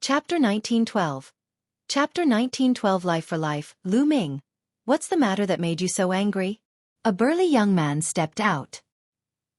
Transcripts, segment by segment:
Chapter 1912. Chapter 1912 Life for Life. Lu Ming. What's the matter that made you so angry? A burly young man stepped out.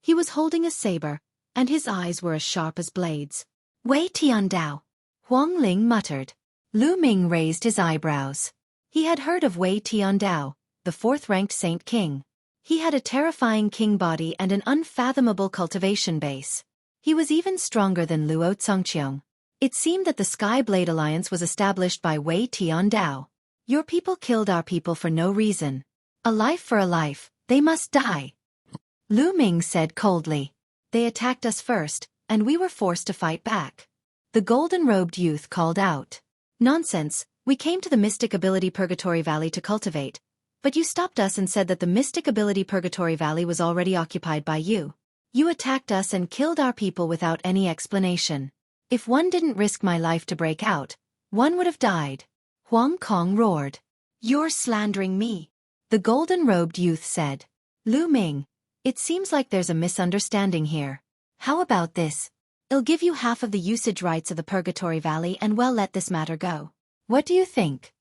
He was holding a saber, and his eyes were as sharp as blades. Wei Tiandao. Huang Ling muttered. Lu Ming raised his eyebrows. He had heard of Wei Tiandao, the fourth-ranked Saint King. He had a terrifying king body and an unfathomable cultivation base. He was even stronger than Luo Congqiong. It seemed that the Sky Blade Alliance was established by Wei Tiandao. Your people killed our people for no reason. A life for a life, they must die. Lu Ming said coldly. They attacked us first, and we were forced to fight back. The golden-robed youth called out. Nonsense, we came to the Mystic Ability Purgatory Valley to cultivate, but you stopped us and said that the Mystic Ability Purgatory Valley was already occupied by you. You attacked us and killed our people without any explanation. If one didn't risk my life to break out, one would have died. Huang Kong roared. You're slandering me. The golden-robed youth said. Lu Ming, it seems like there's a misunderstanding here. How about this? I'll give you half of the usage rights of the Purgatory Valley and we'll let this matter go. What do you think?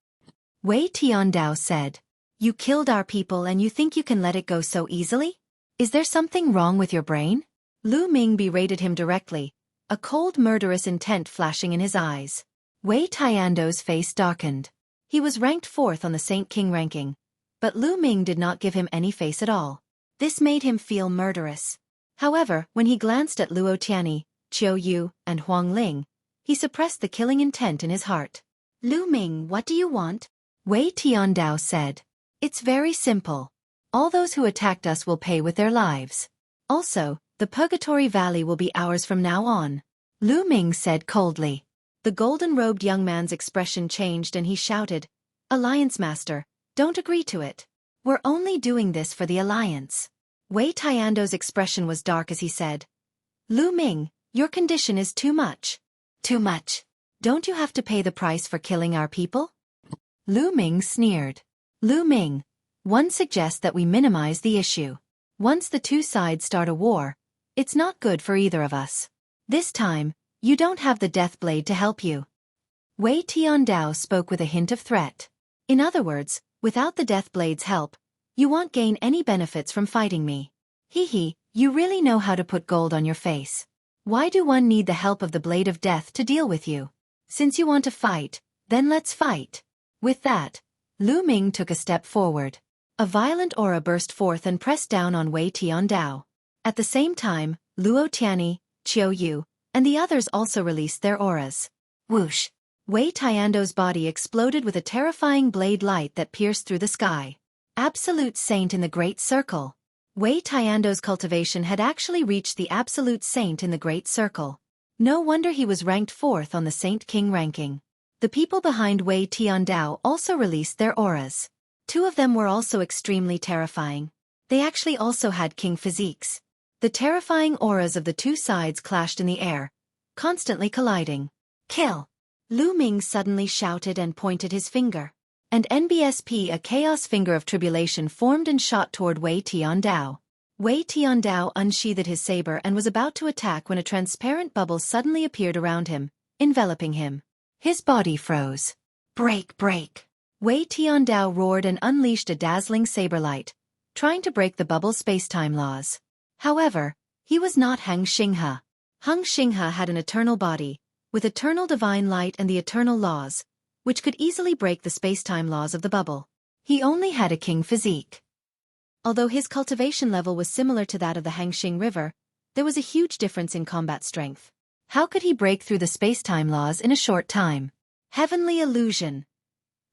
Wei Tiandao said. You killed our people and you think you can let it go so easily? Is there something wrong with your brain? Lu Ming berated him directly, a cold murderous intent flashing in his eyes. Wei Tiandao's face darkened. He was ranked 4th on the Saint King ranking, but Lu Ming did not give him any face at all. This made him feel murderous. However, when he glanced at Luo Tianyi, Qiu Yu, and Huang Ling, he suppressed the killing intent in his heart. Lu Ming, what do you want? Wei Tiandao said. It's very simple. All those who attacked us will pay with their lives. Also, the Purgatory Valley will be ours from now on. Lu Ming said coldly. The golden-robed young man's expression changed and he shouted, Alliance Master, don't agree to it. We're only doing this for the Alliance. Wei Tiandao's expression was dark as he said, Lu Ming, your condition is too much. Too much. Don't you have to pay the price for killing our people? Lu Ming sneered. Lu Ming, one suggests that we minimize the issue. Once the two sides start a war, it's not good for either of us. This time, you don't have the Death Blade to help you. Wei Tiandao spoke with a hint of threat. In other words, without the Death Blade's help, you won't gain any benefits from fighting me. Hee, you really know how to put gold on your face. Why do one need the help of the Blade of Death to deal with you? Since you want to fight, then let's fight. With that, Lu Ming took a step forward. A violent aura burst forth and pressed down on Wei Tiandao. At the same time, Luo Tianyi, Qiu Yu, and the others also released their auras. Whoosh! Wei Tiandao's body exploded with a terrifying blade light that pierced through the sky. Absolute Saint in the Great Circle. Wei Tiandao's cultivation had actually reached the Absolute Saint in the Great Circle. No wonder he was ranked 4th on the Saint King ranking. The people behind Wei Tiandao also released their auras. 2 of them were also extremely terrifying. They actually also had king physiques. The terrifying auras of the two sides clashed in the air, constantly colliding. Kill! Lu Ming suddenly shouted and pointed his finger. And NBSP, a chaos finger of tribulation, formed and shot toward Wei Tiandao. Wei Tiandao unsheathed his saber and was about to attack when a transparent bubble suddenly appeared around him, enveloping him. His body froze. Break, break! Wei Tiandao roared and unleashed a dazzling saber light, trying to break the bubble space-time laws. However, he was not Heng Xinghe. Heng Xinghe had an eternal body, with eternal divine light and the eternal laws, which could easily break the space-time laws of the bubble. He only had a king physique. Although his cultivation level was similar to that of the Hangxing River, there was a huge difference in combat strength. How could he break through the space-time laws in a short time? Heavenly illusion.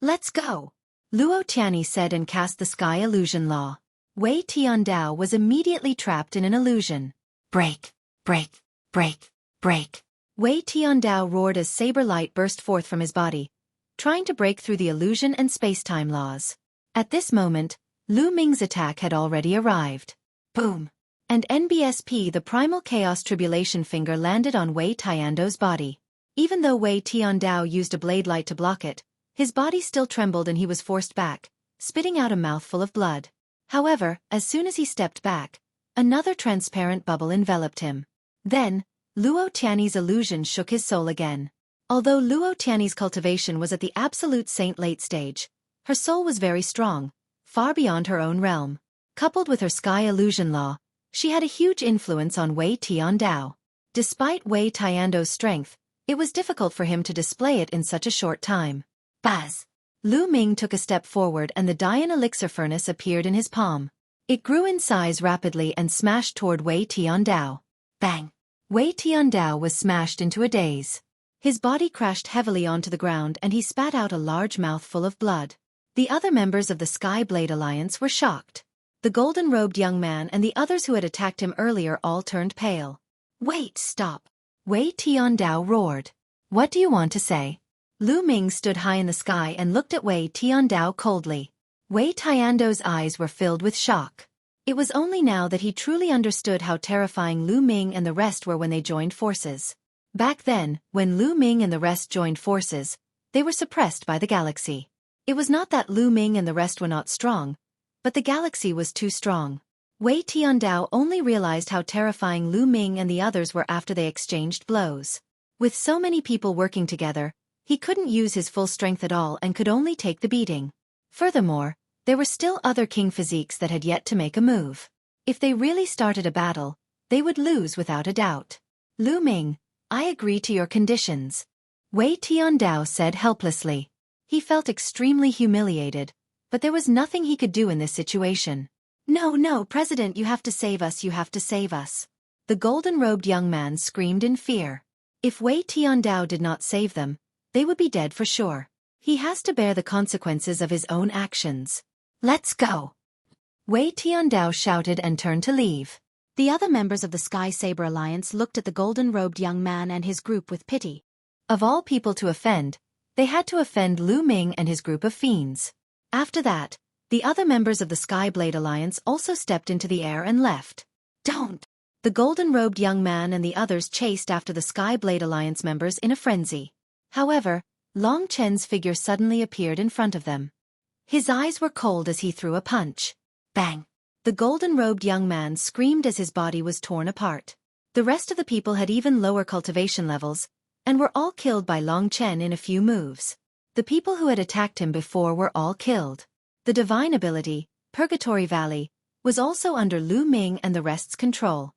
Let's go! Luo Tianyi said and cast the Sky Illusion Law. Wei Tiandao was immediately trapped in an illusion. Break, break, break, break. Wei Tiandao roared as saber light burst forth from his body, trying to break through the illusion and space-time laws. At this moment, Lu Ming's attack had already arrived. Boom! And NBSP, the primal chaos tribulation finger, landed on Wei Tiandao's body. Even though Wei Tiandao used a blade light to block it, his body still trembled and he was forced back, spitting out a mouthful of blood. However, as soon as he stepped back, another transparent bubble enveloped him. Then, Luo Tianyi's illusion shook his soul again. Although Luo Tianyi's cultivation was at the absolute saint late stage, her soul was very strong, far beyond her own realm. Coupled with her sky illusion law, she had a huge influence on Wei Tiandao. Despite Wei Tiandao's strength, it was difficult for him to display it in such a short time. Buzz! Lu Ming took a step forward and the Dian elixir furnace appeared in his palm. It grew in size rapidly and smashed toward Wei Tiandao. Bang! Wei Tiandao was smashed into a daze. His body crashed heavily onto the ground and he spat out a large mouthful of blood. The other members of the Sky Blade Alliance were shocked. The golden-robed young man and the others who had attacked him earlier all turned pale. Wait, stop! Wei Tiandao roared. What do you want to say? Lu Ming stood high in the sky and looked at Wei Tiandao coldly. Wei Tiandao's eyes were filled with shock. It was only now that he truly understood how terrifying Lu Ming and the rest were when they joined forces. Back then, when Lu Ming and the rest joined forces, they were suppressed by the galaxy. It was not that Lu Ming and the rest were not strong, but the galaxy was too strong. Wei Tiandao only realized how terrifying Lu Ming and the others were after they exchanged blows. With so many people working together, he couldn't use his full strength at all and could only take the beating. Furthermore, there were still other king physiques that had yet to make a move. If they really started a battle, they would lose without a doubt. Lu Ming, I agree to your conditions. Wei Tiandao said helplessly. He felt extremely humiliated, but there was nothing he could do in this situation. No, President, you have to save us, you have to save us. The golden-robed young man screamed in fear. If Wei Tiandao did not save them, they would be dead for sure. He has to bear the consequences of his own actions. Let's go! Wei Tiandao shouted and turned to leave. The other members of the Sky Saber Alliance looked at the golden-robed young man and his group with pity. Of all people to offend, they had to offend Lu Ming and his group of fiends. After that, the other members of the Sky Blade Alliance also stepped into the air and left. Don't! The golden-robed young man and the others chased after the Sky Blade Alliance members in a frenzy. However, Long Chen's figure suddenly appeared in front of them. His eyes were cold as he threw a punch. Bang! The golden-robed young man screamed as his body was torn apart. The rest of the people had even lower cultivation levels, and were all killed by Long Chen in a few moves. The people who had attacked him before were all killed. The divine ability, Purgatory Valley, was also under Lu Ming and the rest's control.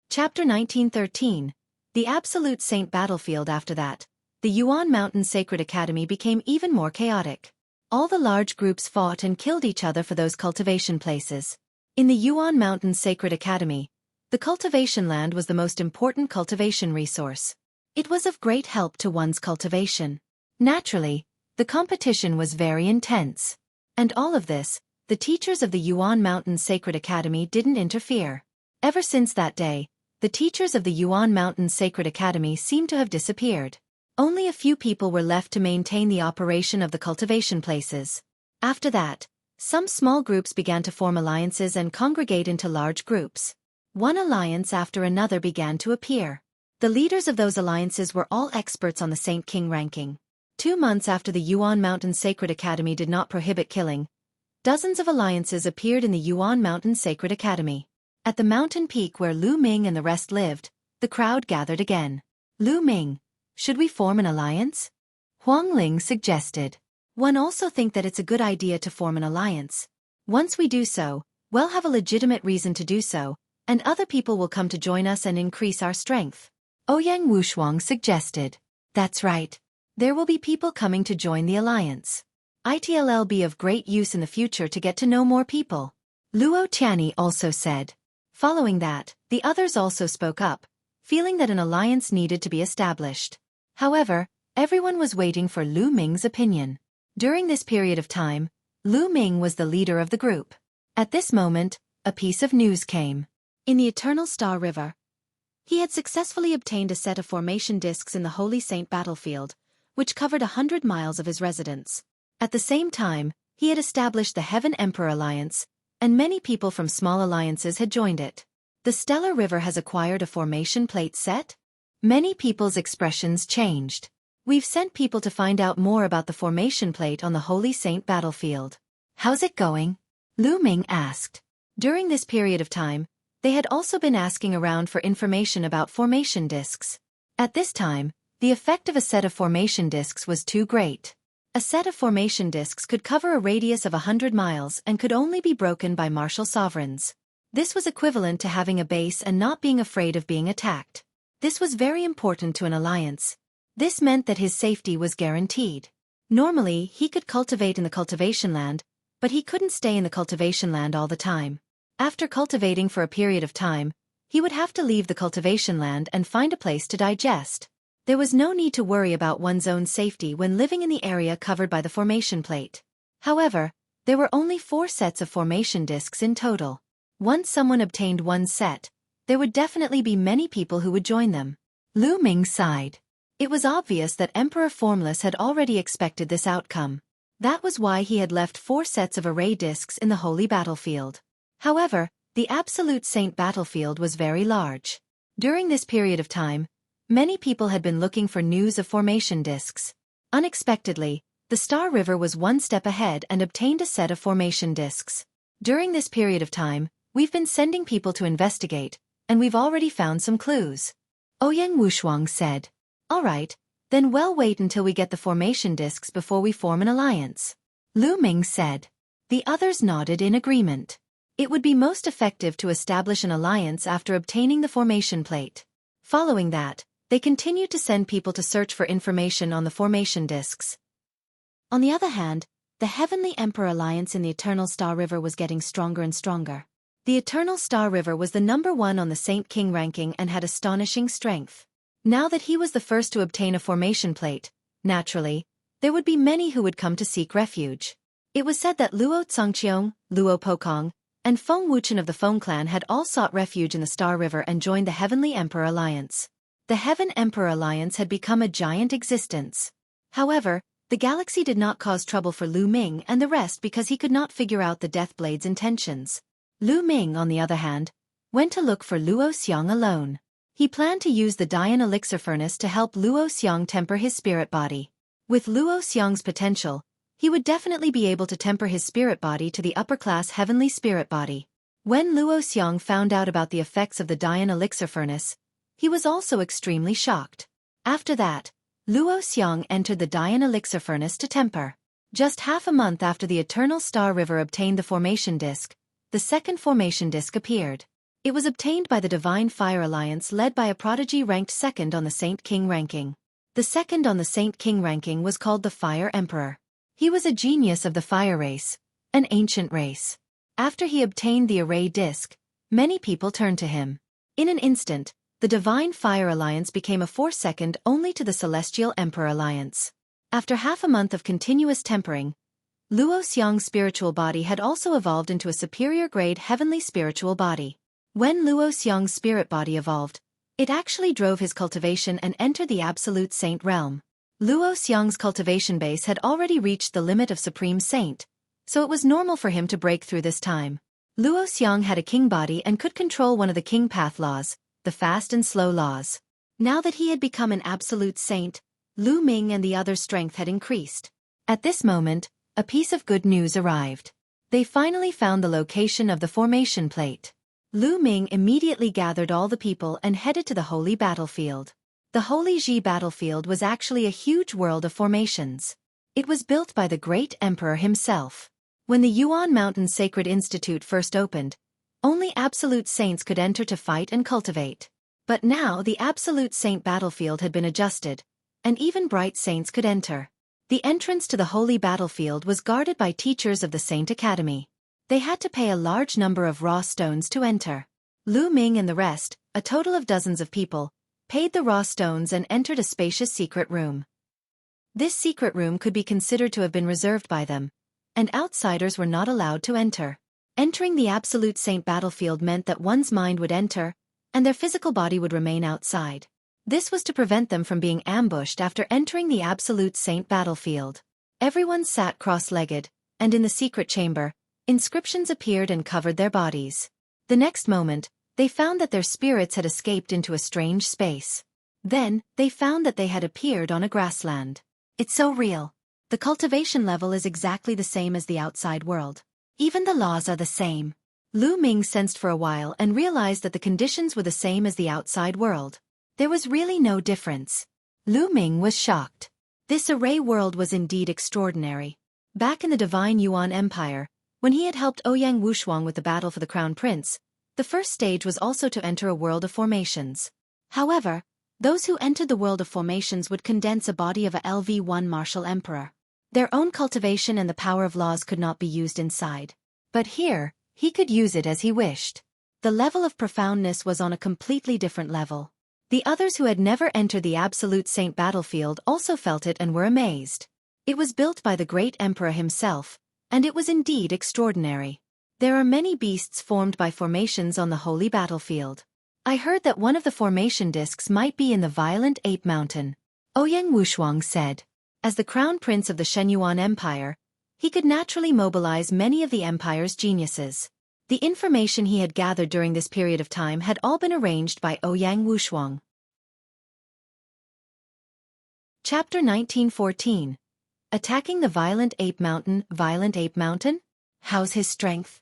Chapter 1913. The Absolute Saint Battlefield. After that, the Yuan Mountain Sacred Academy became even more chaotic. All the large groups fought and killed each other for those cultivation places. In the Yuan Mountain Sacred Academy, the cultivation land was the most important cultivation resource. It was of great help to one's cultivation. Naturally, the competition was very intense. And all of this, the teachers of the Yuan Mountain Sacred Academy didn't interfere. Ever since that day, the teachers of the Yuan Mountain Sacred Academy seemed to have disappeared. Only a few people were left to maintain the operation of the cultivation places. After that, some small groups began to form alliances and congregate into large groups. One alliance after another began to appear. The leaders of those alliances were all experts on the Saint King ranking. 2 months after the Yuan Mountain Sacred Academy did not prohibit killing, dozens of alliances appeared in the Yuan Mountain Sacred Academy. At the mountain peak where Lu Ming and the rest lived, the crowd gathered again. Lu Ming, should we form an alliance? Huang Ling suggested. One also think that it's a good idea to form an alliance. Once we do so, we'll have a legitimate reason to do so, and other people will come to join us and increase our strength. Ouyang Wushuang suggested. That's right. There will be people coming to join the alliance. It'll be of great use in the future to get to know more people. Luo Tianyi also said. Following that, the others also spoke up, feeling that an alliance needed to be established. However, everyone was waiting for Lu Ming's opinion. During this period of time, Lu Ming was the leader of the group. At this moment, a piece of news came. In the Eternal Star River, he had successfully obtained a set of formation discs in the Holy Saint battlefield, which covered 100 miles of his residence. At the same time, he had established the Heaven Emperor Alliance, and many people from small alliances had joined it. The Stellar River has acquired a formation plate set? Many people's expressions changed. We've sent people to find out more about the formation plate on the Holy Saint battlefield. How's it going? Lu Ming asked. During this period of time, they had also been asking around for information about formation discs. At this time, the effect of a set of formation discs was too great. A set of formation discs could cover a radius of 100 miles and could only be broken by martial sovereigns. This was equivalent to having a base and not being afraid of being attacked. This was very important to an alliance. This meant that his safety was guaranteed. Normally, he could cultivate in the cultivation land, but he couldn't stay in the cultivation land all the time. After cultivating for a period of time, he would have to leave the cultivation land and find a place to digest. There was no need to worry about one's own safety when living in the area covered by the formation plate. However, there were only 4 sets of formation discs in total. Once someone obtained one set, there would definitely be many people who would join them. Lu Ming sighed. It was obvious that Emperor Formless had already expected this outcome. That was why he had left 4 sets of array discs in the holy battlefield. However, the Absolute Saint battlefield was very large. During this period of time, many people had been looking for news of formation discs. Unexpectedly, the Star River was one step ahead and obtained a set of formation discs. During this period of time, we've been sending people to investigate, and we've already found some clues. Ouyang Wushuang said. All right, then we'll wait until we get the formation discs before we form an alliance. Lu Ming said. The others nodded in agreement. It would be most effective to establish an alliance after obtaining the formation plate. Following that, they continued to send people to search for information on the formation discs. On the other hand, the Heavenly Emperor Alliance in the Eternal Star River was getting stronger and stronger. The Eternal Star River was the #1 on the Saint King ranking and had astonishing strength. Now that he was the first to obtain a formation plate, naturally, there would be many who would come to seek refuge. It was said that Luo Cangqiong, Luo Pokong, and Feng Wuchen of the Feng clan had all sought refuge in the Star River and joined the Heavenly Emperor Alliance. The Heaven Emperor Alliance had become a giant existence. However, the galaxy did not cause trouble for Lu Ming and the rest because he could not figure out the Deathblade's intentions. Lu Ming, on the other hand, went to look for Luo Xiang alone. He planned to use the Dian Elixir Furnace to help Luo Xiang temper his spirit body. With Luo Xiang's potential, he would definitely be able to temper his spirit body to the upper-class heavenly spirit body. When Luo Xiang found out about the effects of the Dian Elixir Furnace, he was also extremely shocked. After that, Luo Xiang entered the Dian Elixir Furnace to temper. Just half a month after the Eternal Star River obtained the formation disc, the second formation disc appeared. It was obtained by the Divine Fire Alliance led by a prodigy ranked 2nd on the Saint King ranking. The 2nd on the Saint King ranking was called the Fire Emperor. He was a genius of the fire race, an ancient race. After he obtained the array disc, many people turned to him. In an instant, the Divine Fire Alliance became a force second only to the Celestial Emperor Alliance. After half a month of continuous tempering, Luo Xiang's spiritual body had also evolved into a superior grade heavenly spiritual body. When Luo Xiang's spirit body evolved, it actually drove his cultivation and entered the Absolute Saint realm. Luo Xiang's cultivation base had already reached the limit of Supreme Saint, so it was normal for him to break through this time. Luo Xiang had a king body and could control one of the king path laws, the fast and slow laws. Now that he had become an Absolute Saint, Lu Ming and the others' strength had increased. At this moment, a piece of good news arrived. They finally found the location of the formation plate. Lu Ming immediately gathered all the people and headed to the holy battlefield. The Holy Ji battlefield was actually a huge world of formations. It was built by the great emperor himself. When the Yuan Mountain Sacred Institute first opened, only Absolute Saints could enter to fight and cultivate. But now the Absolute Saint battlefield had been adjusted, and even bright saints could enter. The entrance to the holy battlefield was guarded by teachers of the Saint Academy. They had to pay a large number of raw stones to enter. Lu Ming and the rest, a total of dozens of people, paid the raw stones and entered a spacious secret room. This secret room could be considered to have been reserved by them, and outsiders were not allowed to enter. Entering the Absolute Saint battlefield meant that one's mind would enter, and their physical body would remain outside. This was to prevent them from being ambushed after entering the Absolute Saint battlefield. Everyone sat cross-legged, and in the secret chamber, inscriptions appeared and covered their bodies. The next moment, they found that their spirits had escaped into a strange space. Then, they found that they had appeared on a grassland. It's so real. The cultivation level is exactly the same as the outside world. Even the laws are the same. Lu Ming sensed for a while and realized that the conditions were the same as the outside world. There was really no difference. Lu Ming was shocked. This array world was indeed extraordinary. Back in the Divine Yuan Empire, when he had helped Ouyang Wushuang with the battle for the Crown Prince, the first stage was also to enter a world of formations. However, those who entered the world of formations would condense a body of a LV1 martial emperor. Their own cultivation and the power of laws could not be used inside. But here, he could use it as he wished. The level of profoundness was on a completely different level. The others who had never entered the Absolute Saint battlefield also felt it and were amazed. It was built by the great emperor himself, and it was indeed extraordinary. There are many beasts formed by formations on the holy battlefield. I heard that one of the formation discs might be in the Violent Ape Mountain, Ouyang Wushuang said. As the crown prince of the Shenyuan Empire, he could naturally mobilize many of the empire's geniuses. The information he had gathered during this period of time had all been arranged by Ouyang Wushuang. Chapter 1914. Attacking the Violent Ape Mountain. Violent Ape Mountain? How's his strength?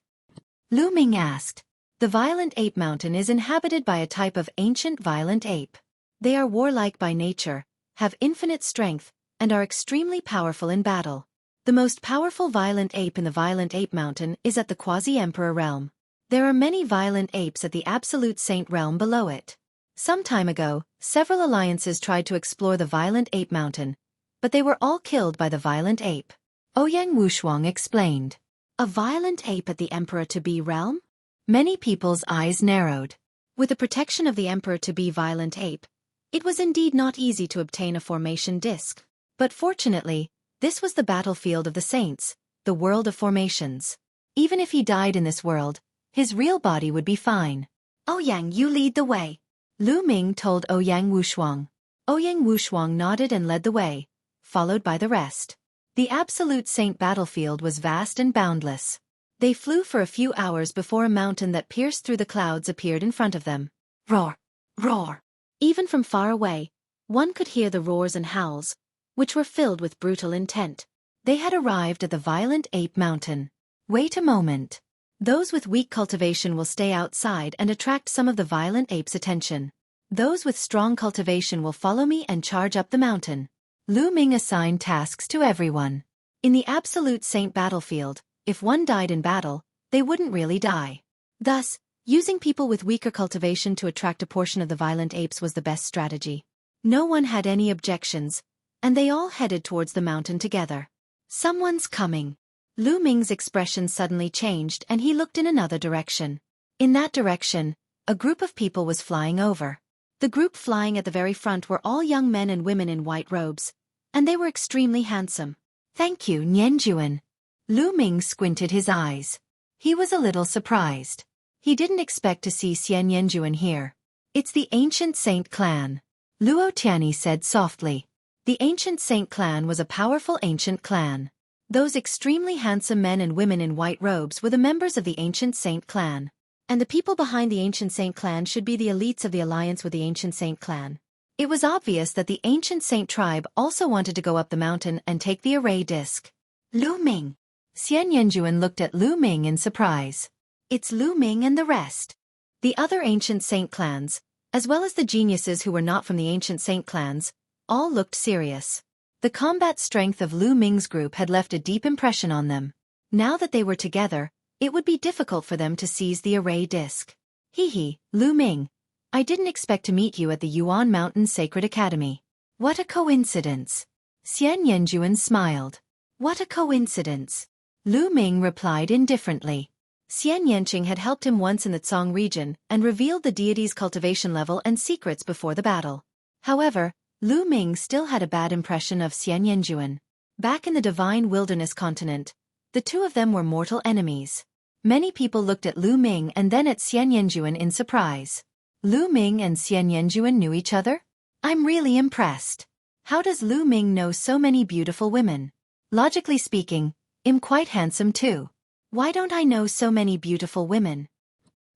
Lu Ming asked. The Violent Ape Mountain is inhabited by a type of ancient violent ape. They are warlike by nature, have infinite strength, and are extremely powerful in battle. The most powerful violent ape in the Violent Ape Mountain is at the Quasi-Emperor realm. There are many violent apes at the Absolute Saint realm below it. Some time ago, several alliances tried to explore the Violent Ape Mountain, but they were all killed by the violent ape. Ouyang Wushuang explained. A violent ape at the Emperor-to-be realm? Many people's eyes narrowed. With the protection of the Emperor-to-be violent ape, it was indeed not easy to obtain a formation disc. But fortunately, this was the battlefield of the saints, the world of formations. Even if he died in this world, his real body would be fine. Ouyang, you lead the way. Lu Ming told Ouyang Wushuang. Ouyang Wushuang nodded and led the way, followed by the rest. The Absolute Saint battlefield was vast and boundless. They flew for a few hours before a mountain that pierced through the clouds appeared in front of them. Roar! Roar! Even from far away, one could hear the roars and howls, which were filled with brutal intent. They had arrived at the Violent Ape Mountain. Wait a moment. Those with weak cultivation will stay outside and attract some of the violent ape's attention. Those with strong cultivation will follow me and charge up the mountain. Lu Ming assigned tasks to everyone. In the Absolute Saint battlefield, if one died in battle, they wouldn't really die. Thus, using people with weaker cultivation to attract a portion of the violent apes was the best strategy. No one had any objections, and they all headed towards the mountain together. Someone's coming. Lu Ming's expression suddenly changed and he looked in another direction. In that direction, a group of people was flying over. The group flying at the very front were all young men and women in white robes, and they were extremely handsome. Thank you, nianjun. Lu Ming squinted his eyes. He was a little surprised. He didn't expect to see nianjun here. It's the Ancient Saint clan. Luo Tianyi said softly. The Ancient Saint clan was a powerful ancient clan. Those extremely handsome men and women in white robes were the members of the Ancient Saint clan. And the people behind the Ancient Saint clan should be the elites of the alliance with the Ancient Saint clan. It was obvious that the Ancient Saint tribe also wanted to go up the mountain and take the array disc. Lu Ming. Nianjun looked at Lu Ming in surprise. It's Lu Ming and the rest. The other Ancient Saint clans, as well as the geniuses who were not from the Ancient Saint clans, all looked serious. The combat strength of Lu Ming's group had left a deep impression on them. Now that they were together, it would be difficult for them to seize the array disc. Hee, Lu Ming. I didn't expect to meet you at the Yuan Mountain Sacred Academy. What a coincidence. Nianjun smiled. What a coincidence. Lu Ming replied indifferently. Xiangxiang had helped him once in the Tsong region and revealed the deity's cultivation level and secrets before the battle. However, Lu Ming still had a bad impression of Nianjun. Back in the Divine Wilderness continent, the two of them were mortal enemies. Many people looked at Lu Ming and then at Nianjun in surprise. Lu Ming and Nianjun knew each other? I'm really impressed. How does Lu Ming know so many beautiful women? Logically speaking, I'm quite handsome too. Why don't I know so many beautiful women?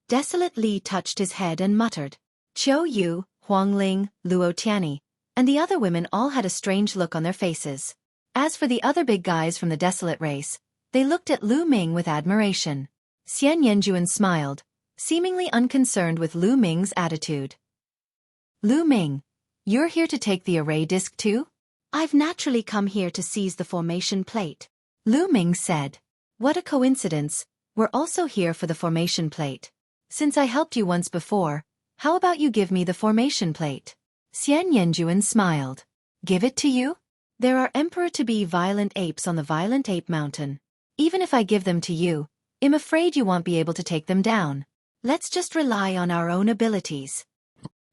Desolate Li touched his head and muttered. Qiu Yu, Huang Ling, Luo Tianyi, and the other women all had a strange look on their faces. As for the other big guys from the Desolate race, they looked at Lu Ming with admiration. Nianjun smiled, seemingly unconcerned with Lu Ming's attitude. Lu Ming, you're here to take the array disk too? I've naturally come here to seize the formation plate. Lu Ming said. What a coincidence, we're also here for the formation plate. Since I helped you once before, how about you give me the formation plate? Xiangxiang smiled. Give it to you? There are emperor-to-be violent apes on the Violent Ape Mountain. Even if I give them to you, I'm afraid you won't be able to take them down. Let's just rely on our own abilities.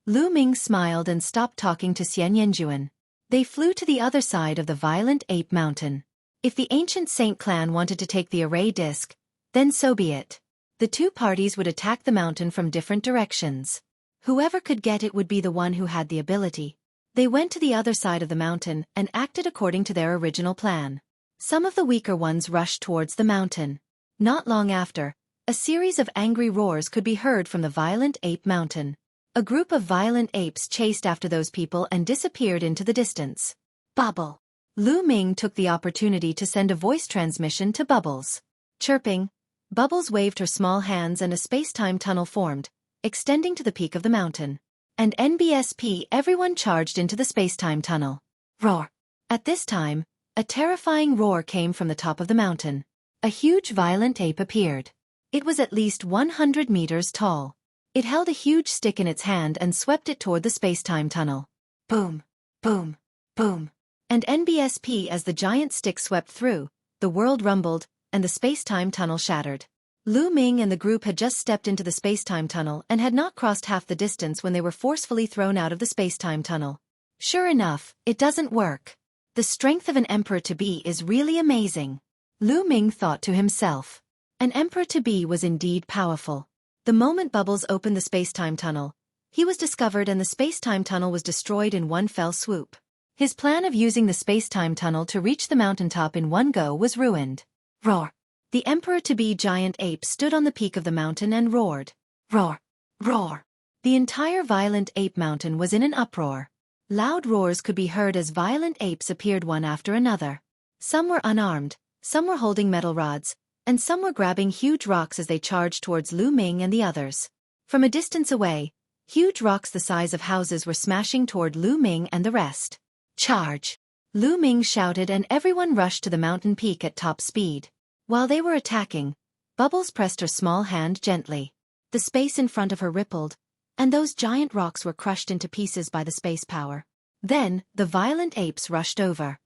Lu Ming smiled and stopped talking to Xiangxiang. They flew to the other side of the Violent Ape Mountain. If the ancient Saint clan wanted to take the array disk, then so be it. The two parties would attack the mountain from different directions. Whoever could get it would be the one who had the ability. They went to the other side of the mountain and acted according to their original plan. Some of the weaker ones rushed towards the mountain. Not long after, a series of angry roars could be heard from the Violent Ape Mountain. A group of violent apes chased after those people and disappeared into the distance. Bubble. Lu Ming took the opportunity to send a voice transmission to Bubbles. Chirping, Bubbles waved her small hands and a space-time tunnel formed, extending to the peak of the mountain. And NBSP everyone charged into the space-time tunnel. Roar. At this time, a terrifying roar came from the top of the mountain. A huge violent ape appeared. It was at least 100 meters tall. It held a huge stick in its hand and swept it toward the space-time tunnel. Boom, boom, boom. And NBSP as the giant stick swept through, the world rumbled, and the space-time tunnel shattered. Lu Ming and the group had just stepped into the space-time tunnel and had not crossed half the distance when they were forcefully thrown out of the space-time tunnel. Sure enough, it doesn't work. The strength of an emperor-to-be is really amazing. Lu Ming thought to himself. An emperor-to-be was indeed powerful. The moment Bubbles opened the space-time tunnel, he was discovered and the space-time tunnel was destroyed in one fell swoop. His plan of using the space-time tunnel to reach the mountaintop in one go was ruined. Roar. The emperor-to-be giant ape stood on the peak of the mountain and roared. Roar. Roar. The entire Violent Ape Mountain was in an uproar. Loud roars could be heard as violent apes appeared one after another. Some were unarmed, some were holding metal rods, and some were grabbing huge rocks as they charged towards Lu Ming and the others. From a distance away, huge rocks the size of houses were smashing toward Lu Ming and the rest. Charge! Lu Ming shouted and everyone rushed to the mountain peak at top speed. While they were attacking, Bubbles pressed her small hand gently. The space in front of her rippled, and those giant rocks were crushed into pieces by the space power. Then, the violent apes rushed over.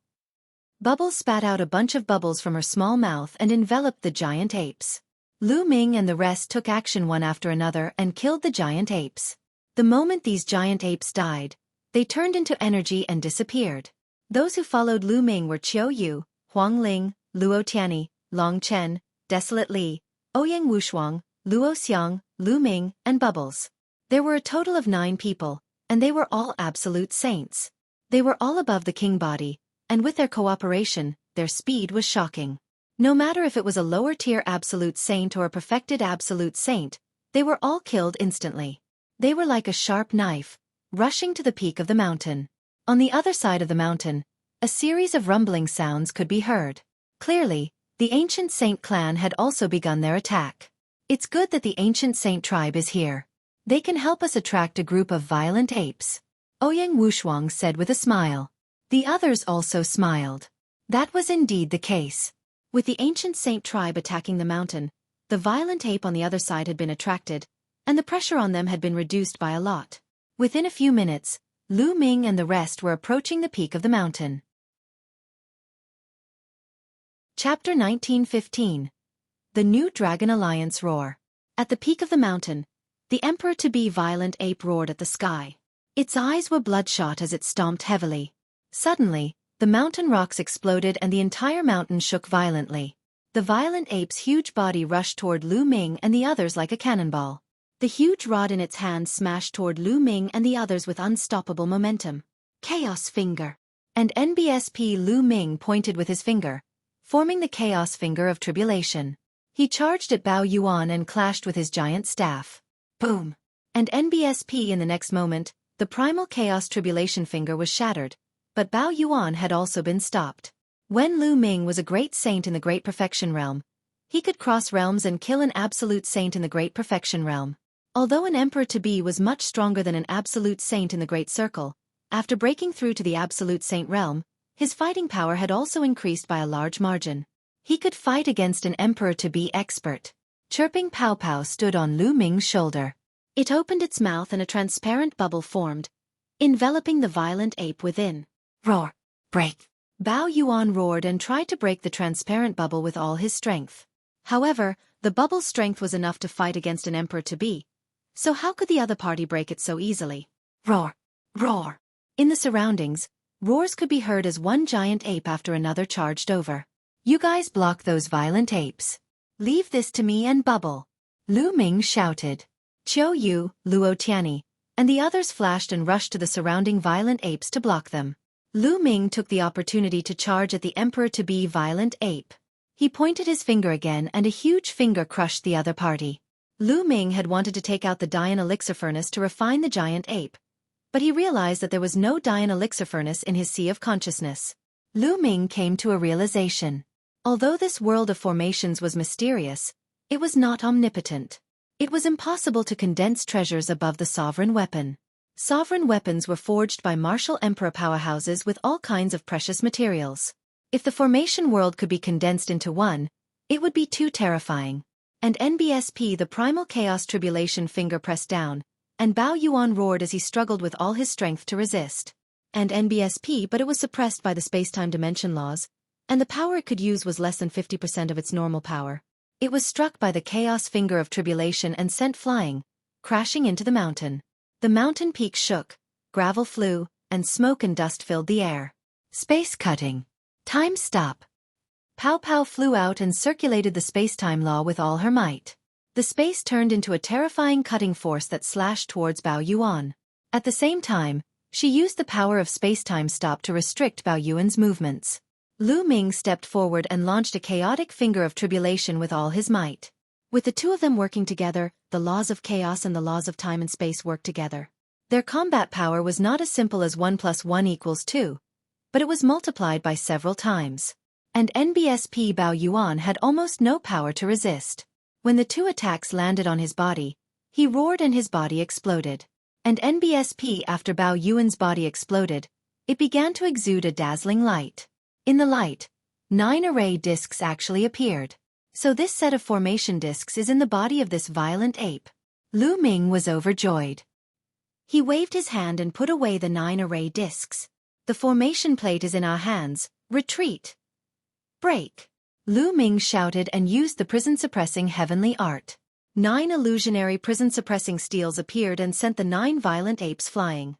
Bubbles spat out a bunch of bubbles from her small mouth and enveloped the giant apes. Lu Ming and the rest took action one after another and killed the giant apes. The moment these giant apes died, they turned into energy and disappeared. Those who followed Lu Ming were Qiu Yu, Huang Ling, Luo Tianyi, Long Chen, Desolate Li, Ouyang Wushuang, Luo Xiang, Lu Ming, and Bubbles. There were a total of 9 people, and they were all absolute saints. They were all above the king body, and with their cooperation, their speed was shocking. No matter if it was a lower-tier absolute saint or a perfected absolute saint, they were all killed instantly. They were like a sharp knife, rushing to the peak of the mountain. On the other side of the mountain, a series of rumbling sounds could be heard. Clearly, the ancient saint clan had also begun their attack. It's good that the ancient saint tribe is here. They can help us attract a group of violent apes. Ouyang Wushuang said with a smile. The others also smiled. That was indeed the case. With the ancient saint tribe attacking the mountain, the violent ape on the other side had been attracted, and the pressure on them had been reduced by a lot. Within a few minutes, Lu Ming and the rest were approaching the peak of the mountain. Chapter 1915. The New Dragon Alliance Roar. At the peak of the mountain, the emperor-to-be violent ape roared at the sky. Its eyes were bloodshot as it stomped heavily. Suddenly, the mountain rocks exploded and the entire mountain shook violently. The violent ape's huge body rushed toward Lu Ming and the others like a cannonball. The huge rod in its hand smashed toward Lu Ming and the others with unstoppable momentum. Chaos Finger. And NBSP Lu Ming pointed with his finger, forming the Chaos Finger of Tribulation. He charged at Bao Yuan and clashed with his giant staff. Boom! And NBSP in the next moment, the primal Chaos Tribulation Finger was shattered, but Bao Yuan had also been stopped. When Lu Ming was a great saint in the Great Perfection Realm, he could cross realms and kill an absolute saint in the Great Perfection Realm. Although an emperor-to-be was much stronger than an absolute saint in the Great Circle, after breaking through to the absolute saint realm, his fighting power had also increased by a large margin. He could fight against an emperor-to-be expert. Chirping Pow Pow stood on Lu Ming's shoulder. It opened its mouth and a transparent bubble formed, enveloping the violent ape within. Roar! Break! Bao Yuan roared and tried to break the transparent bubble with all his strength. However, the bubble's strength was enough to fight against an emperor-to-be. So how could the other party break it so easily? Roar! Roar! In the surroundings, roars could be heard as one giant ape after another charged over. You guys block those violent apes. Leave this to me and Bubble. Lu Ming shouted. Qiu Yu, Luo Tianyi, and the others flashed and rushed to the surrounding violent apes to block them. Lu Ming took the opportunity to charge at the emperor-to-be violent ape. He pointed his finger again and a huge finger crushed the other party. Lu Ming had wanted to take out the Dian elixir furnace to refine the giant ape, but he realized that there was no Dian elixir furnace in his sea of consciousness. Lu Ming came to a realization. Although this world of formations was mysterious, it was not omnipotent. It was impossible to condense treasures above the sovereign weapon. Sovereign weapons were forged by martial emperor powerhouses with all kinds of precious materials. If the formation world could be condensed into one, it would be too terrifying. And NBSP, the primal chaos tribulation, finger pressed down, and Bao Yuan roared as he struggled with all his strength to resist. And NBSP, but it was suppressed by the space-time dimension laws, and the power it could use was less than 50% of its normal power. It was struck by the chaos finger of tribulation and sent flying, crashing into the mountain. The mountain peak shook, gravel flew, and smoke and dust filled the air. Space cutting. Time stop. Pow Pow flew out and circulated the space-time law with all her might. The space turned into a terrifying cutting force that slashed towards Bao Yuan. At the same time, she used the power of space-time stop to restrict Bao Yuan's movements. Lu Ming stepped forward and launched a chaotic finger of tribulation with all his might. With the two of them working together, the laws of chaos and the laws of time and space worked together. Their combat power was not as simple as 1 + 1 = 2, but it was multiplied by several times. And NBSP Bao Yuan had almost no power to resist. When the two attacks landed on his body, he roared and his body exploded. And NBSP, after Bao Yuan's body exploded, it began to exude a dazzling light. In the light, 9 array discs actually appeared. So this set of formation discs is in the body of this violent ape. Lu Ming was overjoyed. He waved his hand and put away the 9 array discs. The formation plate is in our hands. Retreat. Break. Lu Ming shouted and used the prison-suppressing heavenly art. 9 illusionary prison-suppressing steels appeared and sent the 9 violent apes flying.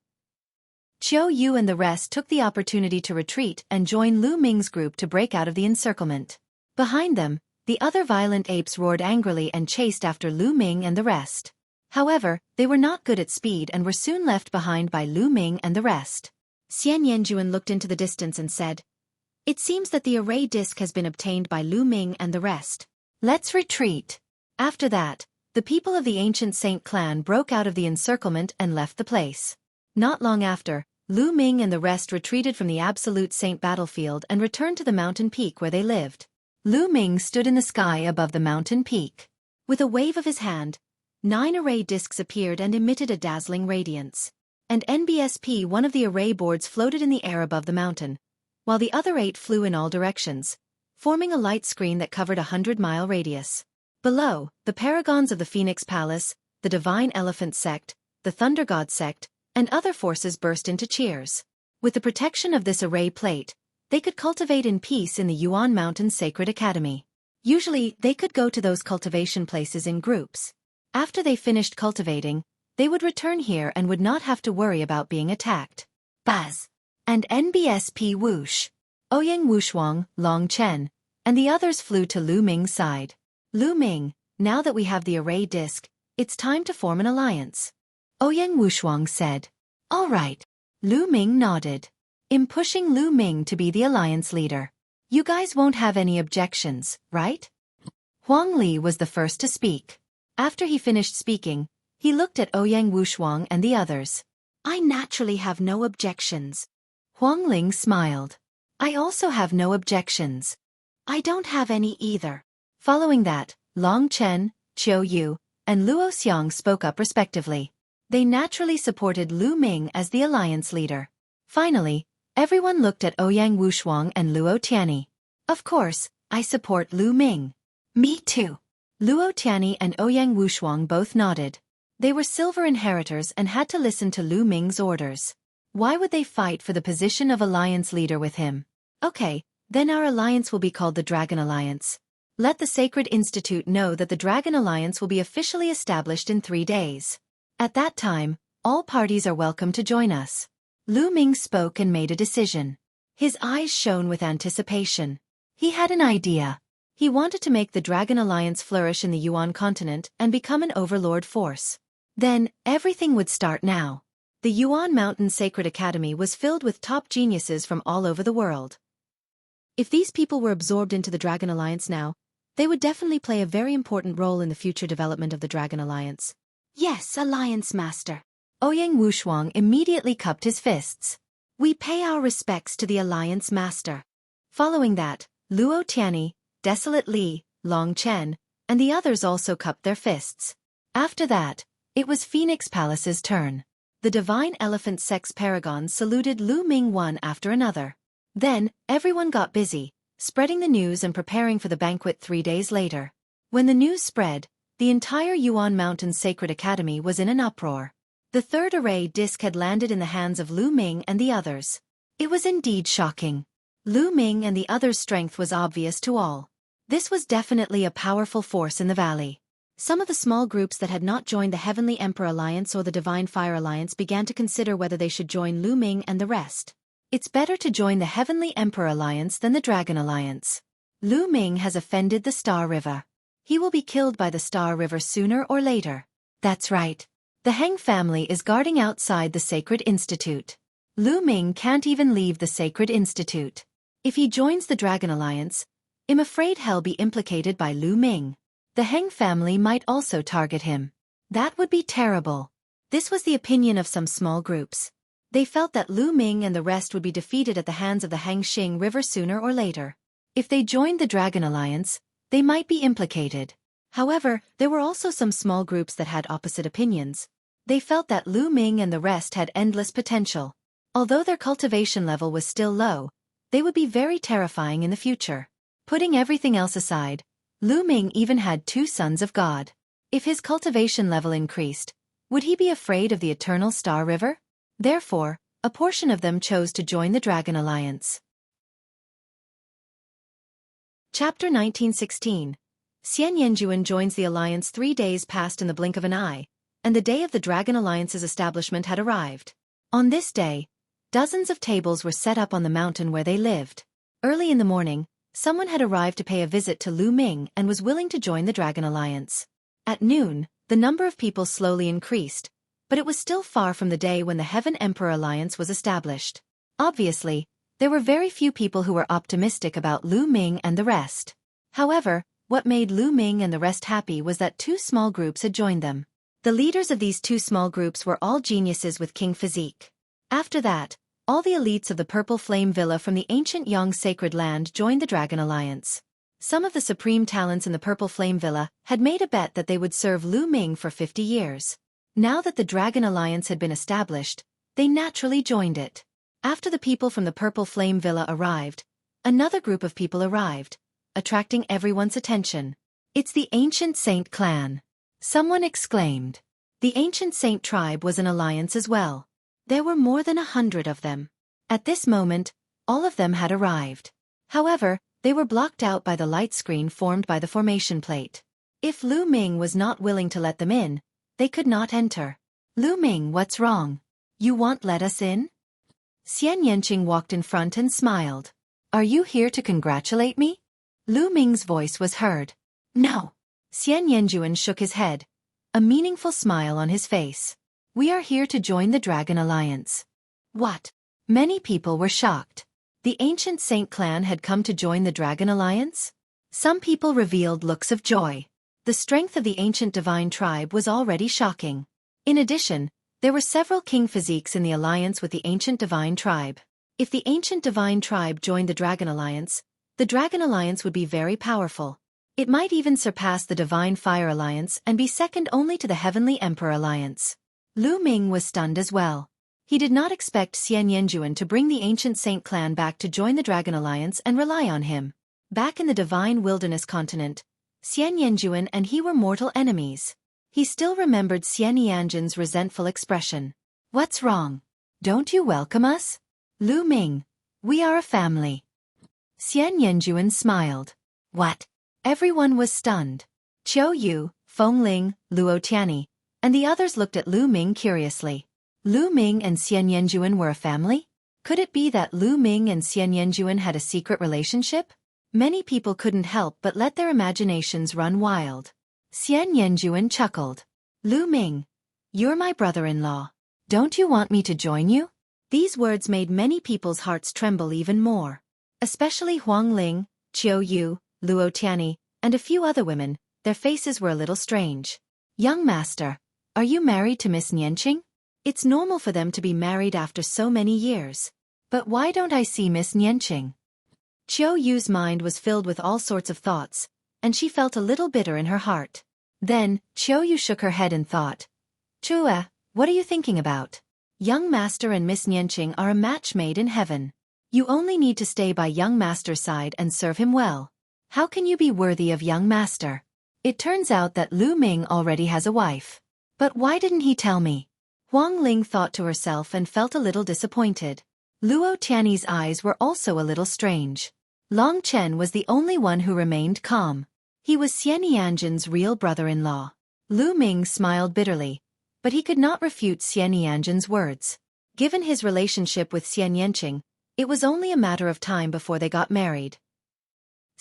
Qiu Yu and the rest took the opportunity to retreat and join Lu Ming's group to break out of the encirclement. Behind them, the other violent apes roared angrily and chased after Lu Ming and the rest. However, they were not good at speed and were soon left behind by Lu Ming and the rest. Nianjun looked into the distance and said, "It seems that the array disc has been obtained by Lu Ming and the rest. Let's retreat." After that, the people of the ancient Saint clan broke out of the encirclement and left the place. Not long after, Lu Ming and the rest retreated from the absolute Saint battlefield and returned to the mountain peak where they lived. Lu Ming stood in the sky above the mountain peak. With a wave of his hand, 9 array discs appeared and emitted a dazzling radiance. And NBSP, one of the array boards, floated in the air above the mountain, while the other 8 flew in all directions, forming a light screen that covered a 100-mile radius. Below, the paragons of the Phoenix Palace, the Divine Elephant Sect, the Thunder God Sect, and other forces burst into cheers. With the protection of this array plate, they could cultivate in peace in the Yuan Mountain Sacred Academy. Usually, they could go to those cultivation places in groups. After they finished cultivating, they would return here and would not have to worry about being attacked. Buzz! And NBSP whoosh. Ouyang Wushuang, Long Chen, and the others flew to Lu Ming's side. Lu Ming, now that we have the array disc, it's time to form an alliance. Ouyang Wushuang said. All right. Lu Ming nodded. I'm pushing Lu Ming to be the alliance leader. You guys won't have any objections, right? Huang Li was the first to speak. After he finished speaking, he looked at Ouyang Wushuang and the others. I naturally have no objections. Huang Ling smiled. I also have no objections. I don't have any either. Following that, Long Chen, Qiu Yu, and Luo Xiang spoke up respectively. They naturally supported Lu Ming as the alliance leader. Finally, everyone looked at Ouyang Wushuang and Luo Tianyi. Of course, I support Lu Ming. Me too. Luo Tianyi and Ouyang Wushuang both nodded. They were silver inheritors and had to listen to Lu Ming's orders. Why would they fight for the position of alliance leader with him? Okay, then our alliance will be called the Dragon Alliance. Let the Sacred Institute know that the Dragon Alliance will be officially established in 3 days. At that time, all parties are welcome to join us. Lu Ming spoke and made a decision. His eyes shone with anticipation. He had an idea. He wanted to make the Dragon Alliance flourish in the Yuan continent and become an overlord force. Then, everything would start now. The Yuan Mountain Sacred Academy was filled with top geniuses from all over the world. If these people were absorbed into the Dragon Alliance now, they would definitely play a very important role in the future development of the Dragon Alliance. Yes, Alliance Master. Ouyang Wushuang immediately cupped his fists. We pay our respects to the Alliance Master. Following that, Luo Tianyi, Desolate Li, Long Chen, and the others also cupped their fists. After that, it was Phoenix Palace's turn. The Divine Elephant Sex Paragons saluted Lu Ming one after another. Then, everyone got busy, spreading the news and preparing for the banquet 3 days later. When the news spread, the entire Yuan Mountain Sacred Academy was in an uproar. The third array disc had landed in the hands of Lu Ming and the others. It was indeed shocking. Lu Ming and the others' strength was obvious to all. This was definitely a powerful force in the valley. Some of the small groups that had not joined the Heavenly Emperor Alliance or the Divine Fire Alliance began to consider whether they should join Lu Ming and the rest. It's better to join the Heavenly Emperor Alliance than the Dragon Alliance. Lu Ming has offended the Star River. He will be killed by the Star River sooner or later. That's right. The Heng family is guarding outside the Sacred Institute. Lu Ming can't even leave the Sacred Institute. If he joins the Dragon Alliance, I'm afraid he'll be implicated by Lu Ming. The Heng family might also target him. That would be terrible. This was the opinion of some small groups. They felt that Lu Ming and the rest would be defeated at the hands of the Hangxing River sooner or later. If they joined the Dragon Alliance, they might be implicated. However, there were also some small groups that had opposite opinions. They felt that Lu Ming and the rest had endless potential. Although their cultivation level was still low, they would be very terrifying in the future. Putting everything else aside, Lu Ming even had 2 sons of God. If his cultivation level increased, would he be afraid of the eternal Star River? Therefore, a portion of them chose to join the Dragon Alliance. Chapter 1916. Xianxiang joins the Alliance. 3 days passed in the blink of an eye, and the day of the Dragon Alliance's establishment had arrived. On this day, dozens of tables were set up on the mountain where they lived. Early in the morning, someone had arrived to pay a visit to Lu Ming and was willing to join the Dragon Alliance. At noon, the number of people slowly increased, but it was still far from the day when the Heaven Emperor Alliance was established. Obviously, there were very few people who were optimistic about Lu Ming and the rest. However, what made Lu Ming and the rest happy was that 2 small groups had joined them. The leaders of these 2 small groups were all geniuses with king physique. After that, all the elites of the Purple Flame Villa from the ancient Yang Sacred Land joined the Dragon Alliance. Some of the supreme talents in the Purple Flame Villa had made a bet that they would serve Lu Ming for 50 years. Now that the Dragon Alliance had been established, they naturally joined it. After the people from the Purple Flame Villa arrived, another group of people arrived, attracting everyone's attention. It's the Ancient Saint clan. Someone exclaimed. The Ancient Saint tribe was an alliance as well. There were more than 100 of them. At this moment, all of them had arrived. However, they were blocked out by the light screen formed by the formation plate. If Lu Ming was not willing to let them in, they could not enter. Lu Ming, what's wrong? You won't let us in? Xiangxiang walked in front and smiled. Are you here to congratulate me? Lu Ming's voice was heard. No. Xiangxiang shook his head, a meaningful smile on his face. We are here to join the Dragon Alliance. What? Many people were shocked. The Ancient Saint clan had come to join the Dragon Alliance? Some people revealed looks of joy. The strength of the Ancient Divine tribe was already shocking. In addition, there were several king physiques in the alliance with the Ancient Divine tribe. If the Ancient Divine tribe joined the Dragon Alliance would be very powerful. It might even surpass the Divine Fire Alliance and be second only to the Heavenly Emperor Alliance. Lu Ming was stunned as well. He did not expect Xiannianjuan to bring the ancient Saint clan back to join the Dragon Alliance and rely on him. Back in the Divine Wilderness continent, Xiannianjuan and he were mortal enemies. He still remembered Xiannianjuan's resentful expression. "What's wrong? Don't you welcome us? Lu Ming, we are a family." Xiannianjuan smiled. "What?" Everyone was stunned. Qiu Yu, Feng Ling, Luo Tianyi, and the others looked at Lu Ming curiously. Lu Ming and Xiannianjuan were a family? Could it be that Lu Ming and Xiannianjuan had a secret relationship? Many people couldn't help but let their imaginations run wild. Xiannianjuan chuckled. "Lu Ming, you're my brother-in-law. Don't you want me to join you?" These words made many people's hearts tremble even more. Especially Huang Ling, Qiu Yu, Luo Tianyi, and a few other women. Their faces were a little strange. "Young master, are you married to Miss Nianqing?" It's normal for them to be married after so many years. But why don't I see Miss Nianqing? Qiu Yu's mind was filled with all sorts of thoughts, and she felt a little bitter in her heart. Then, Qiu Yu shook her head and thought, "Chue, what are you thinking about? Young master and Miss Nianqing are a match made in heaven. You only need to stay by young master's side and serve him well. How can you be worthy of young master? It turns out that Lu Ming already has a wife. But why didn't he tell me?" Huang Ling thought to herself and felt a little disappointed. Luo Tianyi's eyes were also a little strange. Long Chen was the only one who remained calm. He was Xiannianjuan's real brother-in-law. Lu Ming smiled bitterly, but he could not refute Xiannianjuan's words. Given his relationship with Xiannianqing, it was only a matter of time before they got married.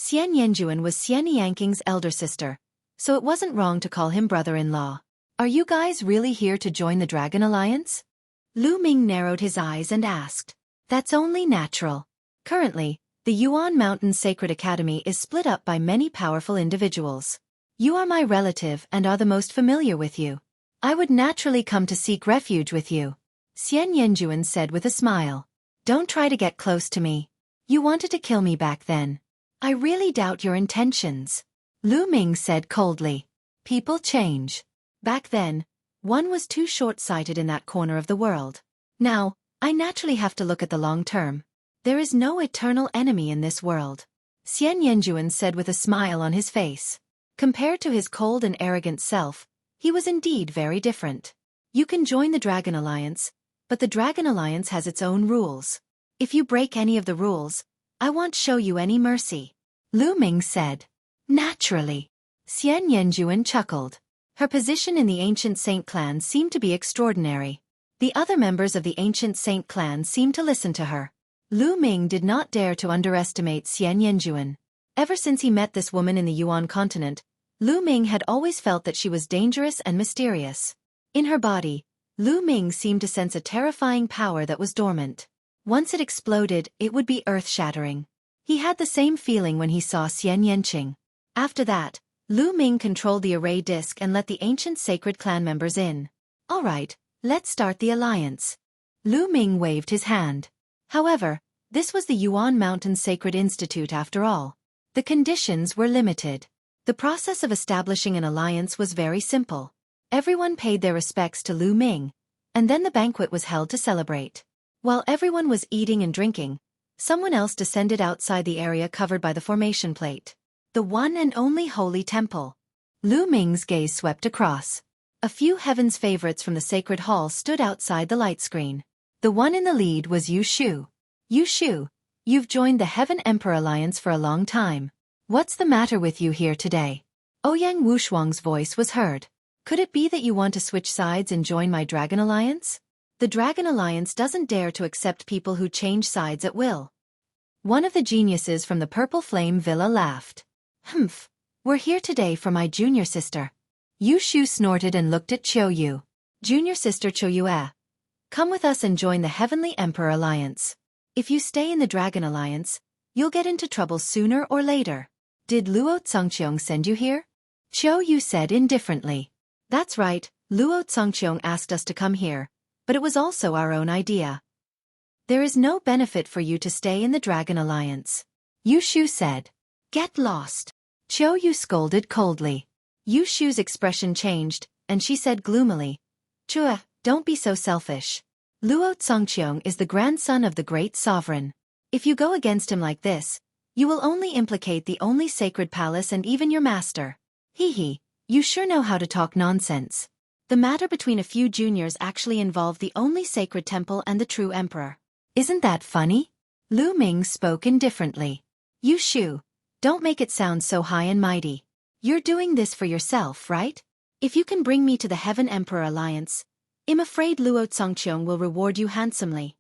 Xiannianjuan was Xiannianqing's elder sister, so it wasn't wrong to call him brother-in-law. "Are you guys really here to join the Dragon Alliance?" Lu Ming narrowed his eyes and asked. "That's only natural. Currently, the Yuan Mountain Sacred Academy is split up by many powerful individuals. You are my relative and are the most familiar with you. I would naturally come to seek refuge with you," Xiannianjuan said with a smile. "Don't try to get close to me. You wanted to kill me back then. I really doubt your intentions," Lu Ming said coldly. "People change. Back then, one was too short-sighted in that corner of the world. Now, I naturally have to look at the long term. There is no eternal enemy in this world," Xiannianjuan said with a smile on his face. Compared to his cold and arrogant self, he was indeed very different. "You can join the Dragon Alliance, but the Dragon Alliance has its own rules. If you break any of the rules, I won't show you any mercy," Lu Ming said. "Naturally," Xiannianjuan chuckled. Her position in the Ancient Saint clan seemed to be extraordinary. The other members of the Ancient Saint clan seemed to listen to her. Lu Ming did not dare to underestimate Xiannianjuan. Ever since he met this woman in the Yuan continent, Lu Ming had always felt that she was dangerous and mysterious. In her body, Lu Ming seemed to sense a terrifying power that was dormant. Once it exploded, it would be earth-shattering. He had the same feeling when he saw Xiannianqing. After that, Lu Ming controlled the array disk and let the ancient sacred clan members in. "All right, let's start the alliance." Lu Ming waved his hand. However, this was the Yuan Mountain Sacred Institute after all. The conditions were limited. The process of establishing an alliance was very simple. Everyone paid their respects to Lu Ming, and then the banquet was held to celebrate. While everyone was eating and drinking, someone else descended outside the area covered by the formation plate. The one and only holy temple. Lu Ming's gaze swept across. A few heaven's favorites from the sacred hall stood outside the light screen. The one in the lead was Yu Shu. "Yu Shu, you've joined the Heaven Emperor Alliance for a long time. What's the matter with you here today?" Ouyang Wushuang's voice was heard. "Could it be that you want to switch sides and join my Dragon Alliance? The Dragon Alliance doesn't dare to accept people who change sides at will." One of the geniuses from the Purple Flame Villa laughed. "Humph, we're here today for my junior sister." Yu Shu snorted and looked at Qiu Yu. "Junior sister Qiu Yue, come with us and join the Heavenly Emperor Alliance. If you stay in the Dragon Alliance, you'll get into trouble sooner or later." "Did Luo Cangqiong send you here?" Qiu Yu said indifferently. "That's right, Luo Cangqiong asked us to come here, but it was also our own idea. There is no benefit for you to stay in the Dragon Alliance," Yu Shu said. "Get lost." Qiu scolded coldly. Yu Shu's expression changed, and she said gloomily, "Chua, don't be so selfish. Luo Zongqiong is the grandson of the great sovereign. If you go against him like this, you will only implicate the only sacred palace and even your master. Hee, you sure know how to talk nonsense. The matter between a few juniors actually involved the only sacred temple and the true emperor. Isn't that funny?" Lu Ming spoke indifferently. "Yu Shu, don't make it sound so high and mighty. You're doing this for yourself, right? If you can bring me to the Heaven Emperor Alliance, I'm afraid Luo Zongqiong will reward you handsomely."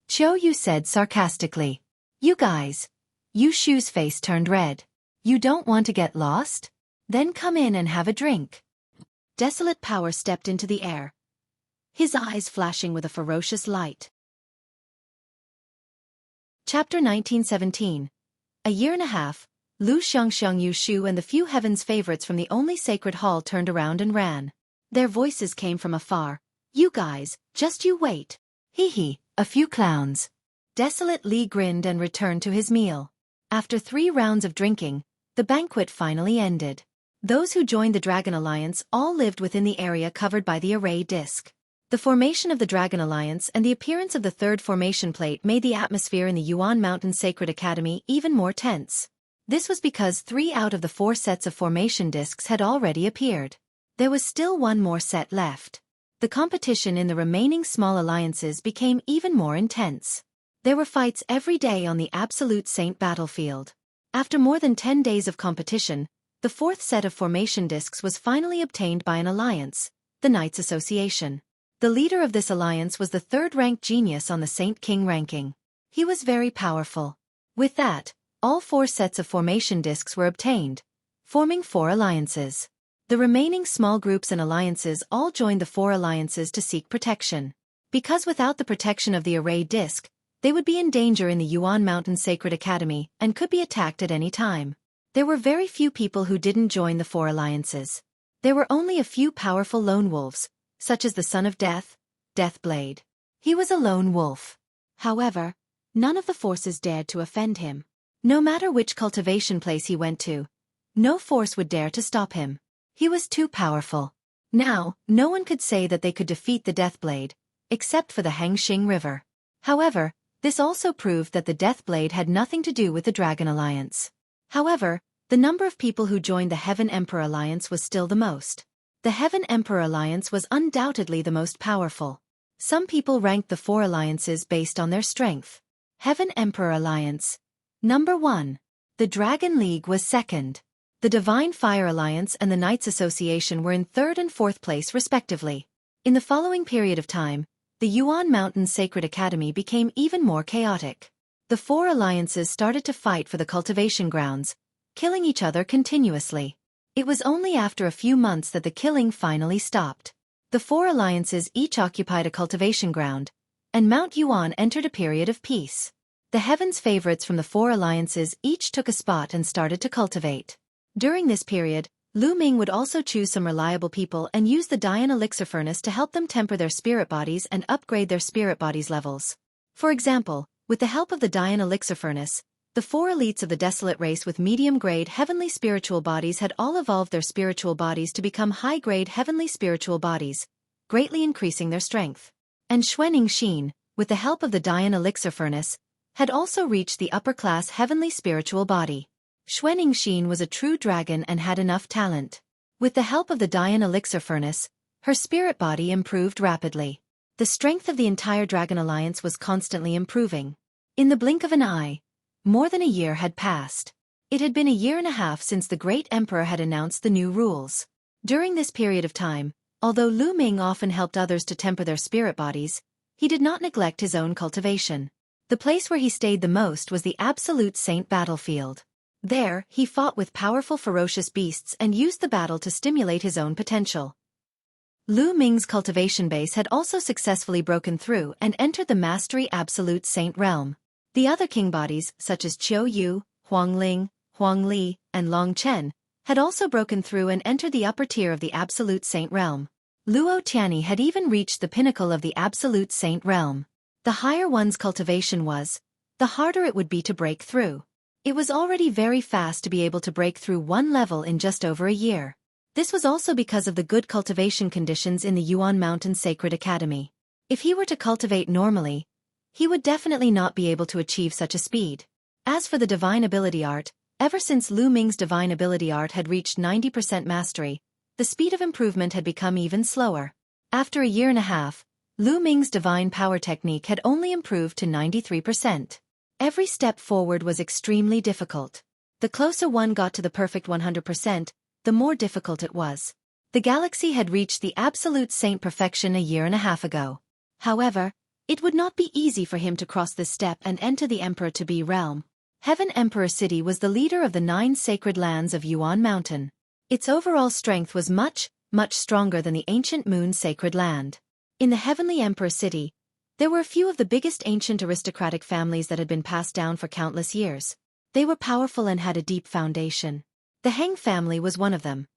Qiu Yu said sarcastically. "You guys." Yu Shu's face turned red. "You don't want to get lost? Then come in and have a drink." Desolate Power stepped into the air, his eyes flashing with a ferocious light. Chapter 1917. A year and a half, Lu Xiangxiang, Yu Shu and the few heaven's favorites from the only sacred hall turned around and ran. Their voices came from afar. "You guys, just you wait. Hee, a few clowns." Desolate Li grinned and returned to his meal. After 3 rounds of drinking, the banquet finally ended. Those who joined the Dragon Alliance all lived within the area covered by the array disk. The formation of the Dragon Alliance and the appearance of the third formation plate made the atmosphere in the Yuan Mountain Sacred Academy even more tense. This was because 3 out of the 4 sets of formation discs had already appeared. There was still 1 more set left. The competition in the remaining small alliances became even more intense. There were fights every day on the Absolute Saint battlefield. After more than 10 days of competition, the 4th set of formation discs was finally obtained by an alliance, the Knights Association. The leader of this alliance was the 3rd-ranked genius on the Saint King ranking. He was very powerful. With that, all 4 sets of formation discs were obtained, forming 4 alliances. The remaining small groups and alliances all joined the 4 alliances to seek protection. Because without the protection of the array disc, they would be in danger in the Yuan Mountain Sacred Academy and could be attacked at any time. There were very few people who didn't join the 4 alliances. There were only a few powerful lone wolves, such as the Son of Death, Deathblade. He was a lone wolf. However, none of the forces dared to offend him. No matter which cultivation place he went to, no force would dare to stop him. He was too powerful. Now, no one could say that they could defeat the Deathblade, except for the Hangxing River. However, this also proved that the Deathblade had nothing to do with the Dragon Alliance. However, the number of people who joined the Heaven Emperor Alliance was still the most. The Heaven Emperor Alliance was undoubtedly the most powerful. Some people ranked the 4 alliances based on their strength. Heaven Emperor Alliance. Number 1. The Dragon League was 2nd. The Divine Fire Alliance and the Knights Association were in 3rd and 4th place respectively. In the following period of time, the Yuan Mountain Sacred Academy became even more chaotic. The 4 alliances started to fight for the cultivation grounds, killing each other continuously. It was only after a few months that the killing finally stopped. The 4 alliances each occupied a cultivation ground, and Mount Yuan entered a period of peace. The heaven's favorites from the 4 alliances each took a spot and started to cultivate. During this period, Lu Ming would also choose some reliable people and use the Dian Elixir Furnace to help them temper their spirit bodies and upgrade their spirit bodies levels. For example, with the help of the Dian Elixir Furnace, the 4 elites of the Desolate race with medium-grade heavenly spiritual bodies had all evolved their spiritual bodies to become high-grade heavenly spiritual bodies, greatly increasing their strength. And Xuening Xin, with the help of the Dian Elixir Furnace, had also reached the upper-class heavenly spiritual body. Xuening Xin was a true dragon and had enough talent. With the help of the Dian Elixir Furnace, her spirit body improved rapidly. The strength of the entire Dragon Alliance was constantly improving. In the blink of an eye, more than a year had passed. It had been a year and a half since the great emperor had announced the new rules. During this period of time, although Lu Ming often helped others to temper their spirit bodies, he did not neglect his own cultivation. The place where he stayed the most was the Absolute Saint battlefield. There, he fought with powerful ferocious beasts and used the battle to stimulate his own potential. Lu Ming's cultivation base had also successfully broken through and entered the Mastery Absolute Saint realm. The other king bodies, such as Qiu Yu, Huang Ling, Huang Li, and Long Chen, had also broken through and entered the upper tier of the Absolute Saint realm. Luo Tianyi had even reached the pinnacle of the Absolute Saint realm. The higher one's cultivation was, the harder it would be to break through. It was already very fast to be able to break through one level in just over a year. This was also because of the good cultivation conditions in the Yuan Mountain Sacred Academy. If he were to cultivate normally, he would definitely not be able to achieve such a speed. As for the divine ability art, ever since Lu Ming's divine ability art had reached 90% mastery, the speed of improvement had become even slower. After a year and a half, Lu Ming's divine power technique had only improved to 93%. Every step forward was extremely difficult. The closer one got to the perfect 100%, the more difficult it was. The galaxy had reached the absolute saint perfection a year and a half ago. However, it would not be easy for him to cross this step and enter the Emperor-to-be realm. Heaven Emperor City was the leader of the 9 sacred lands of Yuan Mountain. Its overall strength was much stronger than the ancient Moon Sacred Land. In the Heavenly Emperor City, there were a few of the biggest ancient aristocratic families that had been passed down for countless years. They were powerful and had a deep foundation. The Heng family was one of them,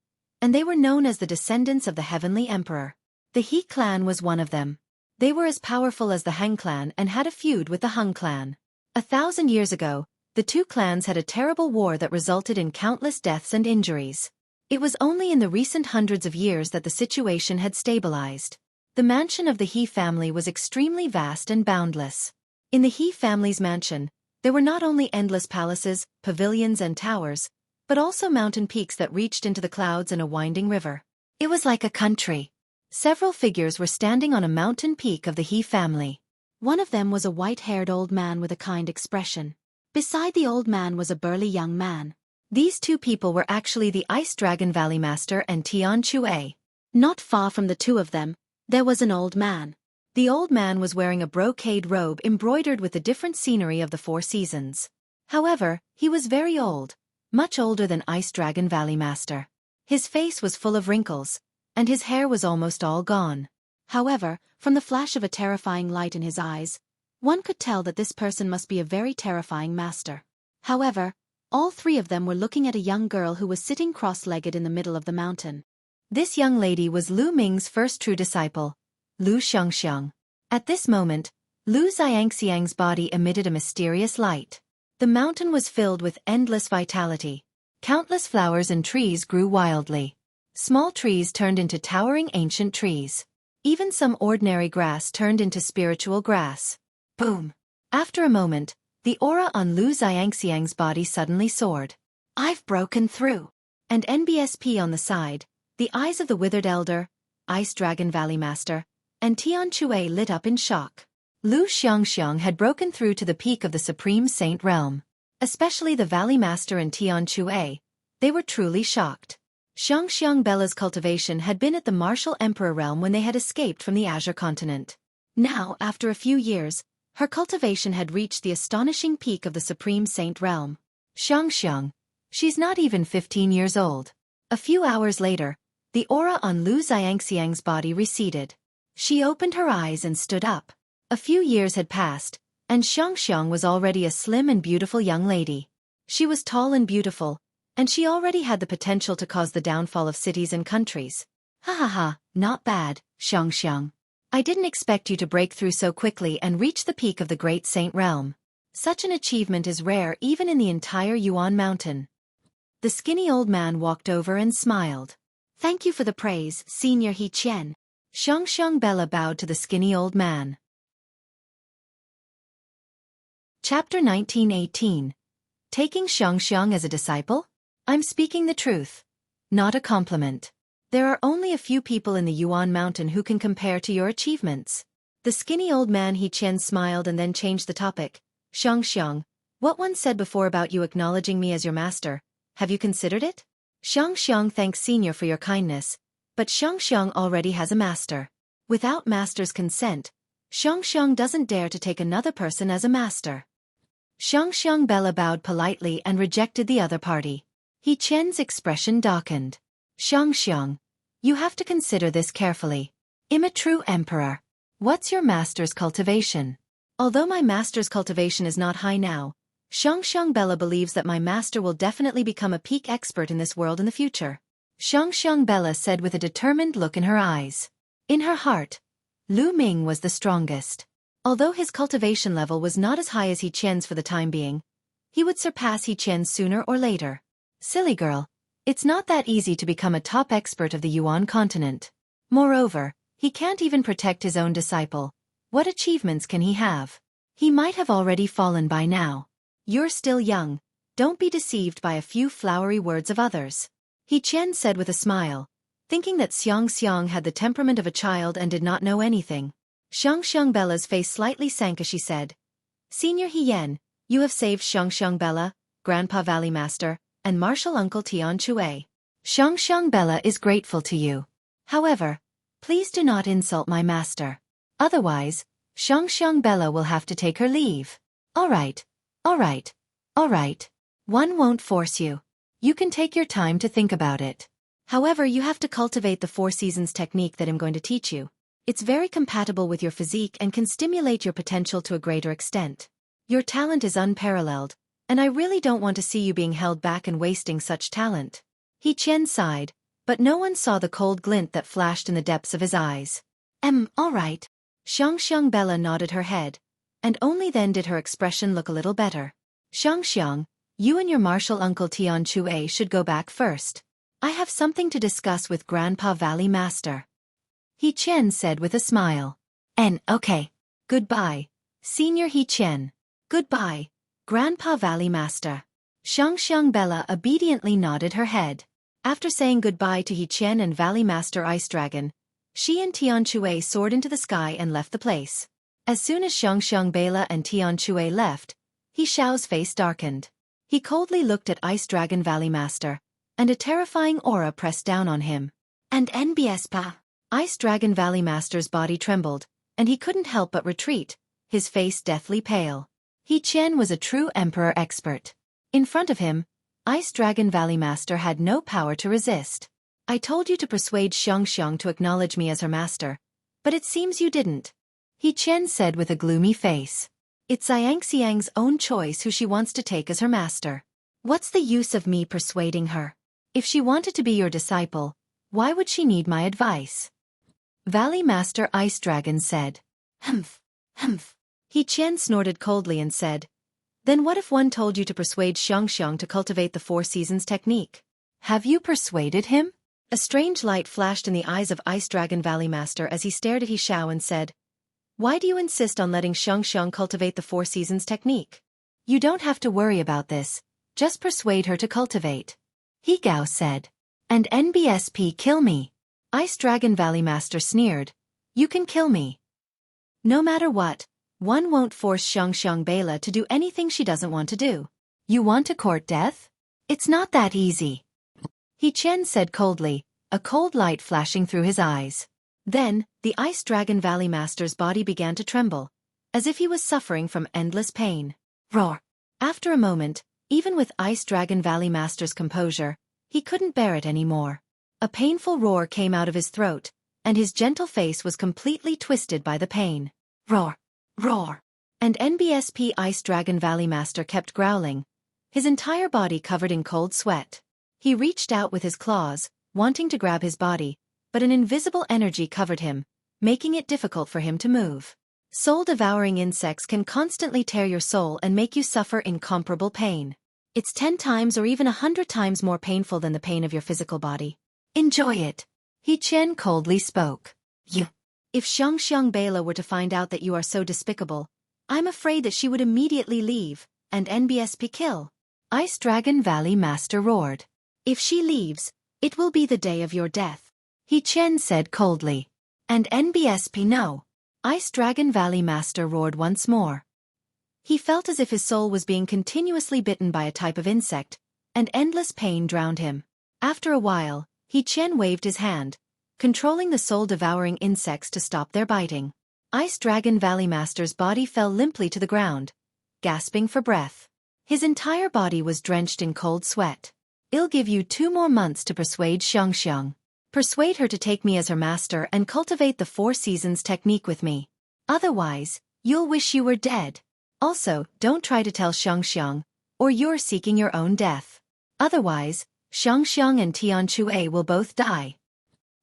and they were known as the descendants of the Heavenly Emperor. The He clan was one of them. They were as powerful as the Heng clan and had a feud with the Hung clan. 1,000 years ago, the two clans had a terrible war that resulted in countless deaths and injuries. It was only in the recent hundreds of years that the situation had stabilized. The mansion of the He family was extremely vast and boundless. In the He family's mansion, there were not only endless palaces, pavilions and towers, but also mountain peaks that reached into the clouds and a winding river. It was like a country. Several figures were standing on a mountain peak of the He family. One of them was a white-haired old man with a kind expression. Beside the old man was a burly young man. These two people were actually the Ice Dragon Valley Master and Tian Xueqi. Not far from the two of them, there was an old man. The old man was wearing a brocade robe embroidered with the different scenery of the 4 seasons. However, he was very old, much older than Ice Dragon Valley Master. His face was full of wrinkles, and his hair was almost all gone. However, from the flash of a terrifying light in his eyes, one could tell that this person must be a very terrifying master. However, all 3 of them were looking at a young girl who was sitting cross-legged in the middle of the mountain. This young lady was Lu Ming's first true disciple, Lu Xiangxiang. At this moment, Lu Xiangxiang's body emitted a mysterious light. The mountain was filled with endless vitality. Countless flowers and trees grew wildly. Small trees turned into towering ancient trees. Even some ordinary grass turned into spiritual grass. Boom! After a moment, the aura on Lu Xiangxiang's body suddenly soared. I've broken through. And NBSP on the side, the eyes of the withered elder, Ice Dragon Valley Master, and Tian Xueqi lit up in shock. Lu Xiangxiang had broken through to the peak of the Supreme Saint Realm. Especially the Valley Master and Tian Xueqi, they were truly shocked. Xiangxiang Bella's cultivation had been at the Martial Emperor realm when they had escaped from the Azure continent. Now, after a few years, her cultivation had reached the astonishing peak of the Supreme Saint realm. Xiangxiang, she's not even 15 years old. A few hours later, the aura on Lu Xiangxiang's body receded. She opened her eyes and stood up. A few years had passed, and Xiangxiang was already a slim and beautiful young lady. She was tall and beautiful, and she already had the potential to cause the downfall of cities and countries. Ha ha ha, not bad, Xiangxiang. I didn't expect you to break through so quickly and reach the peak of the Great Saint Realm. Such an achievement is rare even in the entire Yuan Mountain. The skinny old man walked over and smiled. Thank you for the praise, Senior He Qian. Xiangxiang Bella bowed to the skinny old man. Chapter 1918. Taking Xiangxiang as a disciple? I'm speaking the truth. Not a compliment. There are only a few people in the Yuan Mountain who can compare to your achievements. The skinny old man He Qian smiled and then changed the topic. Xiangxiang, what one said before about you acknowledging me as your master, have you considered it? Xiangxiang thanks Senior for your kindness, but Xiangxiang already has a master. Without master's consent, Xiangxiang doesn't dare to take another person as a master. Xiangxiang Bella bowed politely and rejected the other party. He Qian's expression darkened. Xiangxiang, you have to consider this carefully. I'm a true emperor. What's your master's cultivation? Although my master's cultivation is not high now, Xiangxiang Bella believes that my master will definitely become a peak expert in this world in the future. Xiangxiang Bella said with a determined look in her eyes. In her heart, Lu Ming was the strongest. Although his cultivation level was not as high as He Qian's for the time being, He would surpass Qian sooner or later. Silly girl. It's not that easy to become a top expert of the Yuan continent. Moreover, he can't even protect his own disciple. What achievements can he have? He might have already fallen by now. You're still young. Don't be deceived by a few flowery words of others. Qian said with a smile, thinking that Xiangxiang had the temperament of a child and did not know anything. Xiangxiang Bella's face slightly sank as she said, Senior Qian, you have saved Xiangxiang Bella, Grandpa Valley Master, and Martial Uncle Tian Xue. Xiangxiang Bella is grateful to you. However, please do not insult my master. Otherwise, Xiangxiang Bella will have to take her leave. Alright. One won't force you. You can take your time to think about it. However, you have to cultivate the 4 seasons technique that I'm going to teach you. It's very compatible with your physique and can stimulate your potential to a greater extent. Your talent is unparalleled, and I really don't want to see you being held back and wasting such talent. Qian sighed, but no one saw the cold glint that flashed in the depths of his eyes. Alright. Xiangxiang Bella nodded her head, and only then did her expression look a little better. Xiangxiang, you and your martial uncle Tian Xue should go back first. I have something to discuss with Grandpa Valley Master. Qian said with a smile. Okay. Goodbye, Senior Qian. Goodbye, Grandpa Valley Master. Xiangxiang Bella obediently nodded her head. After saying goodbye to Qian and Valley Master Ice Dragon, she and Tian Xue soared into the sky and left the place. As soon as Xiangxiang Bella and Tian Xue left, Xiao's face darkened. He coldly looked at Ice Dragon Valley Master, and a terrifying aura pressed down on him. And NBSPA. Ice Dragon Valley Master's body trembled, and he couldn't help but retreat, his face deathly pale. Qian was a true emperor expert. In front of him, Ice Dragon Valley Master had no power to resist. I told you to persuade Xiangxiang to acknowledge me as her master, but it seems you didn't. Qian said with a gloomy face. It's Xiangxiang's own choice who she wants to take as her master. What's the use of me persuading her? If she wanted to be your disciple, why would she need my advice? Valley Master Ice Dragon said. Humph. Qian snorted coldly and said, Then what if one told you to persuade Xiangxiang to cultivate the 4 seasons technique? Have you persuaded him? A strange light flashed in the eyes of Ice Dragon Valley Master as he stared at Xiao and said, Why do you insist on letting Xiangxiang cultivate the 4 seasons technique? You don't have to worry about this, just persuade her to cultivate. Gao said. And NBSP kill me. Ice Dragon Valley Master sneered. You can kill me. No matter what, one won't force Xiangxiang Bella to do anything she doesn't want to do. You want to court death? It's not that easy. Qian said coldly, a cold light flashing through his eyes. Then, the Ice Dragon Valley Master's body began to tremble, as if he was suffering from endless pain. Roar! After a moment, even with Ice Dragon Valley Master's composure, he couldn't bear it anymore. A painful roar came out of his throat, and his gentle face was completely twisted by the pain. Roar! And NBSP Ice Dragon Valley Master kept growling, his entire body covered in cold sweat. He reached out with his claws, wanting to grab his body, but an invisible energy covered him, making it difficult for him to move. Soul-devouring insects can constantly tear your soul and make you suffer incomparable pain. It's 10 times or even 100 times more painful than the pain of your physical body. Enjoy it. Qian coldly spoke. If Xiangxiang Bella were to find out that you are so despicable, I'm afraid that she would immediately leave, and NBSP kill. Ice Dragon Valley Master roared. If she leaves, it will be the day of your death. Qian said coldly. And NBSP no. Ice Dragon Valley Master roared once more. He felt as if his soul was being continuously bitten by a type of insect, and endless pain drowned him. After a while, Qian waved his hand, controlling the soul-devouring insects to stop their biting. Ice Dragon Valley Master's body fell limply to the ground, gasping for breath. His entire body was drenched in cold sweat. I'll give you 2 more months to persuade Xiangxiang. Persuade her to take me as her master and cultivate the 4 seasons technique with me. Otherwise, you'll wish you were dead. Also, don't try to tell Xiangxiang, or you're seeking your own death. Otherwise, Xiangxiang and Tian Xue will both die.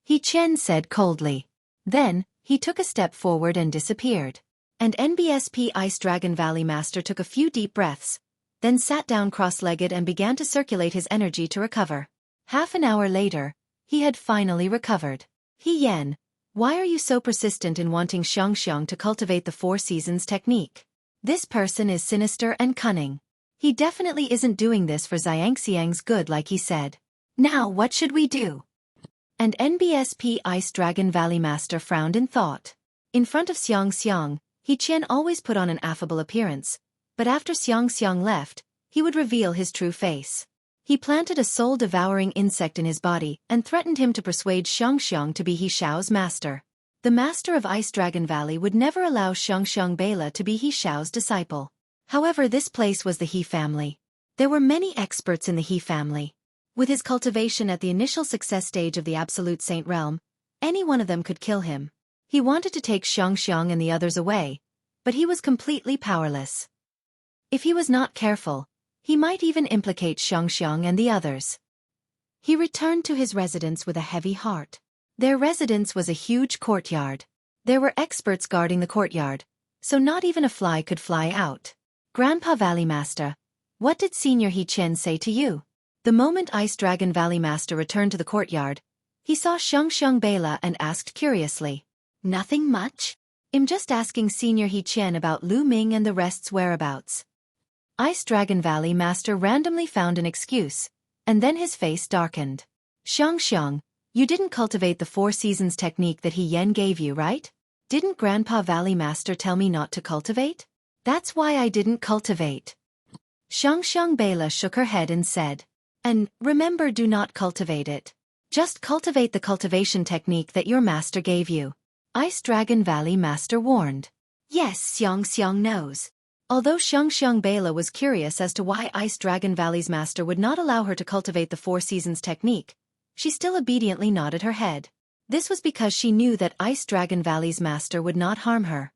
Qian said coldly. Then, he took a step forward and disappeared. And NBSP Ice Dragon Valley Master took a few deep breaths, then sat down cross-legged and began to circulate his energy to recover. Half an hour later, he had finally recovered. Qian, why are you so persistent in wanting Xiangxiang to cultivate the Four Seasons technique? This person is sinister and cunning. He definitely isn't doing this for Xiangxiang's good like he said. Now what should we do? And NBSP Ice Dragon Valley Master frowned in thought. In front of Xiangxiang, Qian always put on an affable appearance, but after Xiangxiang left, he would reveal his true face. He planted a soul-devouring insect in his body and threatened him to persuade Xiangxiang to be He Xiao's master. The master of Ice Dragon Valley would never allow Xiangxiang Bela to be He Xiao's disciple. However, this place was the He family. There were many experts in the He family. With his cultivation at the initial success stage of the Absolute Saint realm, any one of them could kill him. He wanted to take Xiangxiang and the others away, but he was completely powerless. If he was not careful, he might even implicate Xiangxiang and the others. He returned to his residence with a heavy heart. Their residence was a huge courtyard. There were experts guarding the courtyard, so not even a fly could fly out. Grandpa Valley Master, what did Senior Qian say to you? The moment Ice Dragon Valley Master returned to the courtyard, he saw Xiangxiang Bela and asked curiously. Nothing much? I'm just asking Senior Qian about Lu Ming and the rest's whereabouts. Ice Dragon Valley Master randomly found an excuse, and then his face darkened. Xiangxiang, you didn't cultivate the Four Seasons technique that Qian gave you, right? Didn't Grandpa Valley Master tell me not to cultivate? That's why I didn't cultivate. Xiangxiang Bela shook her head and said, and remember, do not cultivate it. Just cultivate the cultivation technique that your master gave you. Ice Dragon Valley Master warned. Yes, Xiangxiang knows. Although Xiangxiang Bela was curious as to why Ice Dragon Valley's master would not allow her to cultivate the Four Seasons technique, she still obediently nodded her head. This was because she knew that Ice Dragon Valley's master would not harm her.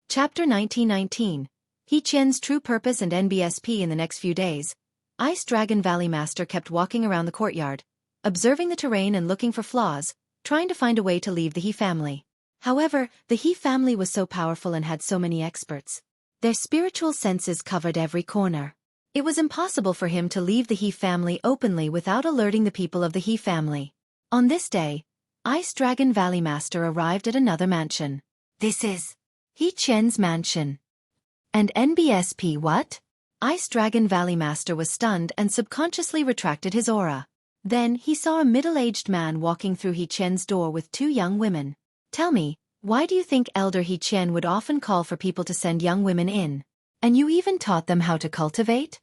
Chapter 1919. Qian's True Purpose and NBSP. In the next few days, Ice Dragon Valley Master kept walking around the courtyard, observing the terrain and looking for flaws, trying to find a way to leave the He family. However, the He family was so powerful and had so many experts. Their spiritual senses covered every corner. It was impossible for him to leave the He family openly without alerting the people of the He family. On this day, Ice Dragon Valley Master arrived at another mansion. This is Qian's mansion. And NBSP what? Ice Dragon Valley Master was stunned and subconsciously retracted his aura. Then he saw a middle-aged man walking through Qian's door with two young women. Tell me, why do you think Elder Qian would often call for people to send young women in? And you even taught them how to cultivate?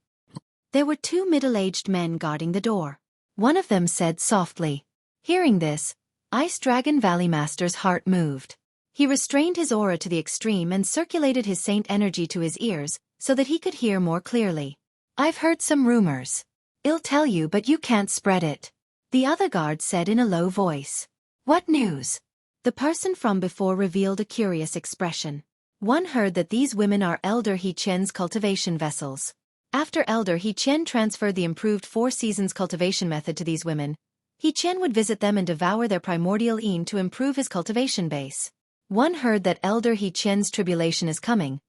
There were two middle-aged men guarding the door. One of them said softly. Hearing this, Ice Dragon Valley Master's heart moved. He restrained his aura to the extreme and circulated his saint energy to his ears so that he could hear more clearly. I've heard some rumors. I'll tell you, but you can't spread it. The other guard said in a low voice. What news? The person from before revealed a curious expression. One heard that these women are Elder Qian's cultivation vessels. After Elder Qian transferred the improved Four Seasons cultivation method to these women, Qian would visit them and devour their primordial yin to improve his cultivation base. One heard that Elder Qian's tribulation is coming,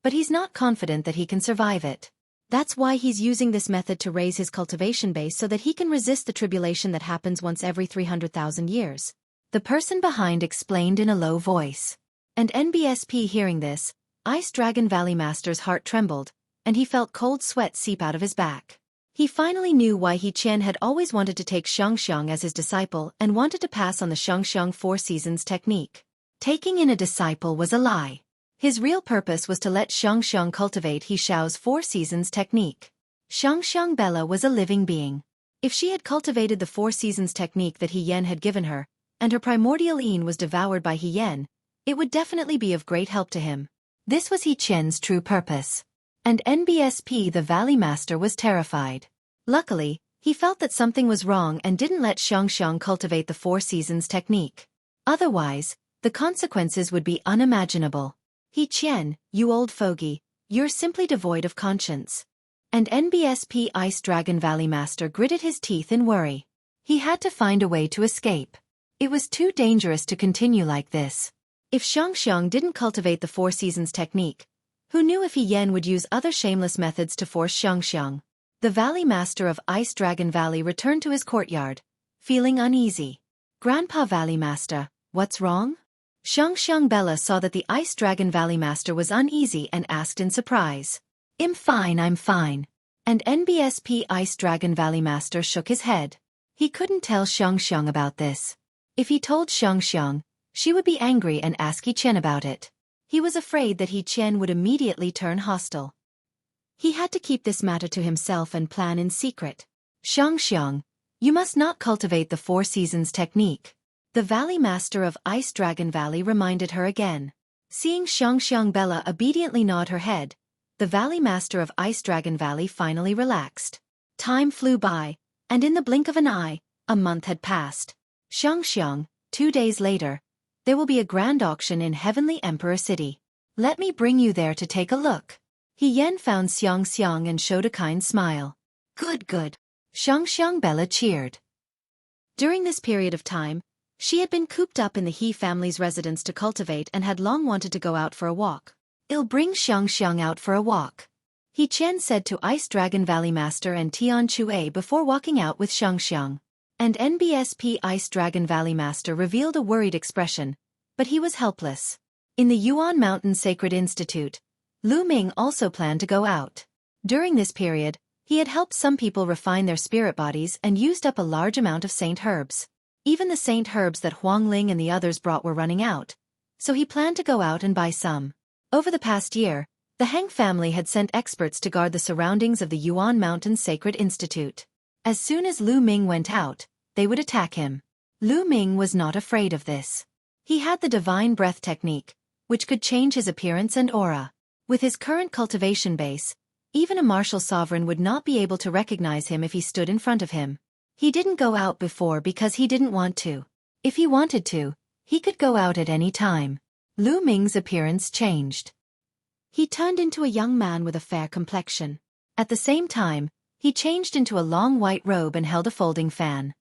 but he's not confident that he can survive it. That's why he's using this method to raise his cultivation base so that he can resist the tribulation that happens once every 300,000 years. The person behind explained in a low voice. And NBSP hearing this, Ice Dragon Valley Master's heart trembled, and he felt cold sweat seep out of his back. He finally knew why Qian had always wanted to take Xiangxiang as his disciple and wanted to pass on the Xiangxiang Four Seasons technique. Taking in a disciple was a lie. His real purpose was to let Xiangxiang cultivate He Xiao's Four Seasons technique. Xiangxiang Bela was a living being. If she had cultivated the Four Seasons technique that Qian had given her, and her primordial yin was devoured by Qian, it would definitely be of great help to him. This was Qian's true purpose. And NBSP the Valley Master was terrified. Luckily, he felt that something was wrong and didn't let Xiangxiang cultivate the Four Seasons technique. Otherwise, the consequences would be unimaginable. Qian, you old fogey, you're simply devoid of conscience. And NBSP Ice Dragon Valley Master gritted his teeth in worry. He had to find a way to escape. It was too dangerous to continue like this. If Xiangxiang didn't cultivate the Four Seasons technique, Who knew if Qian would use other shameless methods to force Xiangxiang? The Valley Master of Ice Dragon Valley returned to his courtyard, feeling uneasy. Grandpa Valley Master, what's wrong? Xiangxiang Bella saw that the Ice Dragon Valley Master was uneasy and asked in surprise. I'm fine. And NBSP Ice Dragon Valley Master shook his head. He couldn't tell Xiangxiang about this. If he told Xiangxiang, she would be angry and ask Qian about it. He was afraid that Qian would immediately turn hostile. He had to keep this matter to himself and plan in secret. Xiangxiang, you must not cultivate the Four Seasons technique. The Valley Master of Ice Dragon Valley reminded her again. Seeing Xiangxiang Bella obediently nod her head, the Valley Master of Ice Dragon Valley finally relaxed. Time flew by, and in the blink of an eye, a month had passed. Xiangxiang, 2 days later, there will be a grand auction in Heavenly Emperor City. Let me bring you there to take a look. Qian found Xiangxiang and showed a kind smile. Good. Xiangxiang Bella cheered. During this period of time, she had been cooped up in the He family's residence to cultivate and had long wanted to go out for a walk. I'll bring Xiangxiang out for a walk, Qian said to Ice Dragon Valley Master and Tian Xueqi before walking out with Xiangxiang. And NBSP Ice Dragon Valley Master revealed a worried expression, but he was helpless. In the Yuan Mountain Sacred Institute, Lu Ming also planned to go out. During this period, he had helped some people refine their spirit bodies and used up a large amount of saint herbs. Even the saint herbs that Huang Ling and the others brought were running out, so he planned to go out and buy some. Over the past year, the Heng family had sent experts to guard the surroundings of the Yuan Mountain Sacred Institute. As soon as Lu Ming went out, they would attack him. Lu Ming was not afraid of this. He had the divine breath technique, which could change his appearance and aura. With his current cultivation base, even a martial sovereign would not be able to recognize him if he stood in front of him. He didn't go out before because he didn't want to. If he wanted to, he could go out at any time. Lu Ming's appearance changed. He turned into a young man with a fair complexion. At the same time, he changed into a long white robe and held a folding fan.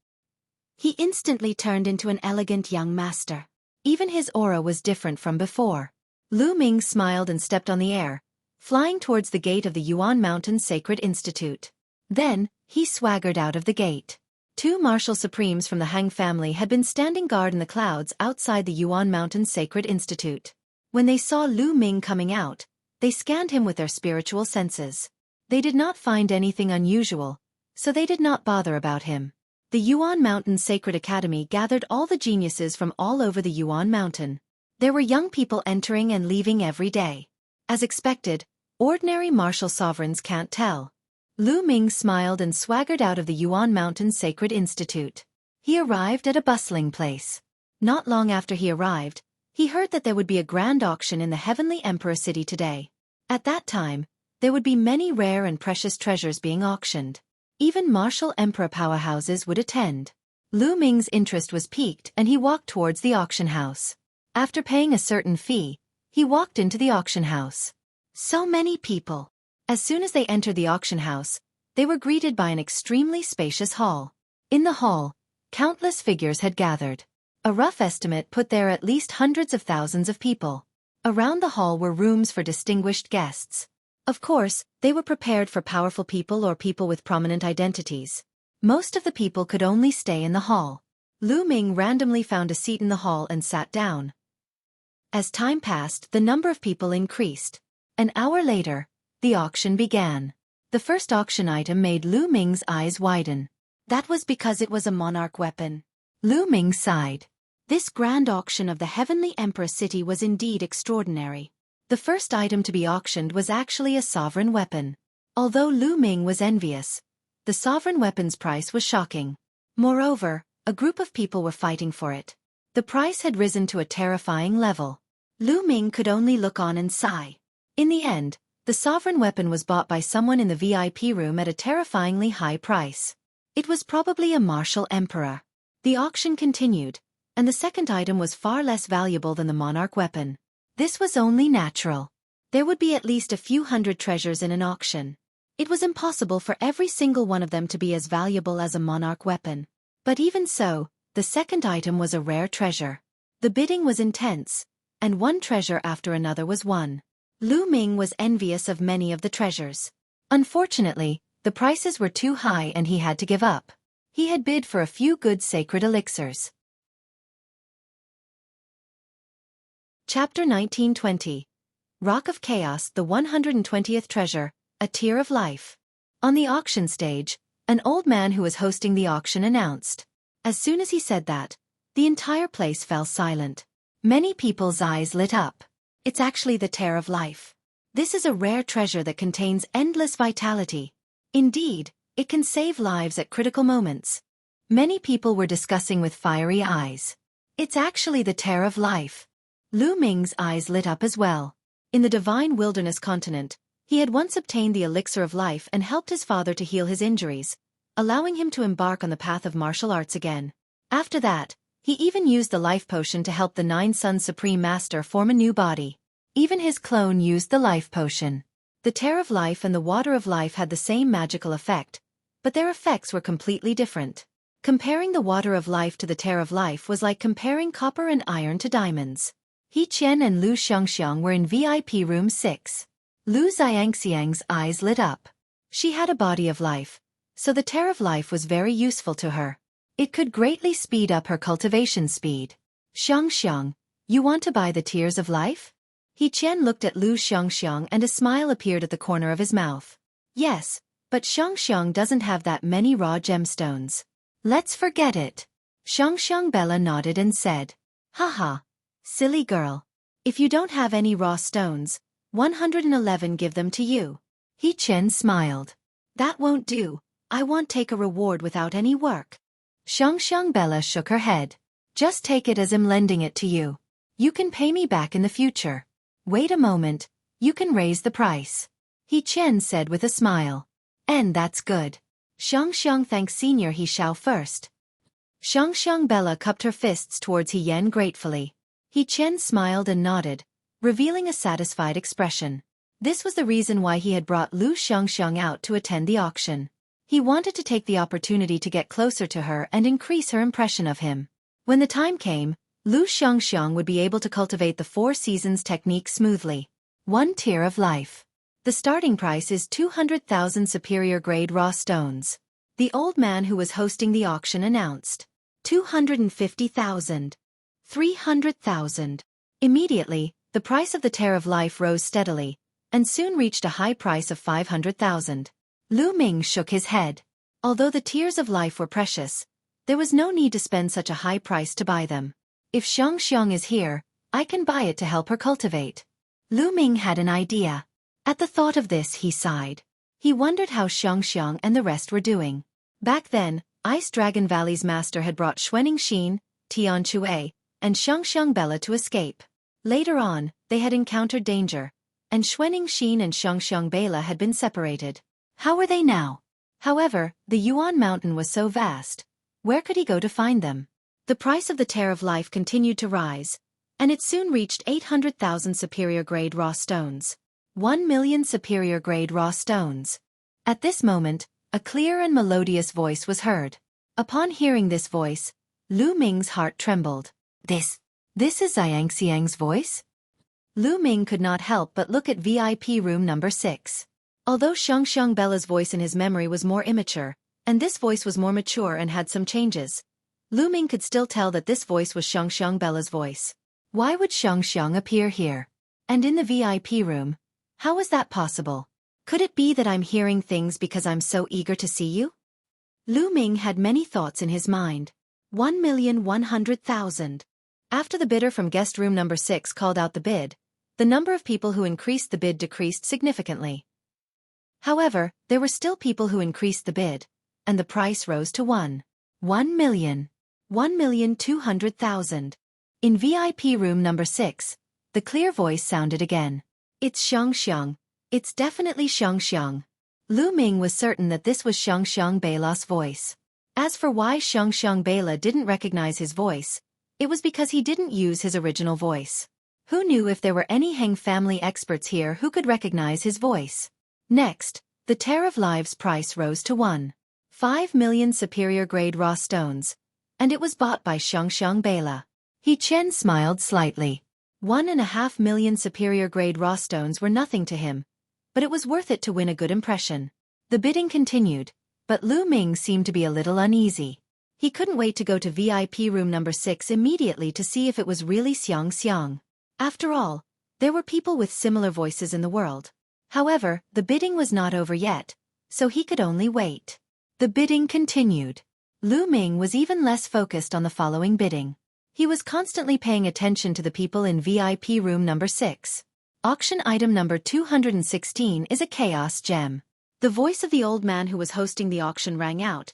He instantly turned into an elegant young master. Even his aura was different from before. Lu Ming smiled and stepped on the air, flying towards the gate of the Yuan Mountain Sacred Institute. Then, he swaggered out of the gate. 2 martial supremes from the Heng family had been standing guard in the clouds outside the Yuan Mountain Sacred Institute. When they saw Lu Ming coming out, they scanned him with their spiritual senses. They did not find anything unusual, so they did not bother about him. The Yuan Mountain Sacred Academy gathered all the geniuses from all over the Yuan Mountain. There were young people entering and leaving every day. As expected, ordinary martial sovereigns can't tell. Lu Ming smiled and swaggered out of the Yuan Mountain Sacred Institute. He arrived at a bustling place. Not long after he arrived, he heard that there would be a grand auction in the Heavenly Emperor City today. At that time, there would be many rare and precious treasures being auctioned. Even martial emperor powerhouses would attend. Lu Ming's interest was piqued and he walked towards the auction house. After paying a certain fee, he walked into the auction house. So many people. As soon as they entered the auction house, they were greeted by an extremely spacious hall. In the hall, countless figures had gathered. A rough estimate put there at least hundreds of thousands of people. Around the hall were rooms for distinguished guests. Of course, they were prepared for powerful people or people with prominent identities. Most of the people could only stay in the hall. Lu Ming randomly found a seat in the hall and sat down. As time passed, the number of people increased. An hour later, the auction began. The first auction item made Lu Ming's eyes widen. That was because it was a monarch weapon. Lu Ming sighed. This grand auction of the Heavenly Emperor City was indeed extraordinary. The first item to be auctioned was actually a sovereign weapon. Although Lu Ming was envious, the sovereign weapon's price was shocking. Moreover, a group of people were fighting for it. The price had risen to a terrifying level. Lu Ming could only look on and sigh. In the end, the sovereign weapon was bought by someone in the VIP room at a terrifyingly high price. It was probably a martial emperor. The auction continued, and the second item was far less valuable than the monarch weapon. This was only natural. There would be at least a few hundred treasures in an auction. It was impossible for every single one of them to be as valuable as a monarch weapon. But even so, the second item was a rare treasure. The bidding was intense, and one treasure after another was won. Lu Ming was envious of many of the treasures. Unfortunately, the prices were too high and he had to give up. He had bid for a few good sacred elixirs. Chapter 1920. Rock of Chaos, the 120th treasure, a tear of life. On the auction stage, an old man who was hosting the auction announced. As soon as he said that, the entire place fell silent. Many people's eyes lit up. It's actually the tear of life. This is a rare treasure that contains endless vitality. Indeed, it can save lives at critical moments. Many people were discussing with fiery eyes. It's actually the tear of life. Lu Ming's eyes lit up as well. In the divine wilderness continent, he had once obtained the elixir of life and helped his father to heal his injuries, allowing him to embark on the path of martial arts again. After that, he even used the life potion to help the 9 Suns Supreme Master form a new body. Even his clone used the life potion. The tear of life and the water of life had the same magical effect, but their effects were completely different. Comparing the water of life to the tear of life was like comparing copper and iron to diamonds. Qian and Lu Xiangxiang were in VIP room 6. Lu Xiangxiang's eyes lit up. She had a body of life, so the tear of life was very useful to her. It could greatly speed up her cultivation speed. Xiangxiang, you want to buy the tears of life? Qian looked at Lu Xiangxiang and a smile appeared at the corner of his mouth. Yes, but Xiangxiang doesn't have that many raw gemstones. Let's forget it. Xiangxiang Bella nodded and said, haha. Silly girl. If you don't have any raw stones, 111 give them to you. Qian smiled. That won't do, I won't take a reward without any work. Xiangxiang Bella shook her head. Just take it as I'm lending it to you. You can pay me back in the future. Wait a moment, you can raise the price. Qian said with a smile. And that's good. Xiangxiang thanks Senior Xiao first. Xiangxiang Bella cupped her fists towards Qian gratefully. Qian smiled and nodded, revealing a satisfied expression. This was the reason why he had brought Lu Xiangxiang out to attend the auction. He wanted to take the opportunity to get closer to her and increase her impression of him. When the time came, Lu Xiangxiang would be able to cultivate the 4 seasons technique smoothly. 1 tear of life. The starting price is 200,000 superior grade raw stones. The old man who was hosting the auction announced. 250,000. 300,000. Immediately, the price of the tear of life rose steadily, and soon reached a high price of 500,000. Lu Ming shook his head. Although the tears of life were precious, there was no need to spend such a high price to buy them. If Xiangxiang is here, I can buy it to help her cultivate. Lu Ming had an idea. At the thought of this he sighed. He wondered how Xiangxiang and the rest were doing. Back then, Ice Dragon Valley's master had brought Xueqi, Tianjun, and Xiangxiang Bella to escape. Later on, they had encountered danger, and Xueqi and Xiangxiang Bella had been separated. How were they now? However, the Yuan mountain was so vast. Where could he go to find them? The price of the tear of life continued to rise, and it soon reached 800,000 superior grade raw stones. 1 million superior grade raw stones. At this moment, a clear and melodious voice was heard. Upon hearing this voice, Lu Ming's heart trembled. This is Xiangxiang's voice? Lu Ming could not help but look at VIP room number 6. Although Xiangxiang Bella's voice in his memory was more immature, and this voice was more mature and had some changes, Lu Ming could still tell that this voice was Xiangxiang Bella's voice. Why would Xiangxiang appear here? And in the VIP room? How was that possible? Could it be that I'm hearing things because I'm so eager to see you? Lu Ming had many thoughts in his mind. 1,100,000. After the bidder from guest room number 6 called out the bid, the number of people who increased the bid decreased significantly. However, there were still people who increased the bid, and the price rose to 1 million. 1,200,000. In VIP room number 6, the clear voice sounded again. It's Xiangxiang. It's definitely Xiangxiang. Lu Ming was certain that this was Xiangxiang Bella's voice. As for why Xiangxiang Bella didn't recognize his voice, it was because he didn't use his original voice. Who knew if there were any Heng family experts here who could recognize his voice? Next, the tear of lives price rose to 1.5 million superior grade raw stones, and it was bought by Xiangxiang Bella. Qian smiled slightly. 1.5 million superior-grade raw stones were nothing to him, but it was worth it to win a good impression. The bidding continued, but Lu Ming seemed to be a little uneasy. He couldn't wait to go to VIP room number 6 immediately to see if it was really Xiangxiang. After all, there were people with similar voices in the world. However, the bidding was not over yet, so he could only wait. The bidding continued. Lu Ming was even less focused on the following bidding. He was constantly paying attention to the people in VIP room number 6. Auction item number 216 is a chaos gem. The voice of the old man who was hosting the auction rang out,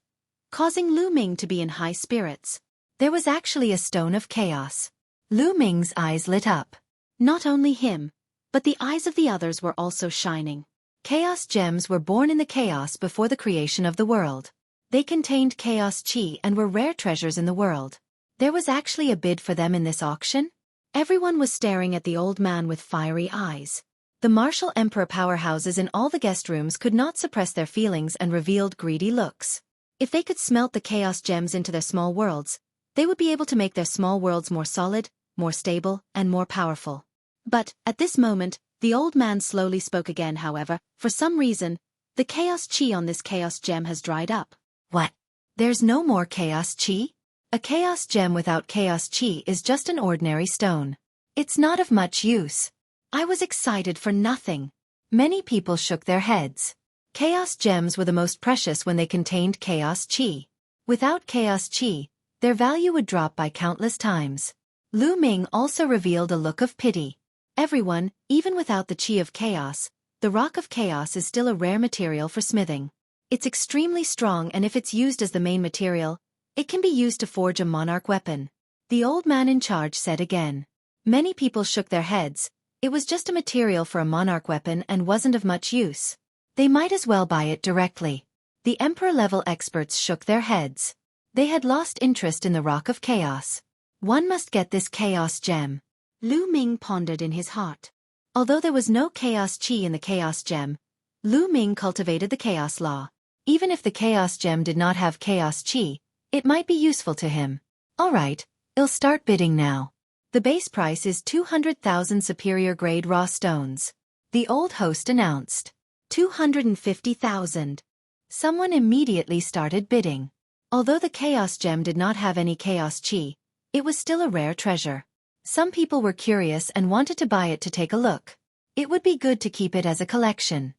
causing Lu Ming to be in high spirits. There was actually a stone of chaos. Lu Ming's eyes lit up. Not only him, but the eyes of the others were also shining. Chaos gems were born in the chaos before the creation of the world. They contained chaos chi and were rare treasures in the world. There was actually a bid for them in this auction? Everyone was staring at the old man with fiery eyes. The martial emperor powerhouses in all the guest rooms could not suppress their feelings and revealed greedy looks. If they could smelt the chaos gems into their small worlds, they would be able to make their small worlds more solid, more stable, and more powerful. But, at this moment, the old man slowly spoke again. However, for some reason, the chaos chi on this chaos gem has dried up. What? There's no more chaos chi? A chaos gem without chaos chi is just an ordinary stone. It's not of much use. I was excited for nothing. Many people shook their heads. Chaos gems were the most precious when they contained chaos chi. Without chaos chi, their value would drop by countless times. Lu Ming also revealed a look of pity. Everyone, even without the chi of chaos, the rock of chaos is still a rare material for smithing. It's extremely strong, and if it's used as the main material, it can be used to forge a monarch weapon. The old man in charge said again. Many people shook their heads. It was just a material for a monarch weapon and wasn't of much use. They might as well buy it directly. The emperor-level experts shook their heads. They had lost interest in the rock of chaos. One must get this chaos gem. Lu Ming pondered in his heart. Although there was no chaos chi in the chaos gem, Lu Ming cultivated the chaos law. Even if the chaos gem did not have chaos chi, it might be useful to him. Alright, I'll start bidding now. The base price is 200,000 superior-grade raw stones. The old host announced. 250,000. Someone immediately started bidding. Although the chaos gem did not have any chaos chi, it was still a rare treasure. Some people were curious and wanted to buy it to take a look. It would be good to keep it as a collection.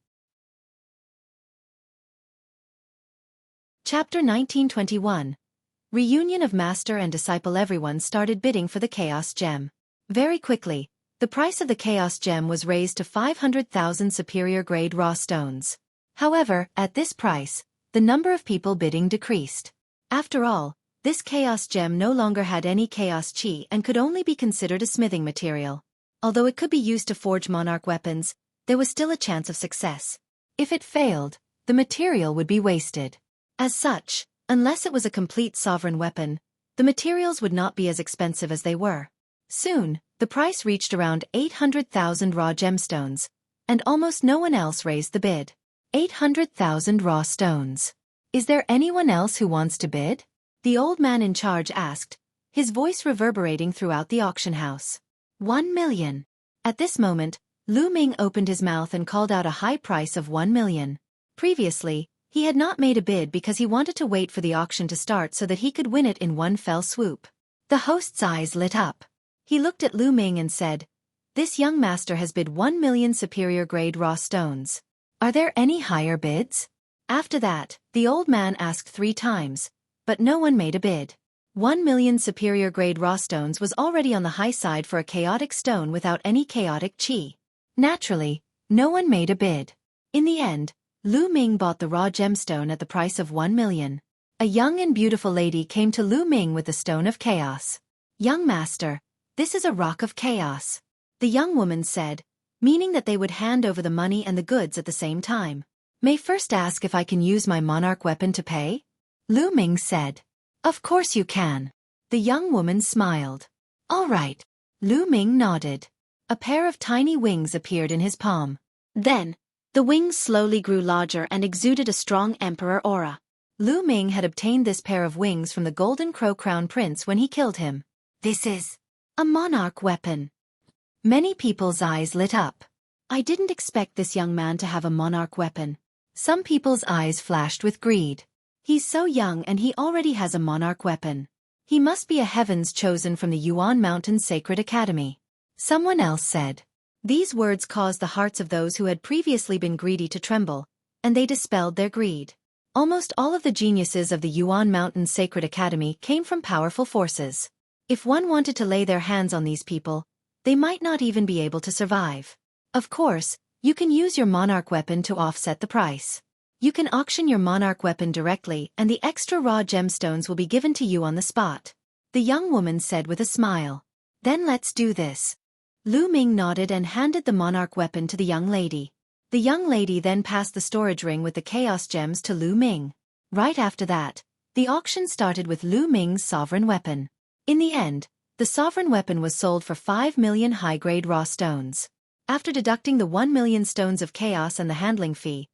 Chapter 1921. Reunion of Master and Disciple. Everyone started bidding for the Chaos Gem. Very quickly, the price of the Chaos Gem was raised to 500,000 superior-grade raw stones. However, at this price, the number of people bidding decreased. After all, this Chaos Gem no longer had any Chaos Chi and could only be considered a smithing material. Although it could be used to forge monarch weapons, there was still a chance of success. If it failed, the material would be wasted. As such, unless it was a complete sovereign weapon, the materials would not be as expensive as they were. Soon, the price reached around 800,000 raw gemstones, and almost no one else raised the bid. 800,000 raw stones. Is there anyone else who wants to bid? The old man in charge asked, his voice reverberating throughout the auction house. 1 million. At this moment, Lu Ming opened his mouth and called out a high price of 1 million. Previously, he had not made a bid because he wanted to wait for the auction to start so that he could win it in one fell swoop. The host's eyes lit up. He looked at Lu Ming and said, "This young master has bid 1 million superior-grade raw stones. Are there any higher bids?" After that, the old man asked 3 times, but no one made a bid. 1 million superior-grade raw stones was already on the high side for a chaotic stone without any chaotic chi. Naturally, no one made a bid. In the end, Lu Ming bought the raw gemstone at the price of 1 million. A young and beautiful lady came to Lu Ming with the stone of chaos. "Young master, this is a rock of chaos," the young woman said, meaning that they would hand over the money and the goods at the same time. "May first ask if I can use my monarch weapon to pay?" Lu Ming said. "Of course you can." The young woman smiled. "All right." Lu Ming nodded. A pair of tiny wings appeared in his palm. Then, the wings slowly grew larger and exuded a strong emperor aura. Lu Ming had obtained this pair of wings from the Golden Crow Crown Prince when he killed him. "This is a monarch weapon." Many people's eyes lit up. I didn't expect this young man to have a monarch weapon. Some people's eyes flashed with greed. He's so young and he already has a monarch weapon. He must be a heavens chosen from the Yuan Mountain Sacred Academy. Someone else said. These words caused the hearts of those who had previously been greedy to tremble, and they dispelled their greed. Almost all of the geniuses of the Yuan Mountain Sacred Academy came from powerful forces. If one wanted to lay their hands on these people, they might not even be able to survive. Of course, you can use your monarch weapon to offset the price. You can auction your monarch weapon directly and the extra raw gemstones will be given to you on the spot. The young woman said with a smile. Then let's do this. Lu Ming nodded and handed the monarch weapon to the young lady. The young lady then passed the storage ring with the chaos gems to Lu Ming. Right after that, the auction started with Lu Ming's sovereign weapon. In the end, the sovereign weapon was sold for 5 million high-grade raw stones. After deducting the 1 million stones of chaos and the handling fee,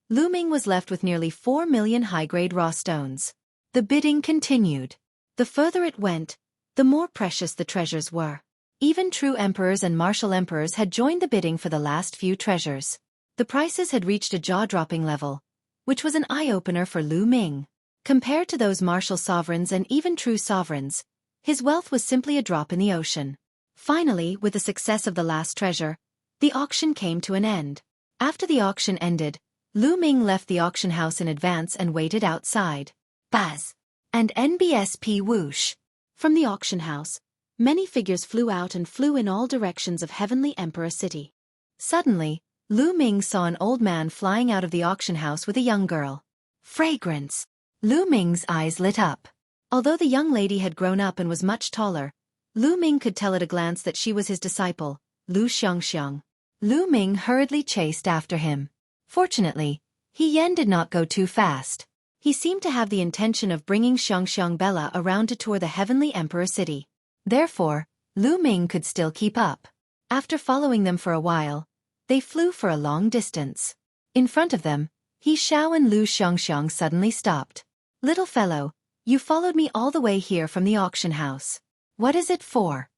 Lu Ming was left with nearly 4 million high-grade raw stones. The bidding continued. The further it went, the more precious the treasures were. Even true emperors and martial emperors had joined the bidding for the last few treasures. The prices had reached a jaw-dropping level, which was an eye-opener for Lu Ming. Compared to those martial sovereigns and even true sovereigns, his wealth was simply a drop in the ocean. Finally, with the success of the last treasure, the auction came to an end. After the auction ended, Lu Ming left the auction house in advance and waited outside. Buzz! And NBSP whoosh! From the auction house, many figures flew out and flew in all directions of Heavenly Emperor City. Suddenly, Lu Ming saw an old man flying out of the auction house with a young girl. Fragrance! Lu Ming's eyes lit up. Although the young lady had grown up and was much taller, Lu Ming could tell at a glance that she was his disciple, Xiangxiang. Lu Ming hurriedly chased after him. Fortunately, Qian did not go too fast. He seemed to have the intention of bringing Xiangxiang Bella around to tour the Heavenly Emperor City. Therefore, Lu Ming could still keep up. After following them for a while, they flew for a long distance. In front of them, He Xiao and Xiangxiang suddenly stopped. Little fellow, you followed me all the way here from the auction house. What is it for?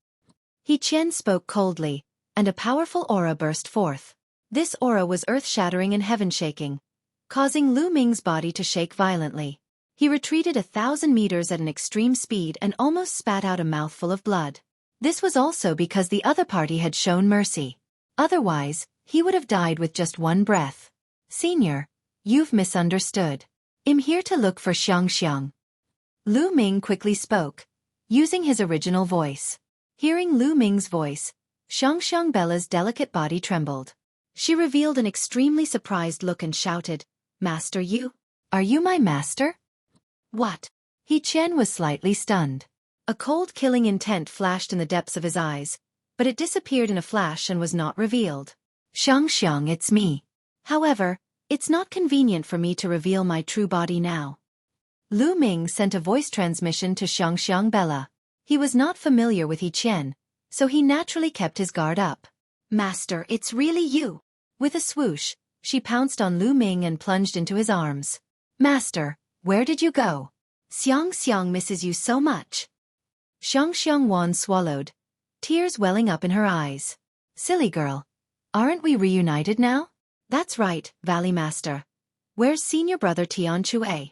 Qian spoke coldly, and a powerful aura burst forth. This aura was earth-shattering and heaven-shaking, causing Lu Ming's body to shake violently. He retreated 1,000 meters at an extreme speed and almost spat out a mouthful of blood. This was also because the other party had shown mercy. Otherwise, he would have died with just one breath. Senior, you've misunderstood. I'm here to look for Xiangxiang. Lu Ming quickly spoke, using his original voice. Hearing Lu Ming's voice, Xiangxiang Bella's delicate body trembled. She revealed an extremely surprised look and shouted, Master, you? Are you my master? What? Qian was slightly stunned. A cold killing intent flashed in the depths of his eyes, but it disappeared in a flash and was not revealed. Xiangxiang, it's me. However, it's not convenient for me to reveal my true body now. Lu Ming sent a voice transmission to Xiangxiang Bella. He was not familiar with Qian, so he naturally kept his guard up. Master, it's really you. With a swoosh, she pounced on Lu Ming and plunged into his arms. Master, where did you go? Xiangxiang misses you so much. Xiangxiang Wan swallowed, tears welling up in her eyes. Silly girl. Aren't we reunited now? That's right, Valley Master. Where's senior brother Tian Xue?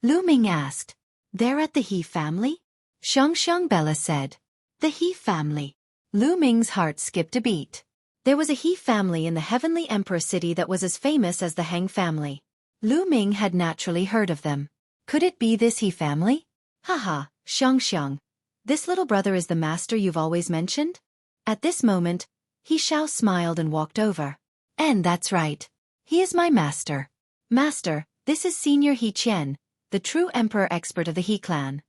Lu Ming asked. They're at the He family? Xiangxiang Bella said. The He family. Lu Ming's heart skipped a beat. There was a He family in the Heavenly Emperor City that was as famous as the Heng family. Lu Ming had naturally heard of them. Could it be this He family? Haha, Xiangxiang. This little brother is the master you've always mentioned? At this moment, He Xiao smiled and walked over. And that's right. He is my master. Master, this is Senior He Qian, the true emperor expert of the He clan.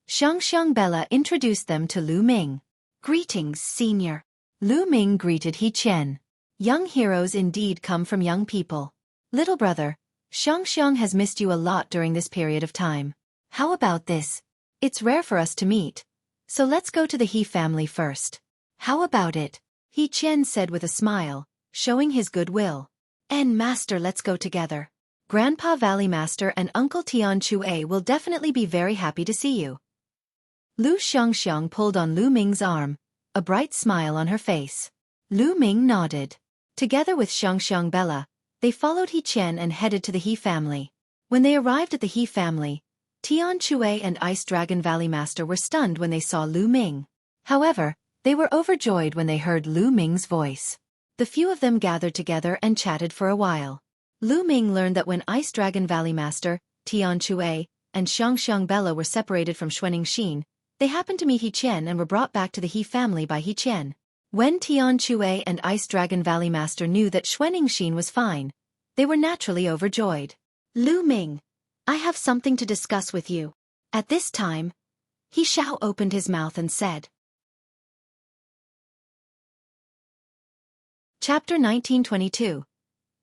Xiangxiang Bella introduced them to Lu Ming. Greetings, Senior. Lu Ming greeted He Qian. Young heroes indeed come from young people. Little brother, Xiangxiang has missed you a lot during this period of time. How about this? It's rare for us to meet, so let's go to the He family first. How about it? He Qian said with a smile, showing his goodwill. And Master, let's go together. Grandpa Valley Master and Uncle Tian Xue will definitely be very happy to see you. Xiangxiang pulled on Lu Ming's arm, a bright smile on her face. Lu Ming nodded. Together with Xiangxiang Bella, they followed Qian and headed to the He family. When they arrived at the He family, Tian Xue and Ice Dragon Valley Master were stunned when they saw Lu Ming. However, they were overjoyed when they heard Lu Ming's voice. The few of them gathered together and chatted for a while. Lu Ming learned that when Ice Dragon Valley Master, Tian Xue, and Xiangxiang Bella were separated from Xueqi, they happened to meet Qian and were brought back to the He family by Qian. When Tian Xue and Ice Dragon Valley Master knew that Xueqi was fine, they were naturally overjoyed. Lu Ming, I have something to discuss with you. At this time, He Xiao opened his mouth and said. Chapter 1922.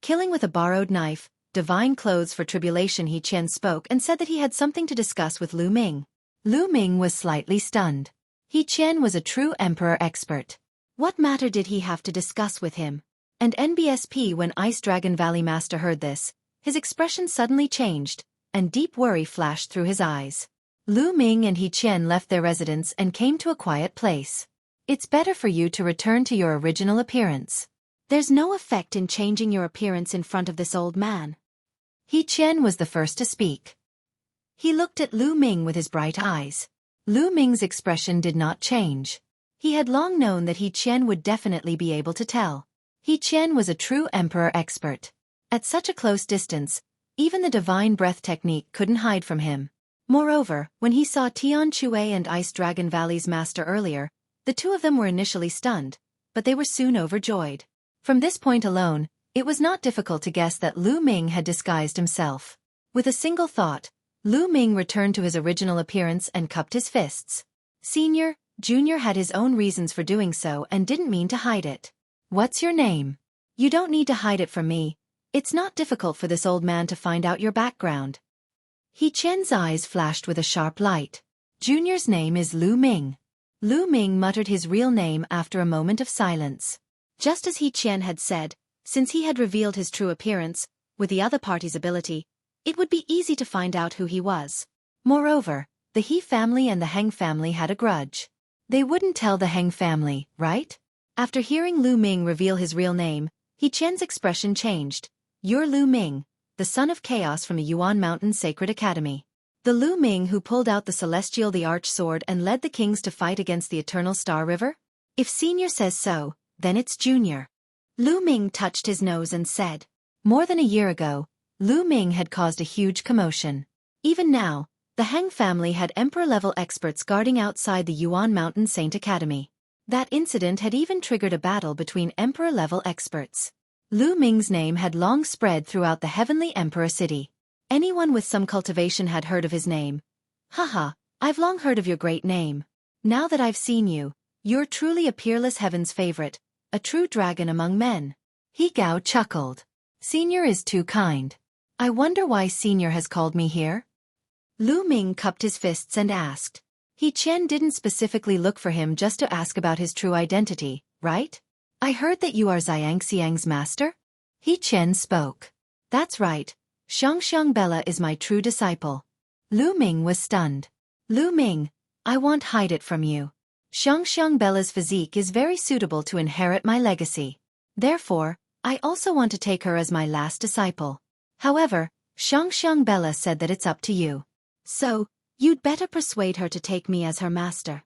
Killing with a borrowed knife, divine clothes for tribulation. Qian spoke and said that he had something to discuss with Lu Ming. Lu Ming was slightly stunned. Qian was a true emperor expert. What matter did he have to discuss with him? And NBSP. When Ice Dragon Valley Master heard this, his expression suddenly changed, and deep worry flashed through his eyes. Lu Ming and Qian left their residence and came to a quiet place. It's better for you to return to your original appearance. There's no effect in changing your appearance in front of this old man. Qian was the first to speak. He looked at Lu Ming with his bright eyes. Lu Ming's expression did not change. He had long known that Qian would definitely be able to tell. Qian was a true emperor expert. At such a close distance, even the divine breath technique couldn't hide from him. Moreover, when he saw Tian Xue and Ice Dragon Valley's master earlier, the two of them were initially stunned, but they were soon overjoyed. From this point alone, it was not difficult to guess that Lu Ming had disguised himself. With a single thought, Lu Ming returned to his original appearance and cupped his fists. Senior, Junior had his own reasons for doing so and didn't mean to hide it. What's your name? You don't need to hide it from me. It's not difficult for this old man to find out your background. Qian's eyes flashed with a sharp light. Junior's name is Lu Ming. Lu Ming muttered his real name after a moment of silence. Just as Qian had said, since he had revealed his true appearance, with the other party's ability, it would be easy to find out who he was. Moreover, the He family and the Heng family had a grudge. They wouldn't tell the Heng family, right? After hearing Lu Ming reveal his real name, Qian's expression changed. You're Lu Ming, the son of chaos from the Yuan Mountain Sacred Academy. The Lu Ming who pulled out the celestial Thearch sword and led the kings to fight against the Eternal Star River? If Senior says so, then it's Junior. Lu Ming touched his nose and said. More than a year ago, Lu Ming had caused a huge commotion. Even now, the Heng family had emperor-level experts guarding outside the Yuan Mountain Saint Academy. That incident had even triggered a battle between emperor-level experts. Lu Ming's name had long spread throughout the heavenly emperor city. Anyone with some cultivation had heard of his name. Haha, I've long heard of your great name. Now that I've seen you, you're truly a peerless heaven's favorite, a true dragon among men. He Gao chuckled. Senior is too kind. I wonder why Senior has called me here? Lu Ming cupped his fists and asked. Qian didn't specifically look for him just to ask about his true identity, right? I heard that you are Xiangxiang's master? Qian spoke. That's right. Xiangxiang Bella is my true disciple. Lu Ming was stunned. Lu Ming, I won't hide it from you. Xiangxiang Bella's physique is very suitable to inherit my legacy. Therefore, I also want to take her as my last disciple. However, Xiangxiang Bella said that it's up to you. So, you'd better persuade her to take me as her master.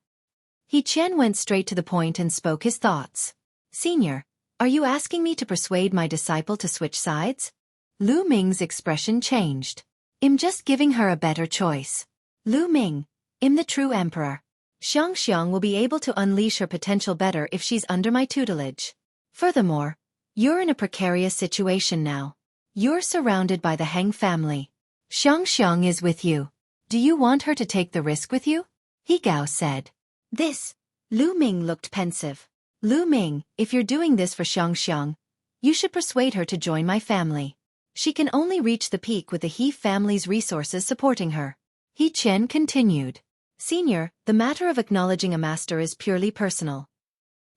Qian went straight to the point and spoke his thoughts. Senior, are you asking me to persuade my disciple to switch sides? Lu Ming's expression changed. I'm just giving her a better choice. Lu Ming, I'm the true emperor. Xiangxiang will be able to unleash her potential better if she's under my tutelage. Furthermore, you're in a precarious situation now. You're surrounded by the Heng family. Xiangxiang is with you. Do you want her to take the risk with you? He Gao said. This. Lu Ming looked pensive. Lu Ming, if you're doing this for Xiangxiang, you should persuade her to join my family. She can only reach the peak with the He family's resources supporting her. Qian continued. Senior, the matter of acknowledging a master is purely personal.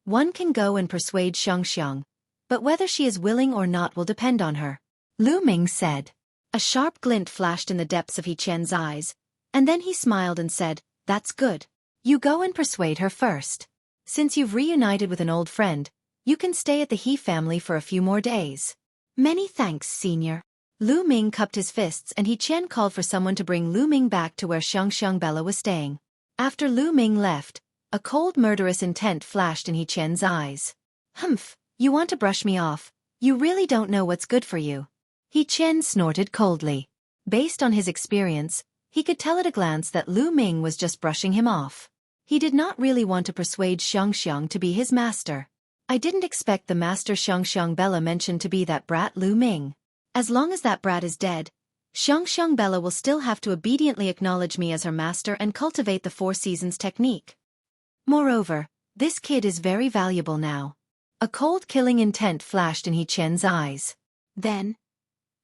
One can go and persuade Xiangxiang, but whether she is willing or not will depend on her. Lu Ming said. A sharp glint flashed in the depths of Qian's eyes, and then he smiled and said, That's good. You go and persuade her first. Since you've reunited with an old friend, you can stay at the He family for a few more days. Many thanks, senior. Lu Ming cupped his fists and Qian called for someone to bring Lu Ming back to where Xiangxiang Bella was staying. After Lu Ming left, a cold murderous intent flashed in Qian's eyes. Humph, you want to brush me off. You really don't know what's good for you. Qian snorted coldly. Based on his experience, he could tell at a glance that Lu Ming was just brushing him off. He did not really want to persuade Xiangxiang to be his master. I didn't expect the master Xiangxiang Bella mentioned to be that brat Lu Ming. As long as that brat is dead, Xiangxiang Bella will still have to obediently acknowledge me as her master and cultivate the 4 seasons technique. Moreover, this kid is very valuable now. A cold killing intent flashed in Qian's eyes. Then,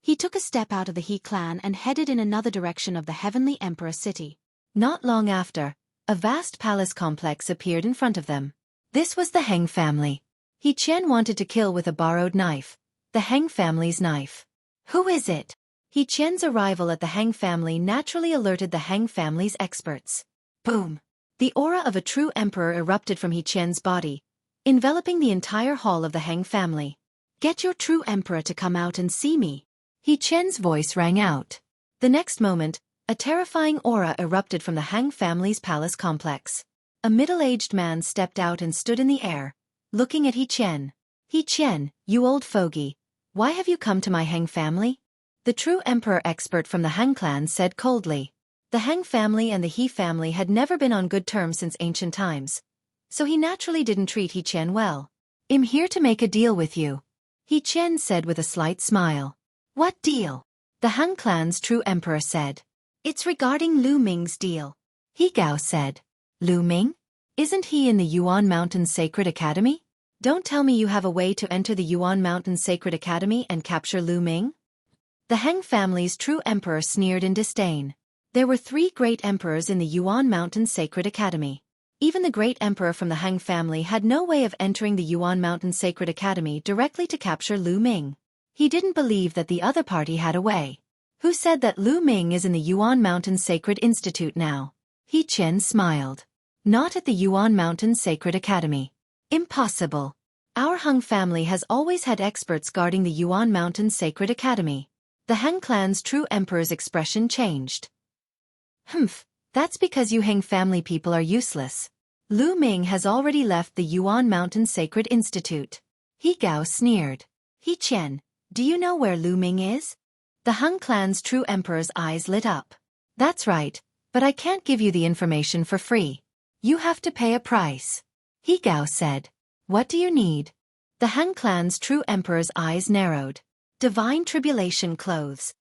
he took a step out of the He clan and headed in another direction of the Heavenly Emperor city. Not long after, a vast palace complex appeared in front of them. This was the Heng family. Qian wanted to kill with a borrowed knife, the Heng family's knife. Who is it? Qian's arrival at the Heng family naturally alerted the Heng family's experts. Boom! The aura of a true emperor erupted from Qian's body, enveloping the entire hall of the Heng family. Get your true emperor to come out and see me. Qian's voice rang out. The next moment, a terrifying aura erupted from the Heng family's palace complex. A middle-aged man stepped out and stood in the air, looking at Qian. Qian, you old fogey, why have you come to my Heng family? The true emperor expert from the Heng clan said coldly. The Heng family and the He family had never been on good terms since ancient times, so he naturally didn't treat Qian well. I'm here to make a deal with you, Qian said with a slight smile. What deal? The Heng clan's true emperor said. It's regarding Lu Ming's deal. He Gao said. Lu Ming? Isn't he in the Yuan Mountain Sacred Academy? Don't tell me you have a way to enter the Yuan Mountain Sacred Academy and capture Lu Ming? The Heng family's true emperor sneered in disdain. There were 3 great emperors in the Yuan Mountain Sacred Academy. Even the great emperor from the Heng family had no way of entering the Yuan Mountain Sacred Academy directly to capture Lu Ming. He didn't believe that the other party had a way. Who said that Lu Ming is in the Yuan Mountain Sacred Institute now? Qian smiled. Not at the Yuan Mountain Sacred Academy. Impossible. Our Heng family has always had experts guarding the Yuan Mountain Sacred Academy. The Heng clan's true emperor's expression changed. Humph, that's because you Heng family people are useless. Lu Ming has already left the Yuan Mountain Sacred Institute. He Gao sneered. Qian, do you know where Lu Ming is? The Heng clan's true emperor's eyes lit up. That's right, but I can't give you the information for free. You have to pay a price. He Gao said. What do you need? The Heng clan's true emperor's eyes narrowed. Divine tribulation clothes.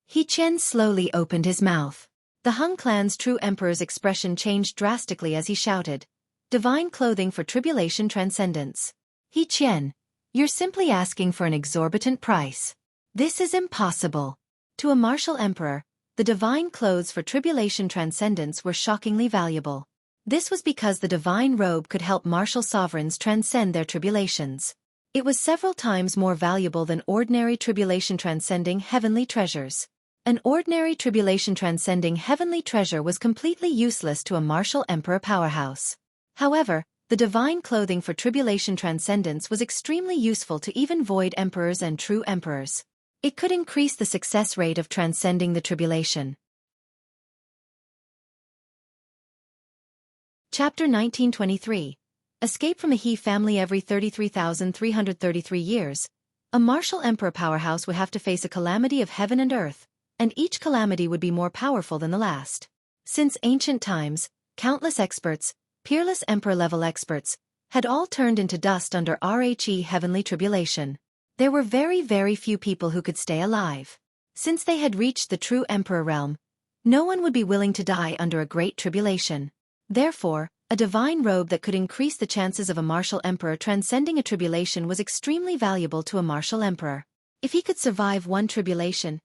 Qian slowly opened his mouth. The Heng clan's true emperor's expression changed drastically as he shouted. Divine clothing for tribulation transcendence. Qian, you're simply asking for an exorbitant price. This is impossible. To a martial emperor, the divine clothes for tribulation transcendence were shockingly valuable. This was because the divine robe could help martial sovereigns transcend their tribulations. It was several times more valuable than ordinary tribulation transcending heavenly treasures. An ordinary tribulation transcending heavenly treasure was completely useless to a martial emperor powerhouse. However, the divine clothing for tribulation transcendence was extremely useful to even void emperors and true emperors. It could increase the success rate of transcending the tribulation. Chapter 1923. Escape from the He family. Every 33,333 years, a martial emperor powerhouse would have to face a calamity of heaven and earth, and each calamity would be more powerful than the last. Since ancient times, countless experts, peerless emperor-level experts, had all turned into dust under RHE heavenly tribulation. There were very few people who could stay alive. Since they had reached the true emperor realm, no one would be willing to die under a great tribulation. Therefore, a divine robe that could increase the chances of a martial emperor transcending a tribulation was extremely valuable to a martial emperor. If he could survive one tribulation,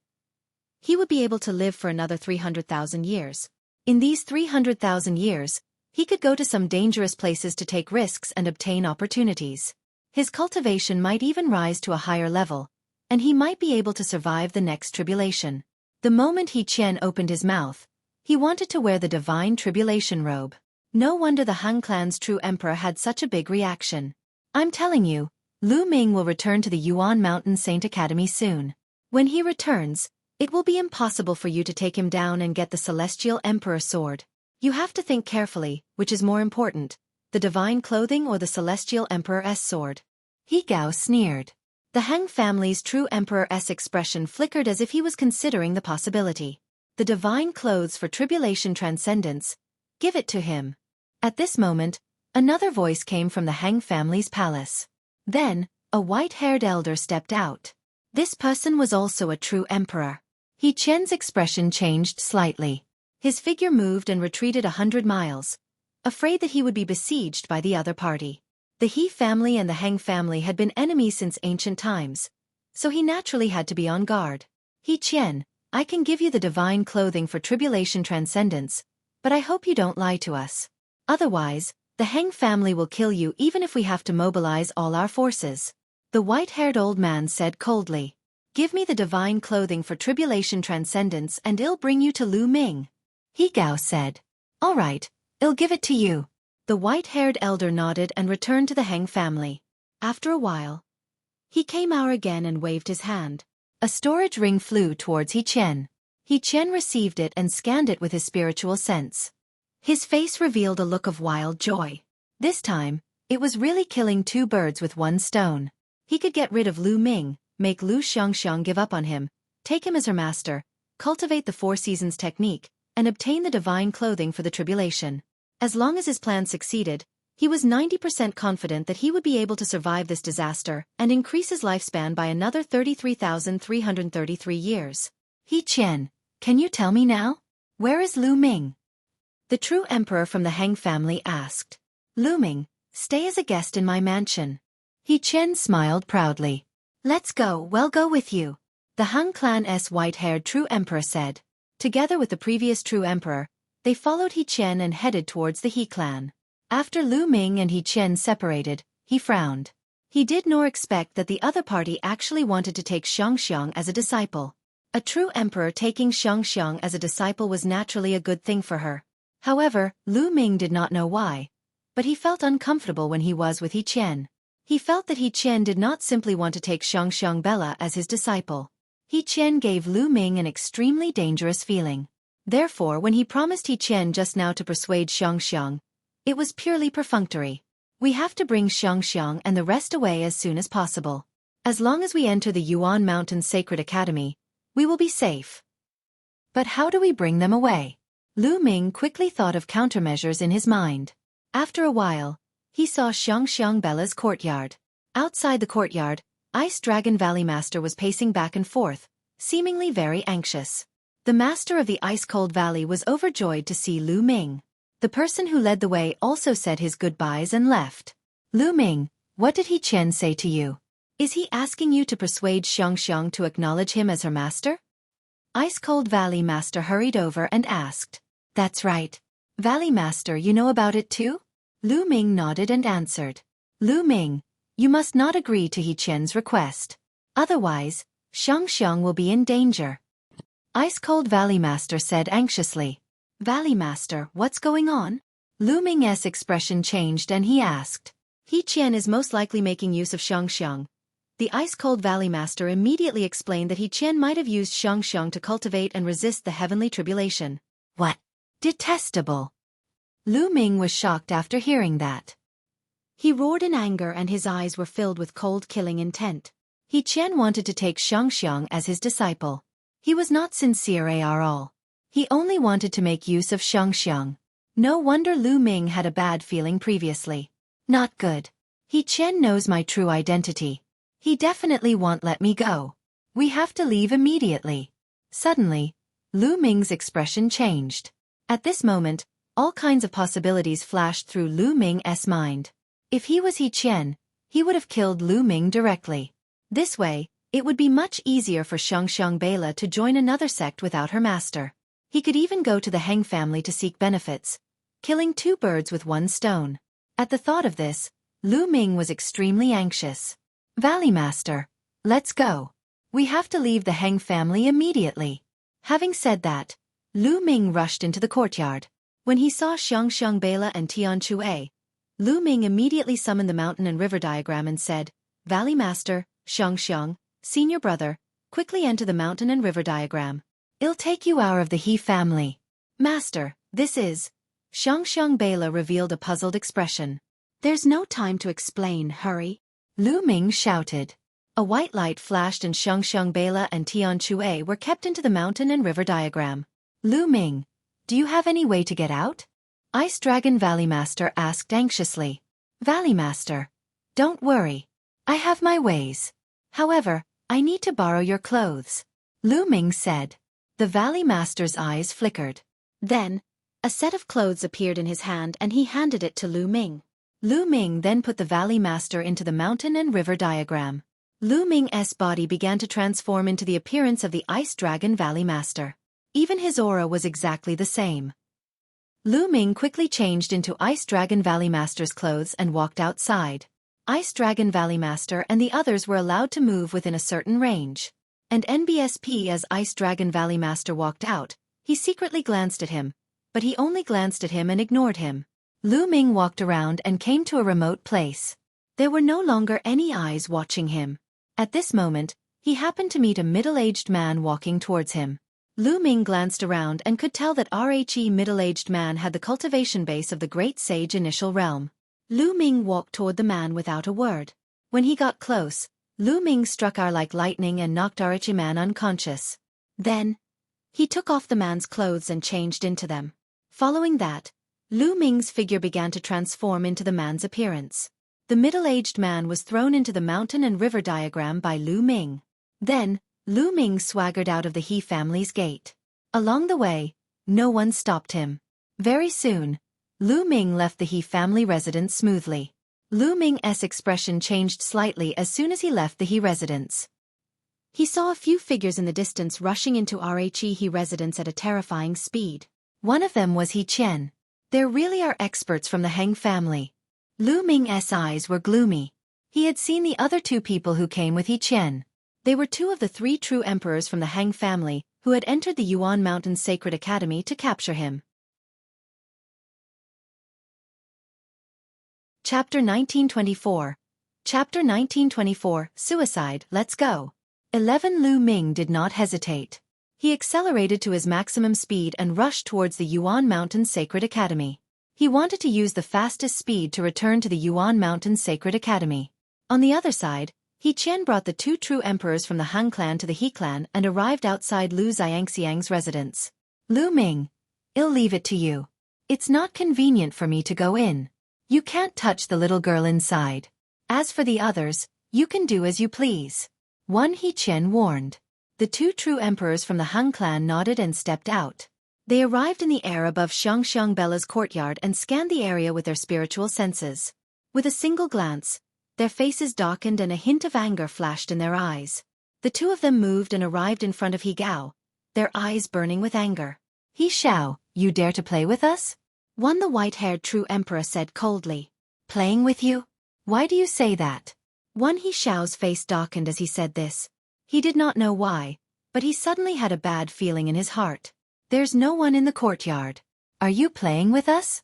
he would be able to live for another 300,000 years. In these 300,000 years, he could go to some dangerous places to take risks and obtain opportunities. His cultivation might even rise to a higher level, and he might be able to survive the next tribulation. The moment Qian opened his mouth, he wanted to wear the divine tribulation robe. No wonder the Han clan's true emperor had such a big reaction. I'm telling you, Lu Ming will return to the Yuan Mountain Saint Academy soon. When he returns, it will be impossible for you to take him down and get the Celestial Emperor sword. You have to think carefully, which is more important, the divine clothing or the Celestial Emperor's sword. He Gao sneered. The Heng family's true emperor's expression flickered as if he was considering the possibility. The divine clothes for tribulation transcendence. Give it to him. At this moment, another voice came from the Heng family's palace. Then, a white-haired elder stepped out. This person was also a true emperor. Qian's expression changed slightly. His figure moved and retreated 100 miles, afraid that he would be besieged by the other party. The He family and the Heng family had been enemies since ancient times, so he naturally had to be on guard. Qian, I can give you the divine clothing for tribulation transcendence, but I hope you don't lie to us. Otherwise, the Heng family will kill you even if we have to mobilize all our forces. The white-haired old man said coldly. Give me the divine clothing for tribulation transcendence and I'll bring you to Lu Ming. He Gao said. All right, I'll give it to you. The white-haired elder nodded and returned to the Heng family. After a while, he came out again and waved his hand. A storage ring flew towards Qian. Qian received it and scanned it with his spiritual sense. His face revealed a look of wild joy. This time, it was really killing two birds with one stone. He could get rid of Lu Ming, make Lu Xiangxiang give up on him, take him as her master, cultivate the Four Seasons technique, and obtain the divine clothing for the tribulation. As long as his plan succeeded, he was 90% confident that he would be able to survive this disaster and increase his lifespan by another 33,333 years. Qian, can you tell me now? Where is Lu Ming? The true emperor from the Heng family asked. Lu Ming, stay as a guest in my mansion. Qian smiled proudly. Let's go, we'll go with you. The Han clan's white-haired true emperor said. Together with the previous true emperor, they followed Qian and headed towards the He clan. After Lu Ming and Qian separated, he frowned. He did not expect that the other party actually wanted to take Xiangxiang as a disciple. A true emperor taking Xiangxiang as a disciple was naturally a good thing for her. However, Lu Ming did not know why, but he felt uncomfortable when he was with Qian. He felt that Qian did not simply want to take Xiangxiang Bella as his disciple. Qian gave Lu Ming an extremely dangerous feeling. Therefore, when he promised Qian just now to persuade Xiangxiang, it was purely perfunctory. We have to bring Xiangxiang and the rest away as soon as possible. As long as we enter the Yuan Mountain Sacred Academy, we will be safe. But how do we bring them away? Lu Ming quickly thought of countermeasures in his mind. After a while, he saw Xiangxiang Bella's courtyard. Outside the courtyard, Ice Dragon Valley Master was pacing back and forth, seemingly very anxious. The master of the Ice-Cold Valley was overjoyed to see Lu Ming. The person who led the way also said his goodbyes and left. Lu Ming, what did Qian say to you? Is he asking you to persuade Xiangxiang to acknowledge him as her master? Ice-Cold Valley Master hurried over and asked. That's right. Valley Master, you know about it too? Lu Ming nodded and answered. Lu Ming, you must not agree to Qian's request. Otherwise, Xiangxiang will be in danger. Ice-Cold Valley Master said anxiously. Valley Master, what's going on? Lu Ming's expression changed and he asked. Qian is most likely making use of Xiangxiang. The Ice-Cold Valley Master immediately explained that Qian might have used Xiangxiang to cultivate and resist the heavenly tribulation. What? Detestable. Lu Ming was shocked after hearing that. He roared in anger and his eyes were filled with cold killing intent. Qian wanted to take Xiangxiang as his disciple. He was not sincere at all. He only wanted to make use of Xiangxiang. No wonder Lu Ming had a bad feeling previously. Not good. Qian knows my true identity. He definitely won't let me go. We have to leave immediately. Suddenly, Lu Ming's expression changed. At this moment, all kinds of possibilities flashed through Lu Ming's mind. If he was Qian, he would have killed Lu Ming directly. This way, it would be much easier for Xiangxiang Bela to join another sect without her master. He could even go to the Heng family to seek benefits, killing two birds with one stone. At the thought of this, Lu Ming was extremely anxious. Valley Master, let's go. We have to leave the Heng family immediately. Having said that, Lu Ming rushed into the courtyard. When he saw Xiangxiang Bela and Tian Xueqi, Lu Ming immediately summoned the mountain and river diagram and said, Valley Master, Xiangxiang, senior brother, quickly enter the mountain and river diagram. It'll take you out of the He family. Master, this is... Xiangxiang Bela revealed a puzzled expression. There's no time to explain, hurry. Lu Ming shouted. A white light flashed and Xiangxiang Bela and Tian Xueqi were kept into the mountain and river diagram. Lu Ming, do you have any way to get out? Ice Dragon Valley Master asked anxiously. Valley Master, don't worry. I have my ways. However, I need to borrow your clothes. Lu Ming said. The Valley Master's eyes flickered. Then, a set of clothes appeared in his hand and he handed it to Lu Ming. Lu Ming then put the Valley Master into the mountain and river diagram. Lu Ming's body began to transform into the appearance of the Ice Dragon Valley Master. Even his aura was exactly the same. Lu Ming quickly changed into Ice Dragon Valley Master's clothes and walked outside. Ice Dragon Valley Master and the others were allowed to move within a certain range. And NBSP as Ice Dragon Valley Master walked out, he secretly glanced at him, but he only glanced at him and ignored him. Lu Ming walked around and came to a remote place. There were no longer any eyes watching him. At this moment, he happened to meet a middle-aged man walking towards him. Lu Ming glanced around and could tell that RHE middle-aged man had the cultivation base of the Great Sage Initial Realm. Lu Ming walked toward the man without a word. When he got close, Lu Ming struck R like lightning and knocked RHE man unconscious. Then, he took off the man's clothes and changed into them. Following that, Lu Ming's figure began to transform into the man's appearance. The middle-aged man was thrown into the mountain and river diagram by Lu Ming. Then, Lu Ming swaggered out of the He family's gate. Along the way, no one stopped him. Very soon, Lu Ming left the He family residence smoothly. Lu Ming's expression changed slightly as soon as he left the He residence. He saw a few figures in the distance rushing into RHE He residence at a terrifying speed. One of them was Qian. There really are experts from the Heng family. Lu Ming's eyes were gloomy. He had seen the other two people who came with Qian. They were two of the three true emperors from the Heng family who had entered the Yuan Mountain Sacred Academy to capture him. Chapter 1924. Chapter 1924, Suicide, Let's Go. 11 Lu Ming did not hesitate. He accelerated to his maximum speed and rushed towards the Yuan Mountain Sacred Academy. He wanted to use the fastest speed to return to the Yuan Mountain Sacred Academy. On the other side, Qian brought the two true emperors from the Han clan to the He clan and arrived outside Lu Xiangxiang's residence. Lu Ming, I'll leave it to you. It's not convenient for me to go in. You can't touch the little girl inside. As for the others, you can do as you please. One Qian warned. The two true emperors from the Han clan nodded and stepped out. They arrived in the air above Xiangxiang Bela's courtyard and scanned the area with their spiritual senses. With a single glance, their faces darkened and a hint of anger flashed in their eyes. The two of them moved and arrived in front of He Gao, their eyes burning with anger. He Xiao, you dare to play with us? One the white-haired true emperor said coldly. Playing with you? Why do you say that? One He Xiao's face darkened as he said this. He did not know why, but he suddenly had a bad feeling in his heart. There's no one in the courtyard. Are you playing with us?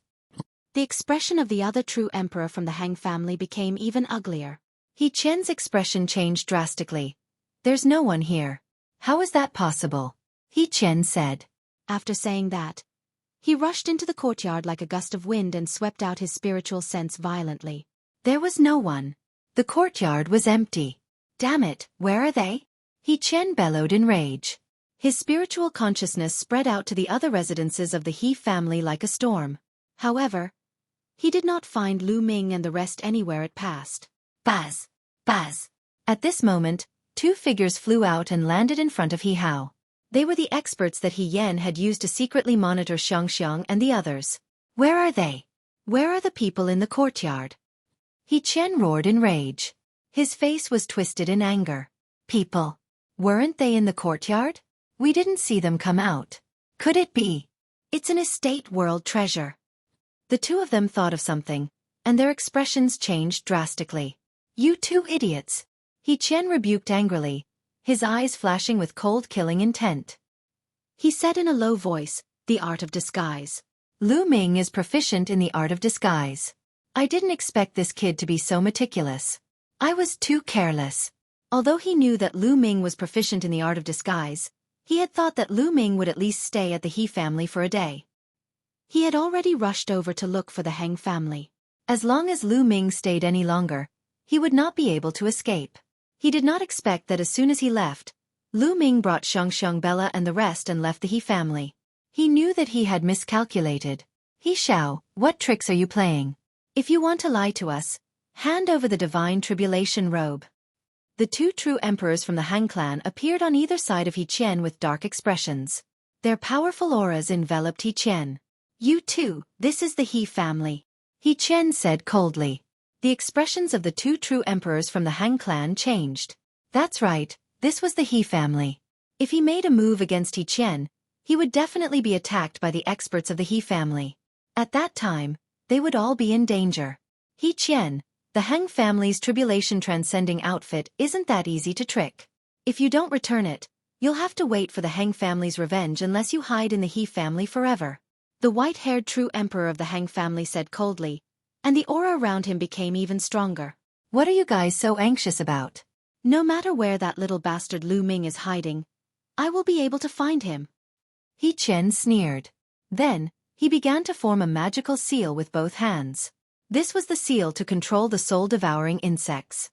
The expression of the other true emperor from the Heng family became even uglier. Qian's expression changed drastically. There's no one here. How is that possible? Qian said. After saying that, he rushed into the courtyard like a gust of wind and swept out his spiritual sense violently. There was no one. The courtyard was empty. Damn it, where are they? Qian bellowed in rage. His spiritual consciousness spread out to the other residences of the He family like a storm. However, he did not find Lu Ming and the rest anywhere it passed. Buzz! Buzz! At this moment, two figures flew out and landed in front of He Hao. They were the experts that He Yan had used to secretly monitor Xiangxiang and the others. Where are they? Where are the people in the courtyard? Qian roared in rage. His face was twisted in anger. People? Weren't they in the courtyard? We didn't see them come out. Could it be? It's an estate world treasure. The two of them thought of something, and their expressions changed drastically. You two idiots! Qian rebuked angrily, his eyes flashing with cold killing intent. He said in a low voice, the art of disguise. Lu Ming is proficient in the art of disguise. I didn't expect this kid to be so meticulous. I was too careless. Although he knew that Lu Ming was proficient in the art of disguise, he had thought that Lu Ming would at least stay at the He family for a day. He had already rushed over to look for the Heng family. As long as Lu Ming stayed any longer, he would not be able to escape. He did not expect that as soon as he left, Lu Ming brought Xiangxiang, Bella and the rest and left the He family. He knew that he had miscalculated. He Xiao, what tricks are you playing? If you want to lie to us, hand over the divine tribulation robe. The two true emperors from the Han clan appeared on either side of He Qian with dark expressions. Their powerful auras enveloped He Qian. You too, this is the He family. He Qian said coldly. The expressions of the two true emperors from the Han clan changed. That's right, this was the He family. If he made a move against He Qian, he would definitely be attacked by the experts of the He family. At that time, they would all be in danger. He Qian, the Heng family's tribulation transcending outfit isn't that easy to trick. If you don't return it, you'll have to wait for the Heng family's revenge unless you hide in the He family forever. The white-haired true emperor of the Heng family said coldly, and the aura around him became even stronger. What are you guys so anxious about? No matter where that little bastard Lu Ming is hiding, I will be able to find him. He Qian sneered. Then, he began to form a magical seal with both hands. This was the seal to control the soul-devouring insects.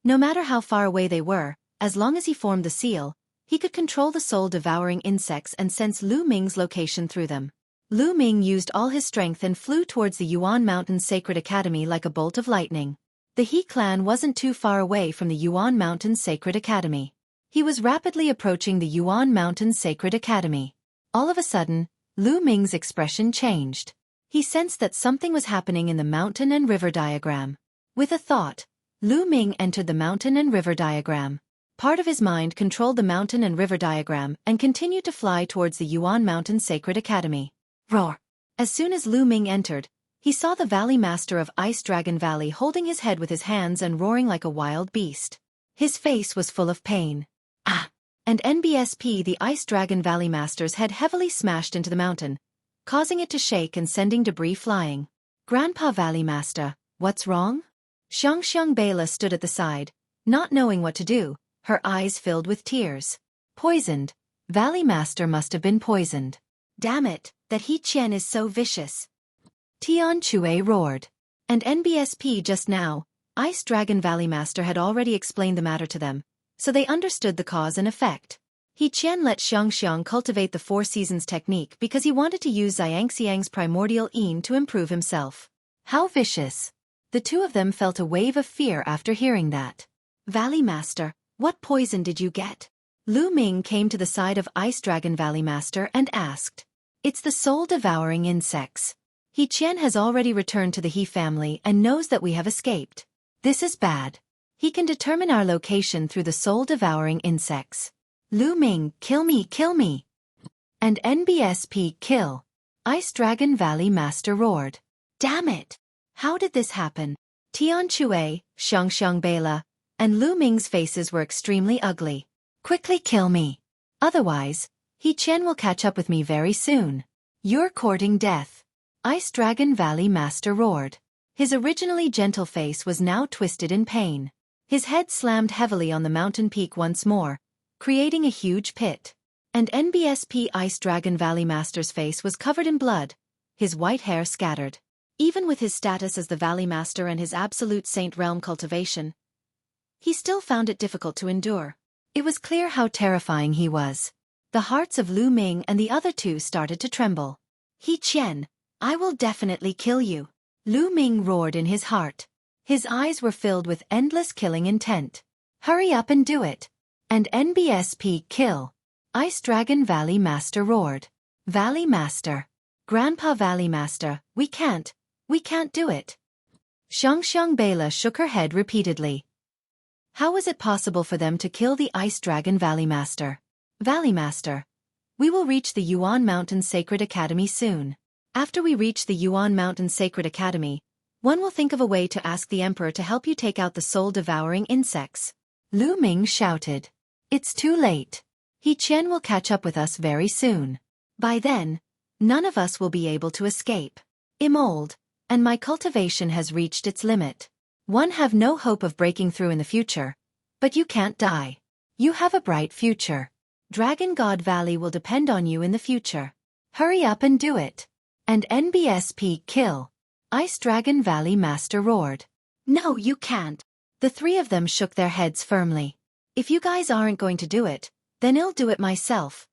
No matter how far away they were, as long as he formed the seal, he could control the soul-devouring insects and sense Lu Ming's location through them. Lu Ming used all his strength and flew towards the Yuan Mountain Sacred Academy like a bolt of lightning. The He clan wasn't too far away from the Yuan Mountain Sacred Academy. He was rapidly approaching the Yuan Mountain Sacred Academy. All of a sudden, Lu Ming's expression changed. He sensed that something was happening in the mountain and river diagram. With a thought, Lu Ming entered the mountain and river diagram. Part of his mind controlled the mountain and river diagram and continued to fly towards the Yuan Mountain Sacred Academy. Roar! As soon as Lu Ming entered, he saw the Valley Master of Ice Dragon Valley holding his head with his hands and roaring like a wild beast. His face was full of pain. Ah! And NBSP, the Ice Dragon Valley Master's head heavily smashed into the mountain, causing it to shake and sending debris flying. Grandpa Valley Master, what's wrong? Xiangxiang Bela stood at the side, not knowing what to do, her eyes filled with tears. Poisoned. Valley Master must have been poisoned. Damn it, that He Qian is so vicious. Tian Chue roared. And NBSP just now, Ice Dragon Valley Master had already explained the matter to them, so they understood the cause and effect. He Qian let Xiangxiang cultivate the Four Seasons technique because he wanted to use Xiangxiang's primordial Yin to improve himself. How vicious. The two of them felt a wave of fear after hearing that. Valley Master, what poison did you get? Lu Ming came to the side of Ice Dragon Valley Master and asked. It's the soul-devouring insects. He Qian has already returned to the He family and knows that we have escaped. This is bad. He can determine our location through the soul-devouring insects. Lu Ming, kill me, kill me. And NBSP, kill. Ice Dragon Valley Master roared. Damn it! How did this happen? Tian Chue, Xiangxiang Bela, and Lu Ming's faces were extremely ugly. Quickly kill me. Otherwise, He Qian will catch up with me very soon. You're courting death. Ice Dragon Valley Master roared. His originally gentle face was now twisted in pain. His head slammed heavily on the mountain peak once more, creating a huge pit. And NBSP Ice Dragon Valley Master's face was covered in blood, his white hair scattered. Even with his status as the Valley Master and his absolute Saint Realm cultivation, he still found it difficult to endure. It was clear how terrifying he was. The hearts of Lu Ming and the other two started to tremble. He Qian, I will definitely kill you. Lu Ming roared in his heart. His eyes were filled with endless killing intent. Hurry up and do it. And NBSP kill. Ice Dragon Valley Master roared. Valley Master. Grandpa Valley Master, we can't do it. Xiangxiang Bela shook her head repeatedly. How was it possible for them to kill the Ice Dragon Valley Master? Valley Master. We will reach the Yuan Mountain Sacred Academy soon. After we reach the Yuan Mountain Sacred Academy, one will think of a way to ask the Emperor to help you take out the soul-devouring insects. Lu Ming shouted. It's too late. He Qian will catch up with us very soon. By then, None of us will be able to escape. I'm old, and my cultivation has reached its limit. One have no hope of breaking through in the future. But you can't die. You have a bright future. Dragon God Valley will depend on you in the future. Hurry up and do it. And NBSP kill. Ice Dragon Valley Master roared. No, you can't. The three of them shook their heads firmly. If you guys aren't going to do it, then I'll do it myself.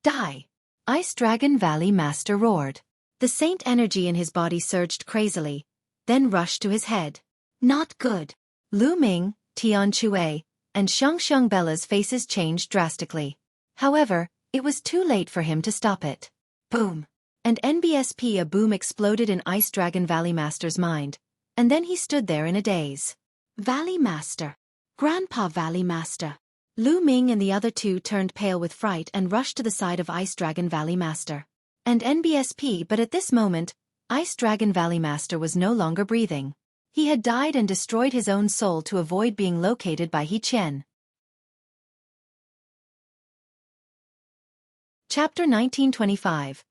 Die. Ice Dragon Valley Master roared. The saint energy in his body surged crazily, then rushed to his head. Not good. Lu Ming, Tian Xue, and Xiangxiang Bella's faces changed drastically. However, it was too late for him to stop it. Boom. And NBSP a boom exploded in Ice Dragon Valley Master's mind, and then he stood there in a daze. Valley Master. Grandpa Valley Master. Lu Ming and the other two turned pale with fright and rushed to the side of Ice Dragon Valley Master. And NBSP, but at this moment, Ice Dragon Valley Master was no longer breathing. He had died and destroyed his own soul to avoid being located by Qian. Chapter 1925.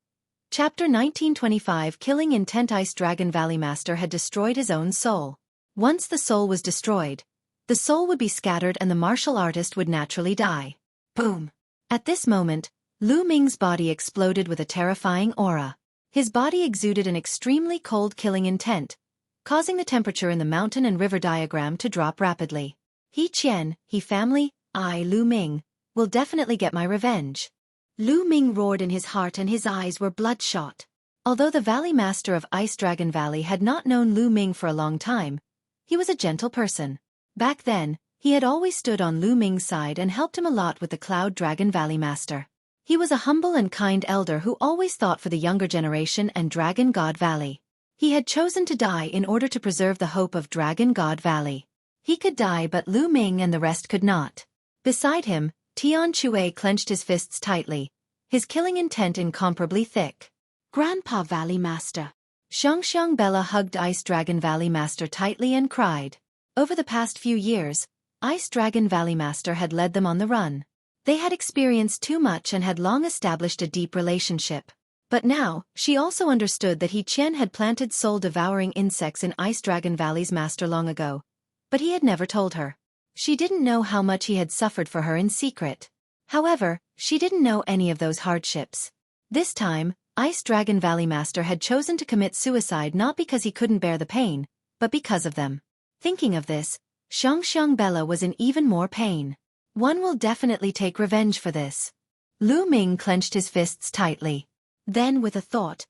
Chapter 1925. Killing intent. Ice Dragon Valley Master had destroyed his own soul. Once the soul was destroyed, the soul would be scattered and the martial artist would naturally die. Boom. At this moment, Lu Ming's body exploded with a terrifying aura. His body exuded an extremely cold killing intent, causing the temperature in the mountain and river diagram to drop rapidly. Qian, family, I, Lu Ming, will definitely get my revenge. Lu Ming roared in his heart and his eyes were bloodshot. Although the Valley Master of Ice Dragon Valley had not known Lu Ming for a long time, he was a gentle person. Back then, he had always stood on Lu Ming's side and helped him a lot with the Cloud Dragon Valley Master. He was a humble and kind elder who always thought for the younger generation and Dragon God Valley. He had chosen to die in order to preserve the hope of Dragon God Valley. He could die but Lu Ming and the rest could not. Beside him, Tian Xue clenched his fists tightly, his killing intent incomparably thick. Grandpa Valley Master. Xiangxiang Bella hugged Ice Dragon Valley Master tightly and cried. Over the past few years, Ice Dragon Valley Master had led them on the run. They had experienced too much and had long established a deep relationship. But now, she also understood that Qian had planted soul-devouring insects in Ice Dragon Valley's master long ago. But he had never told her. She didn't know how much he had suffered for her in secret. However, she didn't know any of those hardships. This time, Ice Dragon Valley Master had chosen to commit suicide not because he couldn't bear the pain, but because of them. Thinking of this, Xiangxiang Bella was in even more pain. One will definitely take revenge for this. Lu Ming clenched his fists tightly. Then, with a thought,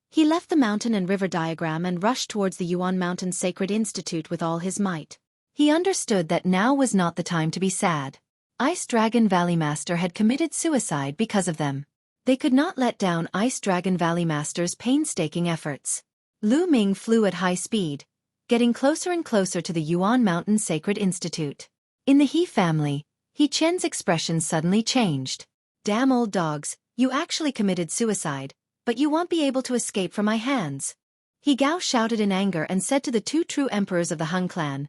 he left the mountain and river diagram and rushed towards the Yuan Mountain Sacred Institute with all his might. He understood that now was not the time to be sad. Ice Dragon Valley Master had committed suicide because of them. They could not let down Ice Dragon Valley Master's painstaking efforts. Lu Ming flew at high speed, getting closer and closer to the Yuan Mountain Sacred Institute. In the He family, Qian's expression suddenly changed. Damn old dogs, you actually committed suicide, but you won't be able to escape from my hands. He Gao shouted in anger and said to the two true emperors of the Han clan,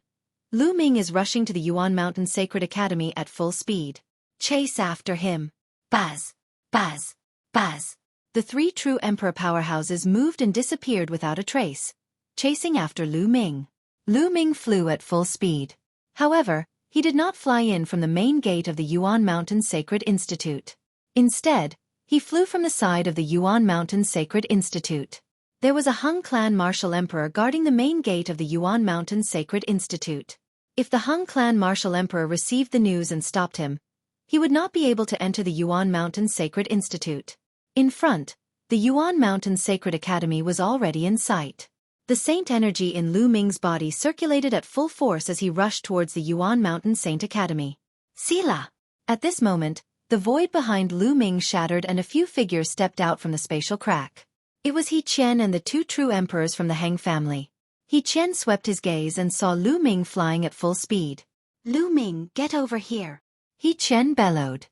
Lu Ming is rushing to the Yuan Mountain Sacred Academy at full speed. Chase after him. Buzz! Buzz! Buzz! The three true emperor powerhouses moved and disappeared without a trace, chasing after Lu Ming. Lu Ming flew at full speed. However, he did not fly in from the main gate of the Yuan Mountain Sacred Institute. Instead, he flew from the side of the Yuan Mountain Sacred Institute. There was a Han clan martial emperor guarding the main gate of the Yuan Mountain Sacred Institute. If the Han clan martial emperor received the news and stopped him, he would not be able to enter the Yuan Mountain Sacred Institute. In front, the Yuan Mountain Sacred Academy was already in sight. The saint energy in Lu Ming's body circulated at full force as he rushed towards the Yuan Mountain Saint Academy. Sila! At this moment, the void behind Lu Ming shattered and a few figures stepped out from the spatial crack. It was Qian and the two true emperors from the Han family. Qian swept his gaze and saw Lu Ming flying at full speed. Lu Ming, get over here! Qian bellowed.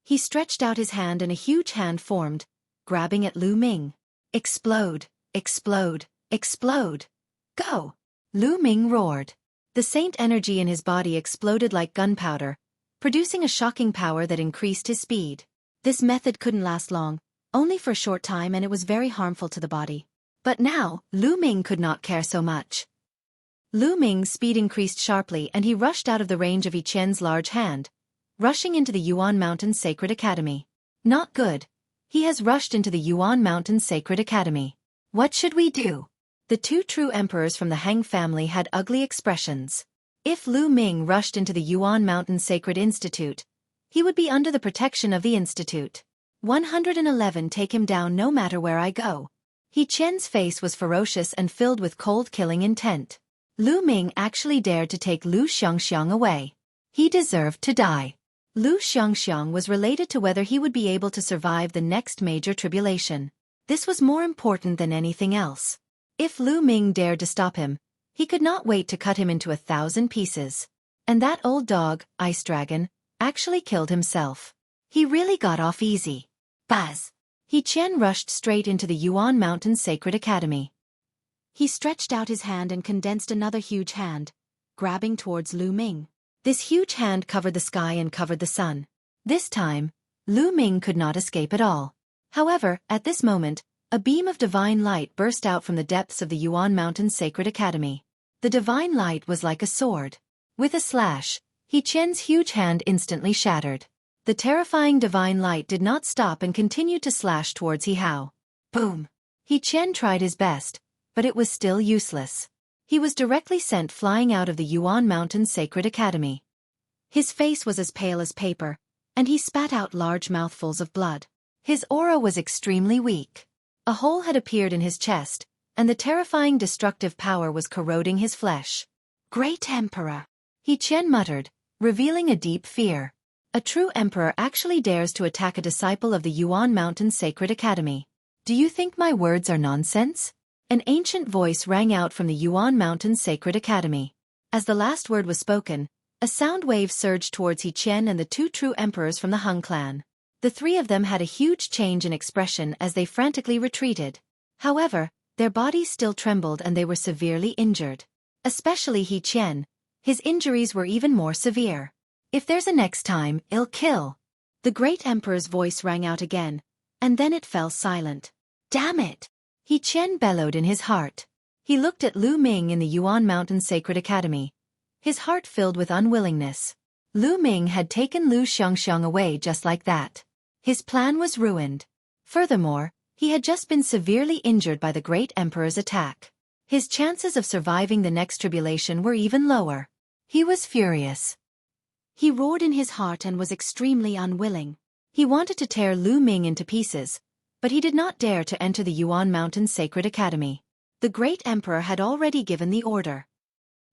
He stretched out his hand and a huge hand formed, grabbing at Lu Ming. Explode! Explode! Explode! Go! Lu Ming roared. The saint energy in his body exploded like gunpowder, producing a shocking power that increased his speed. This method couldn't last long, only for a short time, and it was very harmful to the body. But now, Lu Ming could not care so much. Lu Ming's speed increased sharply and he rushed out of the range of Yi Qian's large hand, rushing into the Yuan Mountain Sacred Academy. Not good. He has rushed into the Yuan Mountain Sacred Academy. What should we do? The two true emperors from the Han family had ugly expressions. If Lu Ming rushed into the Yuan Mountain Sacred Institute, he would be under the protection of the institute. 111 Take him down no matter where I go. Yi Qian's face was ferocious and filled with cold killing intent. Lu Ming actually dared to take Lu Xiangxiang away. He deserved to die. Lu Xiangxiang was related to whether he would be able to survive the next major tribulation. This was more important than anything else. If Lu Ming dared to stop him, he could not wait to cut him into 1,000 pieces. And that old dog, Ice Dragon, actually killed himself. He really got off easy. Buzz! Yi Qian rushed straight into the Yuan Mountain Sacred Academy. He stretched out his hand and condensed another huge hand, grabbing towards Lu Ming. This huge hand covered the sky and covered the sun. This time, Lu Ming could not escape at all. However, at this moment, a beam of divine light burst out from the depths of the Yuan Mountain Sacred Academy. The divine light was like a sword. With a slash, Yi Qian's huge hand instantly shattered. The terrifying divine light did not stop and continued to slash towards He Hao. Boom! Yi Qian tried his best, but it was still useless. He was directly sent flying out of the Yuan Mountain Sacred Academy. His face was as pale as paper, and he spat out large mouthfuls of blood. His aura was extremely weak. A hole had appeared in his chest, and the terrifying destructive power was corroding his flesh. Great Emperor! Yi Qian muttered, revealing a deep fear. A true emperor actually dares to attack a disciple of the Yuan Mountain Sacred Academy. Do you think my words are nonsense? An ancient voice rang out from the Yuan Mountain Sacred Academy. As the last word was spoken, a sound wave surged towards Yi Qian and the two true emperors from the Han clan. The three of them had a huge change in expression as they frantically retreated. However, their bodies still trembled and they were severely injured. Especially Yi Qian. His injuries were even more severe. If there's a next time, I'll kill. The great emperor's voice rang out again, and then it fell silent. Damn it! Yi Qian bellowed in his heart. He looked at Lu Ming in the Yuan Mountain Sacred Academy, his heart filled with unwillingness. Lu Ming had taken Lu Xiangxiang away just like that. His plan was ruined. Furthermore, he had just been severely injured by the great emperor's attack. His chances of surviving the next tribulation were even lower. He was furious. He roared in his heart and was extremely unwilling. He wanted to tear Lu Ming into pieces, but he did not dare to enter the Yuan Mountain Sacred Academy. The great emperor had already given the order.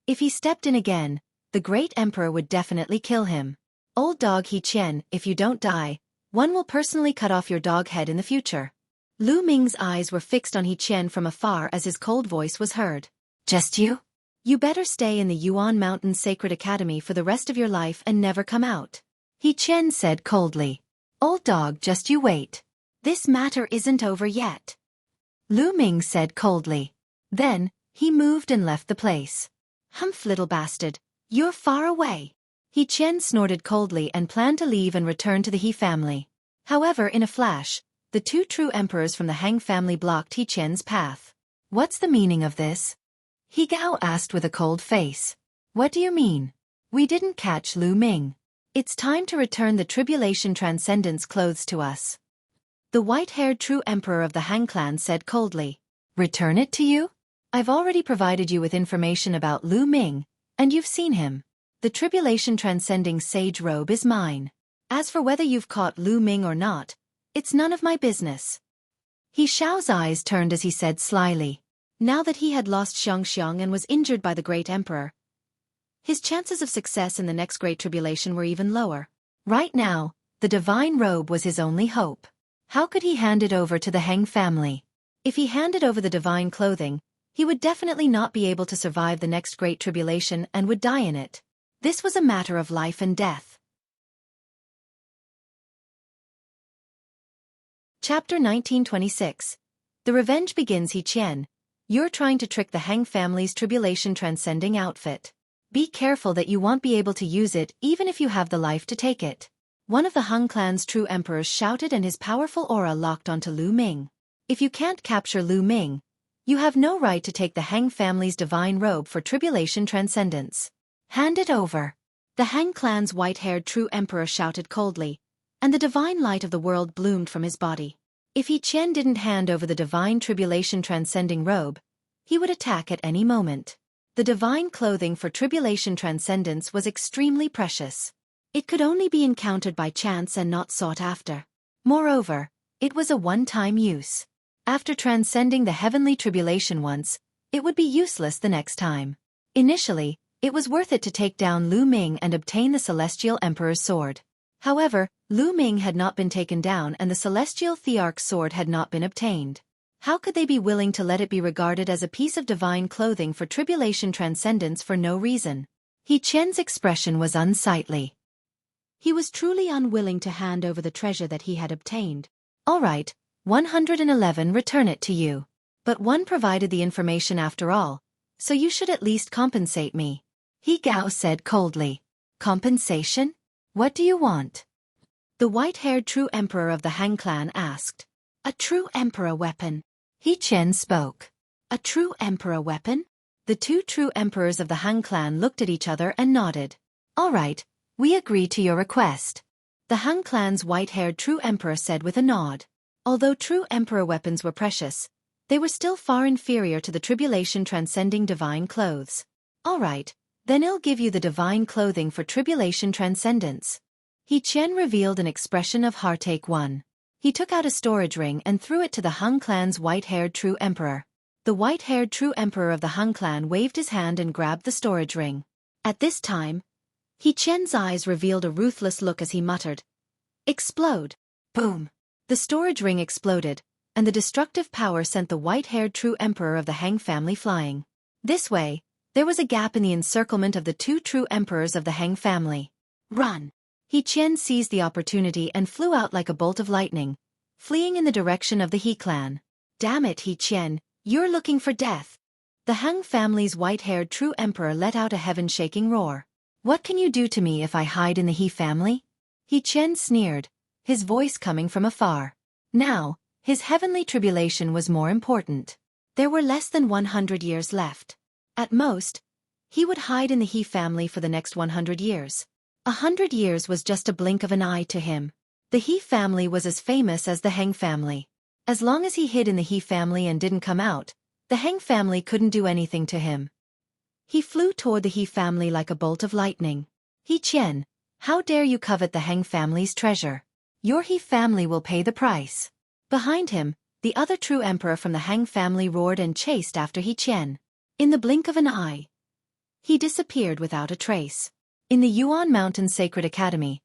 If he stepped in again, the great emperor would definitely kill him. Old dog Yi Qian, if you don't die, one will personally cut off your dog head in the future. Lu Ming's eyes were fixed on Yi Qian from afar as his cold voice was heard. Just you? You better stay in the Yuan Mountain Sacred Academy for the rest of your life and never come out. Yi Qian said coldly. Old dog, just you wait. This matter isn't over yet. Lu Ming said coldly. Then, he moved and left the place. Humph, little bastard, you're far away. Yi Qian snorted coldly and planned to leave and return to the He family. However, in a flash, the two true emperors from the Han family blocked Yi Qian's path. What's the meaning of this? He Gao asked with a cold face. What do you mean? We didn't catch Lu Ming. It's time to return the tribulation transcendence clothes to us. The white-haired true emperor of the Han clan said coldly. Return it to you? I've already provided you with information about Lu Ming, and you've seen him. The tribulation transcending sage robe is mine. As for whether you've caught Lu Ming or not, it's none of my business. He Xiao's eyes turned as he said slyly. Now that he had lost Xiangxiang and was injured by the great emperor, his chances of success in the next great tribulation were even lower. Right now, the divine robe was his only hope. How could he hand it over to the Han family? If he handed over the divine clothing, he would definitely not be able to survive the next great tribulation and would die in it. This was a matter of life and death. Chapter 1926. The Revenge Begins. Yi Qian, you're trying to trick the Han family's tribulation transcending outfit. Be careful that you won't be able to use it even if you have the life to take it. One of the Hung clan's true emperors shouted, and his powerful aura locked onto Lu Ming. If you can't capture Lu Ming, you have no right to take the Hang family's divine robe for tribulation transcendence. Hand it over. The Hang clan's white-haired true emperor shouted coldly, and the divine light of the world bloomed from his body. If Qian didn't hand over the divine tribulation transcending robe, he would attack at any moment. The divine clothing for tribulation transcendence was extremely precious. It could only be encountered by chance and not sought after. Moreover, it was a one-time use. After transcending the heavenly tribulation once, it would be useless the next time. Initially, it was worth it to take down Lu Ming and obtain the Celestial Emperor's sword. However, Lu Ming had not been taken down and the Celestial Thearch sword had not been obtained. How could they be willing to let it be regarded as a piece of divine clothing for tribulation transcendence for no reason? Qian's expression was unsightly. He was truly unwilling to hand over the treasure that he had obtained. All right, 111 return it to you. But one provided the information after all, so you should at least compensate me. He Gao said coldly. Compensation? What do you want? The white-haired true emperor of the Hang clan asked. A true emperor weapon. Qian spoke. A true emperor weapon? The two true emperors of the Hang clan looked at each other and nodded. All right, we agree to your request. The Hang clan's white-haired true emperor said with a nod. Although true emperor weapons were precious, they were still far inferior to the tribulation transcending divine clothes. All right, then I'll give you the divine clothing for tribulation transcendence. Qian revealed an expression of heartache. He took out a storage ring and threw it to the Hung clan's white-haired true emperor. The white-haired true emperor of the Hung clan waved his hand and grabbed the storage ring. At this time, Qian's eyes revealed a ruthless look as he muttered, "Explode!" Boom! The storage ring exploded, and the destructive power sent the white-haired true emperor of the Hang family flying. This way, there was a gap in the encirclement of the two true emperors of the Hang family. Run! Qian seized the opportunity and flew out like a bolt of lightning, fleeing in the direction of the He clan. Damn it, Qian, you're looking for death. The Hang family's white-haired true emperor let out a heaven-shaking roar. What can you do to me if I hide in the He family? Qian sneered, his voice coming from afar. Now, his heavenly tribulation was more important. There were less than 100 years left. At most, he would hide in the He family for the next 100 years. 100 years was just a blink of an eye to him. The He family was as famous as the Hang family. As long as he hid in the He family and didn't come out, the Hang family couldn't do anything to him. He flew toward the He family like a bolt of lightning. Qian, how dare you covet the Hang family's treasure? Your He family will pay the price. Behind him, the other true emperor from the Hang family roared and chased after Qian. In the blink of an eye, he disappeared without a trace. In the Yuan Mountain Sacred Academy,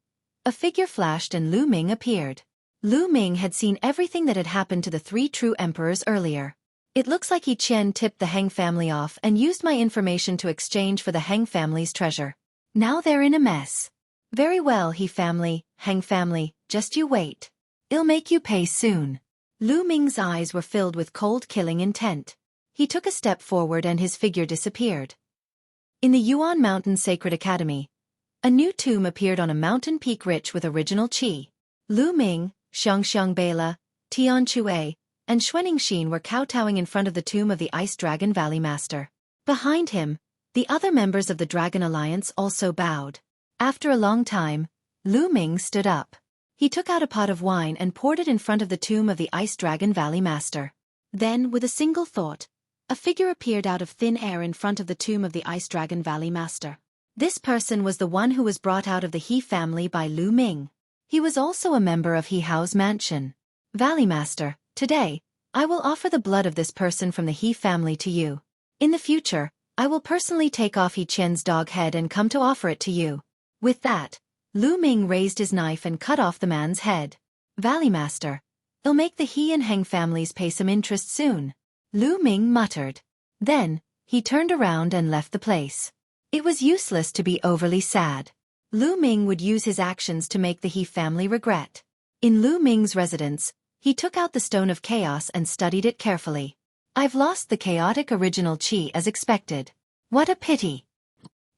a figure flashed and Lu Ming appeared. Lu Ming had seen everything that had happened to the three true emperors earlier. It looks like Qian tipped the Hang family off and used my information to exchange for the Hang family's treasure. Now they're in a mess. Very well, Hang family, just you wait. I'll make you pay soon. Lu Ming's eyes were filled with cold killing intent. He took a step forward and his figure disappeared. In the Yuan Mountain Sacred Academy, a new tomb appeared on a mountain peak rich with original qi. Lu Ming, Xiangxiang Bela, Tian Chue, and Xueqi were kowtowing in front of the tomb of the Ice Dragon Valley Master. Behind him, the other members of the Dragon Alliance also bowed. After a long time, Lu Ming stood up. He took out a pot of wine and poured it in front of the tomb of the Ice Dragon Valley Master. Then, with a single thought, a figure appeared out of thin air in front of the tomb of the Ice Dragon Valley Master. This person was the one who was brought out of the He family by Lu Ming. He was also a member of He Hao's mansion. Valley Master, today, I will offer the blood of this person from the He family to you. In the future, I will personally take off Qian's dog head and come to offer it to you. With that, Lu Ming raised his knife and cut off the man's head. Valley Master, I'll make the He and Heng families pay some interest soon. Lu Ming muttered. Then, he turned around and left the place. It was useless to be overly sad. Lu Ming would use his actions to make the He family regret. In Lu Ming's residence, he took out the Stone of Chaos and studied it carefully. I've lost the chaotic original qi as expected. What a pity.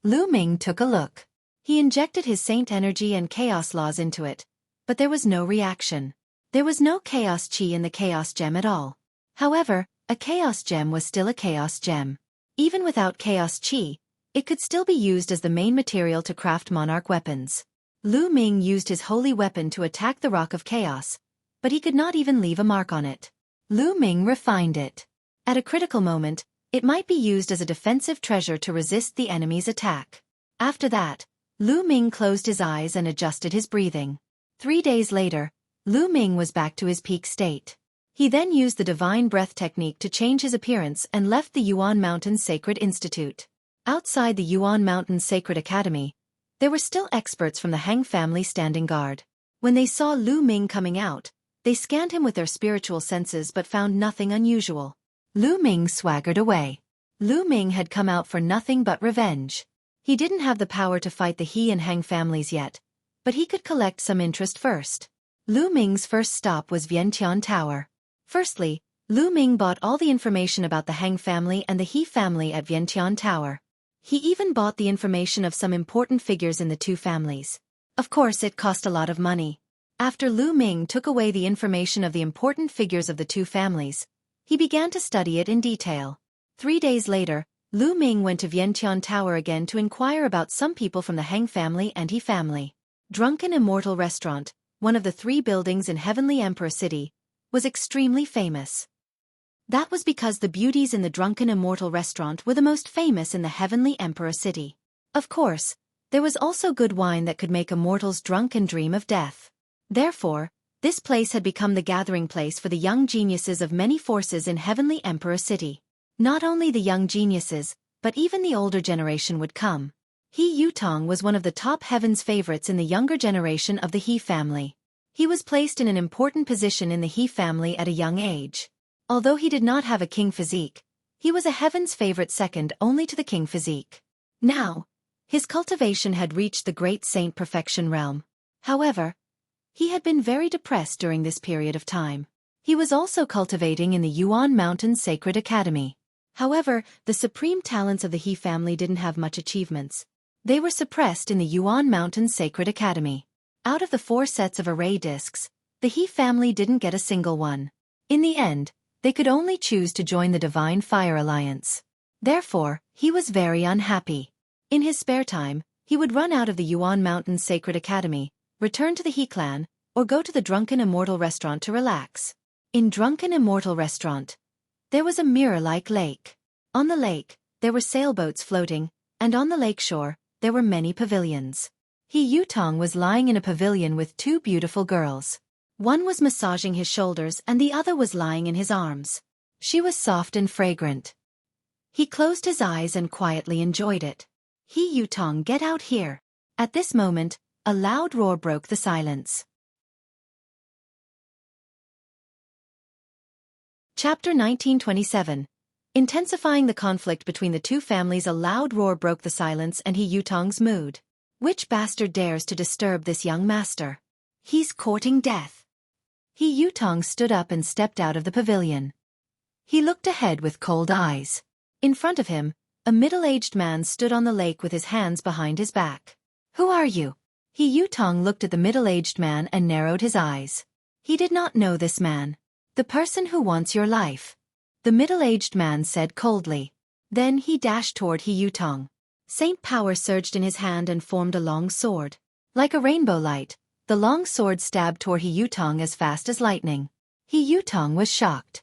Lu Ming took a look. He injected his saint energy and chaos laws into it, but there was no reaction. There was no chaos chi in the chaos gem at all. However, a chaos gem was still a chaos gem. Even without chaos chi, it could still be used as the main material to craft monarch weapons. Lu Ming used his holy weapon to attack the rock of chaos, but he could not even leave a mark on it. Lu Ming refined it. At a critical moment, it might be used as a defensive treasure to resist the enemy's attack. After that, Lu Ming closed his eyes and adjusted his breathing. 3 days later, Lu Ming was back to his peak state. He then used the divine breath technique to change his appearance and left the Yuan Mountain Sacred Institute. Outside the Yuan Mountain Sacred Academy, there were still experts from the Hang family standing guard. When they saw Lu Ming coming out, they scanned him with their spiritual senses but found nothing unusual. Lu Ming swaggered away. Lu Ming had come out for nothing but revenge. He didn't have the power to fight the He and Hang families yet, but he could collect some interest first. Lu Ming's first stop was Vientiane Tower. Firstly, Lu Ming bought all the information about the Hang family and the He family at Vientiane Tower. He even bought the information of some important figures in the two families. Of course, it cost a lot of money. After Lu Ming took away the information of the important figures of the two families, he began to study it in detail. 3 days later, Lu Ming went to Vientiane Tower again to inquire about some people from the Hang family and He family. Drunken Immortal Restaurant, one of the 3 buildings in Heavenly Emperor City, was extremely famous. That was because the beauties in the Drunken Immortal Restaurant were the most famous in the Heavenly Emperor City. Of course, there was also good wine that could make immortals drunk and dream of death. Therefore, this place had become the gathering place for the young geniuses of many forces in Heavenly Emperor City. Not only the young geniuses, but even the older generation would come. He Yutong was one of the top heaven's favorites in the younger generation of the He family. He was placed in an important position in the He family at a young age. Although he did not have a king physique, he was a heaven's favorite second only to the king physique. Now, his cultivation had reached the great saint perfection realm. However, he had been very depressed during this period of time. He was also cultivating in the Yuan Mountain Sacred Academy. However, the supreme talents of the He family didn't have much achievements. They were suppressed in the Yuan Mountain Sacred Academy. Out of the 4 sets of array discs, the He family didn't get a single one. In the end, they could only choose to join the Divine Fire Alliance. Therefore, he was very unhappy. In his spare time, he would run out of the Yuan Mountain Sacred Academy, return to the He clan, or go to the Drunken Immortal Restaurant to relax. In Drunken Immortal Restaurant, there was a mirror-like lake. On the lake, there were sailboats floating, and on the lakeshore, there were many pavilions. He Yutong was lying in a pavilion with 2 beautiful girls. One was massaging his shoulders and the other was lying in his arms. She was soft and fragrant. He closed his eyes and quietly enjoyed it. He Yutong, get out here. At this moment, a loud roar broke the silence. Chapter 1927. Intensifying the conflict between the two families, a loud roar broke the silence and He Yutong's mood. Which bastard dares to disturb this young master? He's courting death. He Yutong stood up and stepped out of the pavilion. He looked ahead with cold eyes. In front of him, a middle-aged man stood on the lake with his hands behind his back. Who are you? He Yutong looked at the middle-aged man and narrowed his eyes. He did not know this man. The person who wants your life. The middle-aged man said coldly. Then he dashed toward He Yutong. Saint power surged in his hand and formed a long sword. Like a rainbow light, the long sword stabbed toward He Yutong as fast as lightning. He Yutong was shocked.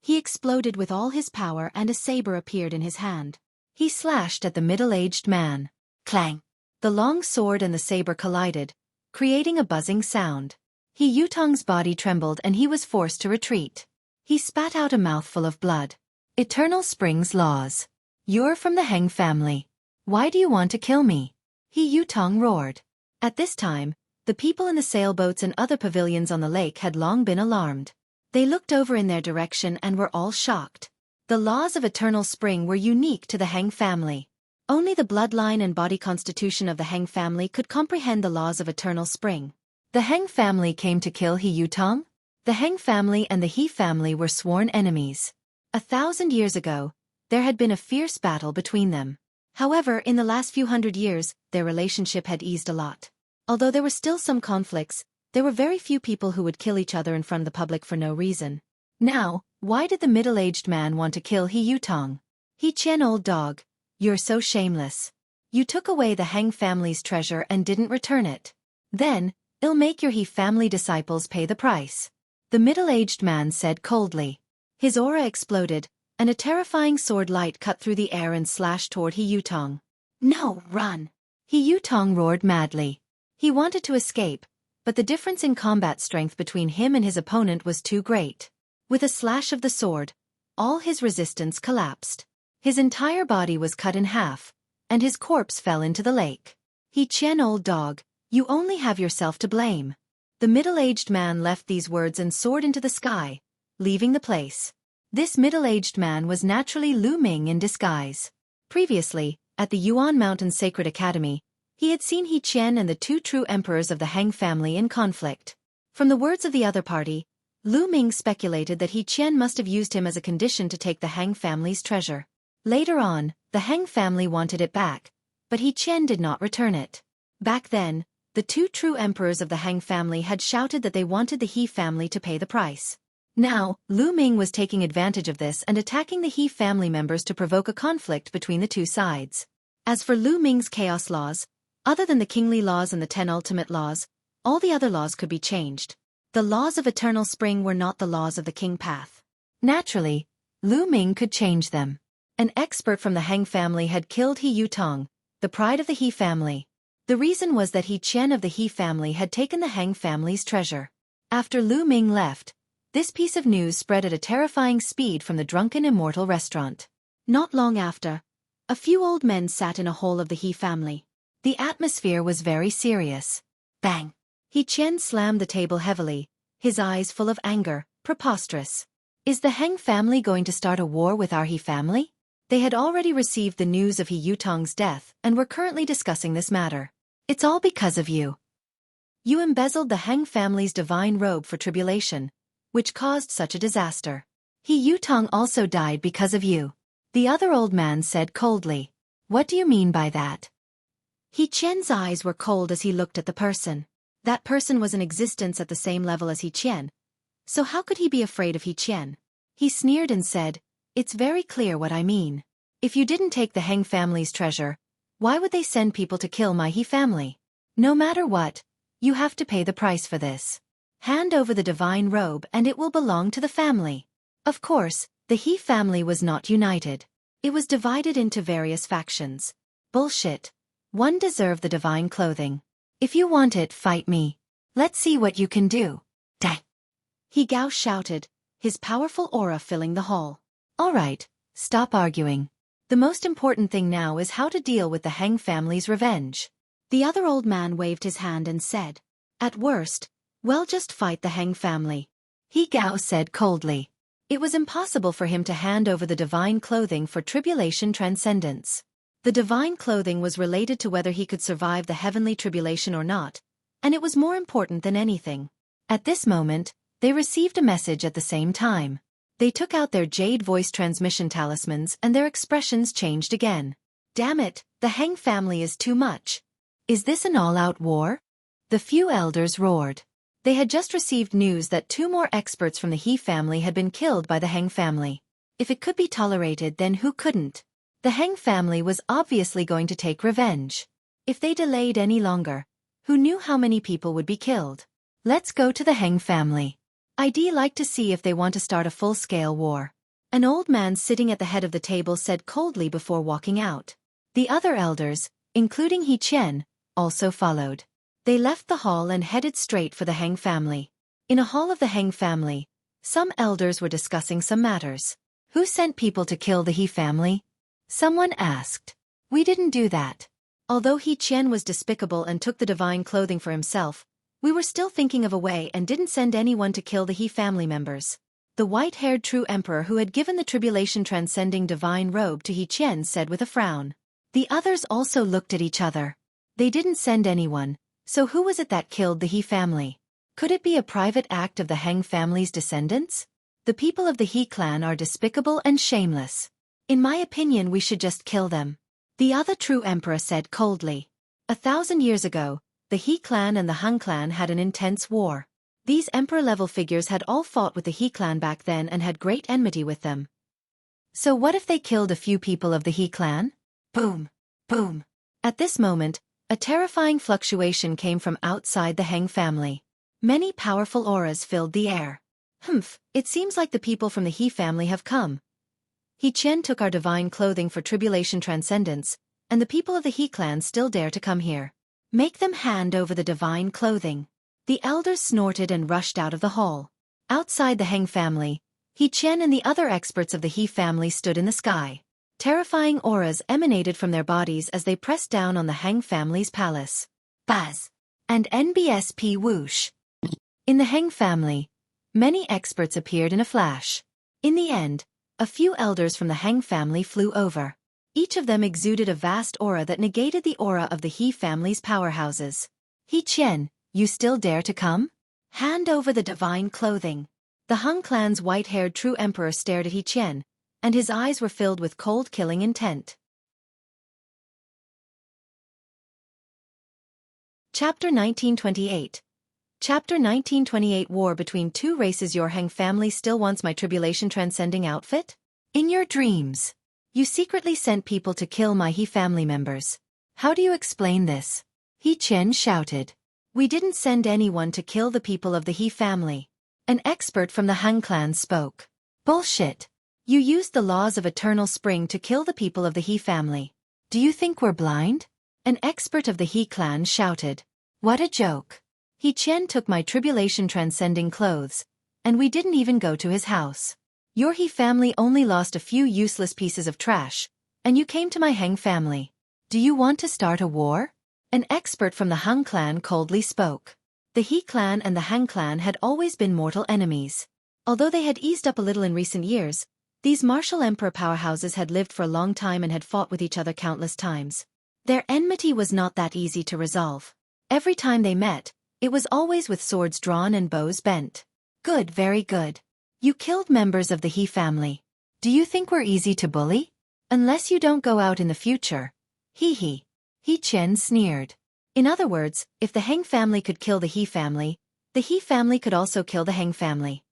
He exploded with all his power and a saber appeared in his hand. He slashed at the middle-aged man. Clang! The long sword and the saber collided, creating a buzzing sound. He Yutong's body trembled and he was forced to retreat. He spat out a mouthful of blood. Eternal Spring's laws. You're from the Heng family. Why do you want to kill me? He Yutong roared. At this time, the people in the sailboats and other pavilions on the lake had long been alarmed. They looked over in their direction and were all shocked. The laws of Eternal Spring were unique to the Heng family. Only the bloodline and body constitution of the Heng family could comprehend the laws of Eternal Spring. The Heng family came to kill He Yutong? The Heng family and the He family were sworn enemies. 1,000 years ago, there had been a fierce battle between them. However, in the last few hundred years, their relationship had eased a lot. Although there were still some conflicts, there were very few people who would kill each other in front of the public for no reason. Now, why did the middle-aged man want to kill He Yutong? He Qian, old dog, you're so shameless. You took away the Heng family's treasure and didn't return it. Then, it'll make your He family disciples pay the price. The middle-aged man said coldly. His aura exploded, and a terrifying sword light cut through the air and slashed toward He Yutong. No, run! He Yutong roared madly. He wanted to escape, but the difference in combat strength between him and his opponent was too great. With a slash of the sword, all his resistance collapsed. His entire body was cut in half, and his corpse fell into the lake. He Qian, old dog, you only have yourself to blame. The middle-aged man left these words and soared into the sky, leaving the place. This middle-aged man was naturally Lu Ming in disguise. Previously, at the Yuan Mountain Sacred Academy, he had seen He Qian and the two true emperors of the Heng family in conflict. From the words of the other party, Lu Ming speculated that He Qian must have used him as a condition to take the Heng family's treasure. Later on, the Heng family wanted it back, but He Qian did not return it. Back then, the two true emperors of the Heng family had shouted that they wanted the He family to pay the price. Now, Lu Ming was taking advantage of this and attacking the He family members to provoke a conflict between the two sides. As for Lu Ming's chaos laws, other than the kingly laws and the 10 ultimate laws, all the other laws could be changed. The laws of eternal spring were not the laws of the king path. Naturally, Lu Ming could change them. An expert from the Heng family had killed He Yutong, the pride of the He family. The reason was that He Qian of the He family had taken the Heng family's treasure. After Lu Ming left, this piece of news spread at a terrifying speed from the Drunken Immortal restaurant. Not long after, a few old men sat in a hole of the He family. The atmosphere was very serious. Bang! He Qian slammed the table heavily, his eyes full of anger. Preposterous. Is the Heng family going to start a war with our He family? They had already received the news of He Yutong's death and were currently discussing this matter. It's all because of you. You embezzled the Heng family's divine robe for tribulation, which caused such a disaster. He Yutong also died because of you. The other old man said coldly. What do you mean by that? He Qian's eyes were cold as he looked at the person. That person was in existence at the same level as He Qian. So how could he be afraid of He Qian? He sneered and said, it's very clear what I mean. If you didn't take the Heng family's treasure, why would they send people to kill my He family? No matter what, you have to pay the price for this. Hand over the divine robe and it will belong to the family. Of course, the He family was not united. It was divided into various factions. Bullshit. One deserved the divine clothing. If you want it, fight me. Let's see what you can do. Dang. He Gao shouted, his powerful aura filling the hall. All right, stop arguing. The most important thing now is how to deal with the Heng family's revenge. The other old man waved his hand and said, at worst, well, just fight the Heng family. He Gao said coldly. It was impossible for him to hand over the divine clothing for tribulation transcendence. The divine clothing was related to whether he could survive the heavenly tribulation or not, and it was more important than anything. At this moment, they received a message at the same time. They took out their jade voice transmission talismans and their expressions changed again. Damn it, the Heng family is too much. Is this an all-out war? The few elders roared. They had just received news that 2 more experts from the He family had been killed by the Heng family. If it could be tolerated, then who couldn't? The Heng family was obviously going to take revenge. If they delayed any longer, who knew how many people would be killed? Let's go to the Heng family. I'd like to see if they want to start a full-scale war. An old man sitting at the head of the table said coldly before walking out. The other elders, including He Qian, also followed. They left the hall and headed straight for the Heng family. In a hall of the Heng family, some elders were discussing some matters. Who sent people to kill the He family? Someone asked. We didn't do that. Although He Qian was despicable and took the divine clothing for himself, we were still thinking of a way and didn't send anyone to kill the He family members. The white-haired true emperor who had given the tribulation transcending divine robe to He Qian said with a frown. The others also looked at each other. They didn't send anyone, so who was it that killed the He family? Could it be a private act of the Heng family's descendants? The people of the He clan are despicable and shameless. In my opinion, we should just kill them. The other true emperor said coldly. 1,000 years ago, the He clan and the Han clan had an intense war. These emperor-level figures had all fought with the He clan back then and had great enmity with them. So what if they killed a few people of the He clan? Boom! Boom! At this moment, a terrifying fluctuation came from outside the Heng family. Many powerful auras filled the air. Humph, it seems like the people from the He family have come. Qian took our divine clothing for tribulation transcendence, and the people of the He clan still dare to come here. Make them hand over the divine clothing. The elders snorted and rushed out of the hall. Outside the Heng family, Qian and the other experts of the He family stood in the sky. Terrifying auras emanated from their bodies as they pressed down on the Heng family's palace. Buzz! And NBSP whoosh! In the Heng family, many experts appeared in a flash. In the end, a few elders from the Heng family flew over. Each of them exuded a vast aura that negated the aura of the He family's powerhouses. Qian, you still dare to come? Hand over the divine clothing. The Han clan's white-haired true emperor stared at Qian, and his eyes were filled with cold killing intent. Chapter 1928. Chapter 1928. War between two races. Your Heng family still wants my tribulation transcending outfit? In your dreams, you secretly sent people to kill my He family members. How do you explain this? Qian shouted. We didn't send anyone to kill the people of the He family. An expert from the Han clan spoke. Bullshit. You used the laws of eternal spring to kill the people of the He family. Do you think we're blind? An expert of the He clan shouted. What a joke. Qian took my tribulation transcending clothes, and we didn't even go to his house. Your He family only lost a few useless pieces of trash, and you came to my Heng family. Do you want to start a war? An expert from the Han clan coldly spoke. The He clan and the Han clan had always been mortal enemies. Although they had eased up a little in recent years, these martial emperor powerhouses had lived for a long time and had fought with each other countless times. Their enmity was not that easy to resolve. Every time they met, it was always with swords drawn and bows bent. Good, very good. You killed members of the He family. Do you think we're easy to bully? Unless you don't go out in the future. Hee. Qian sneered. In other words, if the Heng family could kill the He family, the He family could also kill the Heng family.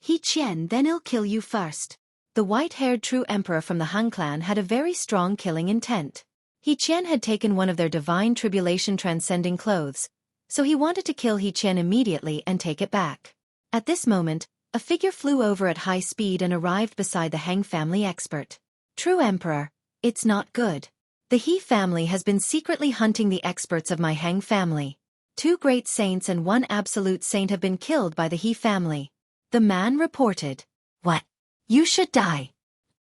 Qian, then I'll kill you first. The white-haired true emperor from the Han clan had a very strong killing intent. Qian had taken one of their divine tribulation transcending clothes, so he wanted to kill Qian immediately and take it back. At this moment, a figure flew over at high speed and arrived beside the Heng family expert. True Emperor, it's not good. The He family has been secretly hunting the experts of my Heng family. 2 great saints and 1 absolute saint have been killed by the He family. The man reported. What? You should die.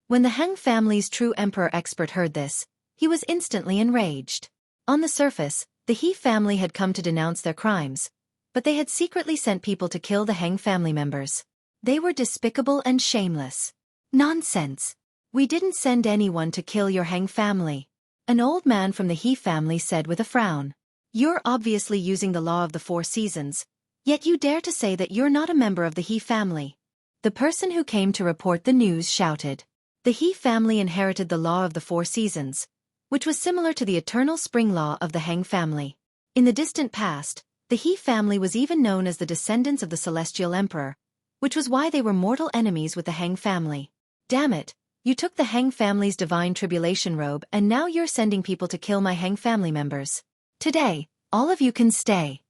When the Heng family's true emperor expert heard this, he was instantly enraged. On the surface, the He family had come to denounce their crimes, but they had secretly sent people to kill the Heng family members. They were despicable and shameless. Nonsense. We didn't send anyone to kill your Heng family. An old man from the He family said with a frown. You're obviously using the law of the 4 seasons, yet you dare to say that you're not a member of the He family. The person who came to report the news shouted. The He family inherited the law of the 4 seasons, which was similar to the eternal spring law of the Heng family. In the distant past, the He family was even known as the descendants of the celestial emperor, which was why they were mortal enemies with the Heng family. Damn it, you took the Heng family's divine tribulation robe and now you're sending people to kill my Heng family members. Today, all of you can stay.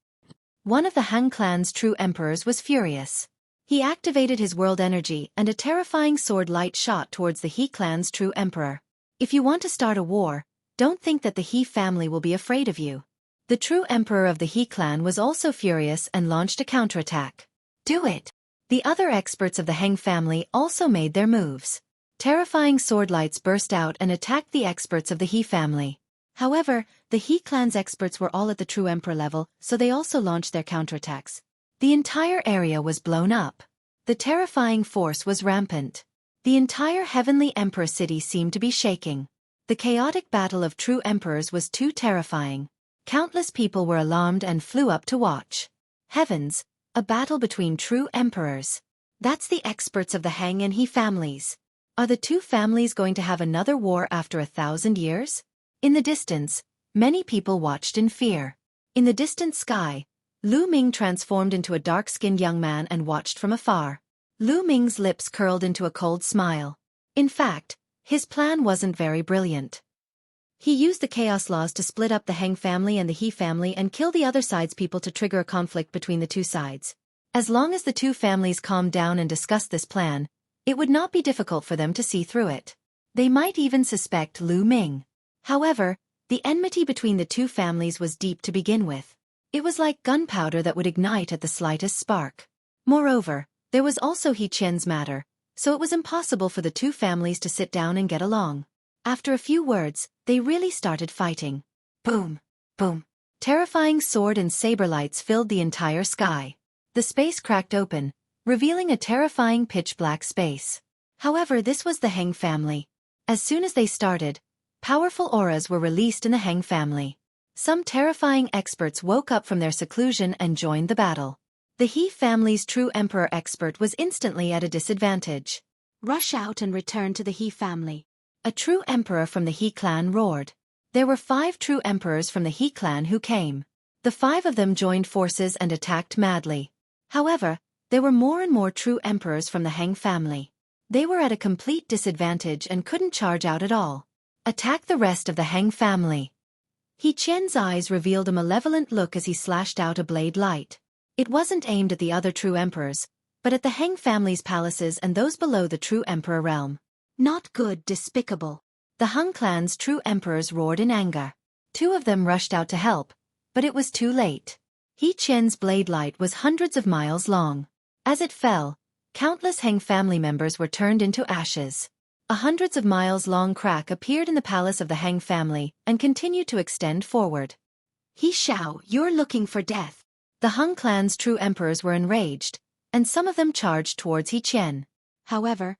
One of the Han clan's true emperors was furious. He activated his world energy and a terrifying sword light shot towards the He clan's true emperor. If you want to start a war, don't think that the He family will be afraid of you. The true emperor of the He clan was also furious and launched a counterattack. Do it! The other experts of the Heng family also made their moves. Terrifying sword lights burst out and attacked the experts of the He family. However, the He clan's experts were all at the true emperor level, so they also launched their counterattacks. The entire area was blown up. The terrifying force was rampant. The entire heavenly emperor city seemed to be shaking. The chaotic battle of true emperors was too terrifying. Countless people were alarmed and flew up to watch. Heavens, a battle between true emperors. That's the experts of the Heng and He families. Are the 2 families going to have another war after 1,000 years? In the distance, many people watched in fear. In the distant sky, Lu Ming transformed into a dark-skinned young man and watched from afar. Lu Ming's lips curled into a cold smile. In fact, his plan wasn't very brilliant. He used the chaos laws to split up the Heng family and the He family and kill the other side's people to trigger a conflict between the two sides. As long as the two families calmed down and discussed this plan, it would not be difficult for them to see through it. They might even suspect Lu Ming. However, the enmity between the two families was deep to begin with. It was like gunpowder that would ignite at the slightest spark. Moreover, there was also He Qian's matter, so it was impossible for the two families to sit down and get along. After a few words, they really started fighting. Boom! Boom! Terrifying sword and saber lights filled the entire sky. The space cracked open, revealing a terrifying pitch-black space. However, this was the Heng family. As soon as they started, powerful auras were released in the Heng family. Some terrifying experts woke up from their seclusion and joined the battle. The He family's true emperor expert was instantly at a disadvantage. Rush out and return to the He family. A true emperor from the He clan roared. There were 5 true emperors from the He clan who came. The 5 of them joined forces and attacked madly. However, there were more and more true emperors from the Heng family. They were at a complete disadvantage and couldn't charge out at all. Attack the rest of the Heng family. He Qian's eyes revealed a malevolent look as he slashed out a blade light. It wasn't aimed at the other true emperors, but at the Heng family's palaces and those below the true emperor realm. Not good, despicable. The Heng clan's true emperors roared in anger. 2 of them rushed out to help, but it was too late. He Qian's blade light was hundreds of miles long. As it fell, countless Heng family members were turned into ashes. A hundreds of miles long crack appeared in the palace of the Heng family and continued to extend forward. He Xiao, you're looking for death. The Heng clan's true emperors were enraged, and some of them charged towards He Qian. However,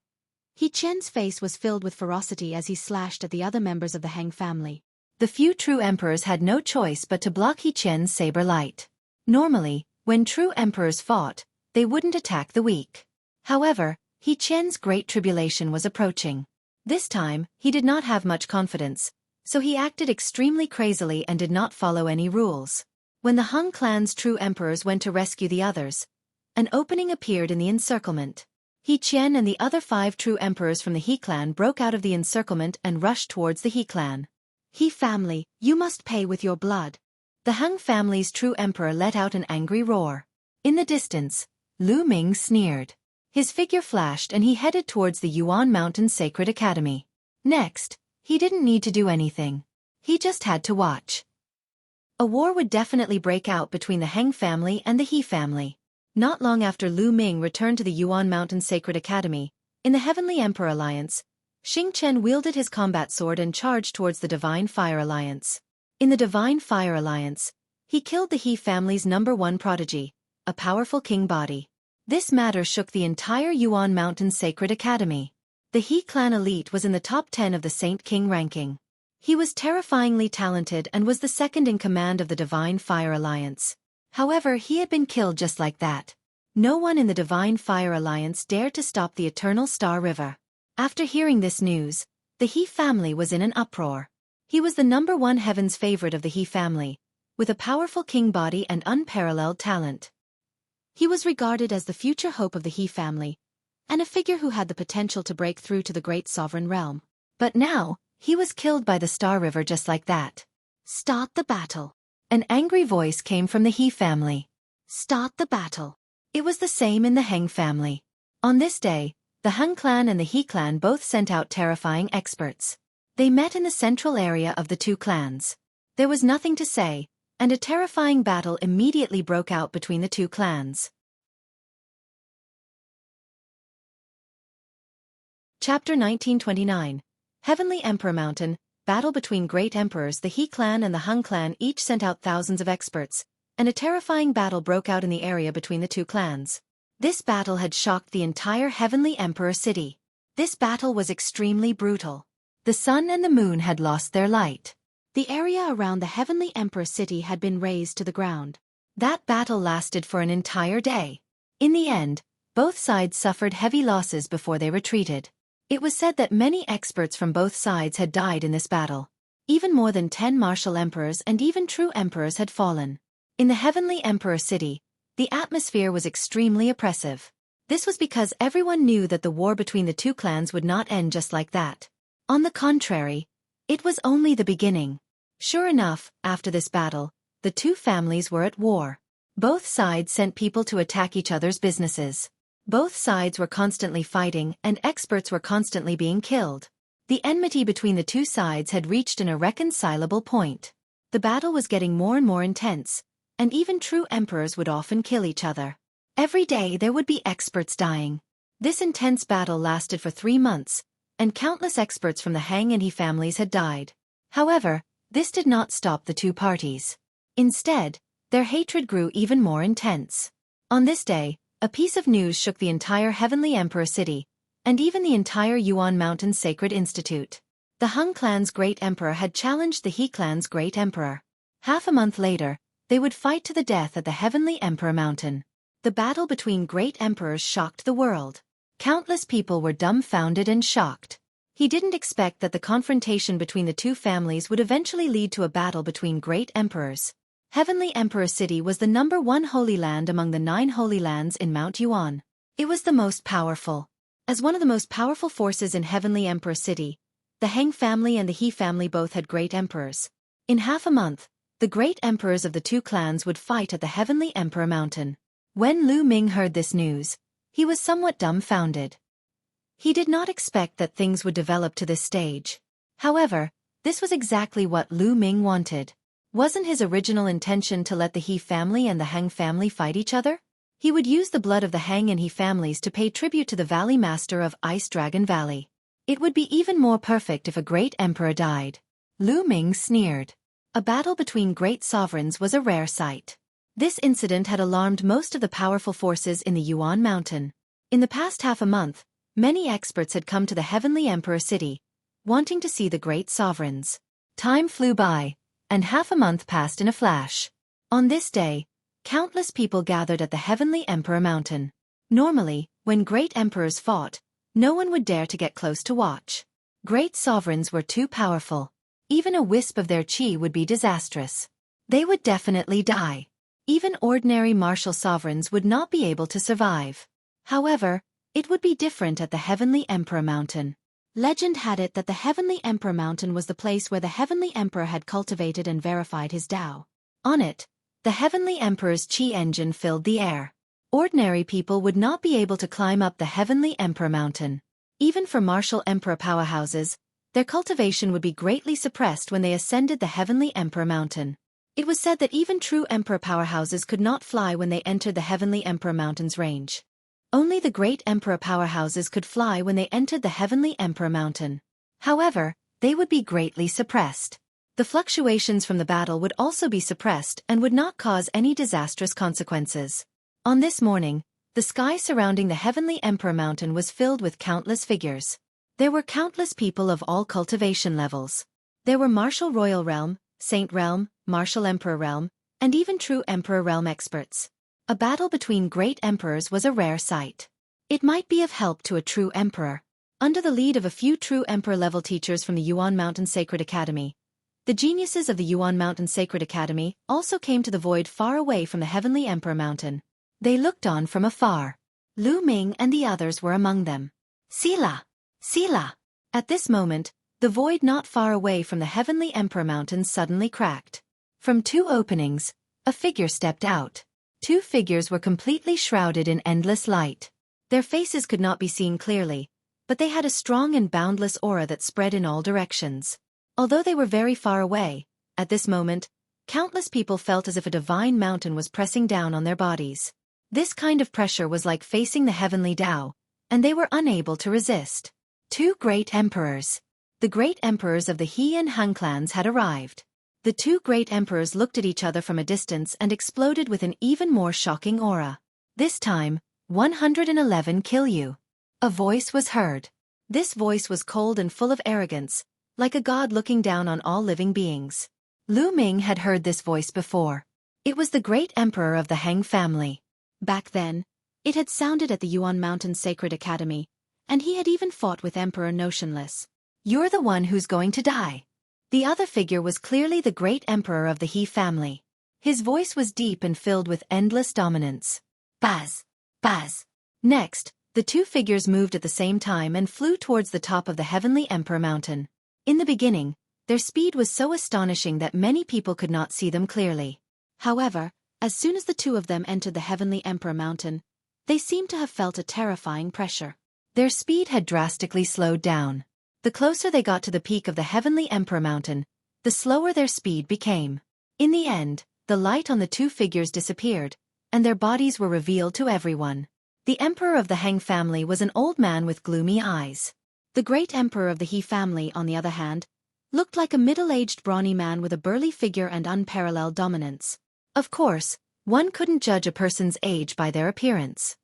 He Qian's face was filled with ferocity as he slashed at the other members of the Heng family. The few true emperors had no choice but to block He Qian's saber light. Normally, when true emperors fought, they wouldn't attack the weak. However, He Qian's great tribulation was approaching. This time, he did not have much confidence, so he acted extremely crazily and did not follow any rules. When the Heng clan's true emperors went to rescue the others, an opening appeared in the encirclement. He Qian and the other 5 true emperors from the He clan broke out of the encirclement and rushed towards the He clan. He family, you must pay with your blood. The Heng family's true emperor let out an angry roar. In the distance, Lu Ming sneered. His figure flashed and he headed towards the Yuan Mountain Sacred Academy. Next, he didn't need to do anything. He just had to watch. A war would definitely break out between the Heng family and the He family. Not long after Lu Ming returned to the Yuan Mountain Sacred Academy, in the Heavenly Emperor Alliance, Xiangxiang wielded his combat sword and charged towards the Divine Fire Alliance. In the Divine Fire Alliance, he killed the He family's #1 prodigy, a powerful king body. This matter shook the entire Yuan Mountain Sacred Academy. The He clan elite was in the top 10 of the Saint King ranking. He was terrifyingly talented and was the second in command of the Divine Fire Alliance. However, he had been killed just like that. No one in the Divine Fire Alliance dared to stop the Eternal Star River. After hearing this news, the He family was in an uproar. He was the #1 heaven's favorite of the He family, with a powerful king body and unparalleled talent. He was regarded as the future hope of the He family, and a figure who had the potential to break through to the great sovereign realm. But now, he was killed by the Star River just like that. Start the battle. An angry voice came from the He family. Start the battle. It was the same in the Heng family. On this day, the Heng clan and the He clan both sent out terrifying experts. They met in the central area of the two clans. There was nothing to say, and a terrifying battle immediately broke out between the two clans. Chapter 1929. Heavenly Emperor Mountain. Battle between great emperors. The He clan and the Heng clan each sent out thousands of experts, and a terrifying battle broke out in the area between the two clans. This battle had shocked the entire Heavenly Emperor city. This battle was extremely brutal. The sun and the moon had lost their light. The area around the Heavenly Emperor city had been razed to the ground. That battle lasted for an entire day. In the end, both sides suffered heavy losses before they retreated. It was said that many experts from both sides had died in this battle. Even more than 10 martial emperors and even true emperors had fallen. In the Heavenly Emperor City, the atmosphere was extremely oppressive. This was because everyone knew that the war between the two clans would not end just like that. On the contrary, it was only the beginning. Sure enough, after this battle, the two families were at war. Both sides sent people to attack each other's businesses. Both sides were constantly fighting and experts were constantly being killed. The enmity between the two sides had reached an irreconcilable point. The battle was getting more and more intense, and even true emperors would often kill each other. Every day there would be experts dying. This intense battle lasted for 3 months, and countless experts from the Han and He families had died. However, this did not stop the two parties. Instead, their hatred grew even more intense. On this day, a piece of news shook the entire Heavenly Emperor City, and even the entire Yuan Mountain Sacred Institute. The Han clan's great emperor had challenged the He clan's great emperor. Half a month later, they would fight to the death at the Heavenly Emperor Mountain. The battle between great emperors shocked the world. Countless people were dumbfounded and shocked. He didn't expect that the confrontation between the two families would eventually lead to a battle between great emperors. Heavenly Emperor City was the #1 holy land among the 9 holy lands in Mount Yuan. It was the most powerful. As one of the most powerful forces in Heavenly Emperor City, the Han family and the He family both had great emperors. In half a month, the great emperors of the two clans would fight at the Heavenly Emperor Mountain. When Lu Ming heard this news, he was somewhat dumbfounded. He did not expect that things would develop to this stage. However, this was exactly what Lu Ming wanted. Wasn't his original intention to let the He family and the Han family fight each other? He would use the blood of the Han and He families to pay tribute to the Valley Master of Ice Dragon Valley. It would be even more perfect if a great emperor died. Lu Ming sneered. A battle between great sovereigns was a rare sight. This incident had alarmed most of the powerful forces in the Yuan Mountain. In the past half a month, many experts had come to the Heavenly Emperor City, wanting to see the great sovereigns. Time flew by, and half a month passed in a flash. On this day, countless people gathered at the Heavenly Emperor Mountain. Normally, when great emperors fought, no one would dare to get close to watch. Great sovereigns were too powerful. Even a wisp of their chi would be disastrous. They would definitely die. Even ordinary martial sovereigns would not be able to survive. However, it would be different at the Heavenly Emperor Mountain. Legend had it that the Heavenly Emperor Mountain was the place where the Heavenly Emperor had cultivated and verified his Tao. On it, the Heavenly Emperor's Qi engine filled the air. Ordinary people would not be able to climb up the Heavenly Emperor Mountain. Even for martial emperor powerhouses, their cultivation would be greatly suppressed when they ascended the Heavenly Emperor Mountain. It was said that even true emperor powerhouses could not fly when they entered the Heavenly Emperor Mountain's range. Only the great emperor powerhouses could fly when they entered the Heavenly Emperor Mountain. However, they would be greatly suppressed. The fluctuations from the battle would also be suppressed and would not cause any disastrous consequences. On this morning, the sky surrounding the Heavenly Emperor Mountain was filled with countless figures. There were countless people of all cultivation levels. There were Martial Royal Realm, Saint Realm, Martial Emperor Realm, and even true Emperor Realm experts. A battle between great emperors was a rare sight. It might be of help to a true emperor. Under the lead of a few true emperor-level teachers from the Yuan Mountain Sacred Academy, the geniuses of the Yuan Mountain Sacred Academy also came to the void far away from the Heavenly Emperor Mountain. They looked on from afar. Lu Ming and the others were among them. Sila! Sila! At this moment, the void not far away from the Heavenly Emperor Mountain suddenly cracked. From 2 openings, a figure stepped out. 2 figures were completely shrouded in endless light. Their faces could not be seen clearly, but they had a strong and boundless aura that spread in all directions. Although they were very far away, at this moment, countless people felt as if a divine mountain was pressing down on their bodies. This kind of pressure was like facing the heavenly Tao, and they were unable to resist. 2 great emperors. The great emperors of the He and Han clans had arrived. The 2 great emperors looked at each other from a distance and exploded with an even more shocking aura. This time, 111 kill you. A voice was heard. This voice was cold and full of arrogance, like a god looking down on all living beings. Lu Ming had heard this voice before. It was the great emperor of the Han family. Back then, it had sounded at the Yuan Mountain Sacred Academy, and he had even fought with Emperor Notionless. You're the one who's going to die. The other figure was clearly the great emperor of the He family. His voice was deep and filled with endless dominance. Buzz! Buzz! Next, the two figures moved at the same time and flew towards the top of the Heavenly Emperor Mountain. In the beginning, their speed was so astonishing that many people could not see them clearly. However, as soon as the two of them entered the Heavenly Emperor Mountain, they seemed to have felt a terrifying pressure. Their speed had drastically slowed down. The closer they got to the peak of the Heavenly Emperor Mountain, the slower their speed became. In the end, the light on the two figures disappeared, and their bodies were revealed to everyone. The emperor of the Heng family was an old man with gloomy eyes. The great emperor of the He family, on the other hand, looked like a middle-aged brawny man with a burly figure and unparalleled dominance. Of course, one couldn't judge a person's age by their appearance.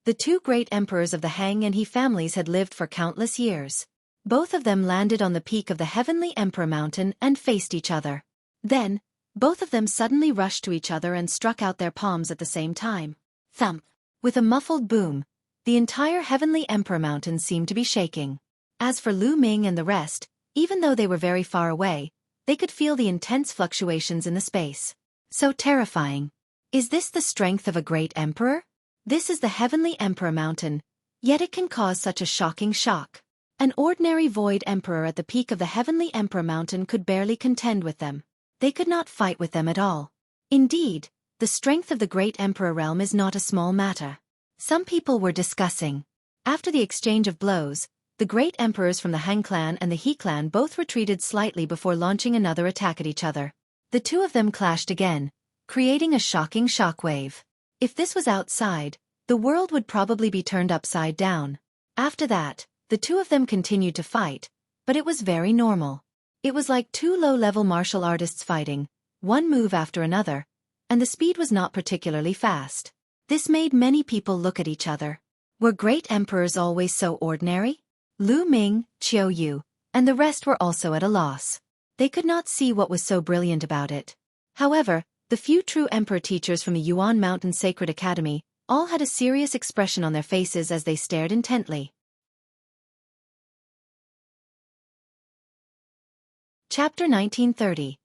The two great emperors of the Heng and He families had lived for countless years. Both of them landed on the peak of the Heavenly Emperor Mountain and faced each other. Then, both of them suddenly rushed to each other and struck out their palms at the same time. Thump! With a muffled boom, the entire Heavenly Emperor Mountain seemed to be shaking. As for Lu Ming and the rest, even though they were very far away, they could feel the intense fluctuations in the space. So terrifying. Is this the strength of a great emperor? This is the Heavenly Emperor Mountain, yet it can cause such a shocking shock. An ordinary void emperor at the peak of the Heavenly Emperor Mountain could barely contend with them. They could not fight with them at all. Indeed, the strength of the great emperor realm is not a small matter. Some people were discussing. After the exchange of blows, the great emperors from the Han clan and the He clan both retreated slightly before launching another attack at each other. The two of them clashed again, creating a shocking shockwave. If this was outside, the world would probably be turned upside down. After that, the two of them continued to fight, but it was very normal. It was like two low-level martial artists fighting, one move after another, and the speed was not particularly fast. This made many people look at each other. Were great emperors always so ordinary? Lu Ming, Qiu Yu, and the rest were also at a loss. They could not see what was so brilliant about it. However, the few true emperor teachers from the Yuan Mountain Sacred Academy all had a serious expression on their faces as they stared intently. Chapter 1930.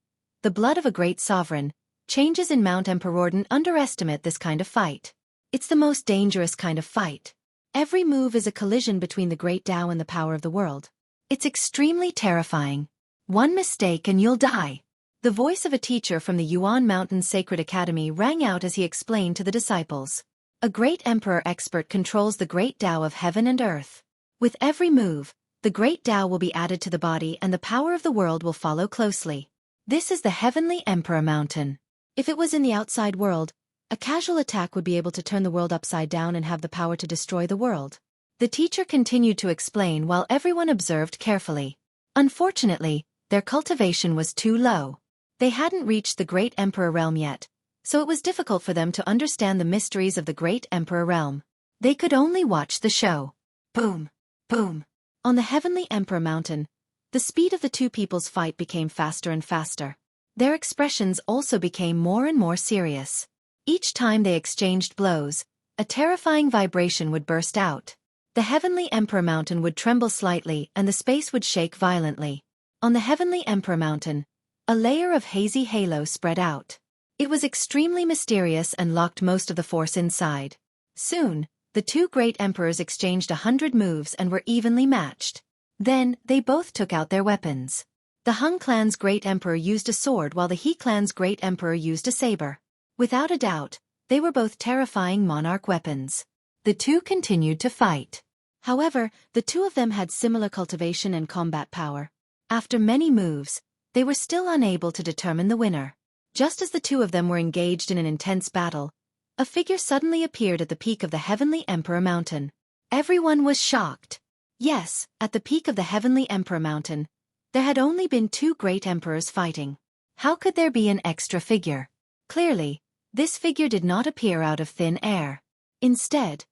The Blood of a Great Sovereign. Changes in Mount Emperorden underestimate this kind of fight. It's the most dangerous kind of fight. Every move is a collision between the great Tao and the power of the world. It's extremely terrifying. One mistake and you'll die. The voice of a teacher from the Yuan Mountain Sacred Academy rang out as he explained to the disciples. A great emperor expert controls the great Tao of heaven and earth. With every move, the great Tao will be added to the body and the power of the world will follow closely. This is the Heavenly Emperor Mountain. If it was in the outside world, a casual attack would be able to turn the world upside down and have the power to destroy the world. The teacher continued to explain while everyone observed carefully. Unfortunately, their cultivation was too low. They hadn't reached the Great Emperor Realm yet, so it was difficult for them to understand the mysteries of the Great Emperor Realm. They could only watch the show. Boom! Boom! On the Heavenly Emperor Mountain, the speed of the two people's fight became faster and faster. Their expressions also became more and more serious. Each time they exchanged blows, a terrifying vibration would burst out. The Heavenly Emperor Mountain would tremble slightly and the space would shake violently. On the Heavenly Emperor Mountain, a layer of hazy halo spread out. It was extremely mysterious and locked most of the force inside. Soon, the two great emperors exchanged 100 moves and were evenly matched. Then, they both took out their weapons. The Hung clan's great emperor used a sword while the He clan's great emperor used a saber. Without a doubt, they were both terrifying monarch weapons. The two continued to fight. However, the two of them had similar cultivation and combat power. After many moves, they were still unable to determine the winner. Just as the two of them were engaged in an intense battle, a figure suddenly appeared at the peak of the Heavenly Emperor Mountain. Everyone was shocked. Yes, at the peak of the Heavenly Emperor Mountain, there had only been two great emperors fighting. How could there be an extra figure? Clearly, this figure did not appear out of thin air. Instead,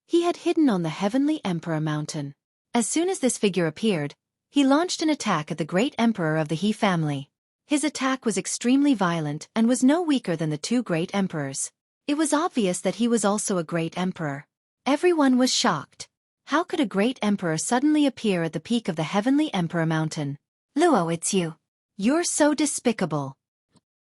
he had hidden on the Heavenly Emperor Mountain. As soon as this figure appeared, he launched an attack at the great emperor of the He family. His attack was extremely violent and was no weaker than the two great emperors. It was obvious that he was also a great emperor. Everyone was shocked. How could a great emperor suddenly appear at the peak of the Heavenly Emperor Mountain? Luo, it's you. You're so despicable.